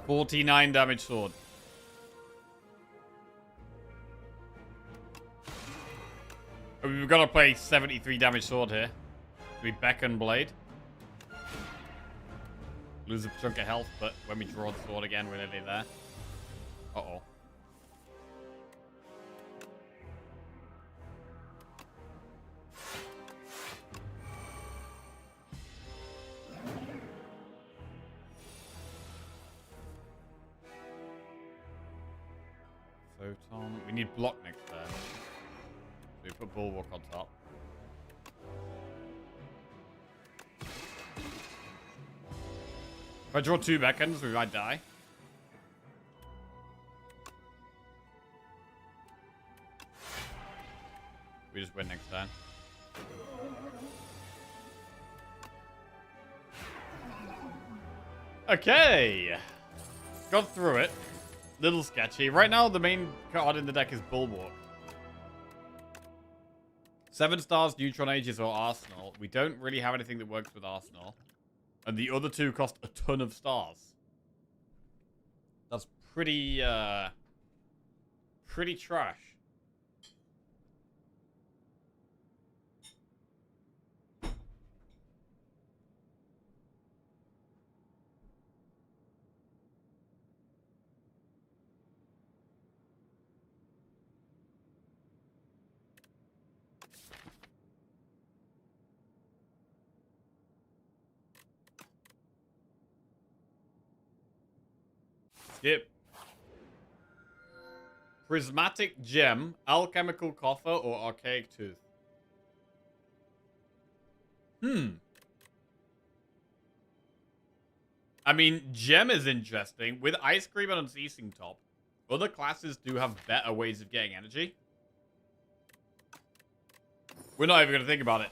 $49 damage sword. We've got to play 73 damage sword here. We beckon blade. Lose a chunk of health, but when we draw the sword again, we're nearly there. Uh-oh. Photon. We need block next turn. So we put Bulwark on top. If I draw 2 beckons, we might die. We just win next turn. Okay. Got through it. Little sketchy. Right now, the main card in the deck is Bulwark. 7 stars, Neutron Aegis, or Arsenal. We don't really have anything that works with Arsenal. And the other 2 cost a ton of stars. That's pretty, pretty trash. Skip. Prismatic Gem, Alchemical Coffer, or Archaic Tooth? I mean, Gem is interesting. With Ice Cream and Unceasing top, other classes do have better ways of getting energy. We're not even going to think about it.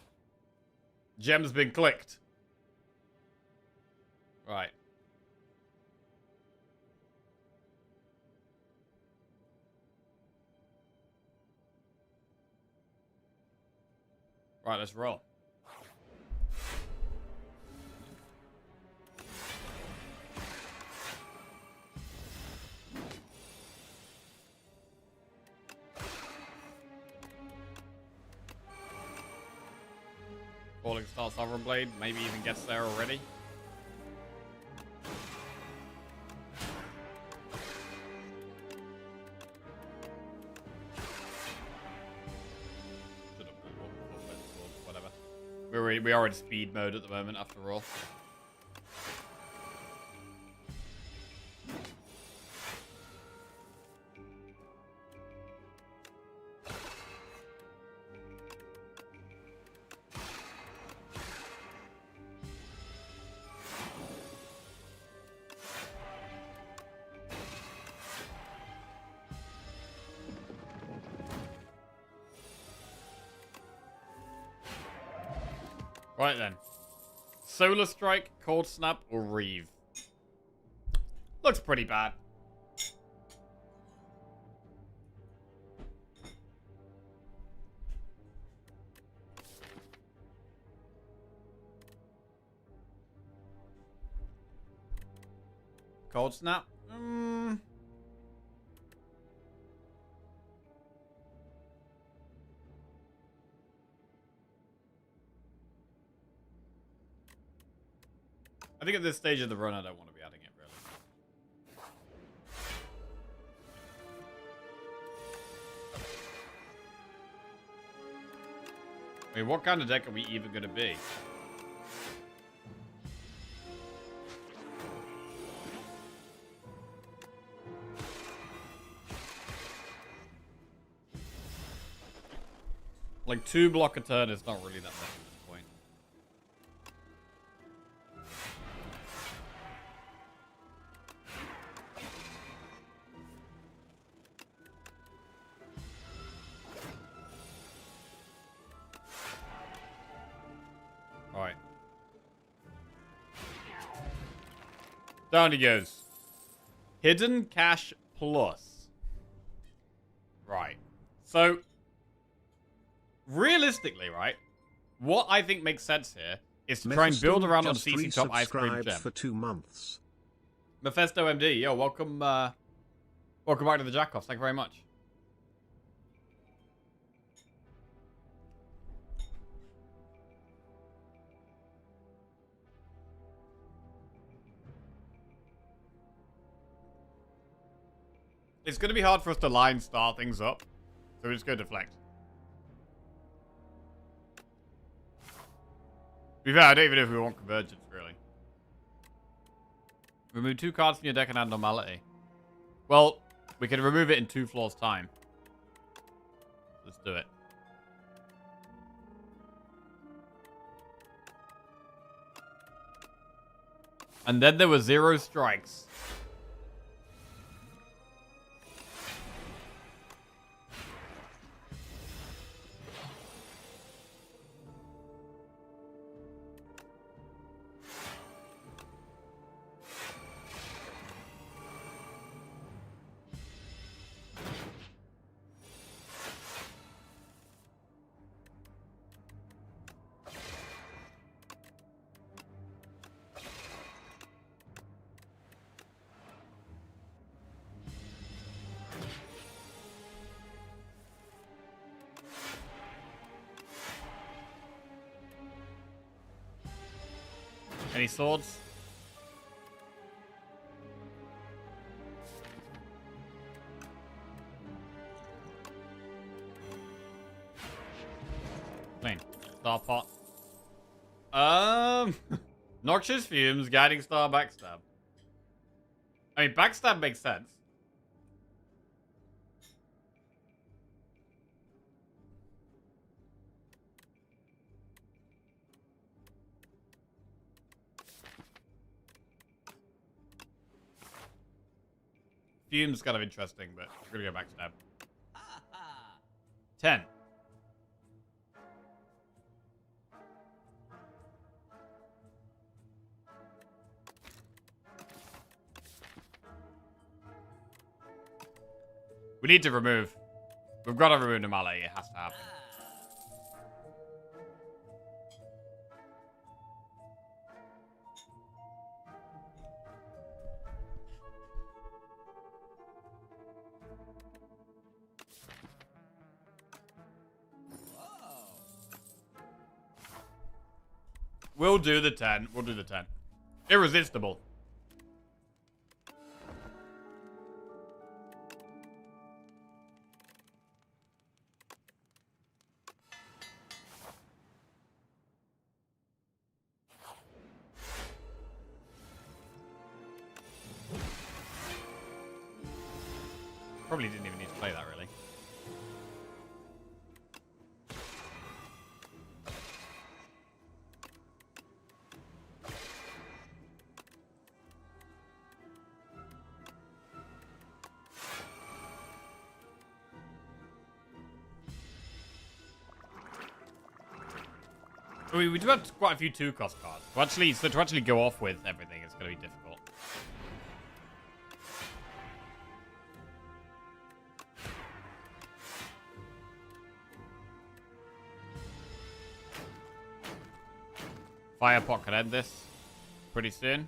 Gem's been clicked. Right. Right, let's roll. Falling Star Sovereign Blade, maybe even gets there already. Whatever. We are in speed mode at the moment, after all. Right then. Solar Strike, Cold Snap, or Reeve? Looks pretty bad. Cold Snap? I think at this stage of the run, I don't want to be adding it, really. I mean, what kind of deck are we even going to be? Like, 2 block a turn is not really that much at this point. Alright. Down he goes. Hidden Cash Plus. Right. So, realistically, right, what I think makes sense here is to try and build around on CC Top Ice Cream Gem. For 2 months. Mephisto MD, yo, welcome back to the Jackoffs. Thank you very much. It's going to be hard for us to line star things up, so we're just going to deflect. To be fair, I don't even know if we want Convergence, really. Remove 2 cards from your deck and add Normality. Well, we can remove it in 2 floors' time. Let's do it. And then there were 0 strikes. Any swords? Clean. Star pot. Noxious Fumes, Guiding Star, Backstab. I mean, Backstab makes sense. Fume's kind of interesting, but we're gonna go Backstab. 10. need to remove. We've got to remove normality. It has to happen. We'll do the 10. We'll do the 10. Irresistible. Probably didn't even need to play that, really. We do have quite a few 2-cost cards. To actually go off with everything is going to be difficult. Firepot could end this pretty soon.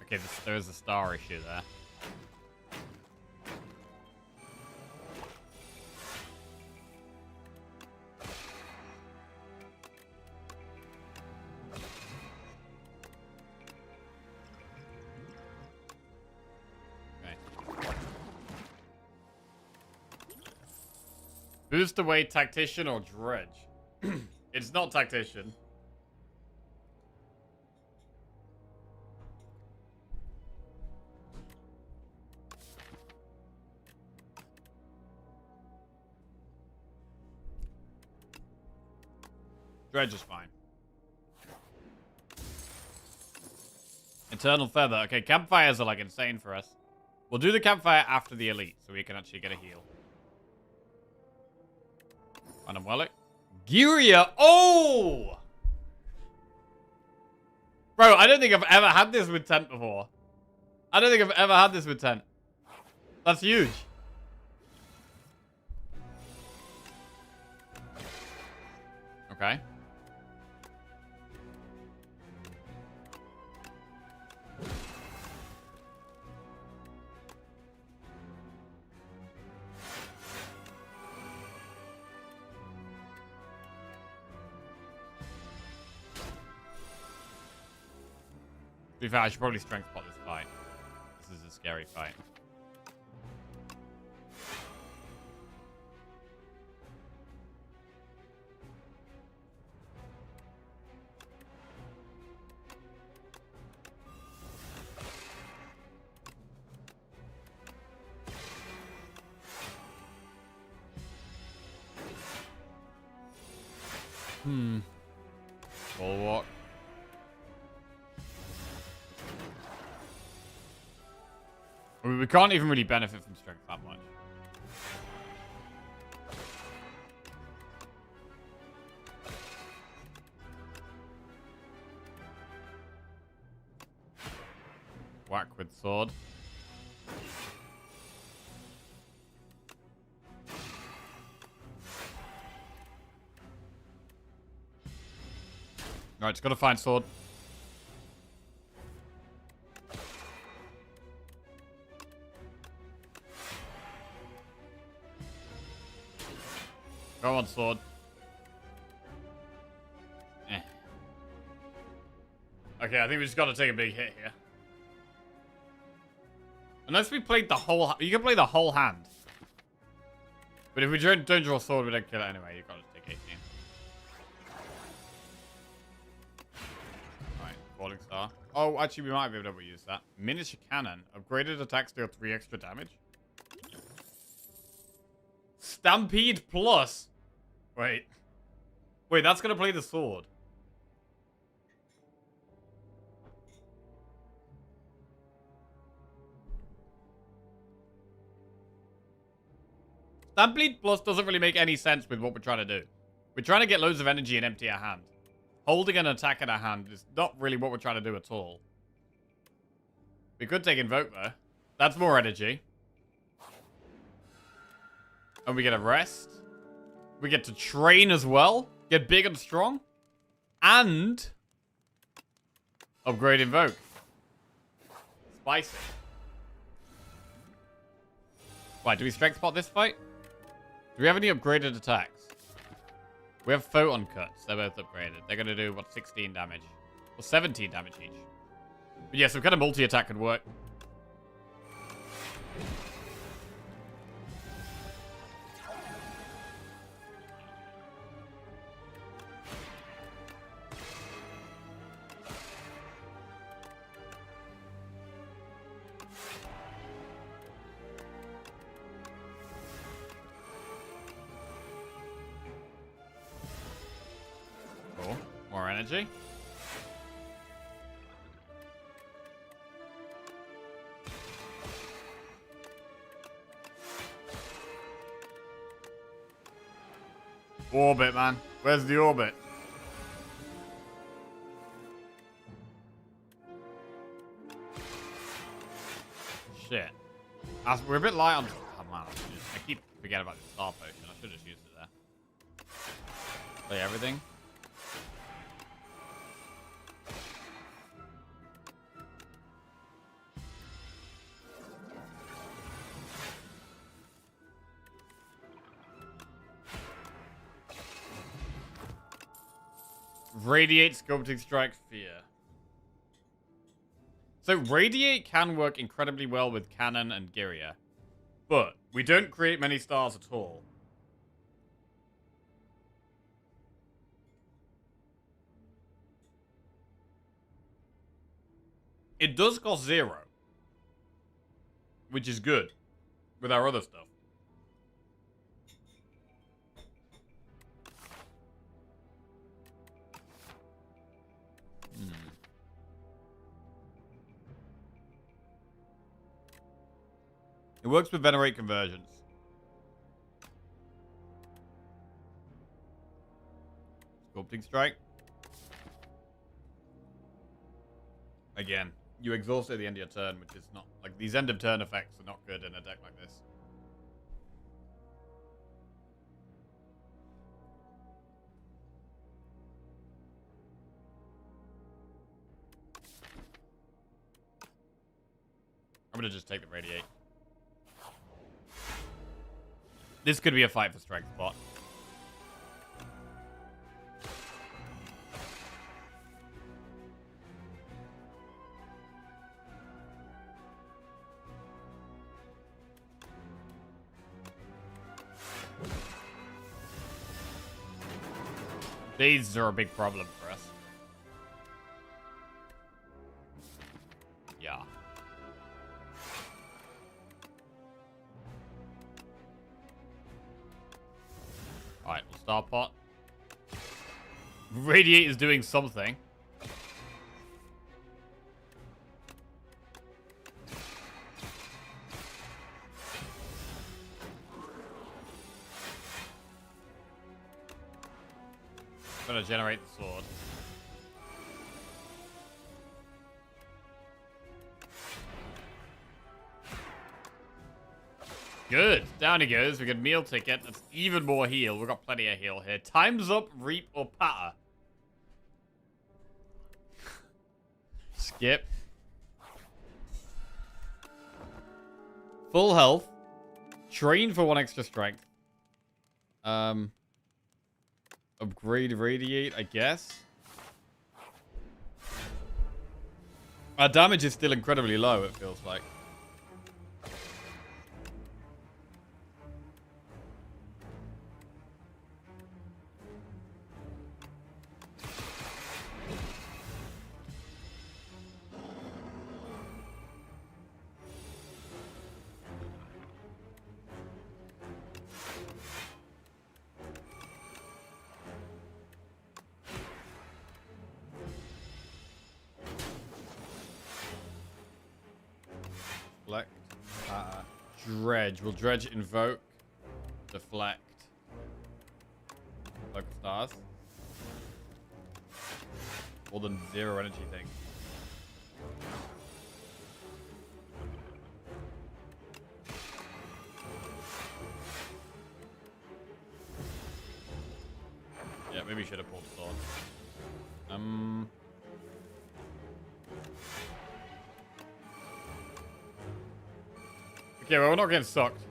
Okay, there is a star issue there. Boost away Tactician or Dredge? It's not Tactician. Dredge is fine. Eternal Feather. Okay, campfires are like insane for us. We'll do the campfire after the elite so we can actually get a heal. Phantom Relic. Giria. Oh! Bro, I don't think I've ever had this with Tent before. I don't think I've ever had this with Tent. That's huge. Okay. To be fair, I should probably strength pot this fight. This is a scary fight. Bulwark. I mean, we can't even really benefit from strength that much. Whack with sword. Alright, just gotta find sword. Go on, sword. Eh. Okay, I think we just gotta take a big hit here. Unless we played the whole... You can play the whole hand. But if we don't draw sword, we don't kill it anyway. You gotta take 18. Alright, Falling Star. Oh, actually, we might be able to use that. Miniature Cannon. Upgraded attacks deal 3 extra damage. Stampede Plus. Wait. Wait, that's gonna play the sword. Stampede Plus doesn't really make any sense with what we're trying to do. We're trying to get loads of energy and empty our hand. Holding an attack in our hand is not really what we're trying to do at all. We could take Invoke, though. That's more energy. And we get a rest. We get to train as well. Get big and strong. And upgrade Invoke. Spicy. Right, do we strength pot this fight? Do we have any upgraded attacks? We have photon cuts. They're both upgraded. They're going to do, what, 16 damage? Or 17 damage each. But yeah, some kind of multi-attack could work. Cool. More energy. Orbit, man. Where's the orbit? Shit. We're a bit light on... Oh, man. I keep forgetting about the star potion. I should have just used it there. Play everything. Radiate, Sculpting Strike, Fear. So Radiate can work incredibly well with Cannon and Gyria. But we don't create many stars at all. It does cost 0. Which is good. With our other stuff. It works with Venerate conversions. Sculpting Strike. Again, you exhaust at the end of your turn, which is not... Like, these end of turn effects are not good in a deck like this. I'm gonna just take the Radiate. This could be a fight for strength spot. These are a big problem for us. Yeah. Alright, we'll star pot. Radiate is doing something. I'm gonna generate the sword. Good. Down he goes. We get meal ticket. That's even more heal. We've got plenty of heal here. Time's up, reap, or patter. Skip. Full health. Train for 1 extra strength. Upgrade Radiate, I guess. Our damage is still incredibly low, it feels like. Deflect. Dredge. Will Dredge invoke? Deflect. Local stars. More than 0 energy thing. maybe should have pulled sword. Okay, well, we're not getting sucked.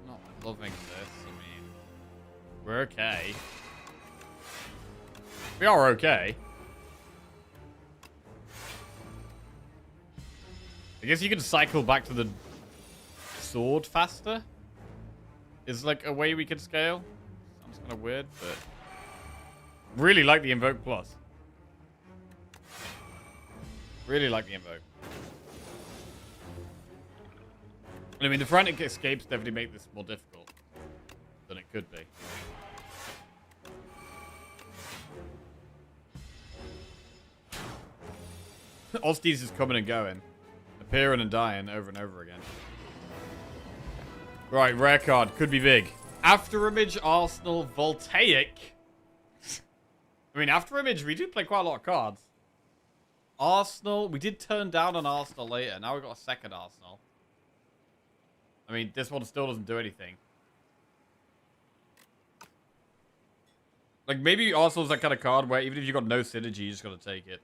Not loving this. I mean, we're okay. We are okay. I guess you can cycle back to the sword faster. Is like a way we could scale. Sounds kind of weird, but really like the Invoke Plus. Really like the Invoke. I mean, the frantic escapes definitely make this more difficult than it could be. Osties is coming and going. Appearing and dying over and over again. Right, rare card. Could be big. After Image, Arsenal, Voltaic. I mean, After Image, we do play quite a lot of cards. Arsenal. We did turn down an Arsenal later. Now we've got a second Arsenal. I mean, this one still doesn't do anything. Like, maybe Arsenal's that kind of card where even if you've got no synergy, you just got to take it.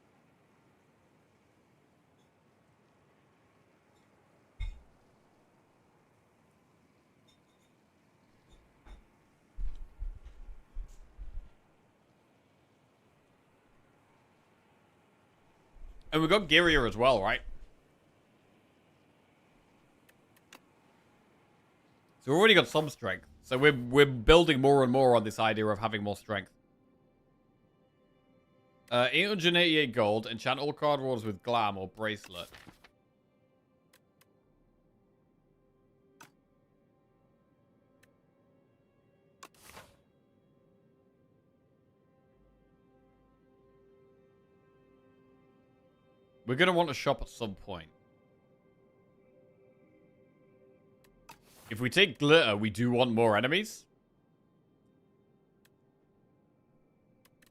And we got Gearier as well, right? So we've already got some strength. So we're building more and more on this idea of having more strength. 888 gold. Enchant all card wars with Glam or Bracelet. We're going to want to shop at some point. If we take Glitter, we do want more enemies.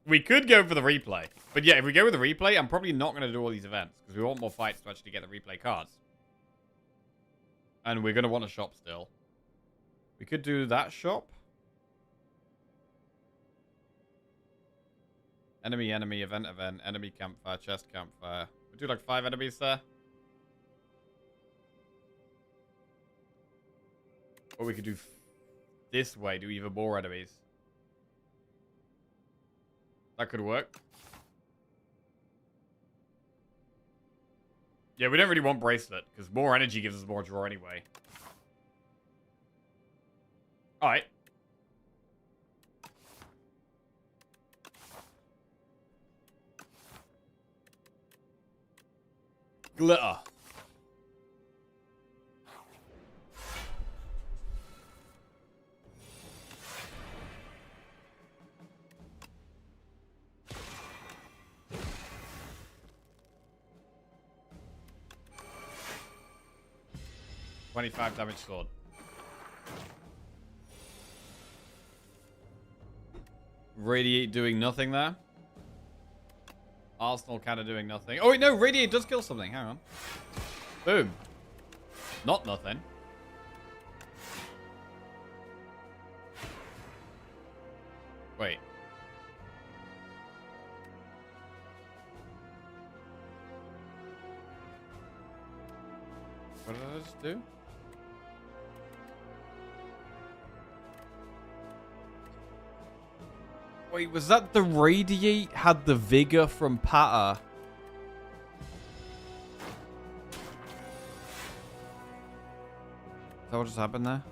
We could go for the replay. But yeah, if we go with the replay, I'm probably not going to do all these events. Because we want more fights to actually get the replay cards. And we're going to want a shop still. We could do that shop. Enemy, enemy, event, event, enemy, campfire, chest, campfire. We do like 5 enemies there. Or we could do this way, do even more enemies. That could work. Yeah, we don't really want Bracelet, because more energy gives us more draw anyway. Alright. Glitter. $25 damage sword. Radiate doing nothing there. Arsenal kind of doing nothing. Oh, wait, no. Radiate does kill something. Hang on. Boom. Not nothing. Wait. What did I just do? Wait, was that the Radiate had the Vigor from Patter? Is that what just happened there?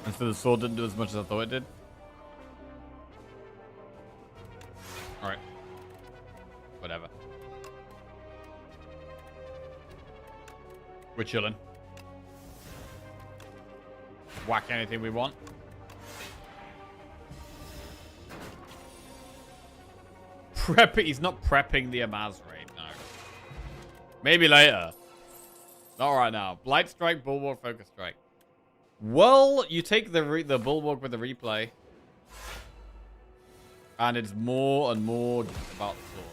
And so the sword didn't do as much as I thought it did? Alright. Whatever. We're chilling. Whack anything we want. Prep it. He's not prepping the Amaz raid, no. Maybe later. Not right now. Blight Strike, Bulwark, Focus Strike. Well, you take the Bulwark with the replay. And it's more and more about the sword.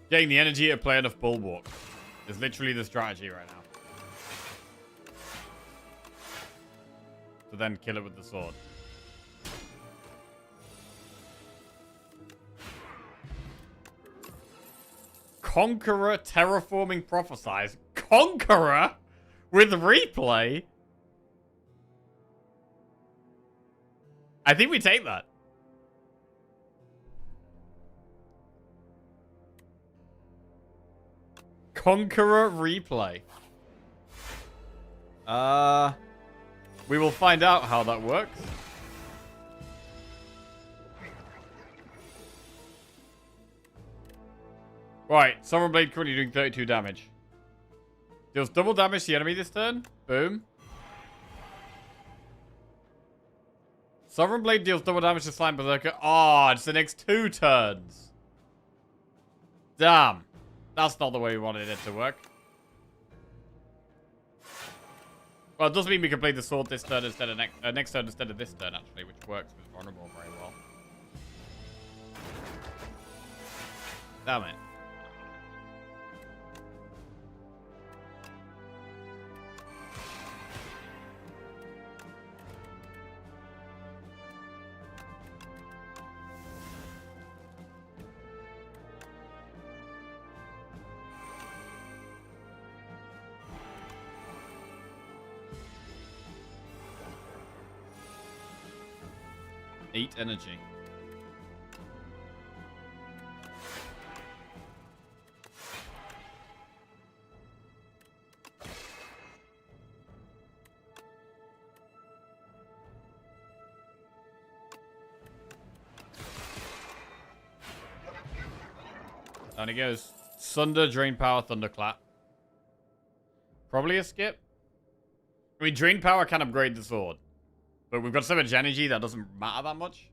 Getting the energy to play enough Bulwark is literally the strategy right now. To then kill it with the sword. Conqueror Terraforming Prophesize. Conqueror? With replay? I think we take that. Conqueror replay. We will find out how that works. Right, Sovereign Blade currently doing 32 damage. Deals double damage to the enemy this turn. Boom. Sovereign Blade deals double damage to Slime Berserker. Oh, it's the next 2 turns. Damn. That's not the way we wanted it to work. Well, it does mean we can play the sword this turn instead of next turn instead of this turn, actually, which works with Vulnerable very well. Damn it. Eight energy. Down he goes. Sunder, Drain Power, Thunderclap. Probably a skip. I mean, Drain Power can upgrade the sword. But we've got so much energy that doesn't matter that much.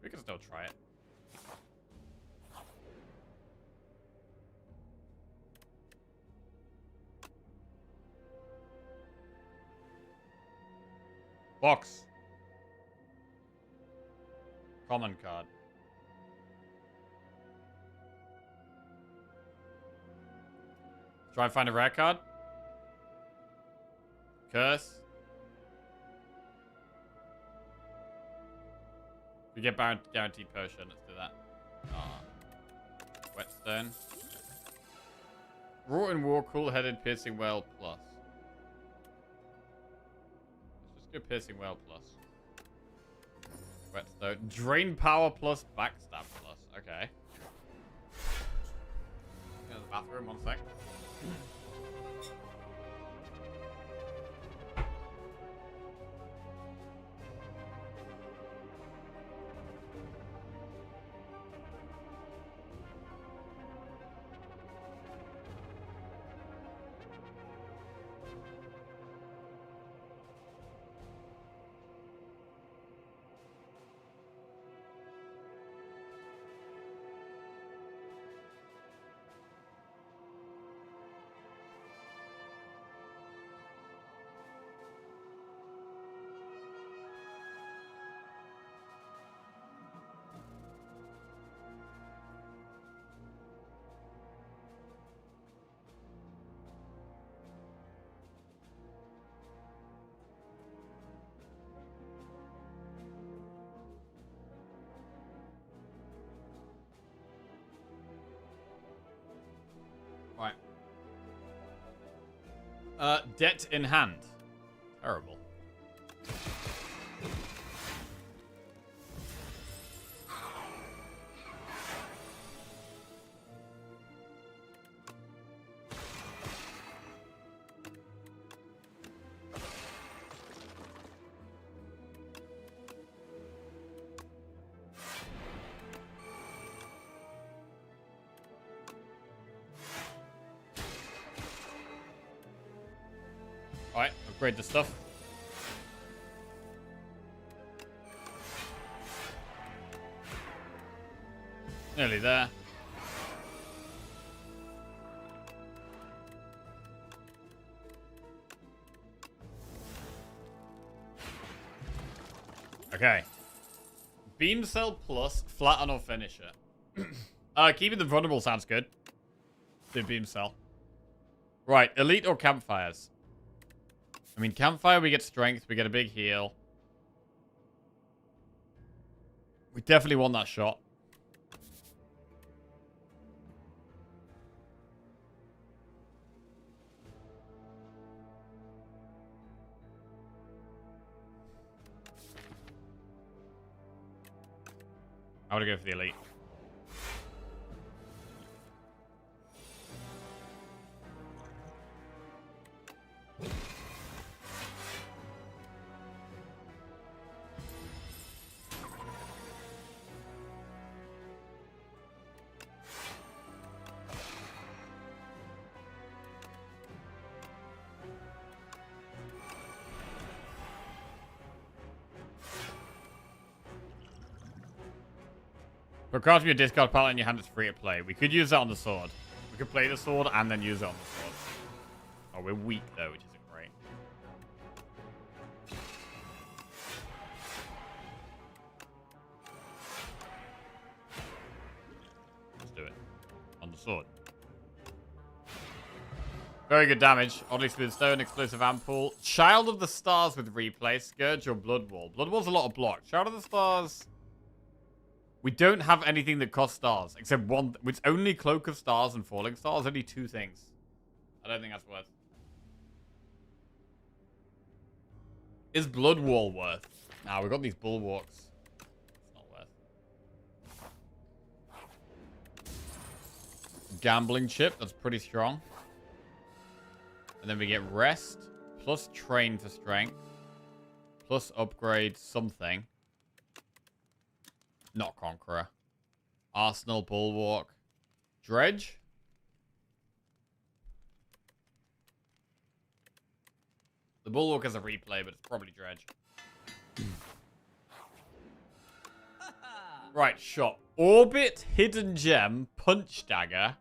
We can still try it. Box. Common card. Try and find a rare card. Curse. We get guaranteed potion. Let's do that. Whetstone. Wrought in War, Cool-Headed, Piercing Well, plus. Piercing Well plus. Whetstone. Drain Power plus, Backstab plus. Okay. Go to the bathroom, 1 sec. Right. Debt in hand. Terrible. Alright, upgrade the stuff. Nearly there. Okay. Beam cell plus, flatten or finisher. Keeping them vulnerable sounds good. Do beam cell. Right, elite or campfires? I mean, campfire, we get strength, we get a big heal. We definitely want that shot. I want to go for the elite. For crafting your discard pile in your hand, it's free to play. We could use that on the sword. We could play the sword and then use it on the sword. Oh, we're weak though, which isn't great. Let's do it. On the sword. Very good damage. Oddly smooth stone, explosive ampoule. Child of the Stars with replay. Scourge or Blood Wall. Blood Wall's a lot of block. Child of the Stars... We don't have anything that costs stars, except one. It's only Cloak of Stars and Falling Stars. Only 2 things. I don't think that's worth. Is Blood Wall worth? Nah, we've got these bulwarks. It's not worth. Gambling chip. That's pretty strong. And then we get rest plus train for strength plus upgrade something. Not Conqueror. Arsenal, Bulwark. Dredge? The Bulwark is a replay, but it's probably Dredge. Right, shot. Orbit, Hidden Gem, Punch Dagger.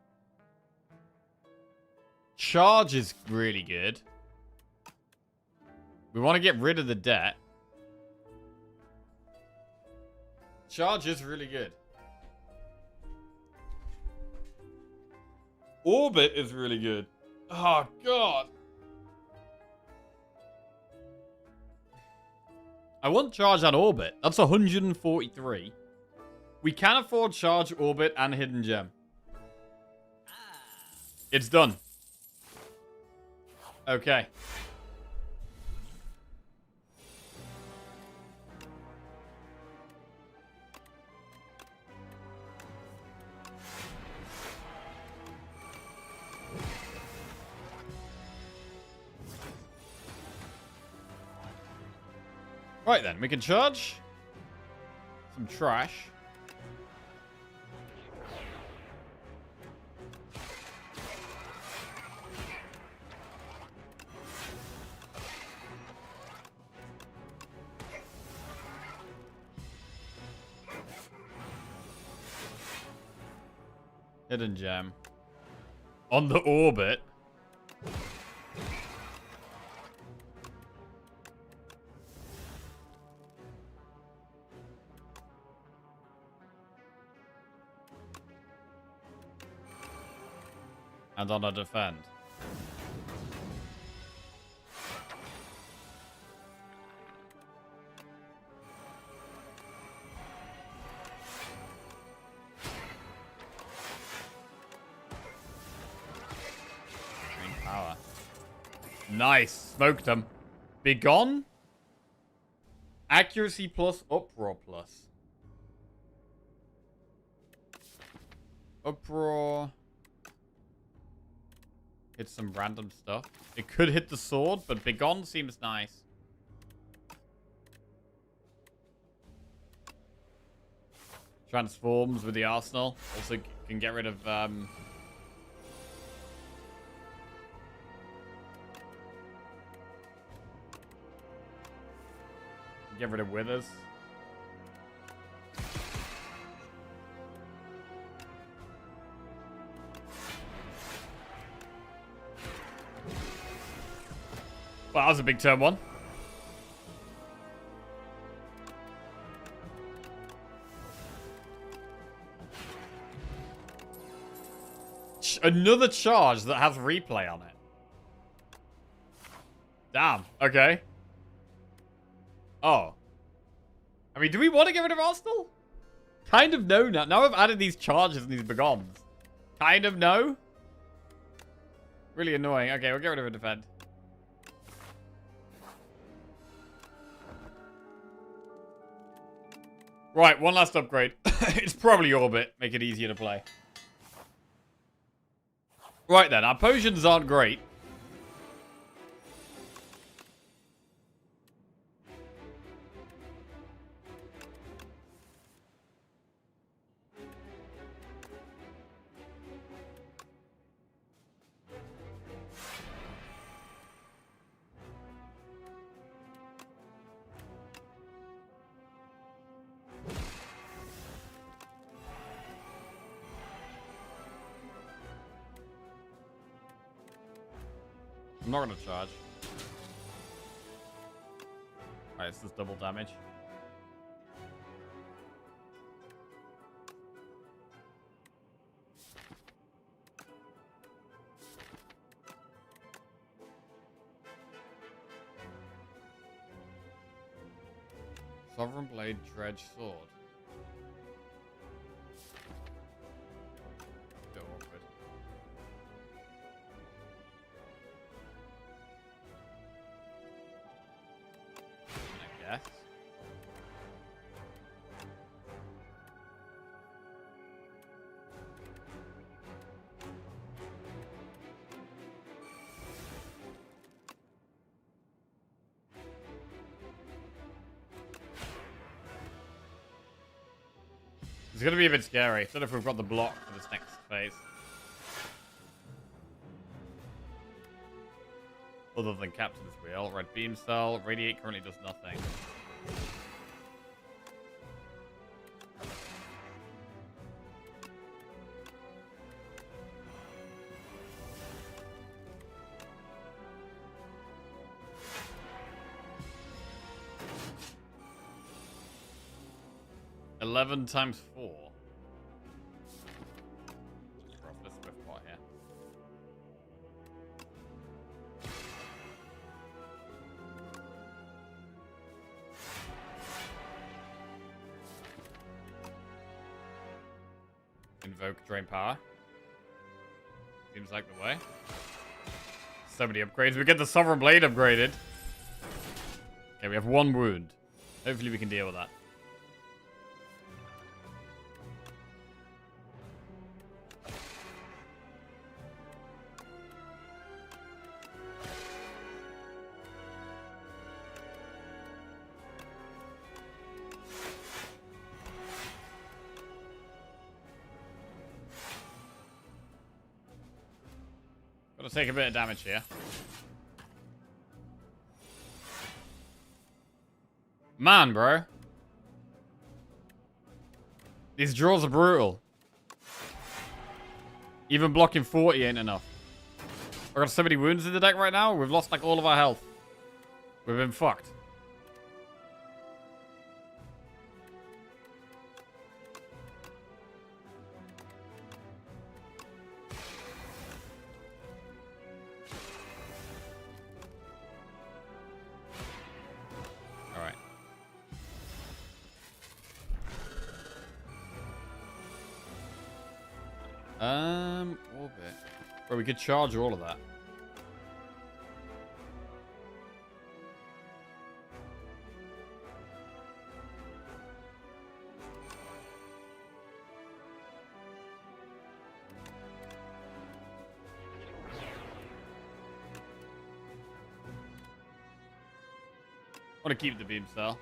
Charge is really good. We want to get rid of the debt. Charge is really good. Orbit is really good. Oh, God. I want Charge and Orbit. That's 143. We can afford Charge, Orbit, and Hidden Gem. It's done. Okay. Right then, we can charge some trash. Hidden Gem. On the Orbit. And on a defend. Nice. Smoked him. Begone? Accuracy plus, uproar plus. Uproar. Hit some random stuff. It could hit the sword, but Begone seems nice. Transforms with the arsenal. Also can get rid of get rid of withers. Well, that was a big turn one. Another charge that has replay on it. Damn. Okay. Oh. I mean, do we want to get rid of Arsenal? Kind of no now. Now I've added these charges and these Begons. Kind of no. Really annoying. Okay, we'll get rid of a defend. Right, one last upgrade. It's probably Orbit. Make it easier to play. Right then, our potions aren't great. I'm not going to charge. Alright, this is double damage. Sovereign Blade Dredge Sword. Bit awkward. I guess. It's gonna be a bit scary. I don't know if we've got the block for this next phase. Other than Captain's Wheel. Red Beam Cell. Radiate currently does nothing. $11 times 4. Cross this swift pot here. Invoke Drain Power. Seems like the way. So many upgrades. We get the Sovereign Blade upgraded. Okay, we have 1 wound. Hopefully we can deal with that. Gotta take a bit of damage here. Man, bro. These draws are brutal. Even blocking 40 ain't enough. I've got so many wounds in the deck right now, we've lost like all of our health. We've been fucked. Orbit. Bro, we could charge all of that. Want to keep the beam cell.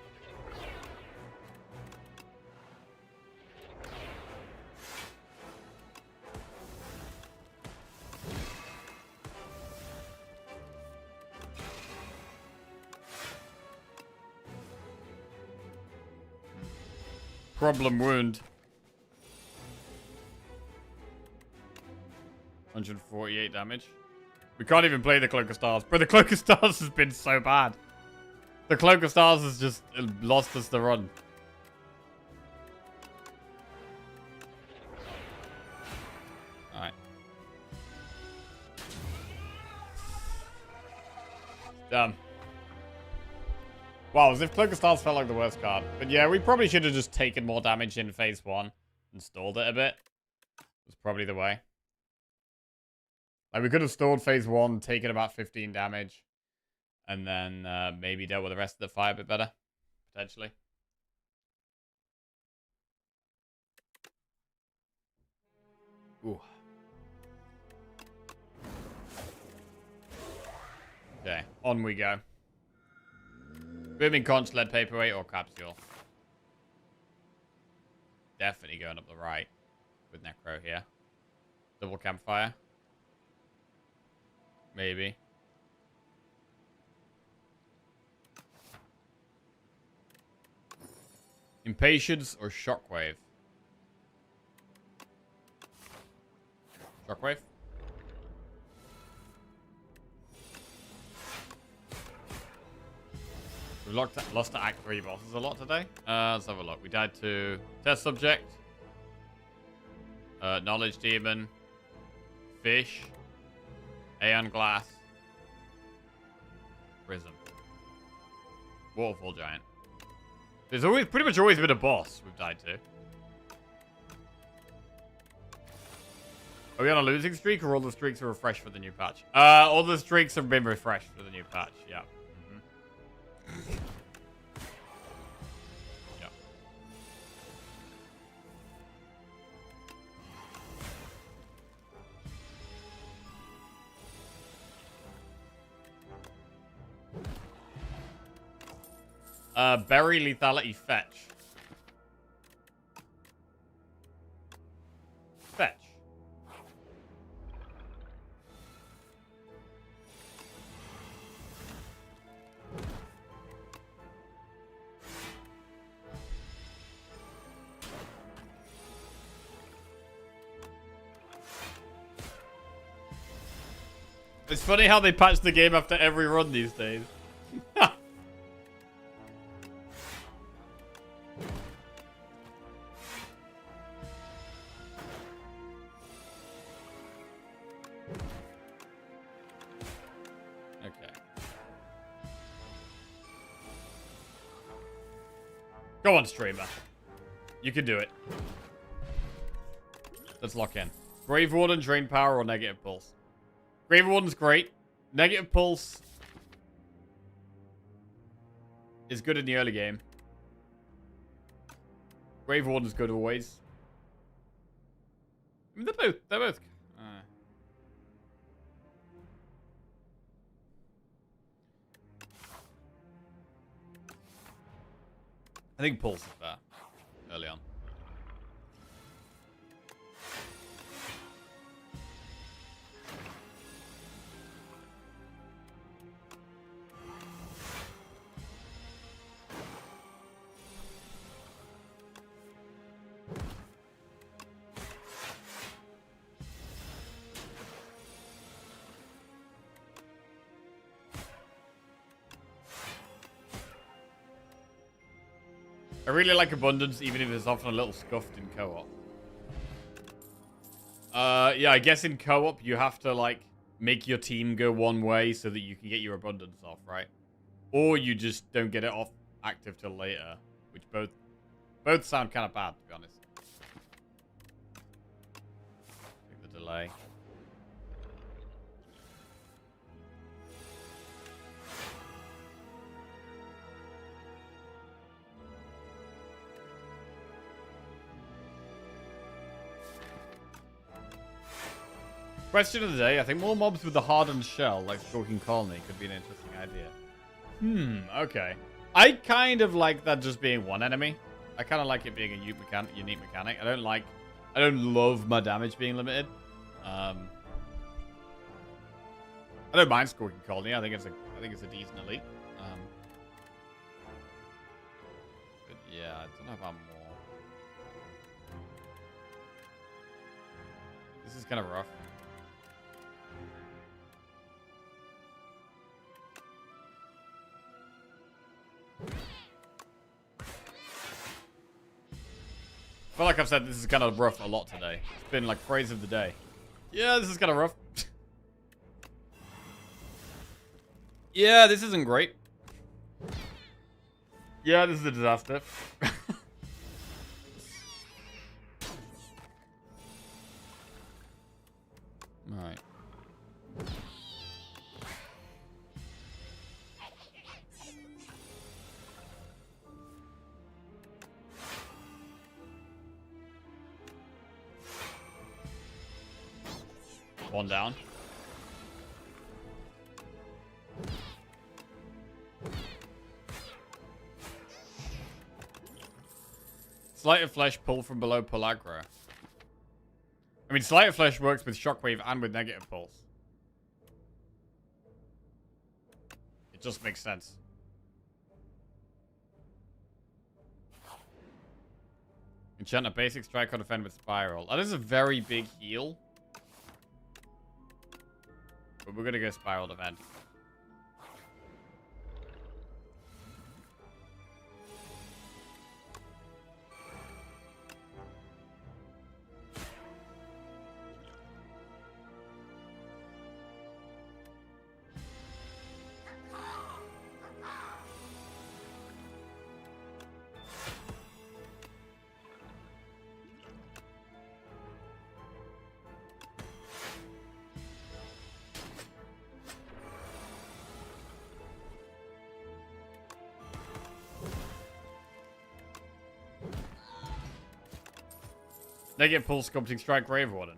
Problem wound. 148 damage. We can't even play the Cloak of Stars. But the Cloak of Stars has been so bad. The Cloak of Stars has just lost us the run. Alright. Damn. Wow, as if Cloak of Stars felt like the worst card. But yeah, we probably should have just taken more damage in phase 1 and stalled it a bit. That's probably the way. Like, we could have stalled phase 1, taken about 15 damage, and then maybe dealt with the rest of the fight a bit better, potentially. Ooh. Okay, on we go. Booming Conch, Lead Paperweight, or Capsule. Definitely going up the right with Necro here. Double Campfire. Maybe. Impatience or Shockwave? Shockwave? We've lost to Act 3 bosses a lot today. Let's have a look. We died to Test Subject. Knowledge Demon. Fish. Aeon Glass. Prism. Waterfall Giant. There's always pretty much always been a boss we've died to. Are we on a losing streak or all the streaks are refreshed for the new patch? All the streaks have been refreshed for the new patch, yeah. Yeah. Berry Lethality Fetch. Fetch. It's funny how they patch the game after every run these days. Go on, streamer. You can do it. Let's lock in. Grave Warden, Drain Power, or Negative Pulse? Grave Warden's great. Negative Pulse is good in the early game. Grave Warden's good always. I mean, they're both. I think Pulse is better early on. I really like Abundance, even if it's often a little scuffed in co-op. Yeah, I guess in co-op, you have to, like, make your team go one way so that you can get your Abundance off, right? Or you just don't get it off active till later, which both sound kind of bad, to be honest. Take the delay. Question of the day, I think more mobs with the hardened shell, like Stalking Colony, could be an interesting idea. Okay. I kind of like that just being one enemy. I kind of like it being a unique mechanic. I don't love my damage being limited. I don't mind Squawky Colony. I think it's a decent elite. But yeah, I don't know about more. This is kind of rough. I feel like I've said this is kind of rough a lot today. It's been like phrase of the day. Yeah, this is kind of rough. Yeah, this isn't great. Yeah, this is a disaster. Alright. One down. Sleight of Flesh, pull from below, pull aggro. I mean, Sleight of Flesh works with Shockwave and with Negative Pulse. It just makes sense. Enchant a basic strike or defend with Spiral. That is a very big heal. But we're gonna go Spiral defend. Negative Pulse, Sculpting Strike, Grave Warden.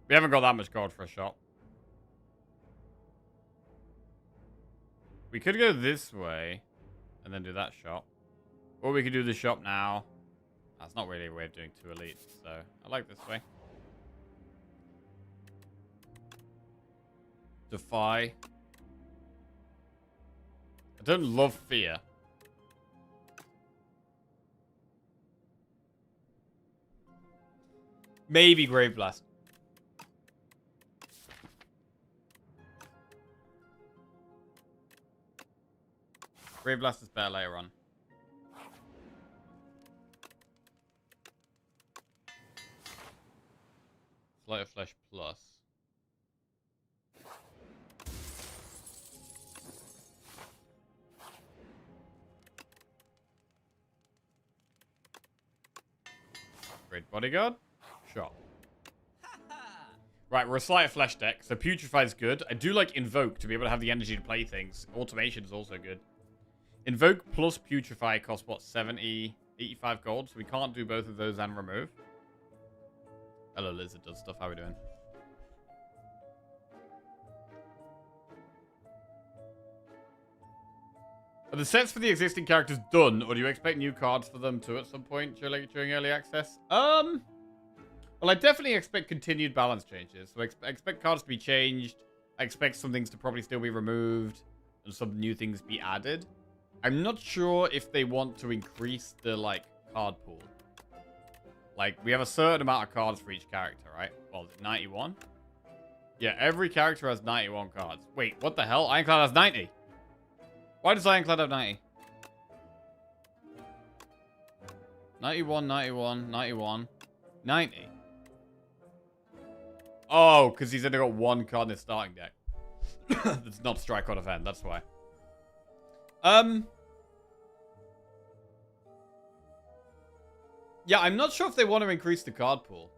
We haven't got that much gold for a shot. We could go this way and then do that shop. Or we could do the shop now. That's not really a way of doing two elites, so I like this way. Defy. I don't love fear. Maybe Grave Blast. Grave Blast is better later on. Sleight of Flesh plus. Great Bodyguard. Shot. Right, we're a Sleight of Flesh deck, so Putrefy is good. I do like Invoke to be able to have the energy to play things. Automation is also good. Invoke plus Putrefy costs, what, 70, 85 gold? So we can't do both of those and remove. Hello, Lizard does stuff. How are we doing? Are the sets for the existing characters done, or do you expect new cards for them too at some point during early access? Well, I definitely expect continued balance changes. So I expect cards to be changed. I expect some things to probably still be removed and some new things be added. I'm not sure if they want to increase the, like, card pool. Like, we have a certain amount of cards for each character, right? Well, 91? Yeah, every character has 91 cards. Wait, what the hell? Ironclad has 90. Why does Ironclad have 90? 91, 91, 91, 90. Oh, because he's only got one card in his starting deck. That's not strike or defend, that's why. Yeah, I'm not sure if they want to increase the card pool.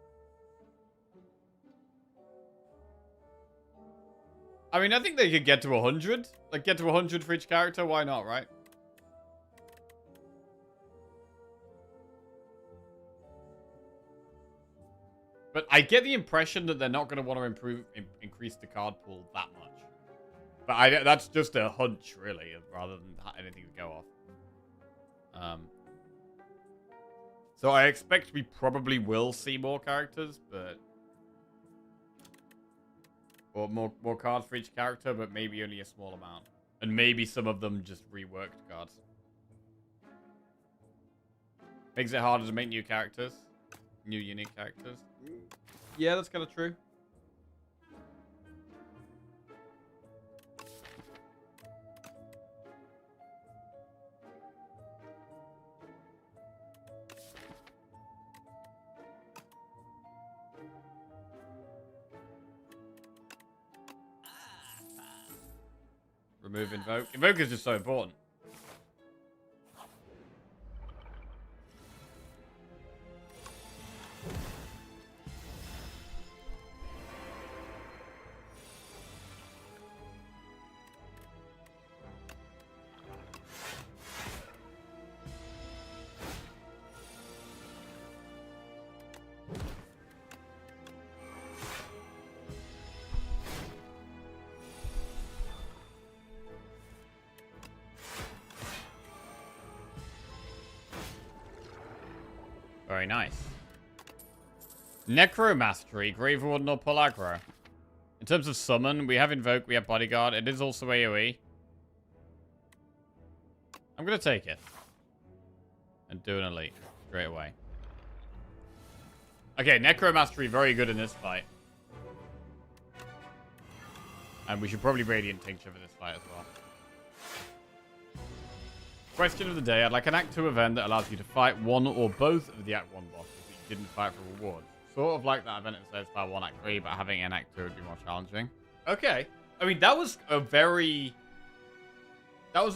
I mean, I think they could get to 100. Like, get to 100 for each character. Why not, right? I get the impression that they're not going to want to increase the card pool that much. But that's just a hunch, really, rather than anything to go off. So I expect we probably will see more characters, but... Or more cards for each character, but maybe only a small amount. And maybe some of them just reworked cards. Makes it harder to make new characters. New unique characters. Yeah, that's kind of true. Remove Invoke. Invoke is just so important. Very nice. Necro Mastery, Grave Warden or Pull Aggro. In terms of summon, we have Invoke, we have Bodyguard. It is also AoE. I'm going to take it. And do an Elite straight away. Okay, Necro Mastery, very good in this fight. And we should probably Radiant Tincture for this fight as well. Question of the day. I'd like an Act 2 event that allows you to fight one or both of the Act 1 bosses that you didn't fight for rewards. Sort of like that event in Slay the Spire 1 Act 3, but having an Act 2 would be more challenging. Okay. I mean, that was a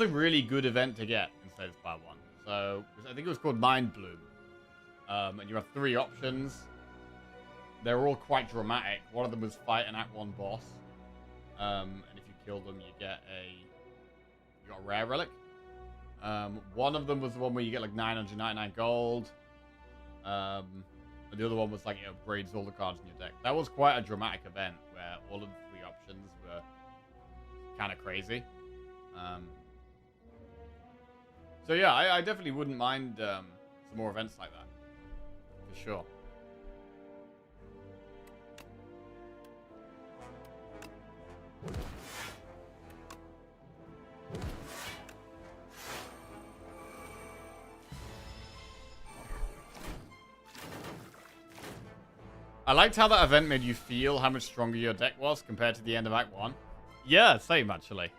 really good event to get in Slay the Spire 1. So, I think it was called Mind Bloom. And you have 3 options. They're all quite dramatic. One of them was fight an Act 1 boss. And if you kill them, you got a rare relic. One of them was the one where you get like 999 gold. And the other one was like it upgrades all the cards in your deck. That was quite a dramatic event where all of the 3 options were kind of crazy. So yeah, I definitely wouldn't mind some more events like that. For sure. I liked how that event made you feel how much stronger your deck was compared to the end of Act 1. Yeah, same actually.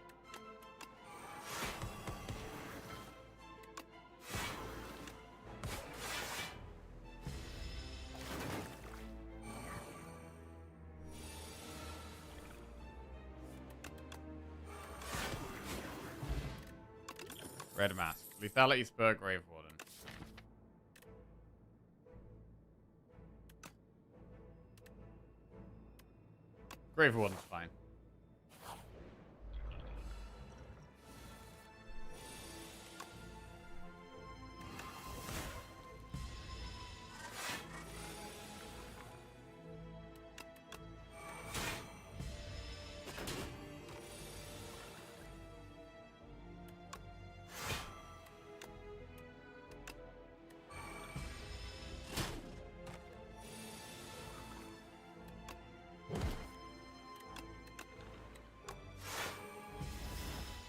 Red Mask. Lethality Spur, Grave Warden. Grave Warden's fine.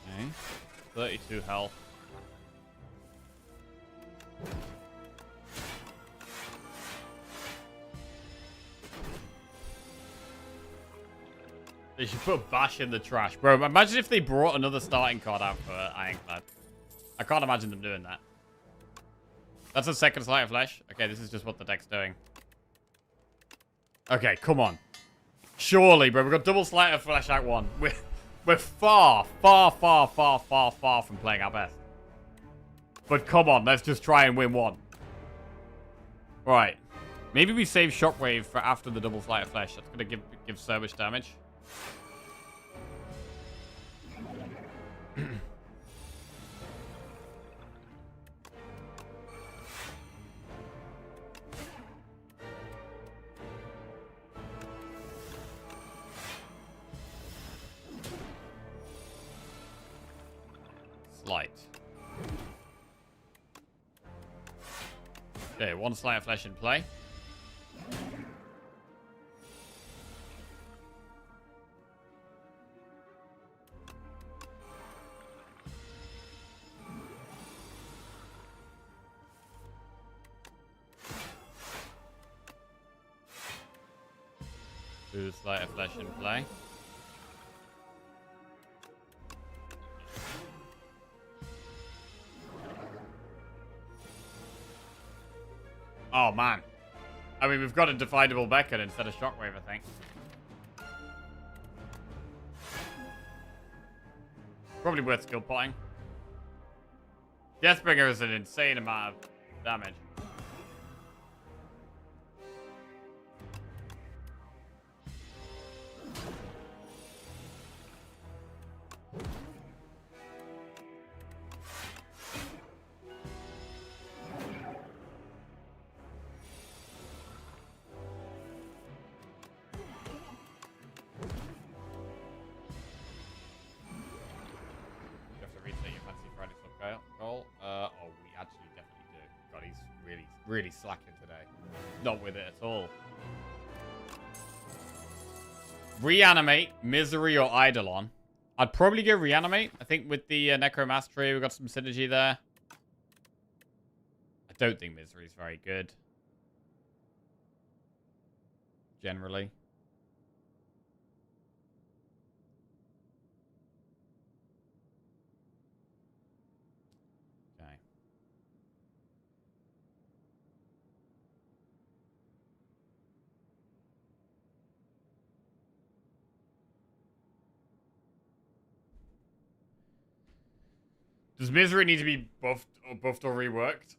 Okay. 32 health. They should put Bash in the trash. Bro, imagine if they brought another starting card out for Ironclad. I can't imagine them doing that. That's a second Sleight of Flesh. Okay, this is just what the deck's doing. Okay, come on. Surely, bro. We've got double Sleight of Flesh Act 1. We're far, far, far, far, far, far from playing our best. But come on, let's just try and win one. Right. Maybe we save Shockwave for after the double Sleight of Flesh. That's going to give so much damage. Slight. Okay, 1 Slight of Flesh in play. Two Slight of Flesh in play. Oh, man. I mean, we've got a Definable Beacon instead of Shockwave, I think. Probably worth skill potting. Deathbringer is an insane amount of damage. Really slacking today. Not with it at all. Reanimate, Misery, or Eidolon. I'd probably go Reanimate. I think with the Necromastery, we've got some synergy there. I don't think Misery is very good. Generally. Does Misery need to be buffed or reworked?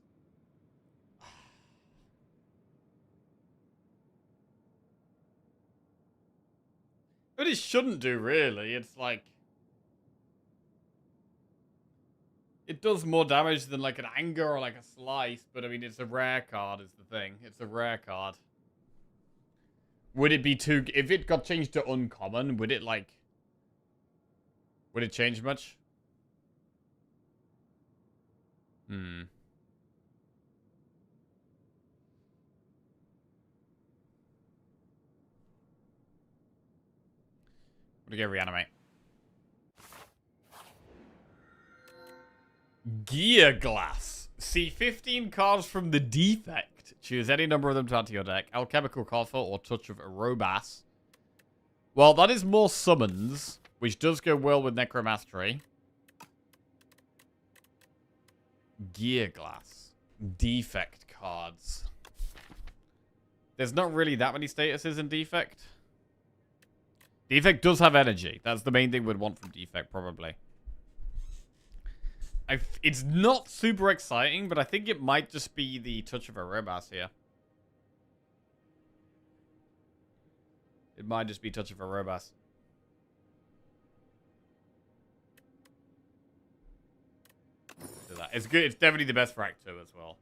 But it shouldn't do, really. It's like... It does more damage than like an Anger or like a Slice, but I mean, it's a rare card is the thing. It's a rare card. Would it be too... If it got changed to uncommon, would it like... Would it change much? I'm gonna go Reanimate. Gear Glass. See 15 cards from the defect. Choose any number of them to add to your deck. Alchemical Coffle or Touch of Aerobas. Well, that is more summons, which does go well with Necromastery. Gear Glass. Defect cards. There's not really that many statuses in Defect. Defect does have energy. That's the main thing we'd want from Defect, probably. It's not super exciting, but I think it might just be the Touch of Aerobas here. It might just be Touch of Aerobas. Do that. It's good. It's definitely the best for Act 2 as well.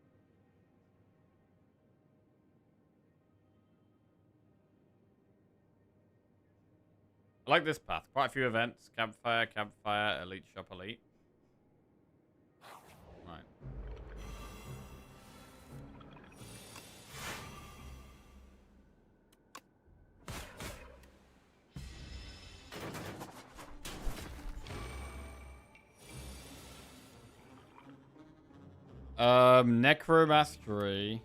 I like this path. Quite a few events. Campfire, Campfire, Elite Shop, Elite. Right. Necromastery.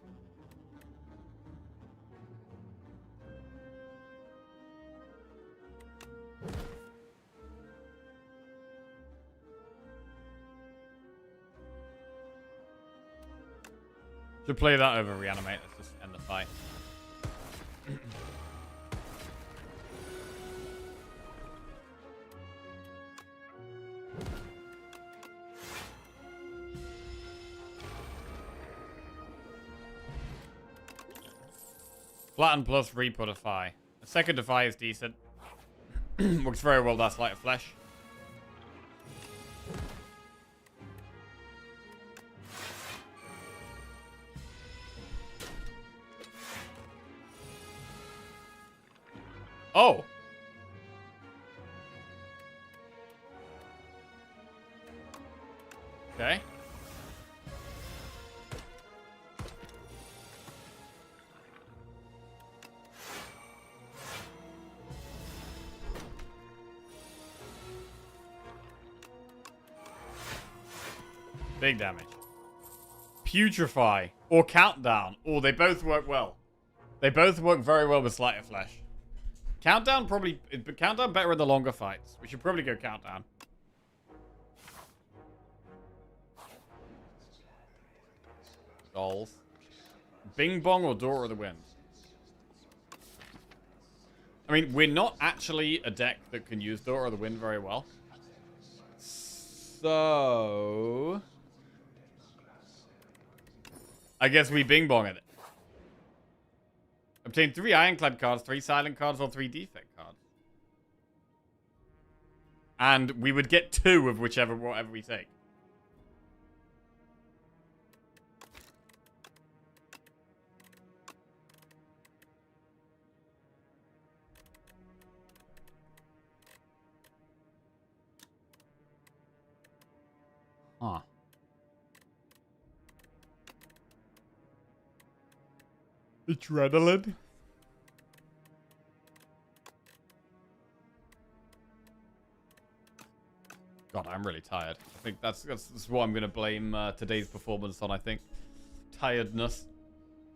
Should play that over Reanimate. Let's just end the fight. Flatten plus Reaper Defy. The second Defy is decent. Works very well, that's Light of Flesh. Oh! Okay. Big damage. Putrefy or Countdown. Oh, they both work well. They both work very well with Sleight of Flesh. Countdown probably... Countdown better in the longer fights. We should probably go Countdown. Dolls. Bing Bong or Door of the Wind? I mean, we're not actually a deck that can use Door of the Wind very well. So... I guess we Bing Bong it. Obtain 3 Ironclad cards, 3 Silent cards, or 3 Defect cards. And we would get 2 of whatever we take. Huh. Adrenaline? God, I'm really tired. I think that's what I'm going to blame today's performance on, I think. Tiredness.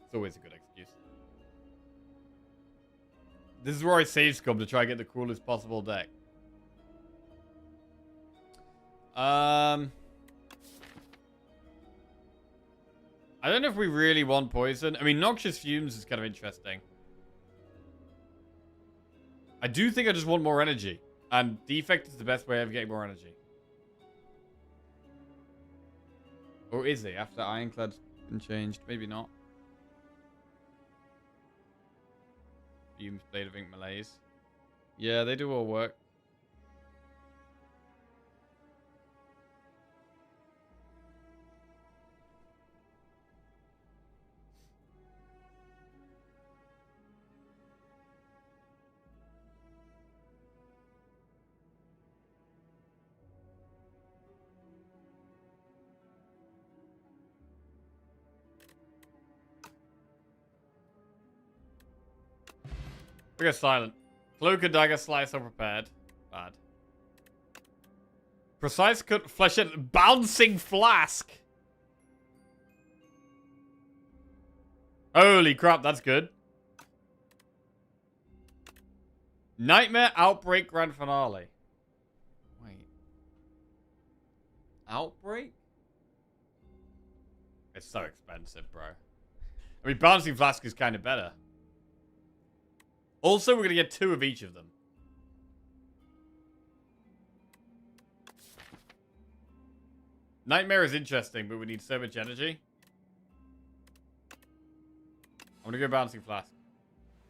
It's always a good excuse. This is where I save scum to try and get the coolest possible deck. I don't know if we really want poison. I mean, Noxious Fumes is kind of interesting. I do think I just want more energy. And Defect is the best way of getting more energy. Or is he? After Ironclad's been changed? Maybe not. Fumes, Blade of Ink, Malaise. Yeah, they do all work. We got Silent. Cloak and Dagger, Slice are prepared. Bad. Precise Cut, Flesh and Bouncing Flask. Holy crap, that's good. Nightmare Outbreak Grand Finale. Wait. Outbreak? It's so expensive, bro. I mean, Bouncing Flask is kind of better. Also, we're going to get 2 of each of them. Nightmare is interesting, but we need so much energy. I'm going to go Bouncing Flask.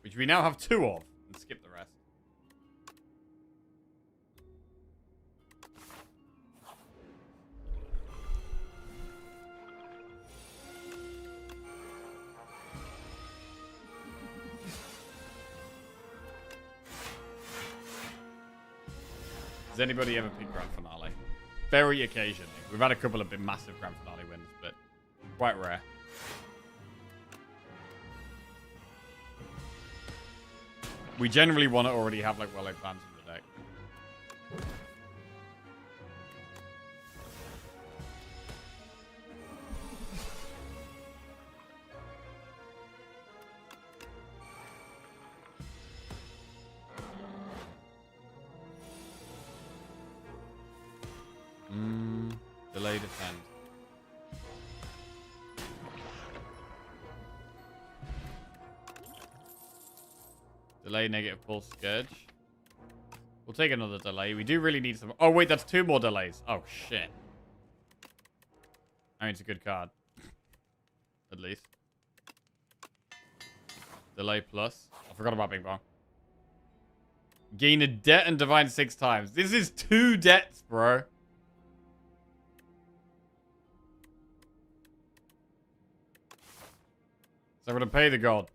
Which we now have 2 of. And skip the rest. Does anybody ever pick Grand Finale? Very occasionally. We've had a couple of big massive Grand Finale wins, but quite rare. We generally want to already have like well-laid plans in the deck. Delay defend. Delay negative pulse scourge. We'll take another delay. We do really need some. Oh wait, that's 2 more delays. Oh shit. I mean, it's a good card. At least. Delay plus. I forgot about Bing Bong. Gain a debt and divine 6 times. This is 2 debts, bro. So I'm going to pay the god.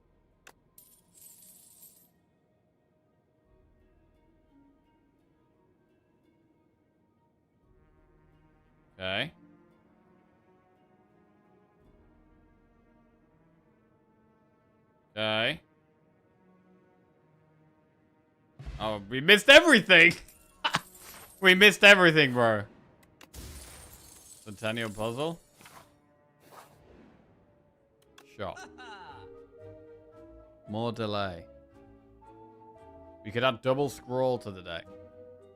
Okay. Okay. Oh, we missed everything! We missed everything, bro. Centennial puzzle. Shop. More delay. We could add double scroll to the deck.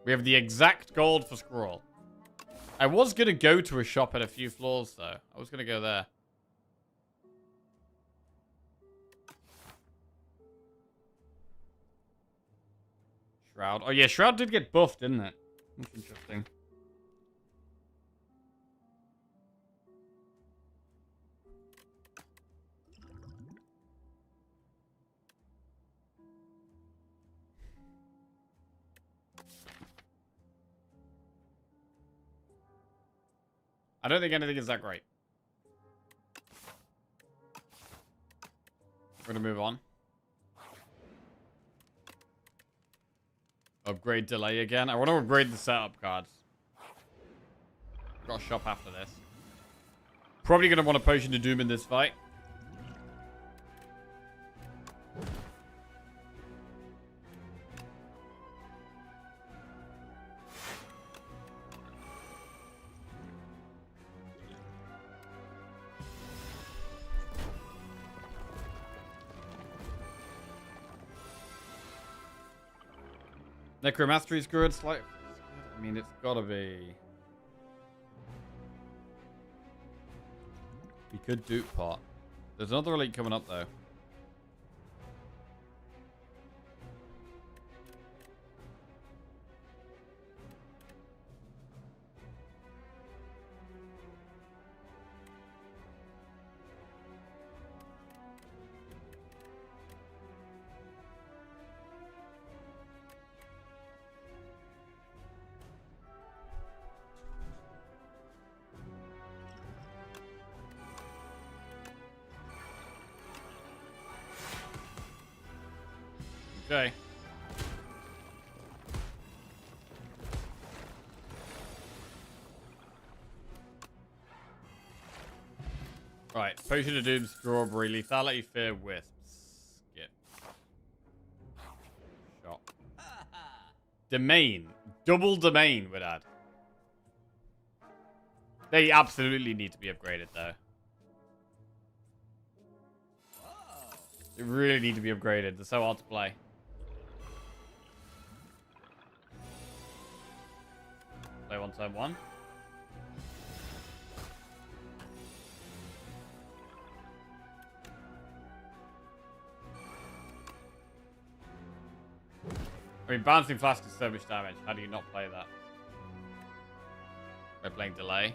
We have the exact gold for scroll. I was going to go to a shop at a few floors, though. I was going to go there. Shroud. Oh, yeah, Shroud did get buffed, didn't it? That's interesting. I don't think anything is that great. We're going to move on. Upgrade delay again. I want to upgrade the setup cards. Got a shop after this. Probably going to want a Potion of Doom in this fight. Necromastery's good. Slight. I mean, it's gotta be. We could dupe pot. There's another elite coming up though. Okay. Right. Potion of Doom, Strawberry, Lethality, Fear, Wisps. Skip. Shot. Domain. Double Domain would add. They absolutely need to be upgraded, though. They really need to be upgraded. They're so hard to play. Play one turn one. I mean, Bouncing Flask is so much damage. How do you not play that? By playing Delay.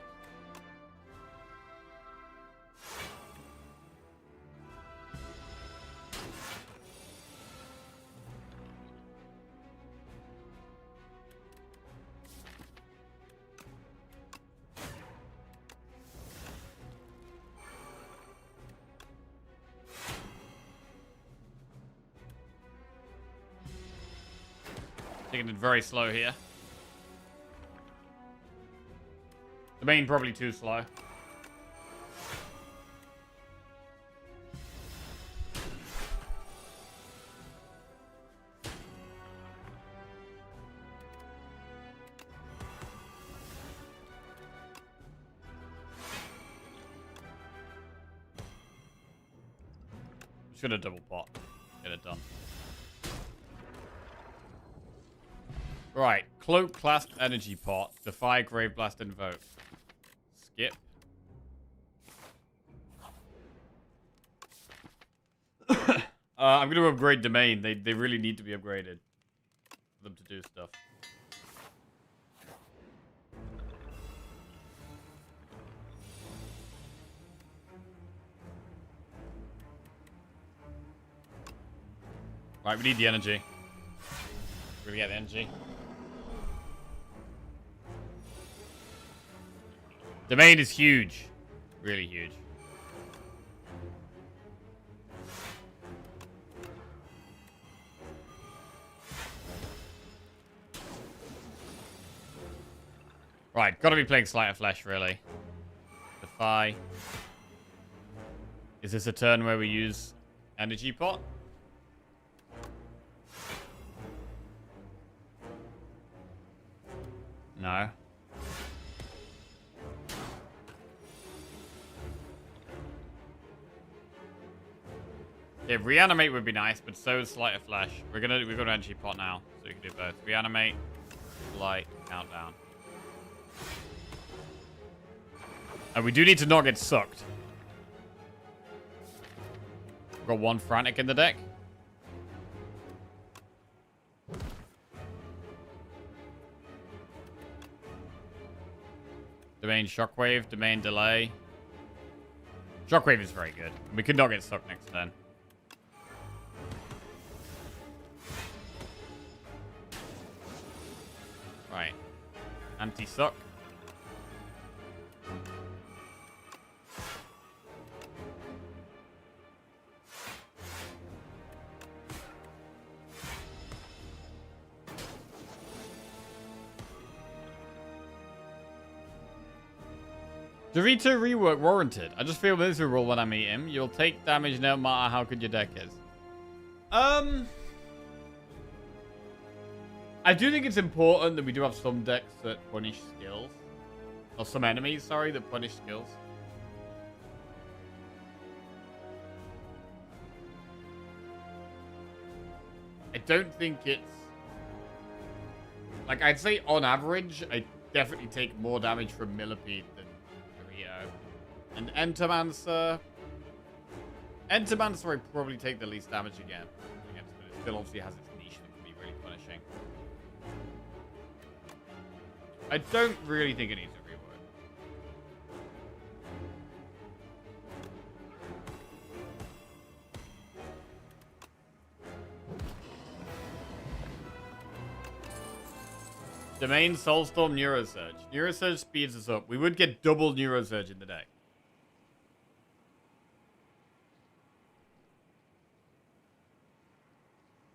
Taking it very slow here. The main probably too slow. Should have double pot. Get it done. Right, Cloak, Clasp, Energy Pot, Defy, Grave Blast, Invoke. Skip. I'm going to upgrade Domain. They really need to be upgraded for them to do stuff. Right, we need the energy. We're going to get the energy. Domain is huge. Really huge. Right, gotta be playing Sleight of Flesh, really. Defy. Is this a turn where we use Energy pot. No. Yeah, reanimate would be nice, but so is Sleight of Flesh. We've got an energy pot now, so we can do both. Reanimate, light, countdown. And we do need to not get sucked. We've got one Frantic in the deck. Domain Shockwave, Domain Delay. Shockwave is very good. We could not get sucked next turn. Right. Anti-suck. Dorito rework warranted. I just feel miserable when I meet him. You'll take damage no matter how good your deck is. I do think it's important that we do have some decks that punish skills. Or some enemies, sorry, that punish skills. I don't think it's... Like, I'd say on average, I definitely take more damage from Millipede than Dorito. And Entomancer... Entomancer I probably take the least damage against, but it still obviously has its niche that can be really punishing. I don't really think it needs a rework. Domain, Soulstorm, Neurosurge. Neurosurge speeds us up. We would get double Neurosurge in the deck.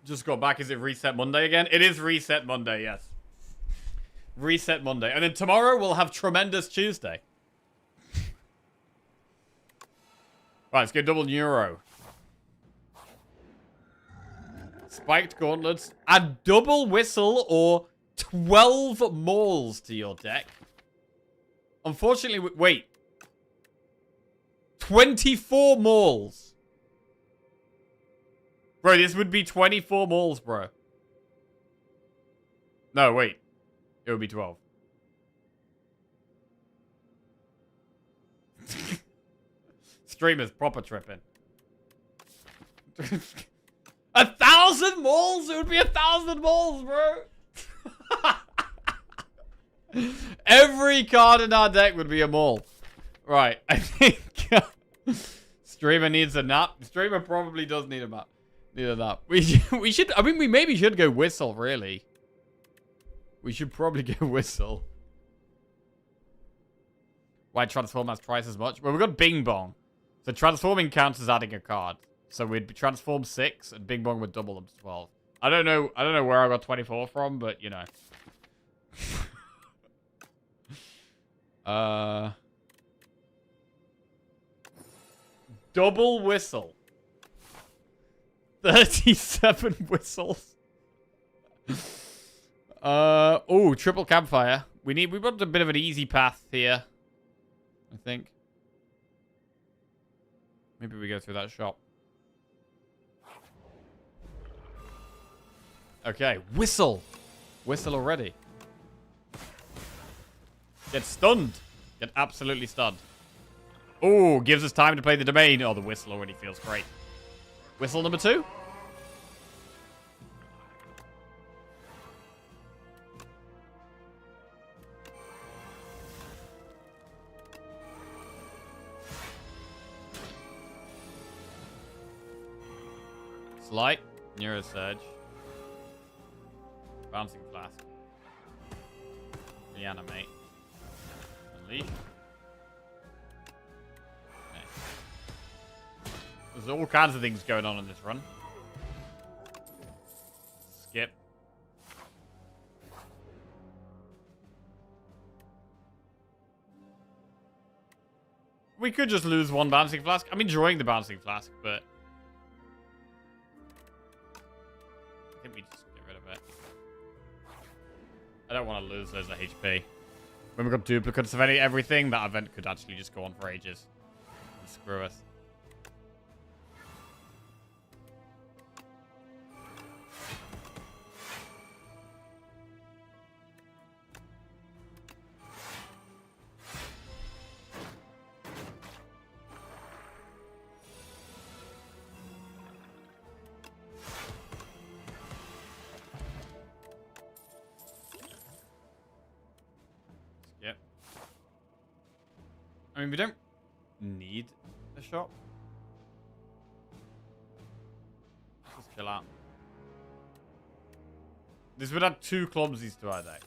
Just got back. Is it Reset Monday again? It is Reset Monday, yes. Reset Monday. And then tomorrow we'll have Tremendous Tuesday. Right, let's go double Neuro. Spiked Gauntlets. Add double Whistle or 12 Mauls to your deck. Unfortunately, wait. 24 Mauls. Bro, this would be 24 Mauls, bro. No, wait. It would be 12. Streamers proper tripping. 1,000 Mauls? It would be 1,000 Mauls, bro. Every card in our deck would be a Maul. Right, I think Streamer needs a nap. Streamer probably does need a nap. We should. I mean, we maybe should go Whistle. Really, we should probably go Whistle. Why transform has twice as much? Well, we've got Bing Bong, so transforming counts as adding a card. So we'd transform 6, and Bing Bong would double them to 12. I don't know where I got 24 from, but you know. Double Whistle. 37 whistles. Oh, triple campfire. We want a bit of an easy path here, I think. Maybe we go through that shop. Okay, whistle. Whistle already. Get stunned. Get absolutely stunned. Oh, gives us time to play the domain. Oh, the whistle already feels great. Whistle number 2. Slight. Neurosurge. Bouncing Flask. Reanimate. Unleash. Okay. There's all kinds of things going on in this run. Skip. We could just lose one Bouncing Flask. I'm enjoying the Bouncing Flask, but think we just get rid of it. I don't want to lose loads of HP. When we've got duplicates of everything, that event could actually just go on for ages. And screw us. Yep. I mean, we don't need a shop. Let's just chill out. This would add 2 clumsies to our deck.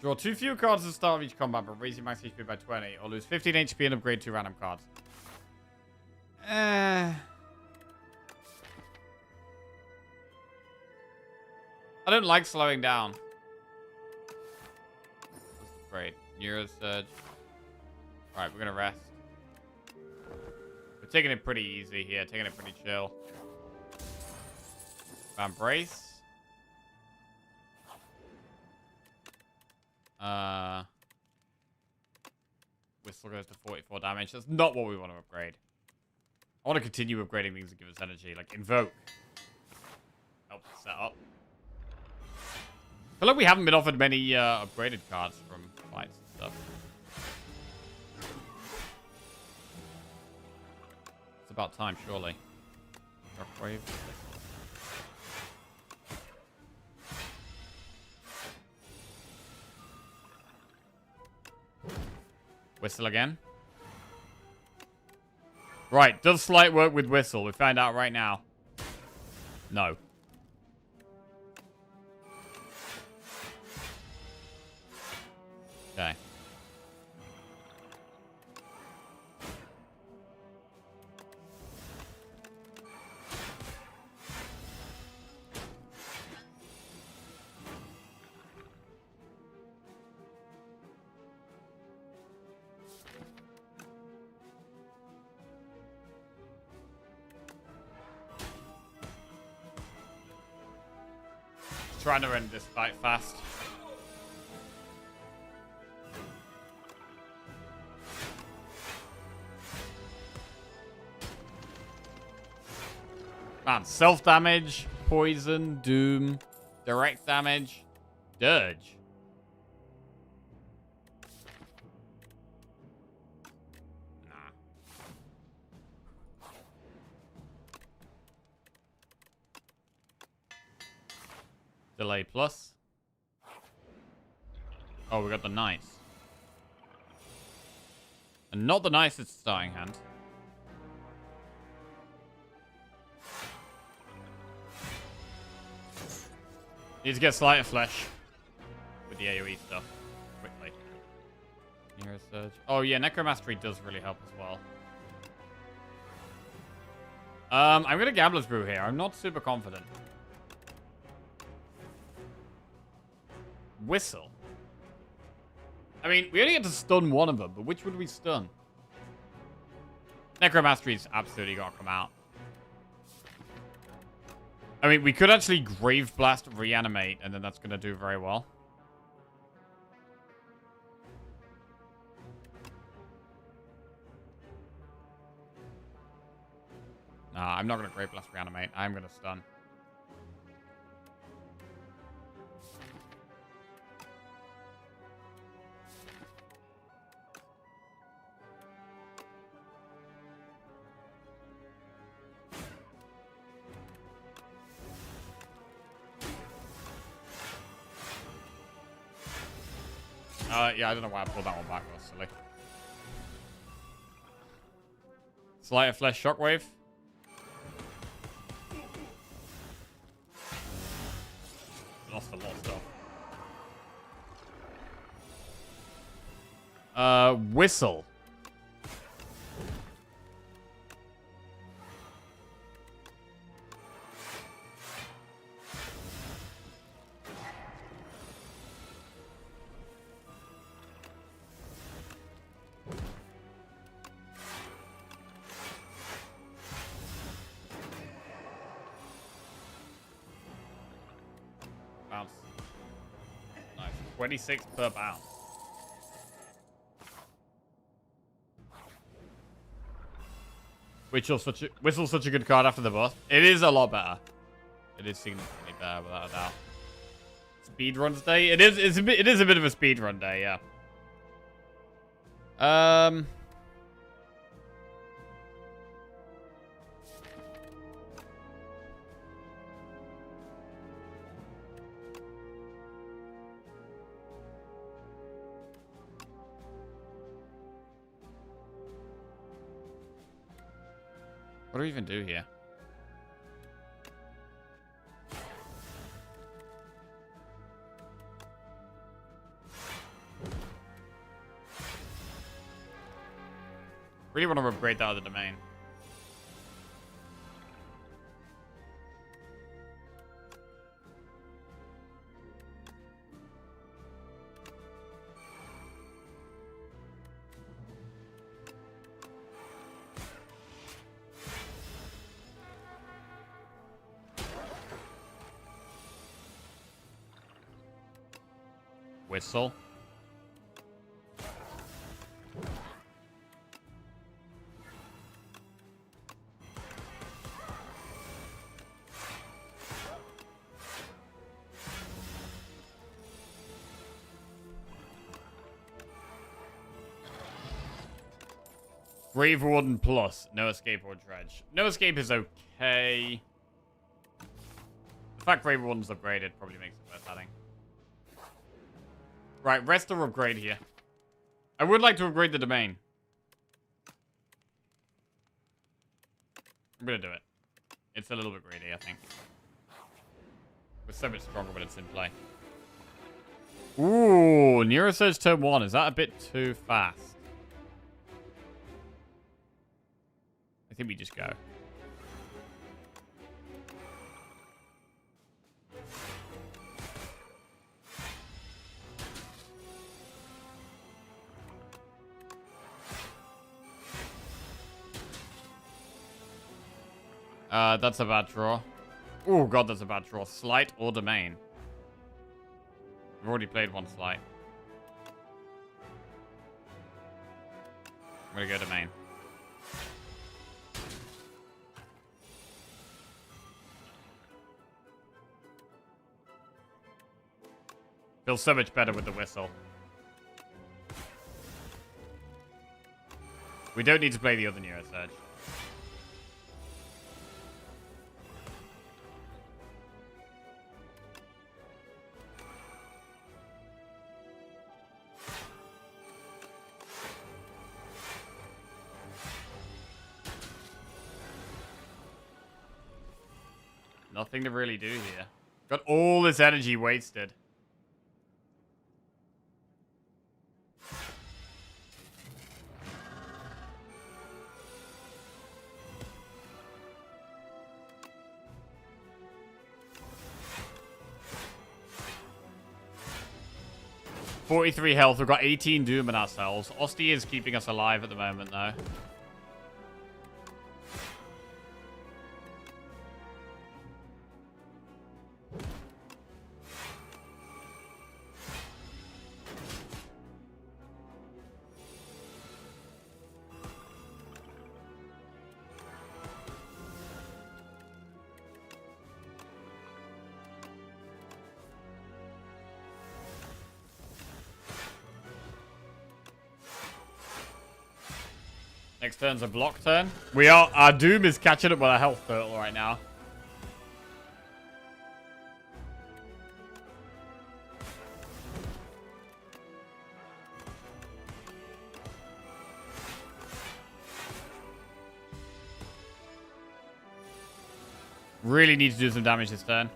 Draw 2 fewer cards at the start of each combat, but raise your max HP by 20, or lose 15 HP and upgrade 2 random cards. I don't like slowing down. Great. Neuro Surge. Alright, we're gonna rest. We're taking it pretty easy here, taking it pretty chill. Embrace. Whistle goes to 44 damage. That's not what we want to upgrade. I want to continue upgrading things that give us energy, like Invoke. Helps us set up. I feel like we haven't been offered many upgraded cards from fights and stuff. It's about time, surely. Shockwave. Whistle again. Right, does Slight work with Whistle? We find out right now. No. Okay. Trying to end this fight fast. Man, self-damage, poison, doom, direct damage, dirge. Nah. Delay plus. Oh, we got the nice. And not the nicest starting hand. Need to get Slight of Flesh with the AoE stuff quickly. Neuro Surge. Oh yeah, Necromastery does really help as well. I'm gonna Gambler's Brew here. I'm not super confident. Whistle. I mean, we only get to stun one of them, but which would we stun? Necromastery's absolutely got to come out. I mean, we could actually Grave Blast Reanimate, and then that's going to do very well. Nah, I'm not going to Grave Blast Reanimate. I'm going to stun. Yeah, I don't know why I pulled that one back. That was silly. Slight of Flesh Shockwave. Lost a lot of stuff. Whistle. bounce. Nice. 26 per bounce. Whistle's such a good card after the boss. It is a lot better. It is significantly better, without a doubt. Speedruns day? It is a bit of a speedrun day, yeah. What do we even do here? Really want to upgrade that other domain. Whistle. Grave Warden Plus. No escape or dredge. No escape is okay. The fact Grave Warden's upgraded probably makes it worth adding. Right, rest or upgrade here. I would like to upgrade the domain. I'm gonna do it. It's a little bit greedy, I think. We're so much stronger when it's in play. Ooh, Neurosurge turn 1. Is that a bit too fast? I think we just go. That's a bad draw. Oh god, that's a bad draw. Slight or domain? I've already played one slight. I'm gonna go domain. Feels so much better with the whistle. We don't need to play the other Neurosurge. Nothing to really do here. Got all this energy wasted. $43 health. We've got 18 doom in ourselves. Osti is keeping us alive at the moment, though. Next turn's a block turn. Our Doom is catching up with our health turtle right now. Really need to do some damage this turn.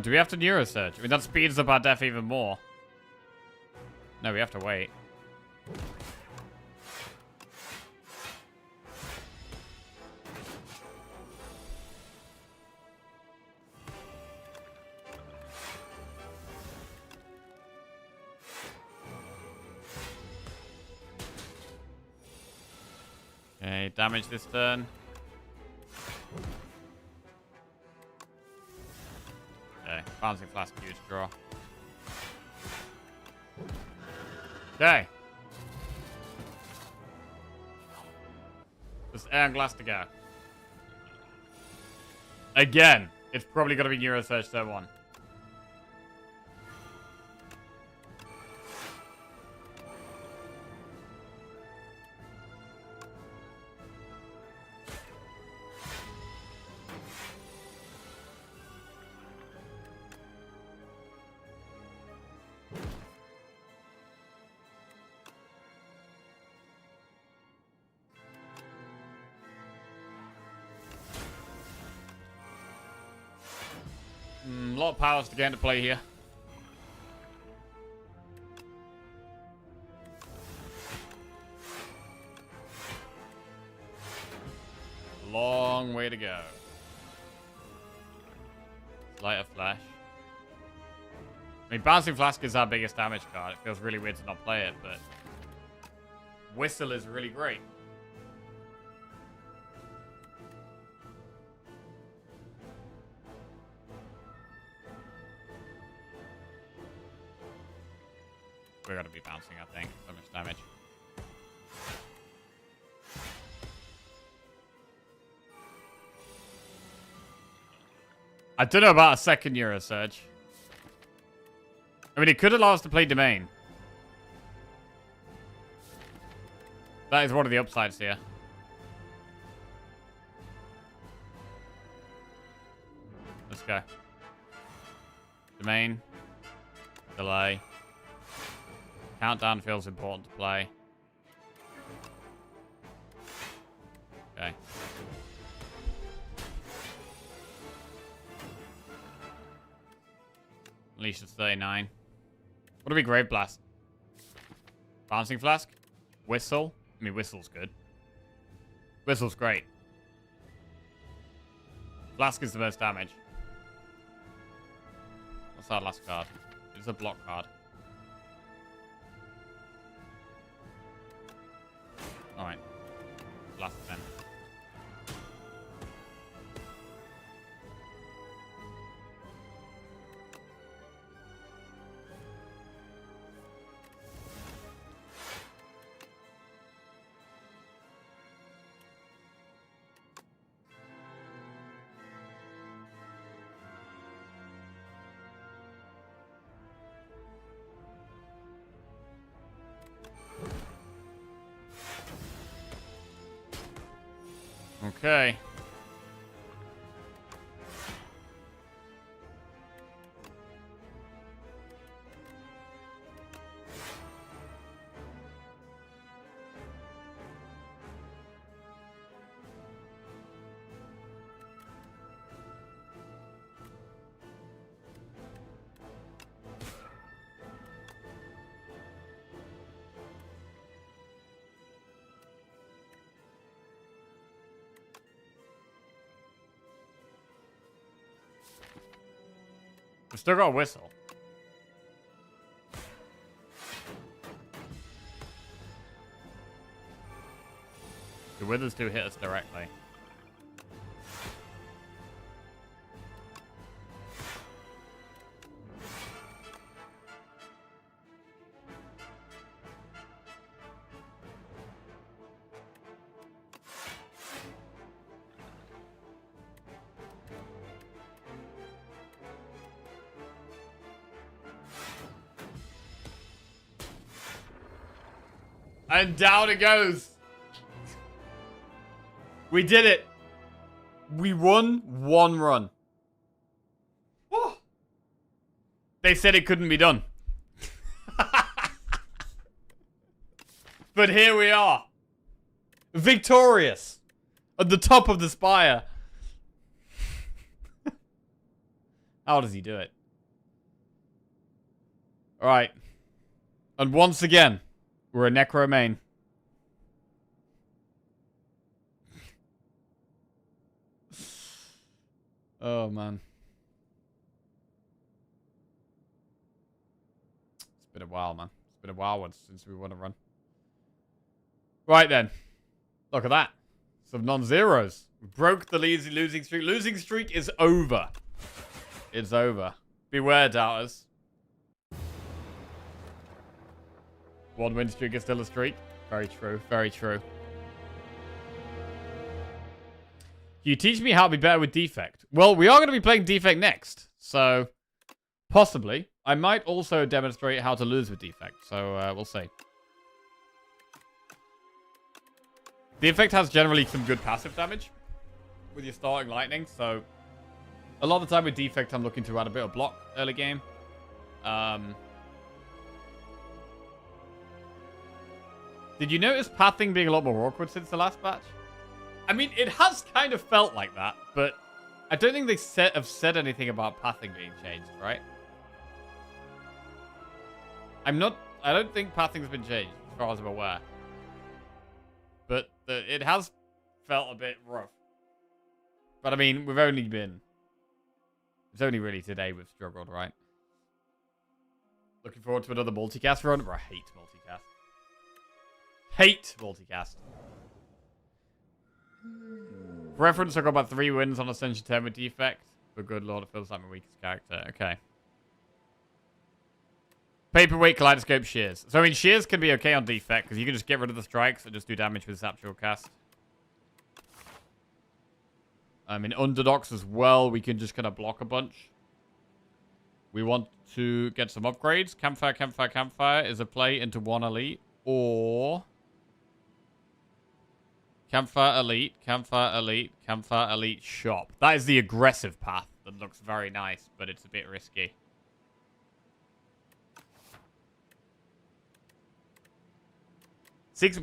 Do we have to Neurosurge? I mean, that speeds up our death even more. No, we have to wait. Okay, damage this turn. Bouncing Flask, huge draw. Okay. Just air and glass to go. Again, it's probably going to be Neurosurge turn 1. A lot of powers to get into play here. Long way to go. Light of Flash. I mean, Bouncing Flask is our biggest damage card. It feels really weird to not play it, but Whistle is really great. We're gonna be bouncing, I think. So much damage. I don't know about a second Neurosurge. I mean, it could allow us to play Domain. That is one of the upsides here. Let's go. Domain. Delay. Countdown feels important to play. Okay. Alicia's 39. What do we Grave Blast? Bouncing Flask? Whistle? I mean, Whistle's good. Whistle's great. Flask is the most damage. What's our last card? It's a block card. Alright. Last 10. Okay. We still got a Whistle. The Withers do hit us directly. And down it goes. We did it. We won one run. Oh. They said it couldn't be done. But here we are. Victorious. At the top of the spire. How does he do it? Alright. And once again, we're a Necro main. Oh, man. It's been a while, man. It's been a while since we won a run. Right, then. Look at that. Some non-zeros. We broke the losing streak. Losing streak is over. It's over. Beware, doubters. One win streak is still a streak. Very true. Very true. Can you teach me how to be better with Defect? Well, we are going to be playing Defect next. So, possibly. I might also demonstrate how to lose with Defect. So, we'll see. Defect has generally some good passive damage with your starting lightning. So, a lot of the time with Defect, I'm looking to add a bit of block early game. Did you notice pathing being a lot more awkward since the last patch? I mean, it has kind of felt like that, but I don't think they have said anything about pathing being changed, right? I don't think pathing's been changed, as far as I'm aware. But it has felt a bit rough. But I mean, it's only really today we've struggled, right? Looking forward to another multicast run, but I hate multicast. Hate multicast. For reference, I got about 3 wins on Ascension 10 with Defect. But good lord, it feels like my weakest character. Okay. Paperweight, Kaleidoscope, Shears. So, I mean, Shears can be okay on Defect, because you can just get rid of the strikes and just do damage with Saptual Cast. In Underdogs as well, we can just kind of block a bunch. We want to get some upgrades. Campfire, Campfire, Campfire is a play into 1 elite. Or... Campfire Elite, Campfire Elite, Campfire Elite Shop. That is the aggressive path that looks very nice, but it's a bit risky.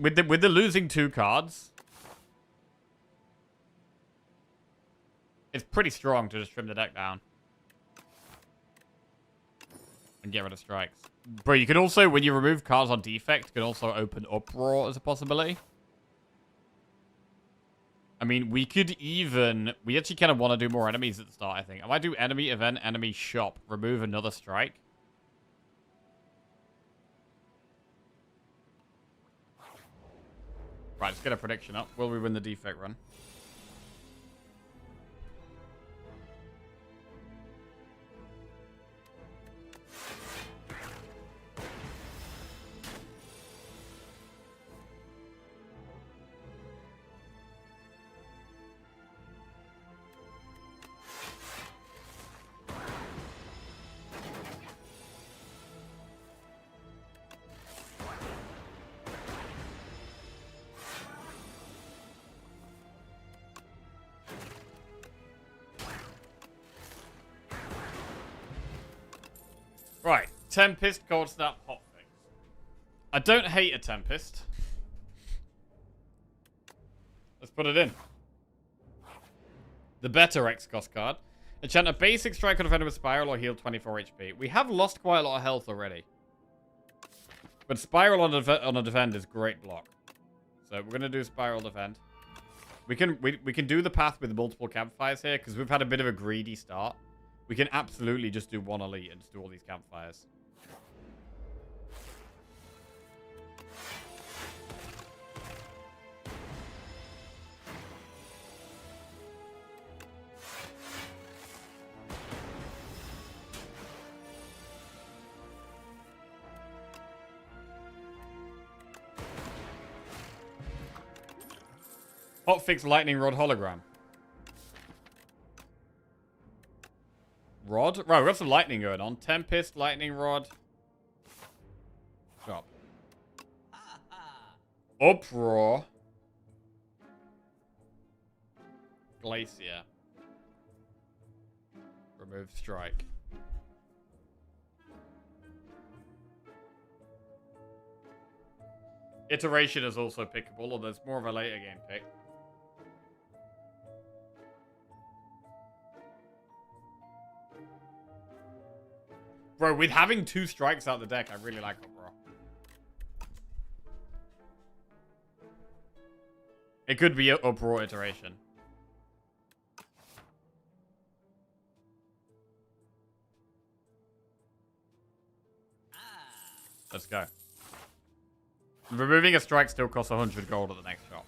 With the losing 2 cards, it's pretty strong to just trim the deck down. And get rid of strikes. Bro, you can also, when you remove cards on Defect, you can also open Uproar as a possibility. I mean, we could even... We actually kind of want to do more enemies at the start, I think. I might do enemy, event, enemy, shop. Remove another strike. Right, let's get a prediction up. Will we win the Defect run? Right, Tempest, Cold Snap, Hotfix. I don't hate a Tempest. Let's put it in. The better X-Cost card. Enchant a basic strike on defender with Spiral or heal 24 HP. We have lost quite a lot of health already. But Spiral on a defend is great block. So we're going to do Spiral defend. We can do the path with multiple campfires here because we've had a bit of a greedy start. We can absolutely just do 1 elite and just do all these campfires. Hotfix Lightning Rod Hologram. Rod? Right, we've got some lightning going on. Tempest, Lightning Rod. Shop. Uproar. Glacier. Remove strike. Iteration is also pickable, although it's more of a later game pick. Bro, with having 2 strikes out the deck, I really like Uproar. It could be Uproar iteration. Let's go. Removing a strike still costs 100 gold at the next shop.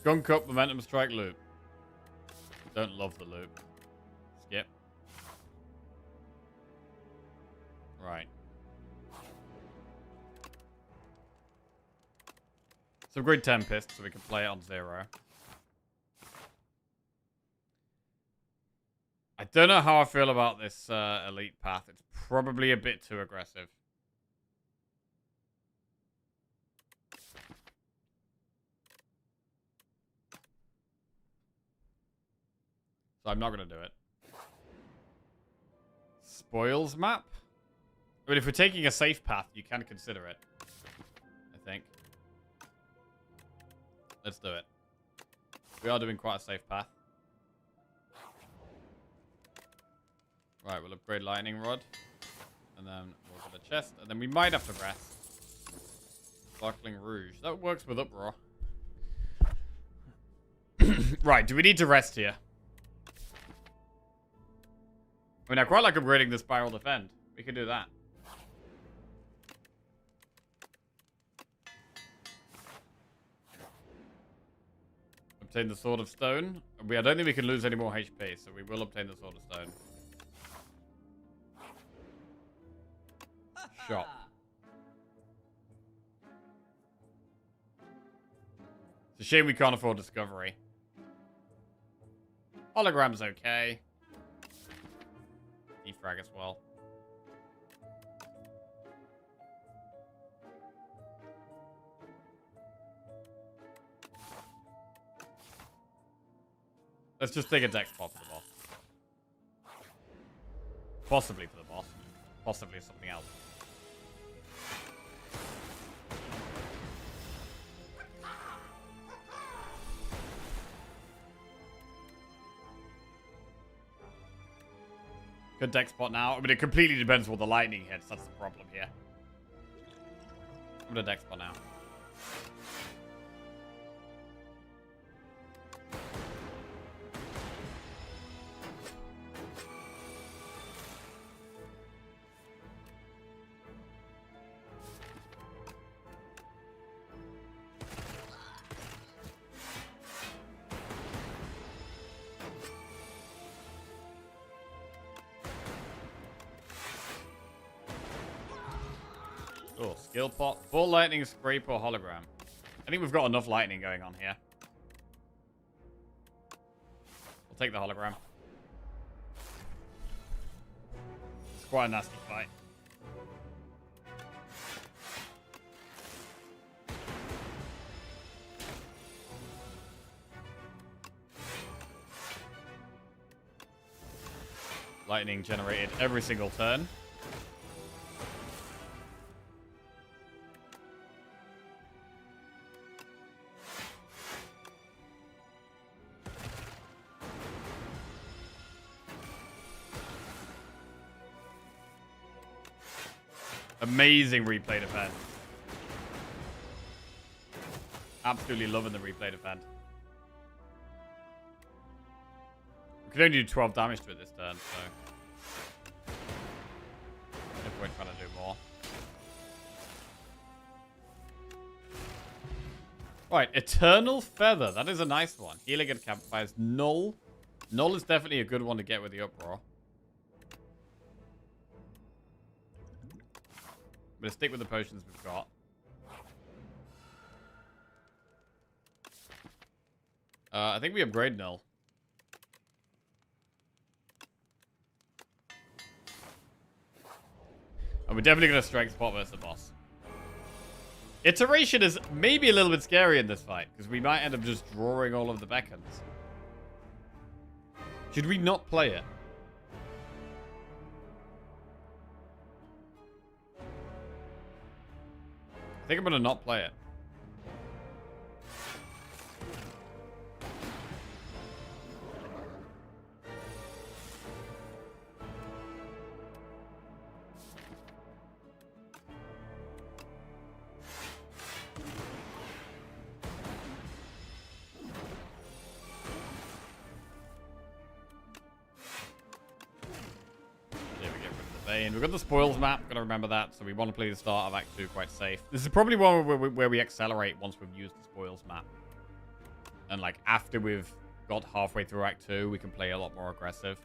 Gunk up, momentum strike, loop. Don't love the loop. Skip. Right. So upgrade Tempest so we can play it on 0. I don't know how I feel about this elite path. It's probably a bit too aggressive. So I'm not going to do it. Spoils map? I mean, if we're taking a safe path, you can consider it. I think. Let's do it. We are doing quite a safe path. Right, we'll upgrade Lightning Rod. And then we'll get a chest. And then we might have to rest. Sparkling Rouge. That works with Uproar. Right, do we need to rest here? I mean, I quite like upgrading the Spiral Defend. We could do that. Obtain the Sword of Stone. I don't think we can lose any more HP, so we will obtain the Sword of Stone. Shot. It's a shame we can't afford Discovery. Hologram's okay. Defrag as well. Let's just take a deck spot for the boss. Possibly for the boss. Possibly something else. Good deck spot now. I mean, it completely depends what the lightning hits. That's the problem here. I'm gonna deck spot now. Oh, skill pot. Full lightning, scrape, or hologram. I think we've got enough lightning going on here. We'll take the hologram. It's quite a nasty fight. Lightning generated every single turn. Amazing replay defense. Absolutely loving the replay defense. We can only do 12 damage to it this turn, so no point trying to do more. Right, Eternal Feather. That is a nice one. Healing and campfires. Null. Null is definitely a good one to get with the Uproar. I'm going to stick with the potions we've got. I think we upgrade Null. And we're definitely going to strength spot versus the boss. Iteration is maybe a little bit scary in this fight, because we might end up just drawing all of the beacons. Should we not play it? I think I'm going to not play it. We've got the spoils map, gotta remember that, so we want to play the start of Act 2 quite safe. This is probably one where we accelerate once we've used the spoils map. And, like, after we've got halfway through Act 2, we can play a lot more aggressive.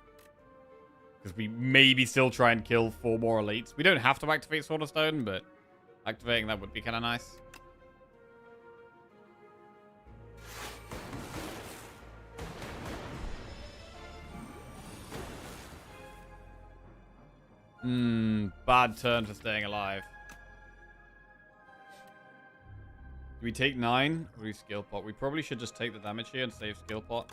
Because we maybe still try and kill 4 more elites. We don't have to activate Sword of Stone, but activating that would be kind of nice. Bad turn for staying alive. Do we take 9 or do we skill pot? We probably should just take the damage here and save skill pot.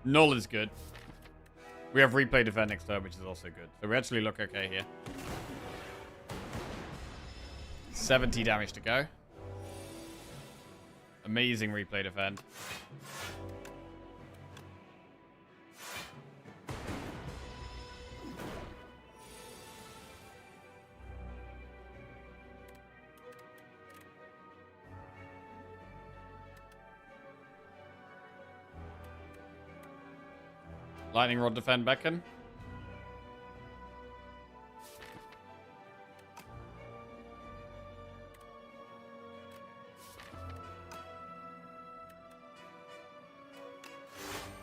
Null is good. We have replay defend next turn, which is also good. So we actually look okay here. 70 damage to go. Amazing replay defend. Lightning Rod defend beacon.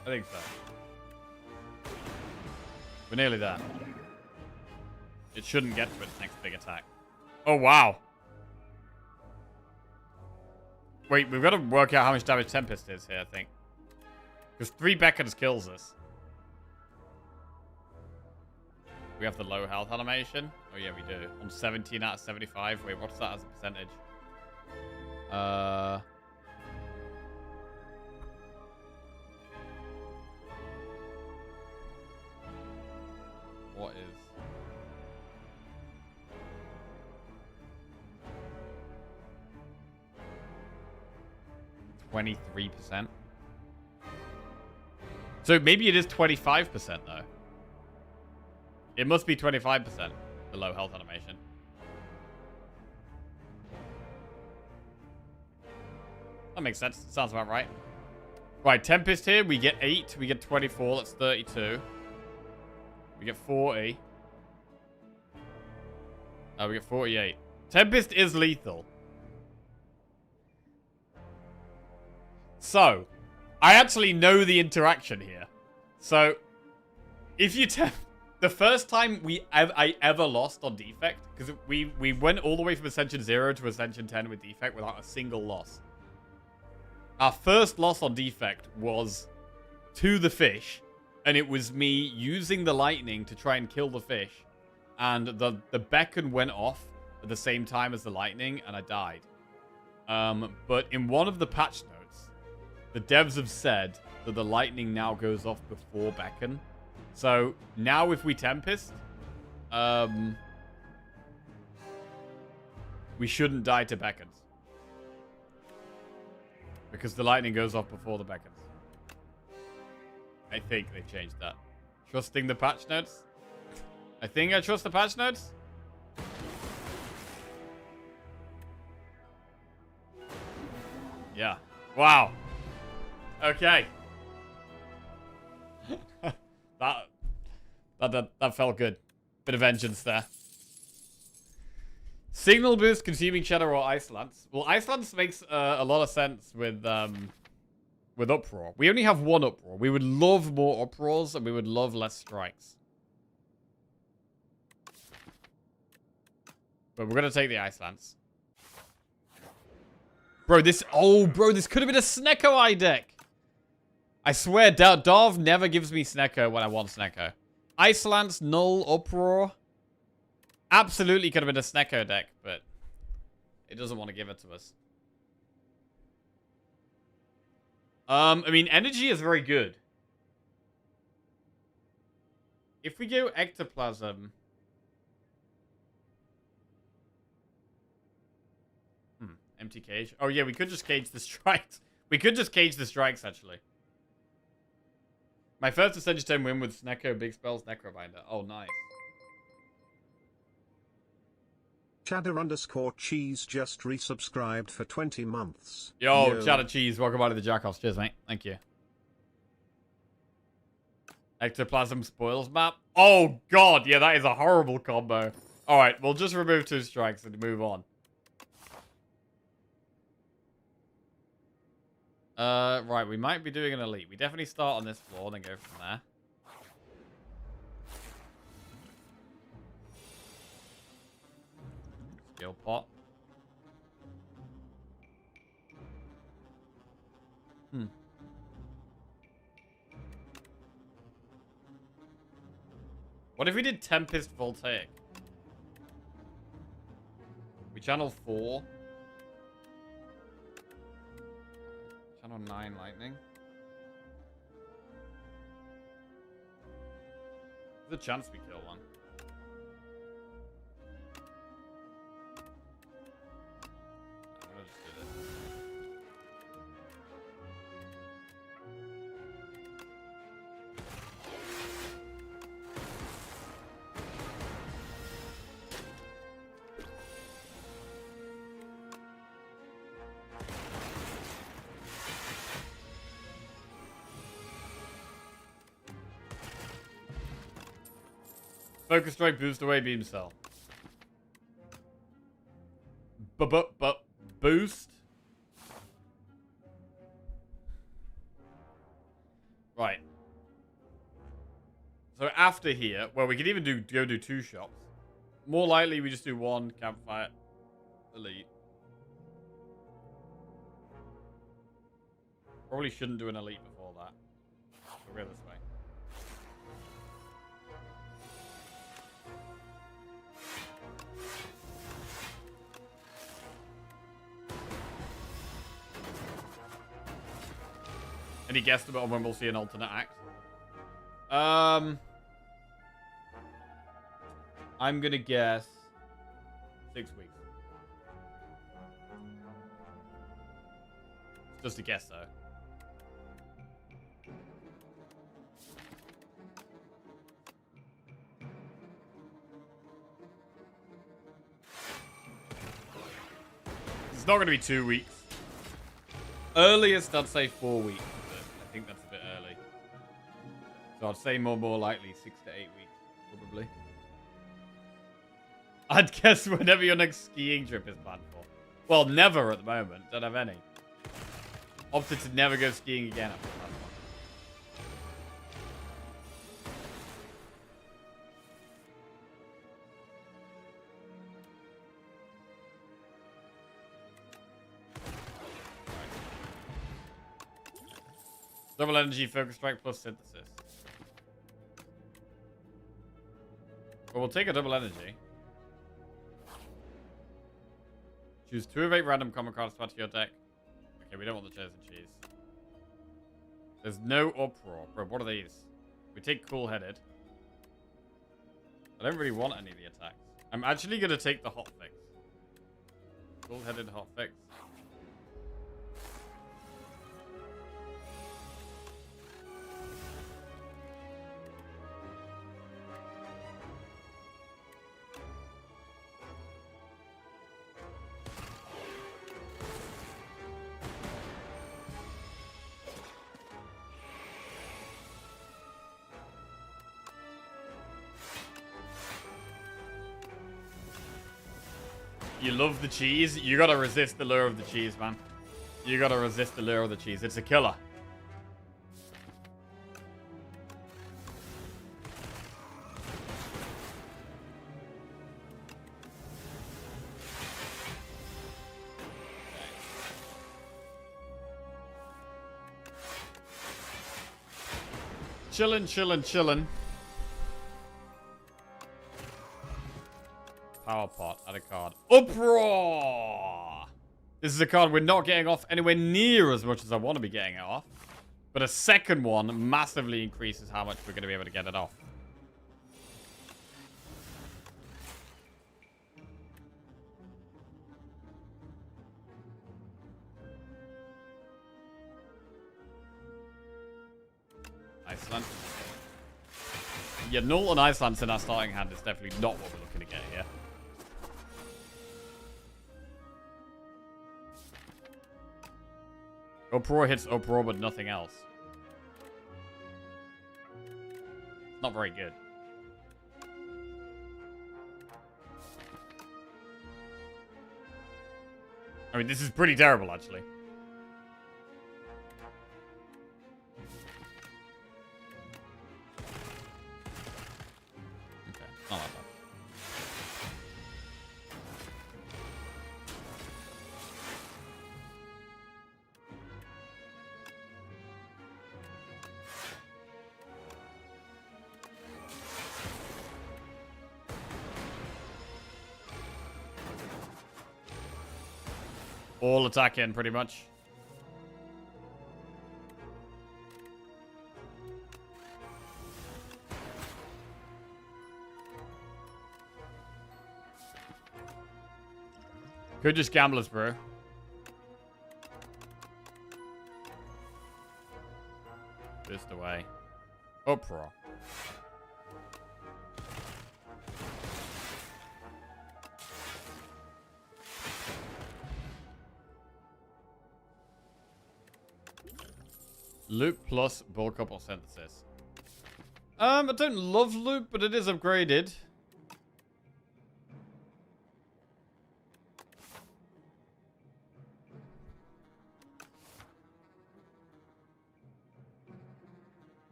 I think so. We're nearly there. It shouldn't get to its next big attack. Oh, wow. Wait, we've got to work out how much damage Tempest is here, I think. Because 3 beacons kills us. We have the low health animation. Oh, yeah, we do. On 17 out of 75. Wait, what's that as a percentage? What is... 23%? So maybe it is 25% though. It must be 25%, the low health animation. That makes sense. Sounds about right. Right, Tempest here, we get 8, we get 24, that's 32. We get 40. We get 48. Tempest is lethal. So, I actually know the interaction here. So, if you the first time I ever lost on Defect, because we went all the way from Ascension 0 to Ascension 10 with Defect without a single loss. Our first loss on Defect was to the fish, and it was me using the lightning to try and kill the fish, and the beacon went off at the same time as the lightning, and I died. But in one of the patch notes, the devs have said that the lightning now goes off before beacon. So now if we Tempest, we shouldn't die to beacons. Because the lightning goes off before the beacons. I think they've changed that. Trusting the patch notes? I think I trust the patch notes? Yeah. Wow. Okay. That felt good. Bit of vengeance there. Signal boost, consuming cheddar, or ice lance. Well, ice lance makes a lot of sense with uproar. We only have 1 uproar. We would love more uproars, and we would love less strikes. But we're gonna take the ice lance. Bro, this could have been a Snecko Eye deck. I swear, Darv never gives me Snecko when I want Snecko. Ice Lance, Null, Uproar. Absolutely could have been a Snecko deck, but it doesn't want to give it to us. I mean, energy is very good. If we go Ectoplasm... Empty cage. Oh, yeah, we could just cage the strikes. We could just cage the strikes, actually. My first Ascension 10 win with Snecko, Big Spells, Necrobinder. Oh, nice. Cheddar_cheese just resubscribed for 20 months. Yo, Cheddar Cheese, welcome back to the Jackoffs. Cheers, mate. Thank you. Ectoplasm spoils map. Oh, God. Yeah, that is a horrible combo. Alright, we'll just remove 2 strikes and move on. Right, we might be doing an elite. We definitely start on this floor, then go from there. Skill pot. What if we did Tempest Voltaic? We channel 4. Channel 9 Lightning. There's a chance we kill one. I'm gonna just do this. Focus strike, boost away, beam cell. Boost? Right. So after here, well, we could even go do 2 shops. More likely, we just do 1 campfire elite. Probably shouldn't do an elite before that. We'll go this way. Any guess about when we'll see an alternate act? I'm gonna guess 6 weeks. Just a guess, though. It's not gonna be 2 weeks. Earliest, I'd say 4 weeks. I think that's a bit early. So I'd say more likely 6 to 8 weeks, probably. I'd guess whenever your next skiing trip is planned for. Well, never at the moment. Don't have any. Opted to never go skiing again after that one. Double energy, focus strike plus synthesis. Well, we'll take a double energy. Choose 2 of 8 random common cards to add to your deck. Okay, we don't want the chosen cheese. There's no uproar. Bro, what are these? We take cool-headed. I don't really want any of the attacks. I'm actually going to take the hot fix. Cool-headed hot fix. You love the cheese? You gotta resist the lure of the cheese, man. You gotta resist the lure of the cheese. It's a killer. Chillin', chillin', chillin'. Power pot, add a card. Uproar! This is a card we're not getting off anywhere near as much as I want to be getting it off. But a second one massively increases how much we're going to be able to get it off. Iceland. Yeah, Null and Iceland's in our starting hand is definitely not what we're looking to get here. Uproar hits Uproar, but nothing else. Not very good. I mean, this is pretty terrible, actually. Okay, not like that. All attack in, pretty much. Could just gamblers, bro. Just away. Uproar. Loop plus bulk up or synthesis. I don't love loop, but it is upgraded.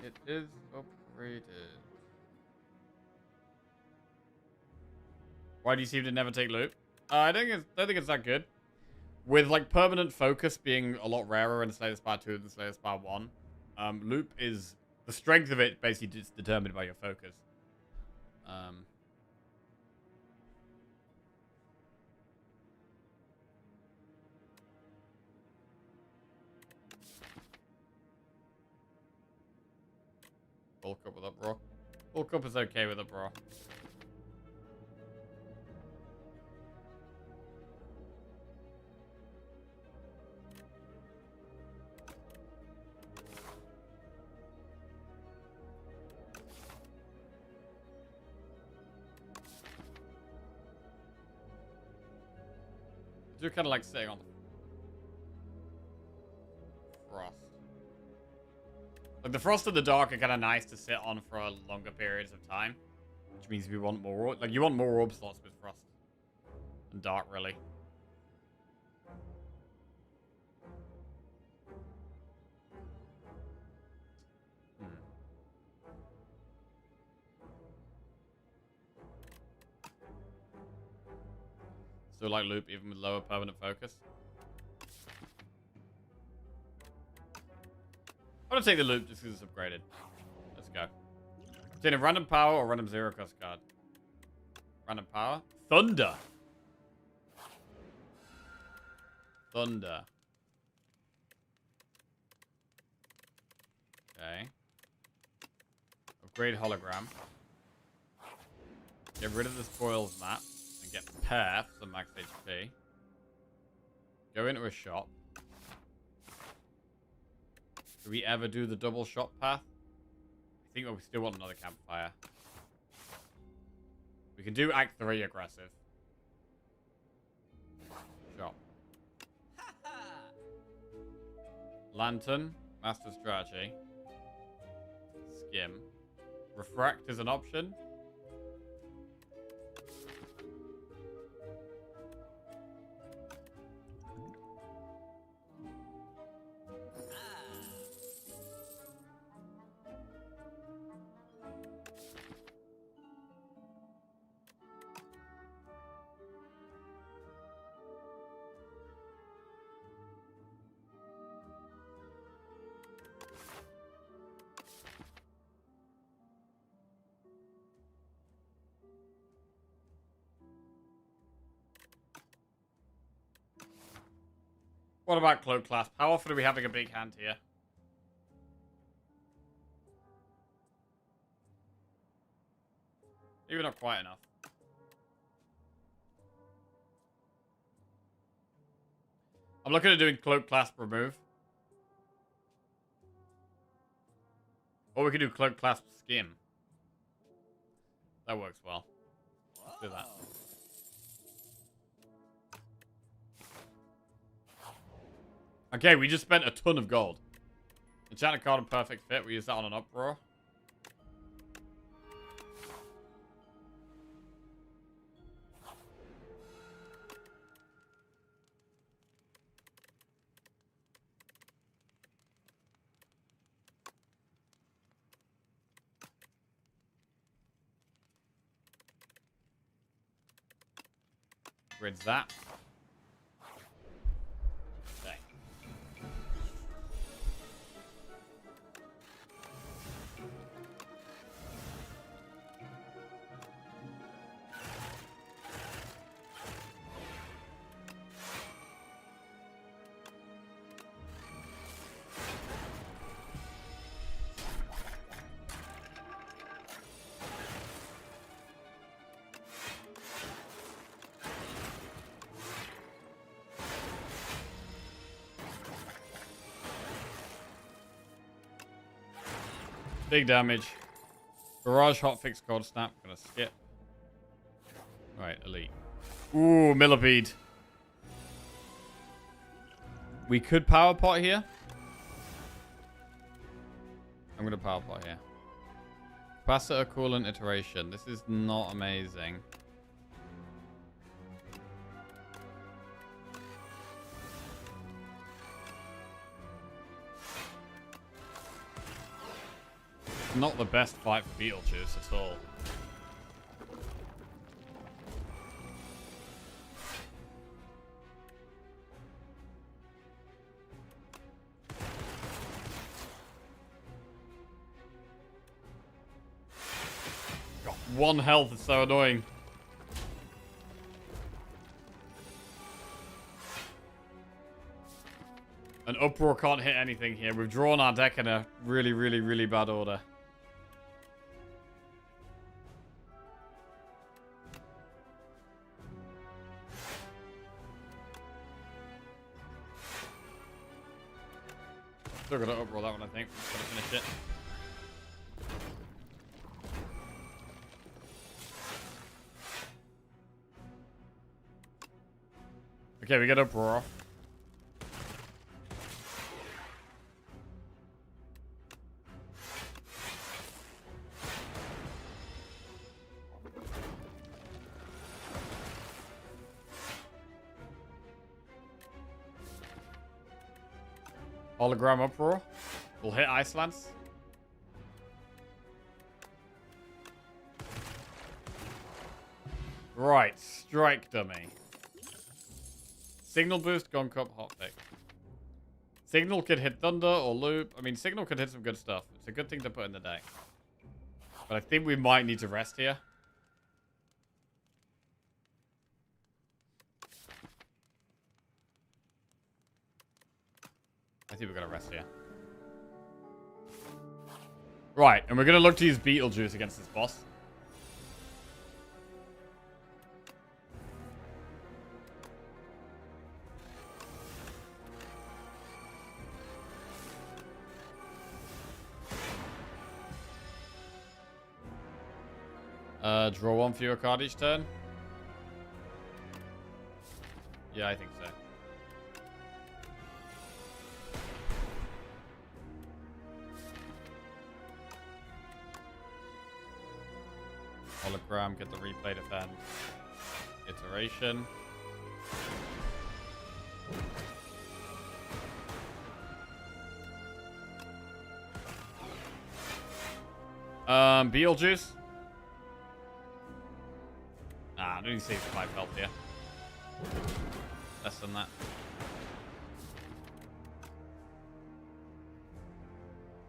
It is upgraded. Why do you seem to never take loop? I don't think it's that good. With like permanent focus being a lot rarer in Slay the Spire 2 than Slay the Spire 1, loop is the strength of it basically just determined by your focus. Bulk up with uproar. Bulk up is okay with uproar. I do kind of like sitting on the frost. Like the frost and the dark are kind of nice to sit on for longer periods of time, which means we want more. Like you want more orb slots with frost and dark, really. So like loop even with lower permanent focus. I'm gonna take the loop just because it's upgraded. Let's go. It's a random power or random zero cost card. Random power. Thunder. Thunder. Okay. Upgrade hologram. Get rid of the spoils map. Get path for max HP. Go into a shop. Do we ever do the double shop path? I think we still want another campfire. We can do Act 3 aggressive. Shop. Lantern. Master strategy. Skim. Refract is an option. What about Cloak Clasp? How often are we having a big hand here? Maybe not quite enough. I'm looking at doing Cloak Clasp remove. Or we could do Cloak Clasp skim. That works well. Let's do that. Okay, we just spent a ton of gold. Enchanted card and perfect fit. We use that on an uproar. Grid zap. Okay. Big damage. Barrage, hotfix, cold snap. Gonna skip. Right, elite. Ooh, millipede. We could power pot here. I'm gonna power pot here. Capacitor, coolant, iteration. This is not amazing. Not the best fight for Beetlejuice at all. Got 1 health, it's so annoying. An Uproar can't hit anything here. We've drawn our deck in a really, really, really bad order. Still gonna uproar that one, I think. Just gotta finish it. Okay, we get uproar off. Hologram uproar. We'll hit Ice Lance. Right, strike dummy. Signal boost, Gon Cup, hot pick. Signal could hit Thunder or Loop. I mean, Signal could hit some good stuff. It's a good thing to put in the deck. But I think we might need to rest here. I think we're going to rest here. Right, and we're going to look to use Beetlejuice against this boss. Draw 1 fewer card each turn. Yeah, I think so. Hologram, get the replay defend. Iteration. Beetlejuice. Nah, I don't even see 5 health here. Less than that.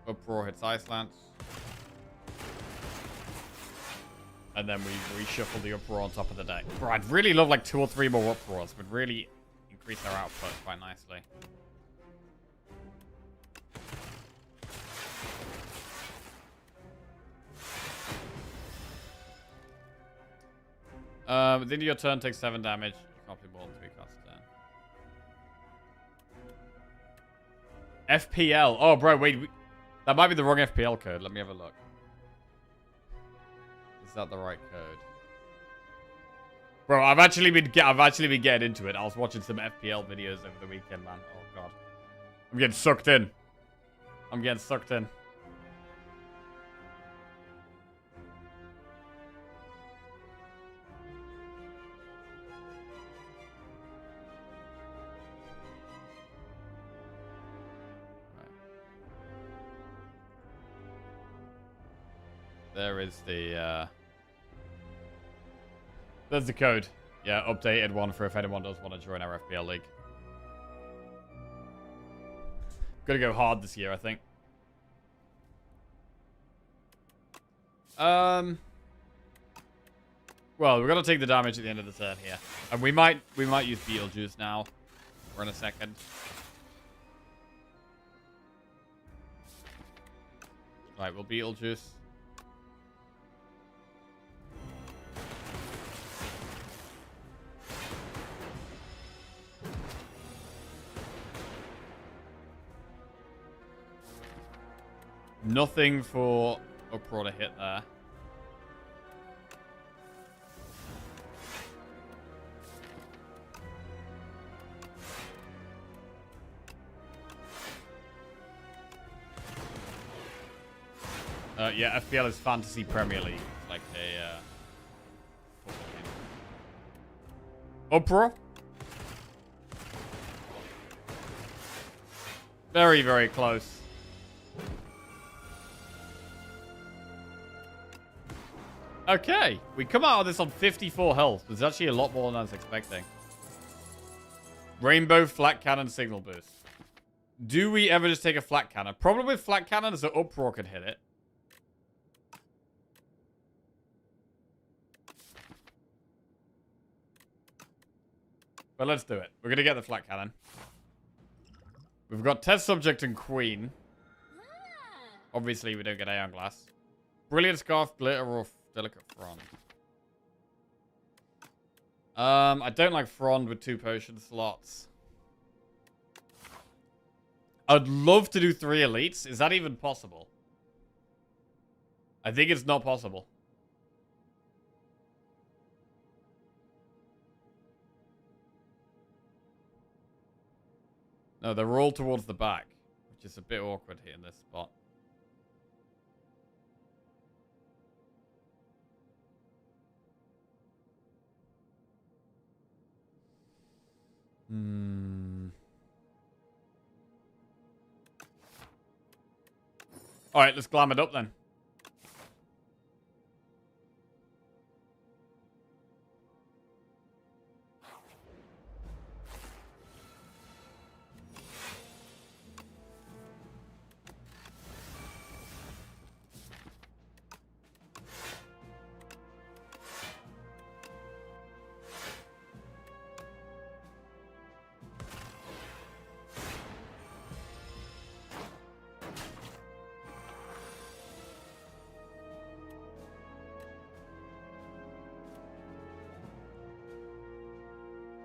Uproar hits Ice Lance. And then we reshuffle the Uproar on top of the deck. Bro, I'd really love like 2 or 3 more Uproars. Would really increase our output quite nicely. Then your turn takes 7 damage. You can't play more than 3 cards a turn. FPL. Oh, bro, wait. That might be the wrong FPL code. Let me have a look. Is that the right code? Bro, I've actually been getting into it. I was watching some FPL videos over the weekend, man. Oh god, I'm getting sucked in. I'm getting sucked in. There is the, there's the code. Yeah, updated one for if anyone does want to join our FPL league. Gonna go hard this year, I think. Well, we're gonna take the damage at the end of the turn here, and we might use Beetlejuice now. For in a second. Right, we'll Beetlejuice. Nothing for Uproar to hit there. Yeah, FPL is Fantasy Premier League. It's like a football game. Uproar. Very, very close. Okay, we come out of this on 54 health. There's actually a lot more than I was expecting. Rainbow, flat cannon, signal boost. Do we ever just take a flat cannon? Problem with flat cannon is that Uproar can hit it. But let's do it. We're going to get the flat cannon. We've got test subject and queen. Obviously, we don't get Aeon Glass. Brilliant Scarf, glitter, or delicate frond. I don't like frond with 2 potion slots. I'd love to do 3 elites. Is that even possible? I think it's not possible. No, they're all towards the back, which is a bit awkward here in this spot. Alright, let's glam it up then.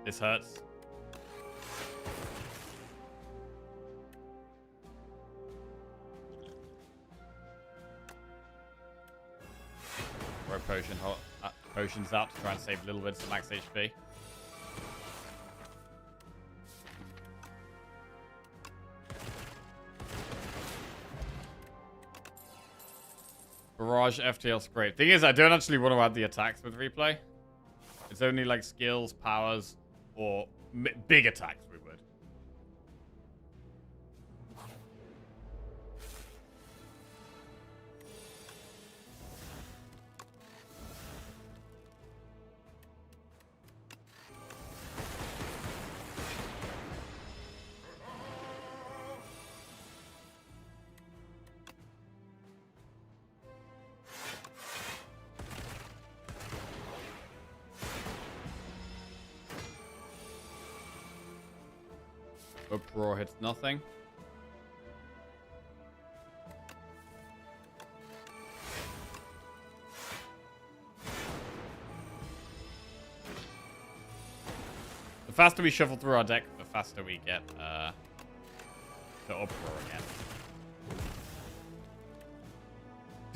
This hurts. Throw potions out to try and save little bits of max HP. Barrage FTL scrape. Thing is, I don't actually want to add the attacks with replay. It's only like skills, powers, or big attacks we would. Uproar hits nothing. The faster we shuffle through our deck, the faster we get the Uproar again.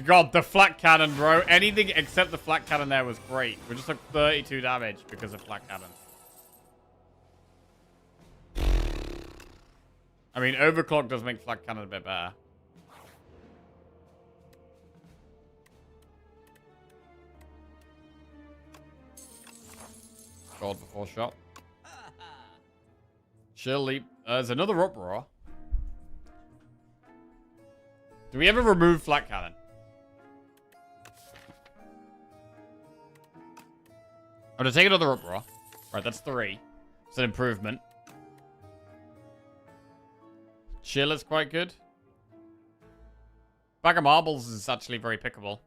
God, the flat cannon, bro. Anything except the flat cannon there was great. We just took 32 damage because of flat cannon. I mean, overclock does make flat cannon a bit better. God before shot. Chill leap. There's another Uproar. Do we ever remove flat cannon? I'm gonna take another Uproar. Right, that's 3. It's an improvement. Chill is quite good. Bag of marbles is actually very pickable.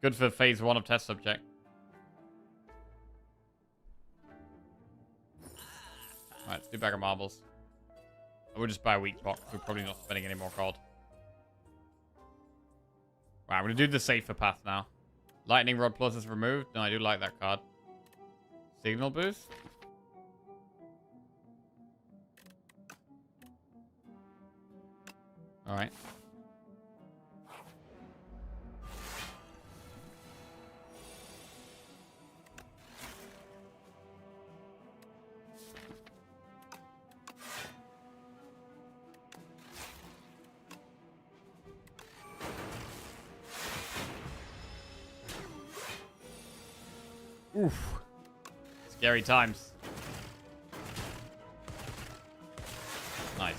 Good for phase 1 of test subject. Alright, let's do bag of marbles. I would just buy a weak box. We're probably not spending any more gold. Right, I'm going to do the safer path now. Lightning Rod Plus is removed. No, I do like that card. Signal Boost. Alright. Oof. Scary times. Nice.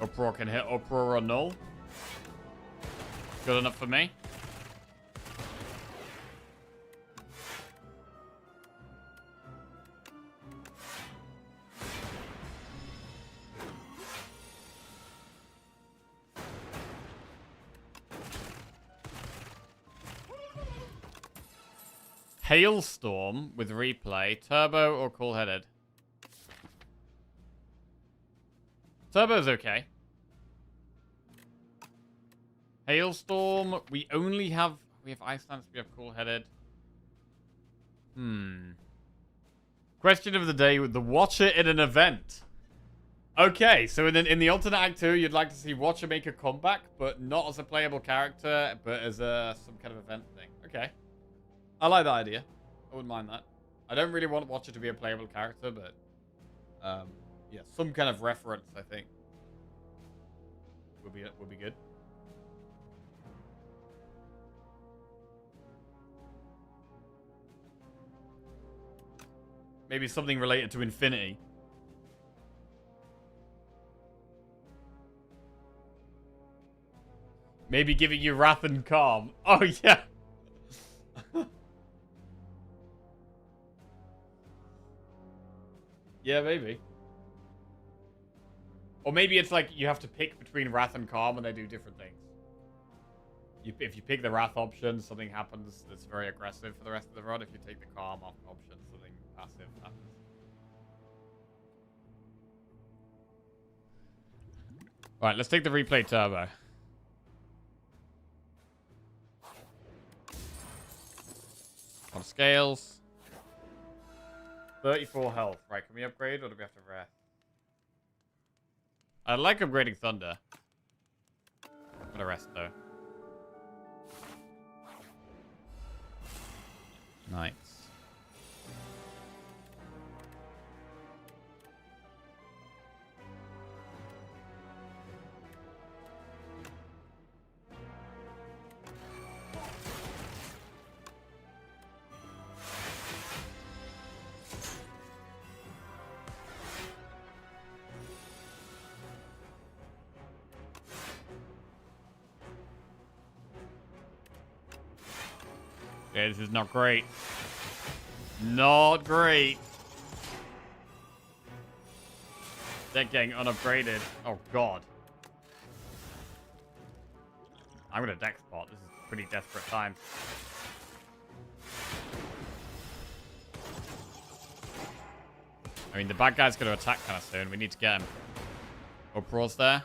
Uproar can hit Uproar or Null. Good enough for me. Hailstorm with replay. Turbo or cool-headed? Turbo's okay. Hailstorm, we have Ice Dance, we have cool-headed. Question of the day with the Watcher in an event. Okay, so in the alternate act 2, you'd like to see Watcher make a comeback, but not as a playable character, but as some kind of event thing. Okay. I like that idea. I wouldn't mind that. I don't really want Watcher to be a playable character, but yeah, some kind of reference, I think, would be good. Maybe something related to Infinity. Maybe giving you Wrath and Calm. Oh, yeah. Yeah, maybe. Or maybe it's like you have to pick between Wrath and Calm and they do different things. If you pick the Wrath option, something happens that's very aggressive for the rest of the run. If you take the Calm option, something passive happens. Alright, let's take the replay turbo. On scales. 34 health. Right, can we upgrade or do we have to rest? I like upgrading Thunder. I'm gonna rest though. Nice. Yeah, this is not great. Not great. Deck getting unupgraded. Oh, God. I'm going to deck spot. This is pretty desperate time. I mean, the bad guy's going to attack kind of soon. We need to get him. Uproar's there.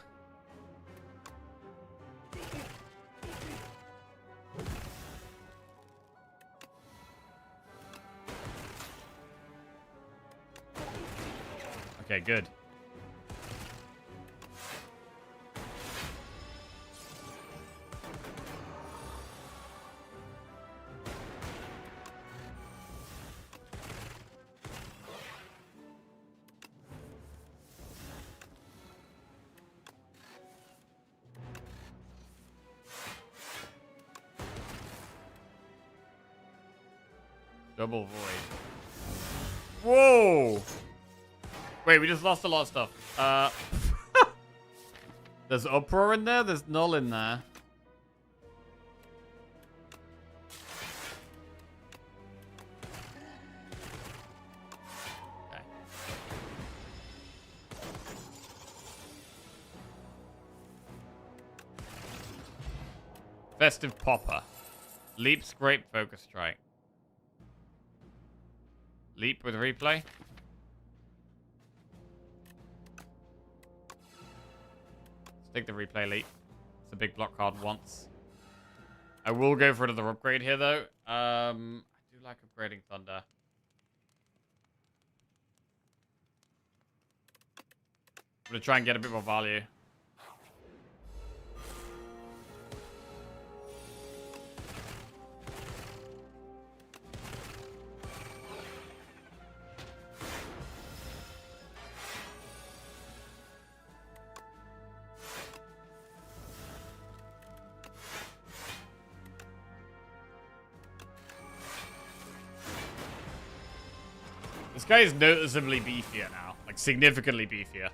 Okay, good. Double void. Whoa! Wait, we just lost a lot of stuff. There's uproar in there? There's null in there. Okay. Festive Popper. Leap, scrape, focus strike. Leap with replay. Let's take the replay leap. It's a big block card once. I will go for another upgrade here, though. I do like upgrading Thunder. I'm going to try and get a bit more value. This guy is noticeably beefier now. Like, significantly beefier.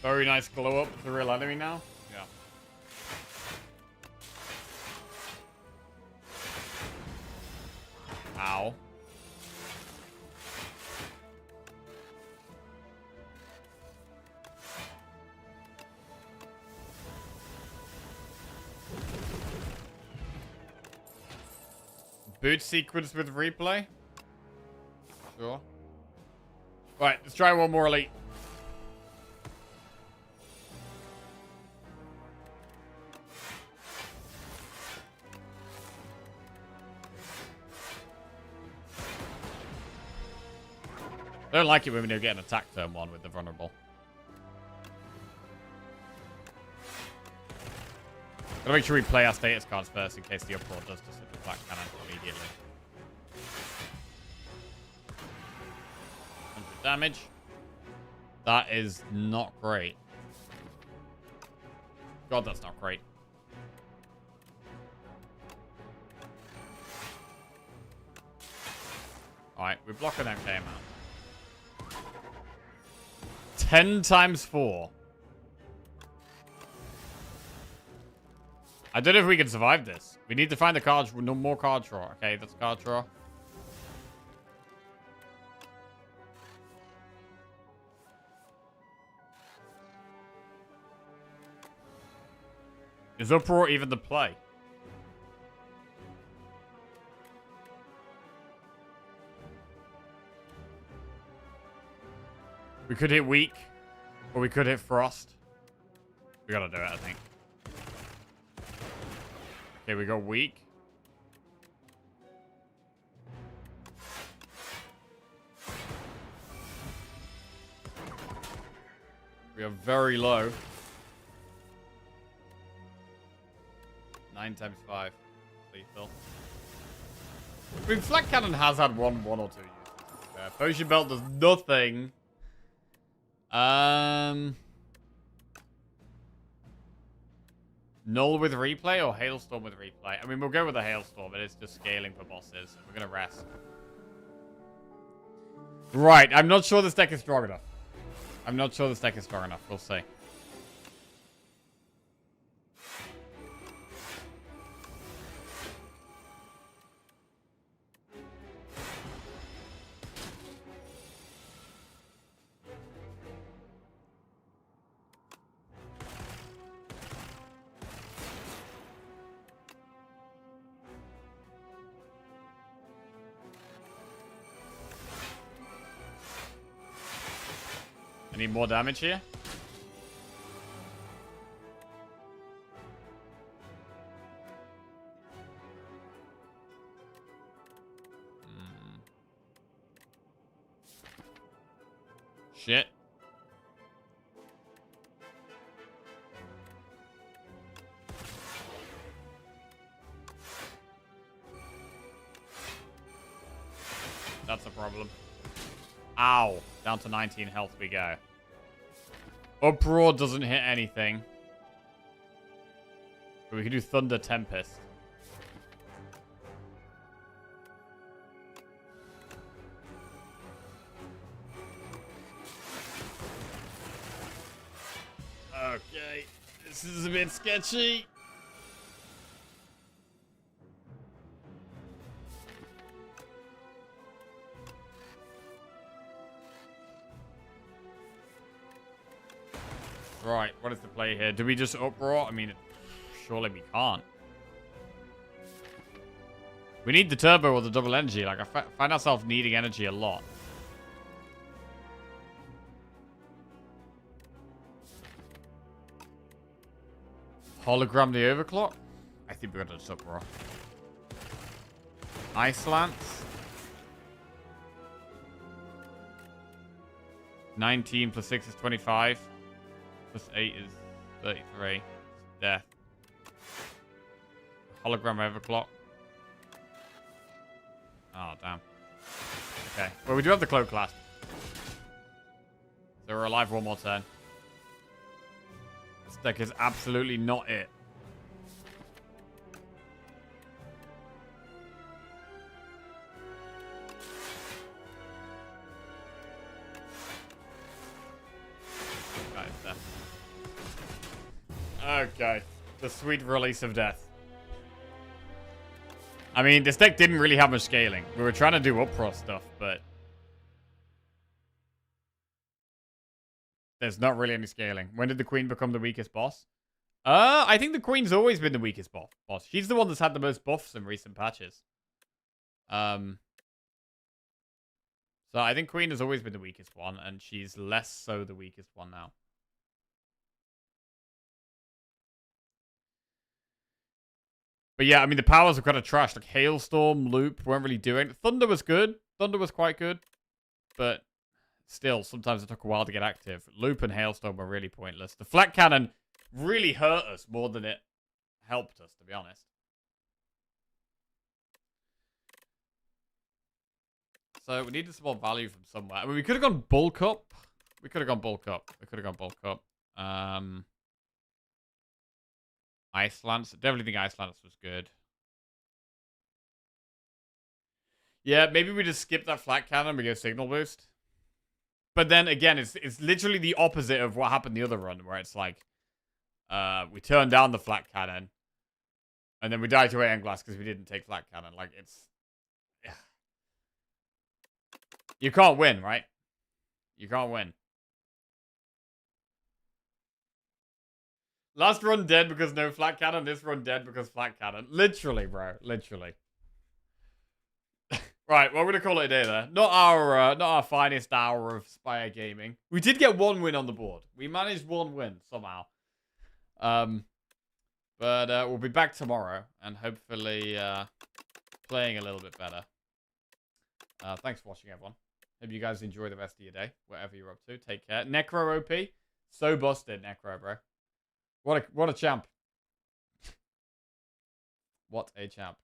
Very nice glow up with the real enemy now. Yeah. Ow. Boot sequence with replay? Sure. Right, let's try one more elite. I don't like it when we don't get an attack turn one with the vulnerable. Gotta make sure we play our status cards first in case the uproar does just hit the black cannon immediately. 100 damage. That is not great. God, that's not great. Alright, we're blocking MK amount. 10 times 4. I don't know if we can survive this. We need to find the cards. No more card draw. Okay, that's card draw. Is Uproar even the play? We could hit Weak, or we could hit Frost. We gotta do it, I think. Okay, we got Weak. We are very low. 9 times 5. Lethal. I mean, Flat Cannon has had one or two uses. Potion Belt does nothing. Null with replay or Hailstorm with replay? I mean, we'll go with the Hailstorm, but it's just scaling for bosses. We're going to rest. Right, I'm not sure this deck is strong enough. I'm not sure this deck is strong enough. We'll see. Need more damage here. Shit. That's a problem. Ow. Down to 19 health we go. Uproar doesn't hit anything. But we can do Thunder Tempest. Okay. This is a bit sketchy. Right, what is the play here? Do we just uproar? I mean, surely we can't. We need the turbo or the double energy. Like, I find ourselves needing energy a lot. Hologram the overclock? I think we're going to just uproar. Ice Lance. 19 plus 6 is 25. Plus 8 is 33. It's death. Hologram overclock. Oh, damn. Okay. Well, we do have the cloak class. So we're alive one more turn. This deck is absolutely not it. Okay. The sweet release of death. I mean, this deck didn't really have much scaling. We were trying to do uproar stuff, but there's not really any scaling. When did the queen become the weakest boss? I think the queen's always been the weakest boss. She's the one that's had the most buffs in recent patches. So I think queen has always been the weakest one, and she's less so the weakest one now. But yeah, I mean, the powers are kind of trash. Like, Hailstorm, Loop weren't really doing. Thunder was good. Thunder was quite good. But still, sometimes it took a while to get active. Loop and Hailstorm were really pointless. The Flat Cannon really hurt us more than it helped us, to be honest. So we needed some more value from somewhere. I mean, we could have gone bulk up. We could have gone bulk up. Ice Lance. Definitely think Ice Lance was good. Yeah, maybe we just skip that Flat Cannon and we go Signal Boost. But then again, it's literally the opposite of what happened the other run, where it's like we turned down the Flat Cannon and then we died to Aeon Glass because we didn't take Flat Cannon. Like, it's... You can't win, right? You can't win. Last run dead because no Flat Cannon. This run dead because Flat Cannon. Literally, bro. Literally. Right, well, we're gonna call it a day there. Not our finest hour of Spire gaming. We did get one win on the board. We managed one win somehow. But we'll be back tomorrow and hopefully playing a little bit better. Thanks for watching, everyone. Hope you guys enjoy the rest of your day, whatever you're up to. Take care. Necro OP. So busted, Necro, bro. What a champ. What a champ.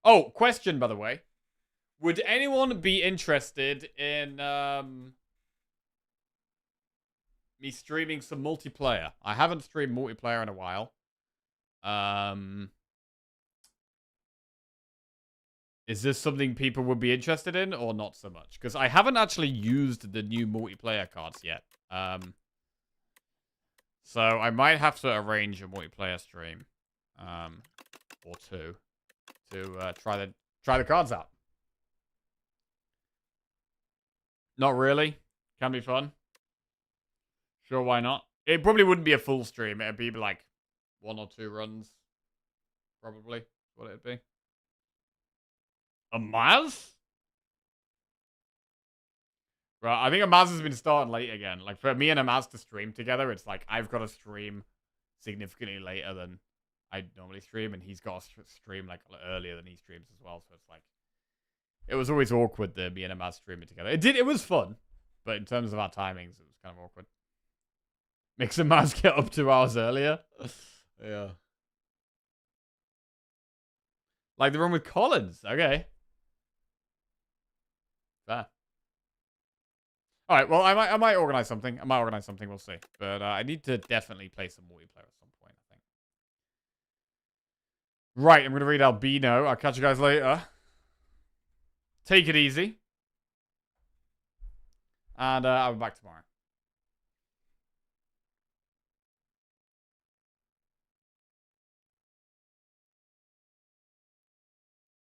Oh, question, by the way. Would anyone be interested in me streaming some multiplayer? I haven't streamed multiplayer in a while. Is this something people would be interested in or not so much? Because I haven't actually used the new multiplayer cards yet. So I might have to arrange a multiplayer stream or two to try the cards out. Not really. Can be fun. Sure, why not? It probably wouldn't be a full stream. It'd be like 1 or 2 runs. Probably. What it'd be. A Maz? Right, I think a Maz has been starting late again. Like, for me and a Maz to stream together, it's like, I've got to stream significantly later than I normally stream, and he's got to stream, like, earlier than he streams as well, so it's like... It was always awkward, me and a Maz streaming together. It was fun, but in terms of our timings, it was kind of awkward. Makes a Maz get up 2 hours earlier. Yeah. Like the one with Collins. Okay. Fair. All right. Well, I might organize something. We'll see. But I need to definitely play some multiplayer at some point, I think. Right. I'm going to read Albino. I'll catch you guys later. Take it easy. And I'll be back tomorrow.